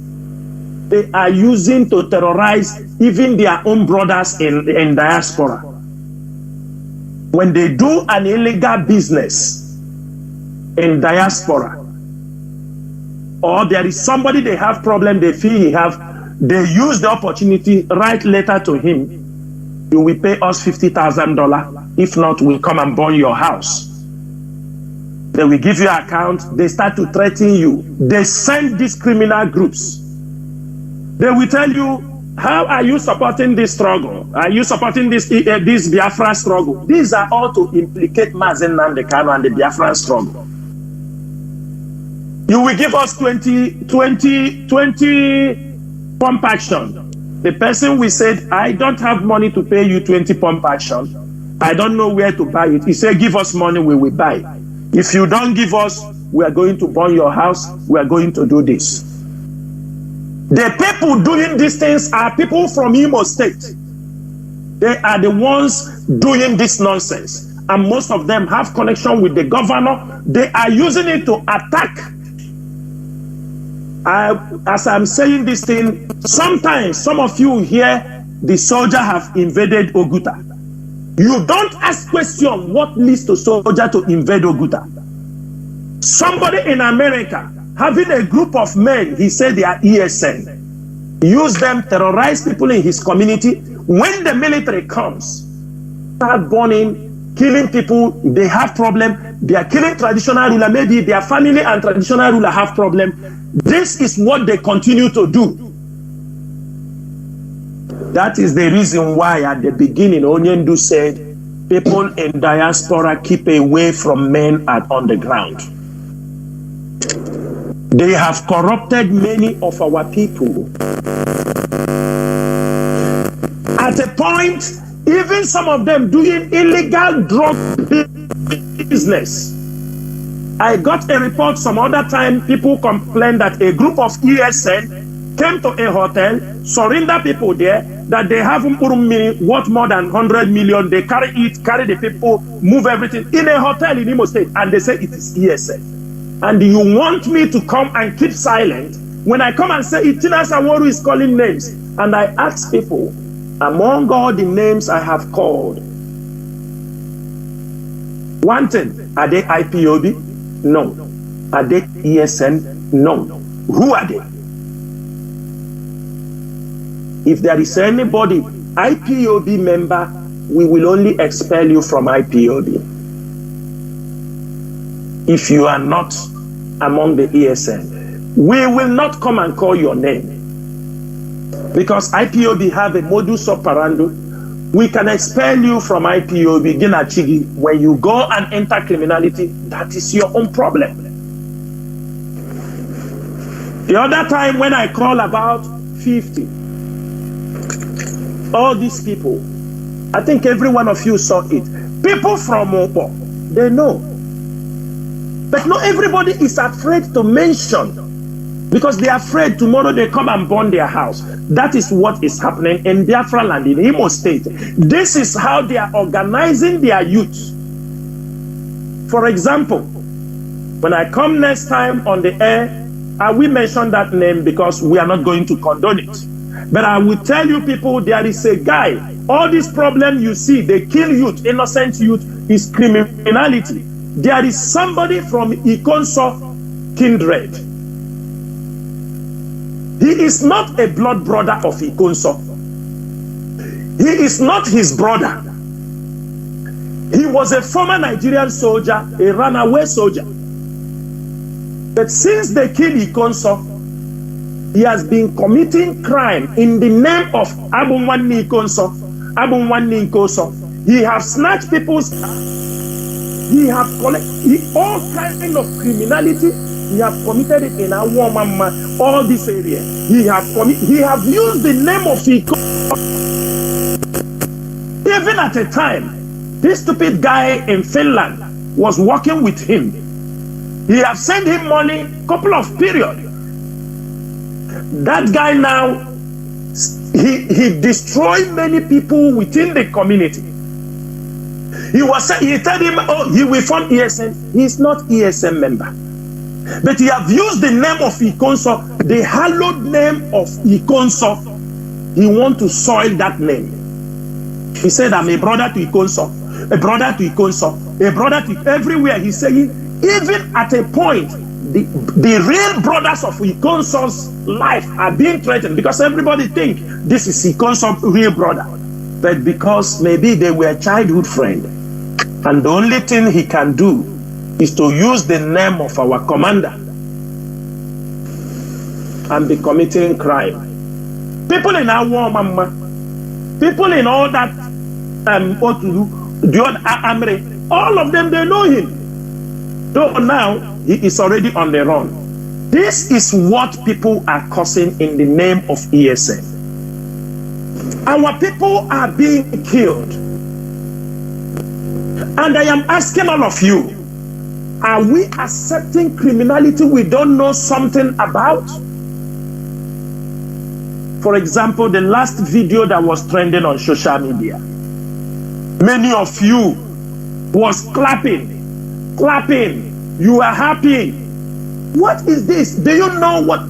[SPEAKER 18] they are using to terrorize even their own brothers in diaspora. When they do an illegal business in diaspora, or there is somebody they have problem, they feel he have, they use the opportunity, write letter to him, you will pay us $50,000. If not, we'll come and burn your house. They will give you an account. They start to threaten you. They send these criminal groups. They will tell you, how are you supporting this struggle? Are you supporting this Biafra struggle? These are all to implicate Mazi Nnamdi Kanu and the Biafra struggle. You will give us 20 pump action. The person we said, I don't have money to pay you 20 pump action. I don't know where to buy it. He said, give us money, we will buy. If you don't give us, we are going to burn your house. We are going to do this. The people doing these things are people from Imo State. They are the ones doing this nonsense. And most of them have connection with the governor. They are using it to attack. As I'm saying this thing, sometimes some of you hear the soldier have invaded Oguta. You don't ask question what leads to soldier to invade Oguta. Somebody in America having a group of men, he said they are ESN, use them, terrorize people in his community. When the military comes, start burning, killing people, they have problem. They are killing traditional ruler. Maybe their family and traditional ruler have problem. This is what they continue to do. That is the reason why at the beginning, Onyendu said, people in diaspora keep away from men on the ground. They have corrupted many of our people. At a point, even some of them doing illegal drug business. I got a report some other time, people complained that a group of ESN came to a hotel, surrender people there, that they have worth more than 100 million. They carry it, carry the people, move everything in a hotel in Imo State, and they say it is ESN. And you want me to come and keep silent when I come and say Itina Saworu is calling names? And I ask people, among all the names I have called, one thing, are they IPOB? No. Are they ESN? No. Who are they? If there is anybody IPOB member, we will only expel you from IPOB. If you are not among the ESN, we will not come and call your name. Because IPOB have a modus operandi. We can expel you from IPOB, Ginachigi. When you go and enter criminality, that is your own problem. The other time when I call about 50, all these people, I think every one of you saw it. People from Opo, they know. But not everybody is afraid to mention, because they are afraid tomorrow they come and burn their house. That is what is happening in Biafra land, in Imo State. This is how they are organizing their youth. For example, when I come next time on the air, I will mention that name because we are not going to condone it. But I will tell you people, there is a guy, all this problem you see, they kill youth, innocent youth, is criminality. There is somebody from Ikonso kindred. He is not a blood brother of Ikonso. He is not his brother. He was a former Nigerian soldier, a runaway soldier. But since they killed Ikonso, he has been committing crime in the name of Abunwanni Ikonso, Abunwanni Nkoso. He has snatched people's cars. He have collected all kinds of criminality. He have committed it in our woman, all this area. He have used the name of Ikonso. Even at a time, this stupid guy in Finland was working with him. He have sent him money, couple of period. That guy now, he destroyed many people within the community. He told him, oh, he will form ESN. He is not ESN member. But he have used the name of Ikonso, the hallowed name of Ikonso. He want to soil that name. He said, I'm a brother to Ikonso, a brother to Ikonso, a brother to everywhere. He's saying, even at a point, the real brothers of Ikonso's life are being threatened because everybody think this is Ikonso's real brother. But because maybe they were childhood friends, and the only thing he can do is to use the name of our commander and be committing crime. People in our war, mama, people in all that all of them, they know him. Though now he is already on the run. This is what people are causing in the name of ESN. Our people are being killed. And I am asking all of you, are we accepting criminality we don't know something about? For example, the last video that was trending on social media, many of you was clapping. You are happy. What is this? Do you know what?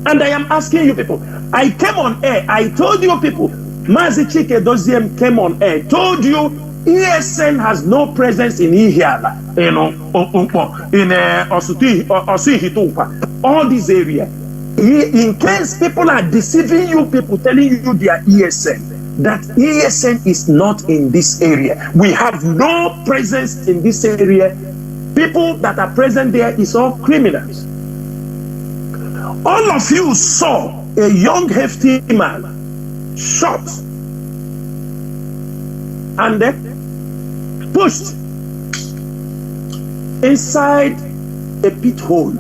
[SPEAKER 18] And I am asking you people, I came on air, I told you people, Mazi Chinedu came on air, told you ESN has no presence in Ihiala, in Osihitupa, all these areas. In case people are deceiving you, people telling you they are ESN, that ESN is not in this area. We have no presence in this area. People that are present there is all criminals. All of you saw a young, hefty man shot and then pushed inside a pit hole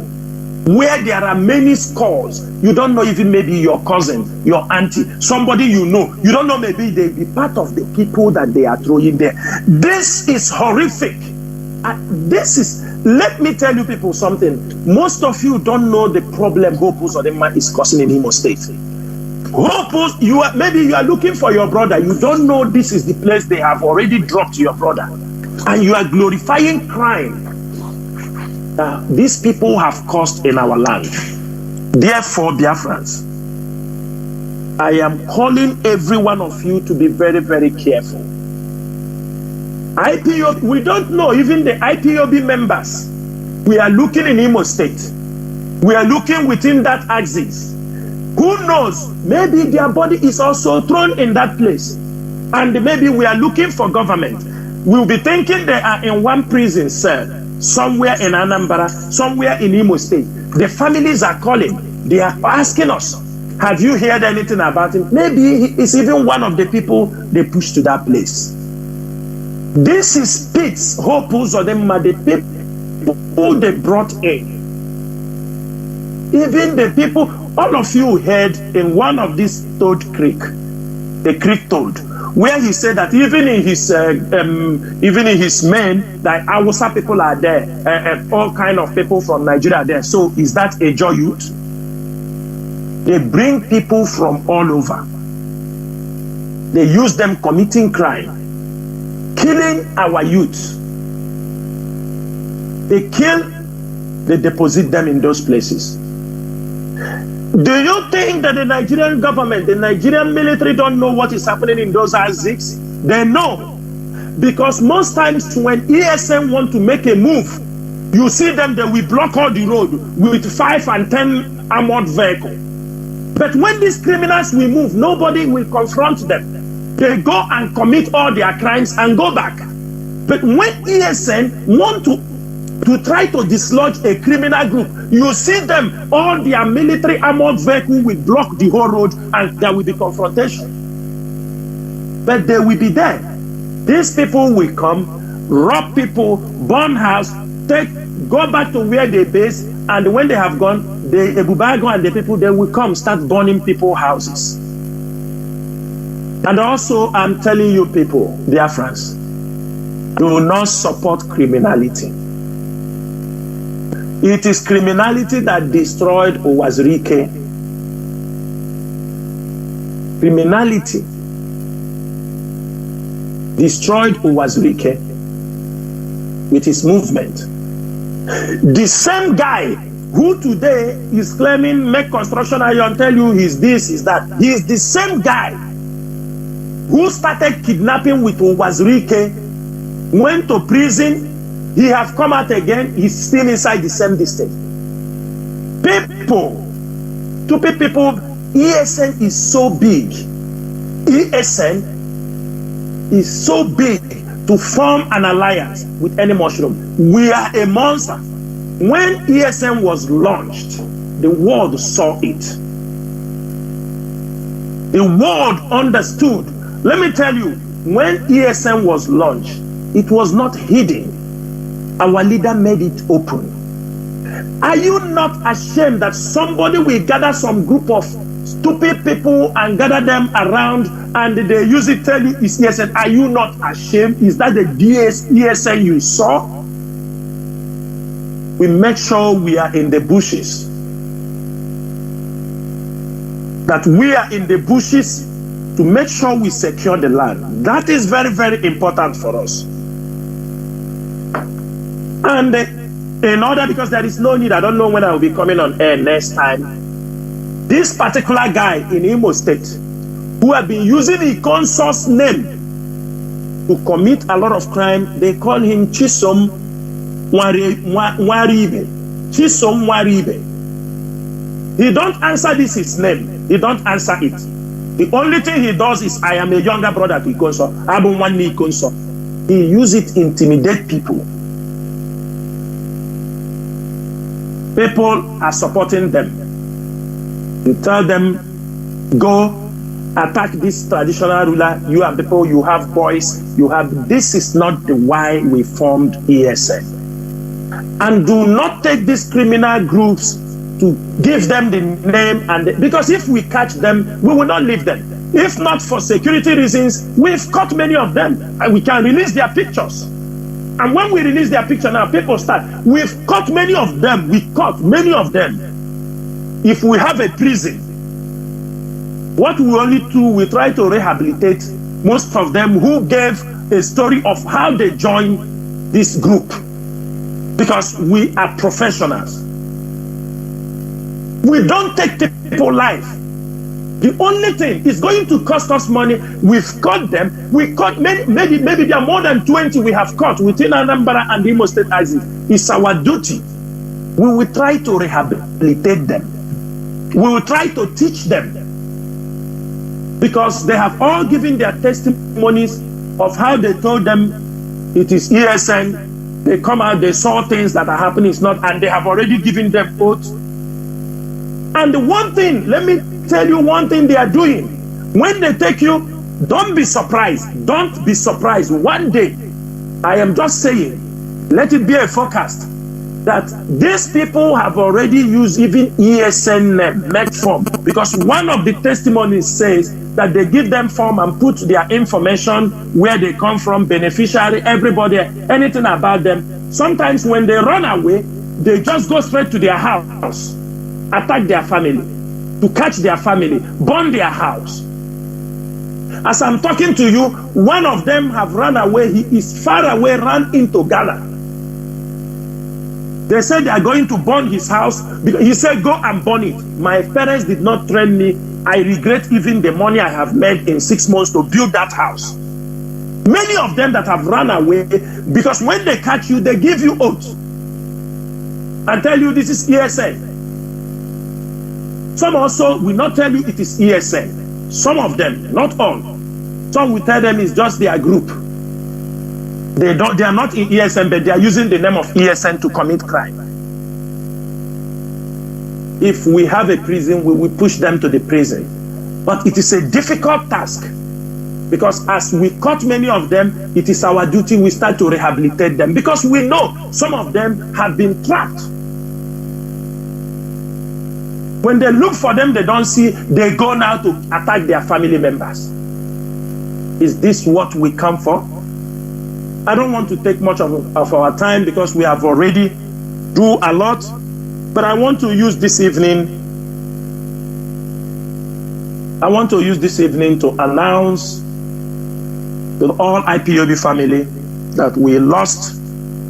[SPEAKER 18] where there are many scores. You don't know, even maybe your cousin, your auntie, somebody you know. You don't know, maybe they be part of the people that they are throwing there. This is horrific. Let me tell you people something. Most of you don't know the problem Hope Uzodinma is causing in Imo State. Hope, maybe you are looking for your brother. You don't know this is the place they have already dropped your brother. And you are glorifying crime. These people have caused in our land. Therefore, Biafrans, I am calling every one of you to be very, very careful. IPOB, we don't know, even the IPOB members, we are looking in Imo State. We are looking within that axis. Who knows? Maybe their body is also thrown in that place. And maybe we are looking for government. We'll be thinking they are in one prison cell, somewhere in Anambra, somewhere in Imo State. The families are calling. They are asking us, have you heard anything about him? Maybe he is even one of the people they pushed to that place. This is pits, Hope Uzodinma, the people they brought in. Even the people, all of you heard in one of these Toad Creek, the creek Toad, where he said that even in his men, that Hausa people are there, all kind of people from Nigeria are there. So is that a joy youth? They bring people from all over. They use them committing crime, killing our youth. They kill, they deposit them in those places. Do you think that the Nigerian government, the Nigerian military don't know what is happening in those ASICs? They know. Because most times when ESN want to make a move, you see them, they will block all the road with 5 and 10 armored vehicles. But when these criminals will move, nobody will confront them. They go and commit all their crimes and go back. But when ESN want to try to dislodge a criminal group, you see them, all their military armored vehicle will block the whole road and there will be confrontation. But they will be there. These people will come, rob people, burn house, go back to where they base, and when they have gone, the Ebubago and the people, they will come, start burning people's houses. And also, I'm telling you people, dear friends, do not support criminality. It is criminality that destroyed Owazirike. Criminality destroyed Owazirike with his movement. The same guy who today is claiming make construction iron, tell you he's this, is that. He is the same guy who started kidnapping with Owazirike, went to prison. He have come out again. He's still inside the same district. Stupid people, ESN is so big. ESN is so big to form an alliance with any mushroom. We are a monster. When ESN was launched, the world saw it. The world understood. Let me tell you, when ESN was launched, it was not hidden. Our leader made it open. Are you not ashamed that somebody will gather some group of stupid people and gather them around and they use it, tell you it's ESN? Are you not ashamed? Is that the ESN you saw? We make sure we are in the bushes. That we are in the bushes to make sure we secure the land. That is very, very important for us. And in order, because there is no need, I don't know when I will be coming on air next time. This particular guy in Imo State, who have been using a consort's name to commit a lot of crime, they call him Chisom Nwaribe. Chisom Nwaribe. He don't answer this his name. He don't answer it. The only thing he does is, I am a younger brother to Ikonso. Abun one Ikonso. He uses it to intimidate people. People are supporting them. You tell them, go attack this traditional ruler. You have people, you have boys, you have. This is not the why we formed ESN. And do not take these criminal groups to give them the name because if we catch them, we will not leave them. If not for security reasons, we've caught many of them and we can release their pictures. And when we release their picture now, people start. We've caught many of them. We caught many of them. If we have a prison, what we only do, we try to rehabilitate most of them who gave a story of how they joined this group. Because we are professionals. We don't take people's life. The only thing is going to cost us money. We've caught them. We caught maybe there are more than 20 we have caught within Anambra and Imo State ISIS. It's our duty. We will try to rehabilitate them. We will try to teach them. Because they have all given their testimonies of how they told them it is ESN. They come out, they saw things that are happening, it's not, and they have already given them oath. And the one thing, let me tell you one thing they are doing. When they take you, don't be surprised. Don't be surprised. One day, I am just saying, let it be a forecast that these people have already used even ESN met form. Because one of the testimonies says that they give them form and put their information, where they come from, beneficiary, everybody, anything about them. Sometimes when they run away, they just go straight to their house, attack their family, to catch their family, burn their house. As I'm talking to you, one of them have run away. He is far away, ran into Ghana. They said they are going to burn his house. Because he said, go and burn it. My parents did not train me. I regret even the money I have made in 6 months to build that house. Many of them that have run away, because when they catch you, they give you oath and tell you this is ESN. Some also will not tell you it is ESN. Some of them, not all. Some will tell them it's just their group. They are not in ESN, but they are using the name of ESN to commit crime. If we have a prison, we will push them to the prison. But it is a difficult task, because as we caught many of them, it is our duty, we start to rehabilitate them, because we know some of them have been trapped. When they look for them, they don't see, they go now to attack their family members. Is this what we come for? I don't want to take much of our time, because we have already do a lot, but I want to use this evening to announce to all IPOB family that we lost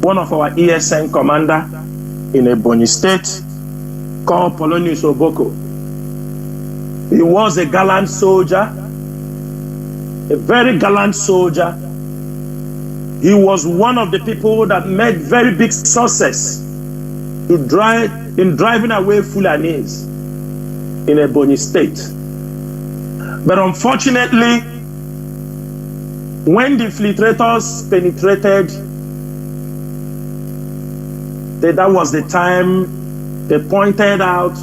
[SPEAKER 18] one of our ESN commander in Ebonyi State called Polonius Oboko. He was a gallant soldier, a very gallant soldier. He was one of the people that made very big success in driving away Fulanis in Ebonyi State. But unfortunately, when the infiltrators penetrated, that was the time they pointed out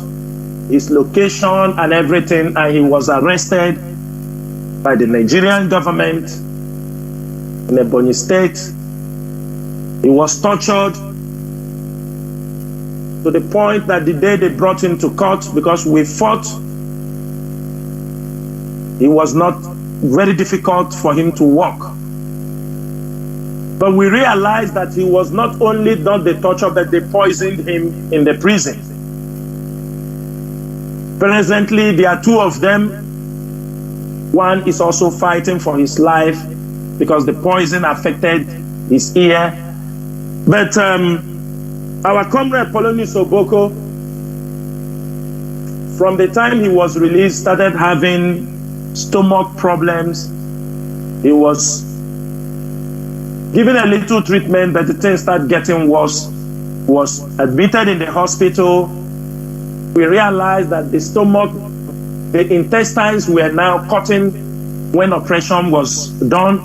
[SPEAKER 18] his location and everything, and he was arrested by the Nigerian government in Ebonyi State. He was tortured to the point that the day they brought him to court, because we fought, it was not very difficult for him to walk. But we realized that he was not only done the torture, but they poisoned him in the prison. Presently, there are 2 of them. One is also fighting for his life because the poison affected his ear. But our comrade Polonius Oboko, from the time he was released, started having stomach problems. He was given a little treatment, but the thing started getting worse. Was admitted in the hospital. We realized that the stomach The intestines were now cutting when operation was done,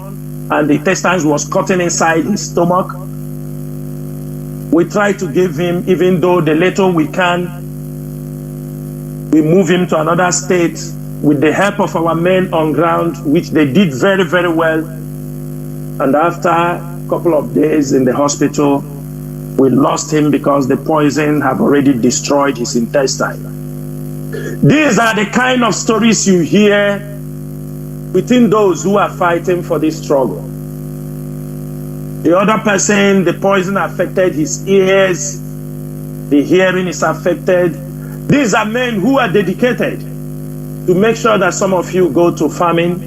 [SPEAKER 18] and the intestines was cutting inside his stomach. We try to give him, even though the little we can, we move him to another state with the help of our men on ground, which they did very, very well. And after a couple of days in the hospital, we lost him because the poison had already destroyed his intestine. These are the kind of stories you hear within those who are fighting for this struggle. The other person, the poison affected his ears, the hearing is affected. These are men who are dedicated to make sure that some of you go to farming,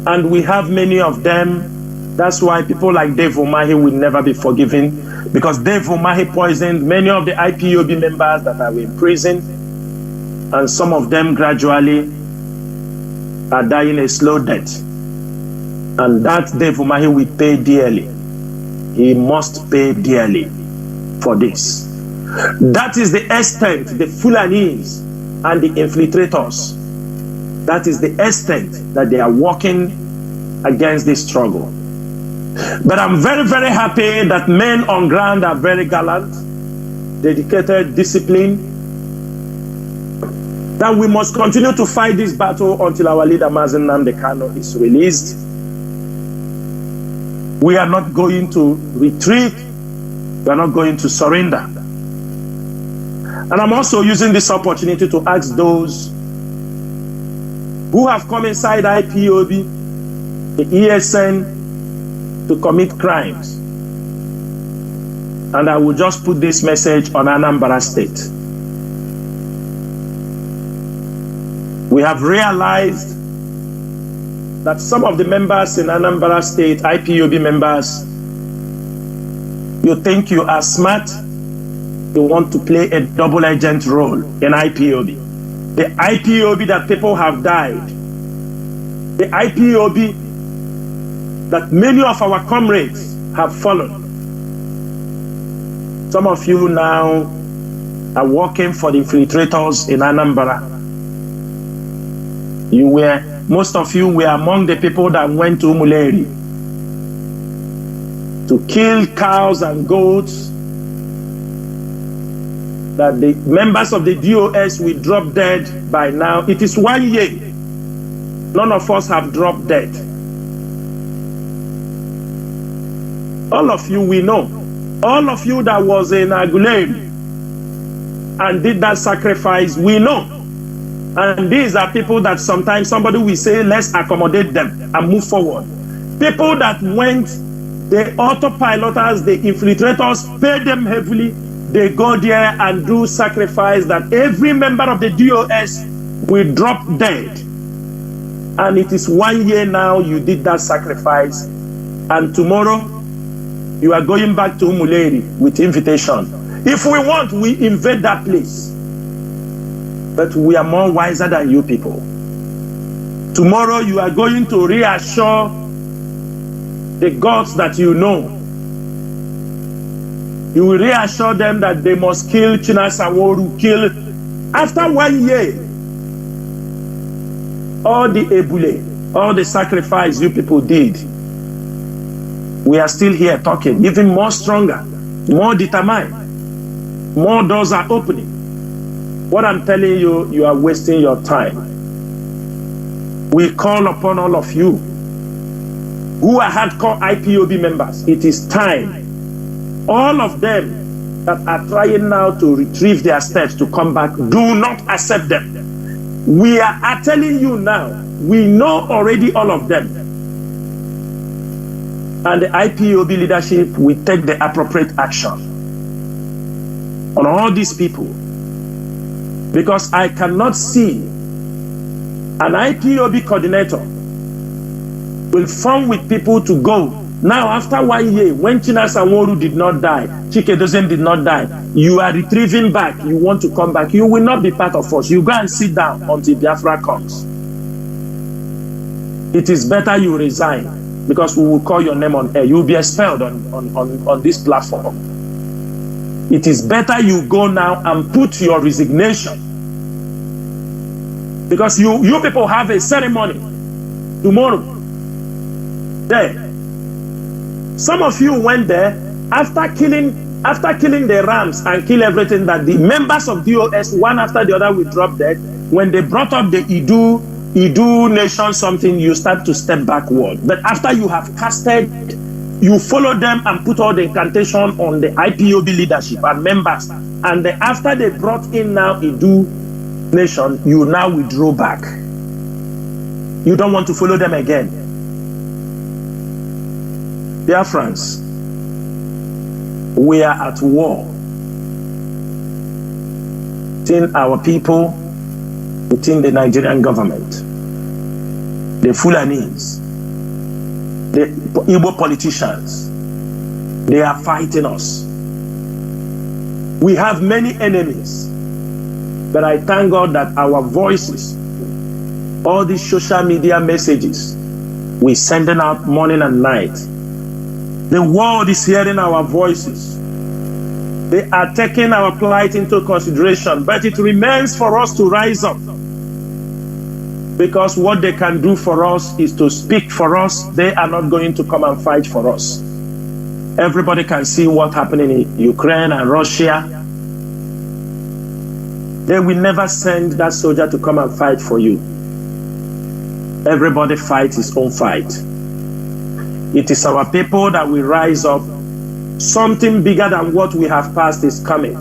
[SPEAKER 18] and we have many of them. That's why people like Dave Umahi will never be forgiven, because Dave Umahi poisoned many of the IPOB members that are in prison, and some of them gradually are dying a slow death. And that Dave Umahi will pay dearly. He must pay dearly for this. That is the extent, the Fulanis and the infiltrators. That is the extent that they are working against this struggle. But I'm very, very happy that men on ground are very gallant, dedicated, disciplined, that we must continue to fight this battle until our leader Mazi Nnamdi Kanu is released. We are not going to retreat. We are not going to surrender. And I'm also using this opportunity to ask those who have come inside IPOB, the ESN, to commit crimes. And I will just put this message on Anambra State. We have realized that some of the members in Anambra State, IPOB members, you think you are smart, you want to play a double agent role in IPOB. The IPOB that people have died, the IPOB that many of our comrades have fallen. Some of you now are working for the infiltrators in Anambra. Most of you were among the people that went to Umuleri to kill cows and goats, that the members of the DOS will drop dead by now. It is 1 year. None of us have dropped dead. All of you we know. All of you that was in Aguleri and did that sacrifice, we know. And these are people that sometimes somebody will say, let's accommodate them and move forward. People that went, the autopiloters, the infiltrators, pay them heavily. They go there and do sacrifice that every member of the DOS will drop dead. And it is 1 year now you did that sacrifice. And tomorrow you are going back to Umuleri with invitation. If we want, we invade that place. But we are more wiser than you people. Tomorrow you are going to reassure the gods that you know. You will reassure them that they must kill Chinasaworu, kill. After 1 year, all the ebule, all the sacrifice you people did, we are still here talking, even more stronger, more determined. More doors are opening. What I'm telling you, you are wasting your time. We call upon all of you who are hardcore IPOB members. It is time. All of them that are trying now to retrieve their steps to come back, do not accept them. We are telling you now, we know already all of them. And the IPOB leadership will take the appropriate action on all these people. Because I cannot see an IPOB coordinator will form with people to go. Now, after 1 year, when Chinasaworu did not die, Chikedozen did not die, you are retrieving back, you want to come back, you will not be part of us. You go and sit down until Biafra comes. It is better you resign, because we will call your name on air. You will be expelled on this platform. It is better you go now and put your resignation Because you people have a ceremony tomorrow. There. Some of you went there after killing the rams and kill everything that the members of DOS, one after the other, will drop dead. When they brought up the Idu nation something, you start to step backward. But after you have casted, you follow them and put all the incantation on the IPOB leadership and members. And after they brought in now Idu nation, you now withdraw back. You don't want to follow them again. Dear friends, we are at war within our people, within the Nigerian government, the Fulanis, the Igbo politicians. They are fighting us. We have many enemies, but I thank God that our voices, all these social media messages, we're sending out morning and night. The world is hearing our voices. They are taking our plight into consideration, but it remains for us to rise up. Because what they can do for us is to speak for us. They are not going to come and fight for us. Everybody can see what's happening in Ukraine and Russia. They will never send that soldier to come and fight for you. Everybody fights his own fight. It is our people that will rise up. Something bigger than what we have passed is coming.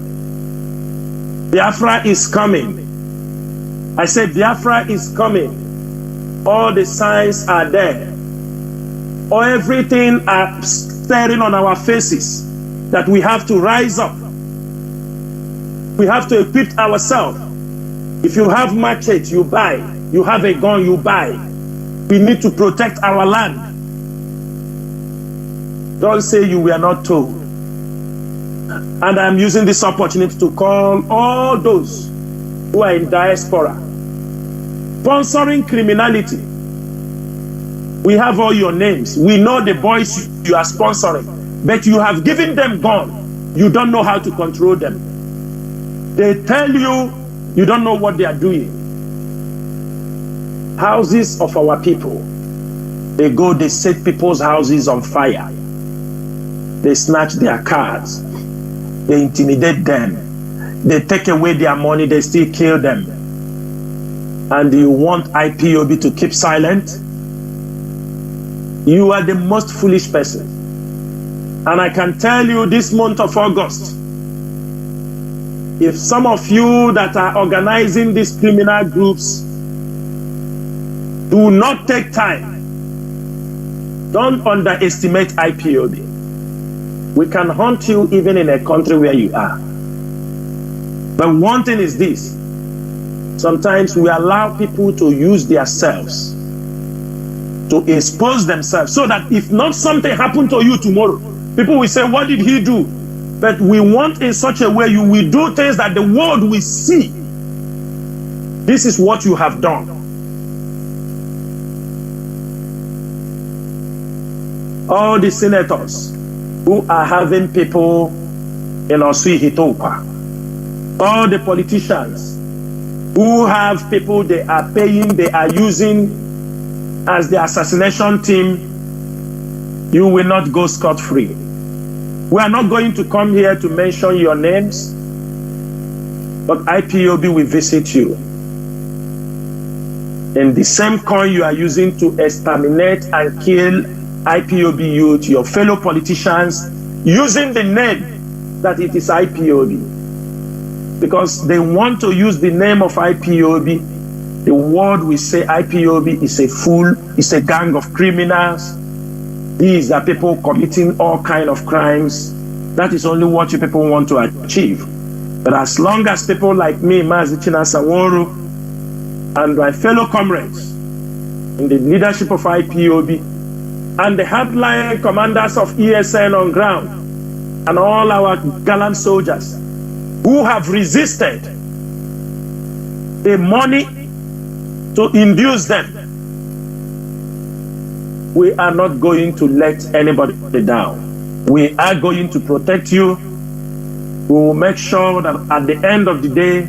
[SPEAKER 18] Biafra is coming. I said Biafra is coming. All the signs are there. Or everything are staring on our faces that we have to rise up. We have to equip ourselves. If you have machete, you buy. You have a gun, you buy. We need to protect our land. Don't say you were not told. And I'm using this opportunity to call all those who are in diaspora, sponsoring criminality. We have all your names. We know the boys you are sponsoring, but you have given them gun. You don't know how to control them. They tell you, you don't know what they are doing. Houses of our people, they go, they set people's houses on fire. They snatch their cars. They intimidate them. They take away their money. They still kill them. And you want IPOB to keep silent? You are the most foolish person. And I can tell you this month of August, if some of you that are organizing these criminal groups do not take time, don't underestimate IPOB. We can hunt you even in a country where you are. But one thing is this. Sometimes we allow people to use themselves, to expose themselves, so that if not something happened to you tomorrow, people will say, what did he do? But we want in such a way you will do things that the world will see. This is what you have done. All the senators who are having people in Osui Hitopa, all the politicians who have people they are paying, they are using as the assassination team, you will not go scot-free. We are not going to come here to mention your names, but IPOB will visit you. In the same coin you are using to exterminate and kill IPOB youth, your fellow politicians, using the name that it is IPOB. Because they want to use the name of IPOB. The world will say IPOB is a fool, is a gang of criminals. These are people committing all kinds of crimes. That is only what you people want to achieve. But as long as people like me, Mazi Jonathan, and my fellow comrades in the leadership of IPOB, and the hardline commanders of ESN on ground, and all our gallant soldiers who have resisted the money to induce them, we are not going to let anybody down. We are going to protect you. We will make sure that at the end of the day,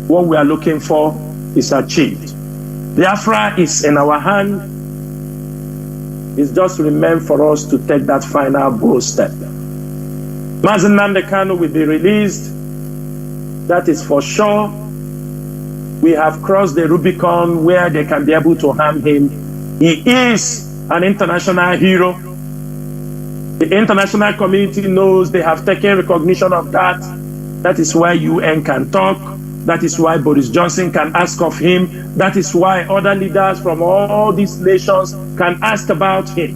[SPEAKER 18] what we are looking for is achieved. Biafra is in our hand. It's just remain for us to take that final bold step. Mazi Nnamdi Kanu will be released. That is for sure. We have crossed the Rubicon where they can be able to harm him. He is an international hero. The international community knows they have taken recognition of that. That is why UN can talk. That is why Boris Johnson can ask of him. That is why other leaders from all these nations can ask about him.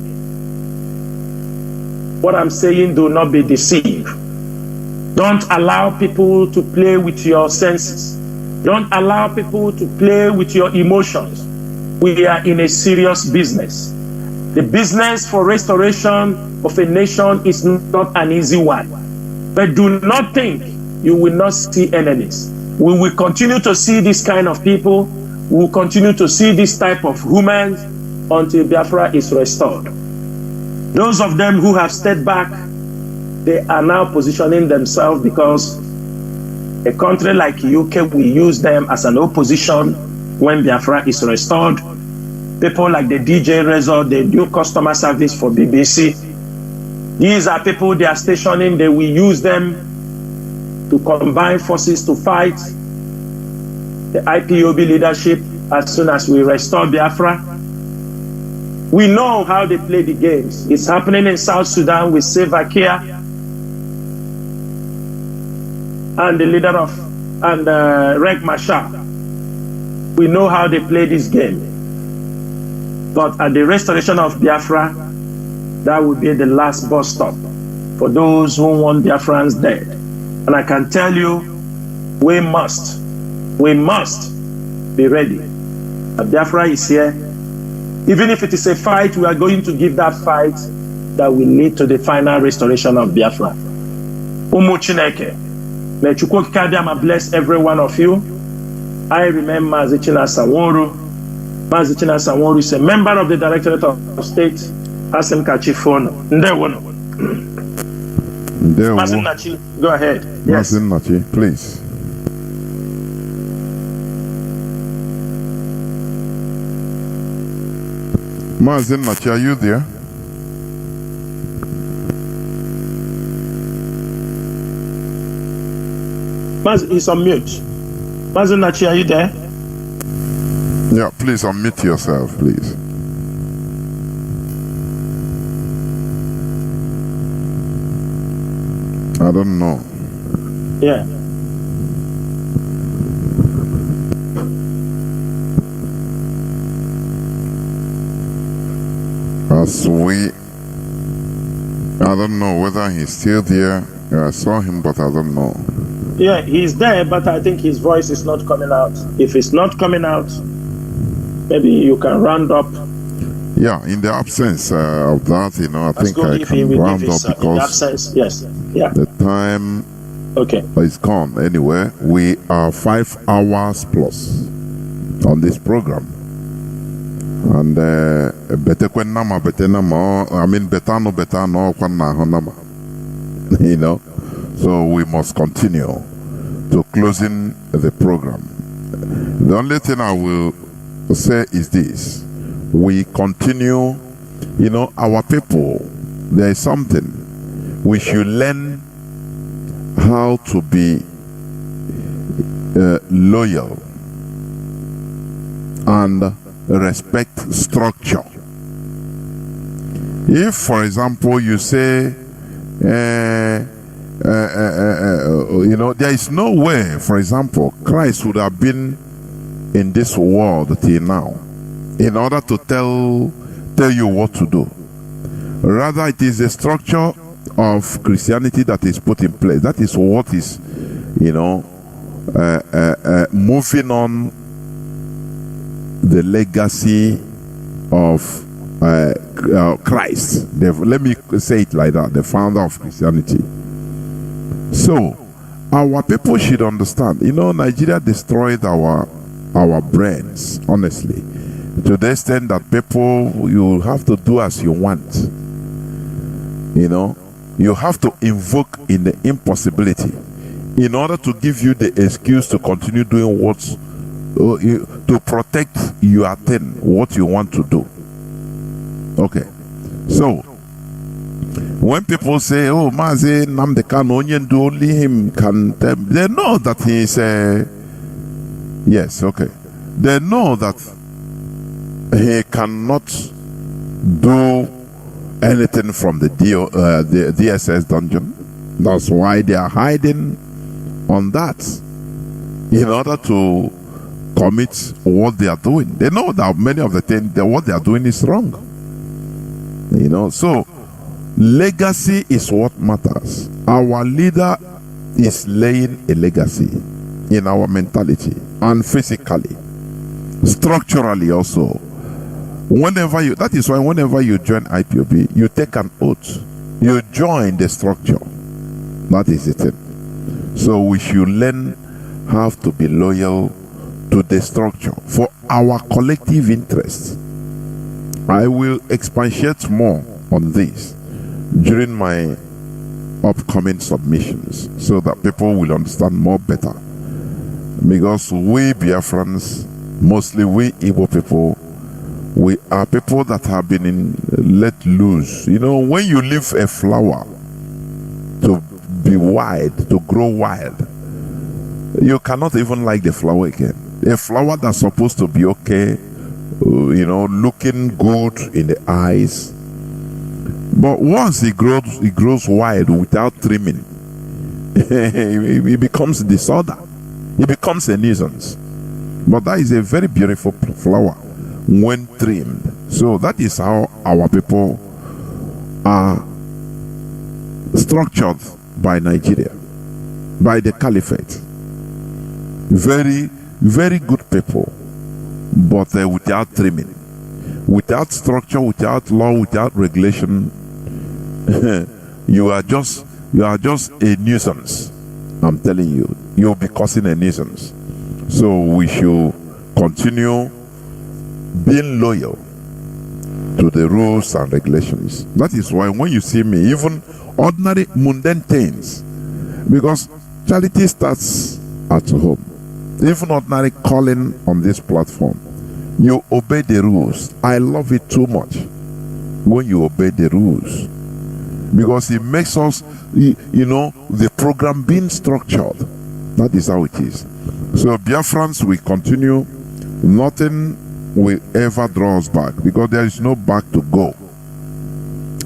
[SPEAKER 18] What I'm saying, do not be deceived. Don't allow people to play with your senses. Don't allow people to play with your emotions. We are in a serious business. The business for restoration of a nation is not an easy one. But do not think you will not see enemies. We will continue to see this kind of people. We will continue to see this type of humans until Biafra is restored. Those of them who have stayed back, they are now positioning themselves because a country like UK will use them as an opposition when Biafra is restored. People like the DJ Resort, they do customer service for BBC. These are people they are stationing, they will use them to combine forces to fight the IPOB leadership as soon as we restore Biafra. We know how they play the games. It's happening in South Sudan with Salva Kiir and the leader of Riek Machar. We know how they play this game. But at the restoration of Biafra, that will be the last bus stop for those who want Biafrans dead. And I can tell you, we must be ready. Biafra is here. Even if it is a fight, we are going to give that fight that will lead to the final restoration of Biafra. Umu Chineke, may Chukwu Kikabiyama bless every one of you. I remember Mazi Jonathan Chinedu. Mazi Jonathan Chinedu is a member of the Directorate of State. Asim Kachifono. Ndewono. Mazi Nachi, go ahead. Yes.
[SPEAKER 2] Mazi Nachi, please. Mazi Nachi, are you there?
[SPEAKER 18] Mazi is on mute. Mazi Nachi, are you there?
[SPEAKER 2] Yeah, please unmute yourself, please. I don't know.
[SPEAKER 18] Yeah.
[SPEAKER 2] I don't know whether he's still there. I saw him, but I don't know.
[SPEAKER 18] Yeah, he's there, but I think his voice is not coming out. If it's not coming out, maybe you can round up.
[SPEAKER 2] Yeah, in the absence of that, I think I can round up because
[SPEAKER 18] in the absence, yes, yeah.
[SPEAKER 2] The time is gone. Anyway, we are 5 hours plus on this program. And so we must continue to closing the program. The only thing I will say is this: we continue, our people, there is something we should learn how to be loyal and respect structure. If, for example, you say, there is no way, for example, Christ would have been in this world till now in order to tell you what to do. Rather, it is the structure of Christianity that is put in place. That is what is, moving on the legacy of Christ. Let me say it like that, the founder of Christianity. So, our people should understand. Nigeria destroyed our brains, honestly, to the extent that people, you have to do as you want. You have to invoke in the impossibility. in order to give you the excuse to continue doing what, to protect your thing, what you want to do. Okay, so when people say, "Oh, Mazi Nnamdi Kanu, only him can," they know that he is yes, okay. They know that he cannot do anything from the DSS dungeon. That's why they are hiding on that, in order to commit what they are doing. They know that many of the things that what they are doing is wrong. You know, so legacy is what matters. Our leader is laying a legacy in our mentality and physically, structurally also. Whenever you, that is why whenever you join IPOB, you take an oath. You join the structure. That is it. So we should learn how to be loyal to the structure for our collective interest. I will expatiate more on this during my upcoming submissions so that people will understand more better. Because we Biafrans, mostly we Igbo people, we are people that have been let loose. You know, when you leave a flower to be wild, to grow wild, you cannot even like the flower again. A flower that's supposed to be okay, you know, looking good in the eyes, but once it grows wild without trimming, it becomes disorder. It becomes a nuisance. But that is a very beautiful flower when trimmed. So that is how our people are structured by Nigeria, by the caliphate. Very, very good people, but without trimming, without structure, without law, without regulation. you are just a nuisance. I'm telling you, you'll be causing a nuisance. So we should continue being loyal to the rules and regulations. That is why when you see me, even ordinary mundane things, because charity starts at home. Even ordinary calling on this platform, you obey the rules. I love it too much when you obey the rules, because it makes us, you know, the program being structured. That is how it is. So Biafrans, we continue. Nothing will ever draw us back, because there is no back to go.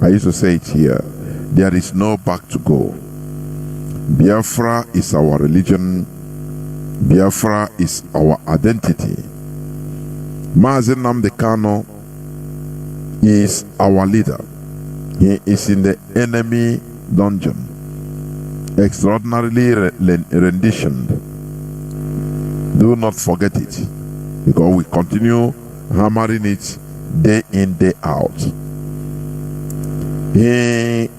[SPEAKER 2] I used to say it here. There is no back to go. Biafra is our religion. Biafra is our identity. Mazi Nnamdi Kanu is our leader. He is in the enemy dungeon, extraordinarily renditioned. Do not forget it, because we continue hammering it day in, day out. He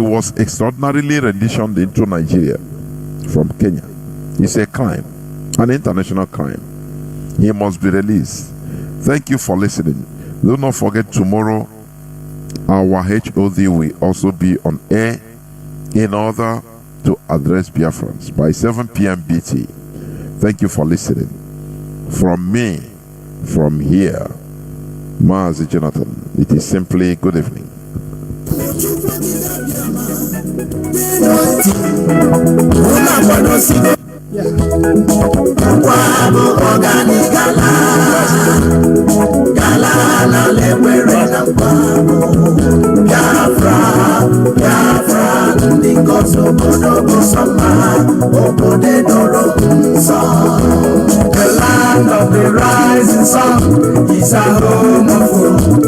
[SPEAKER 2] was extraordinarily renditioned into Nigeria from Kenya. It's a crime, an international crime. He must be released. Thank you for listening. Do not forget, tomorrow our HOD will also be on air in order to address Biafrans by 7 p.m. BT. Thank you for listening. From me, from here, Mazi Jonathan, it is simply good evening.
[SPEAKER 21] The land of the rising sun is a home of hope.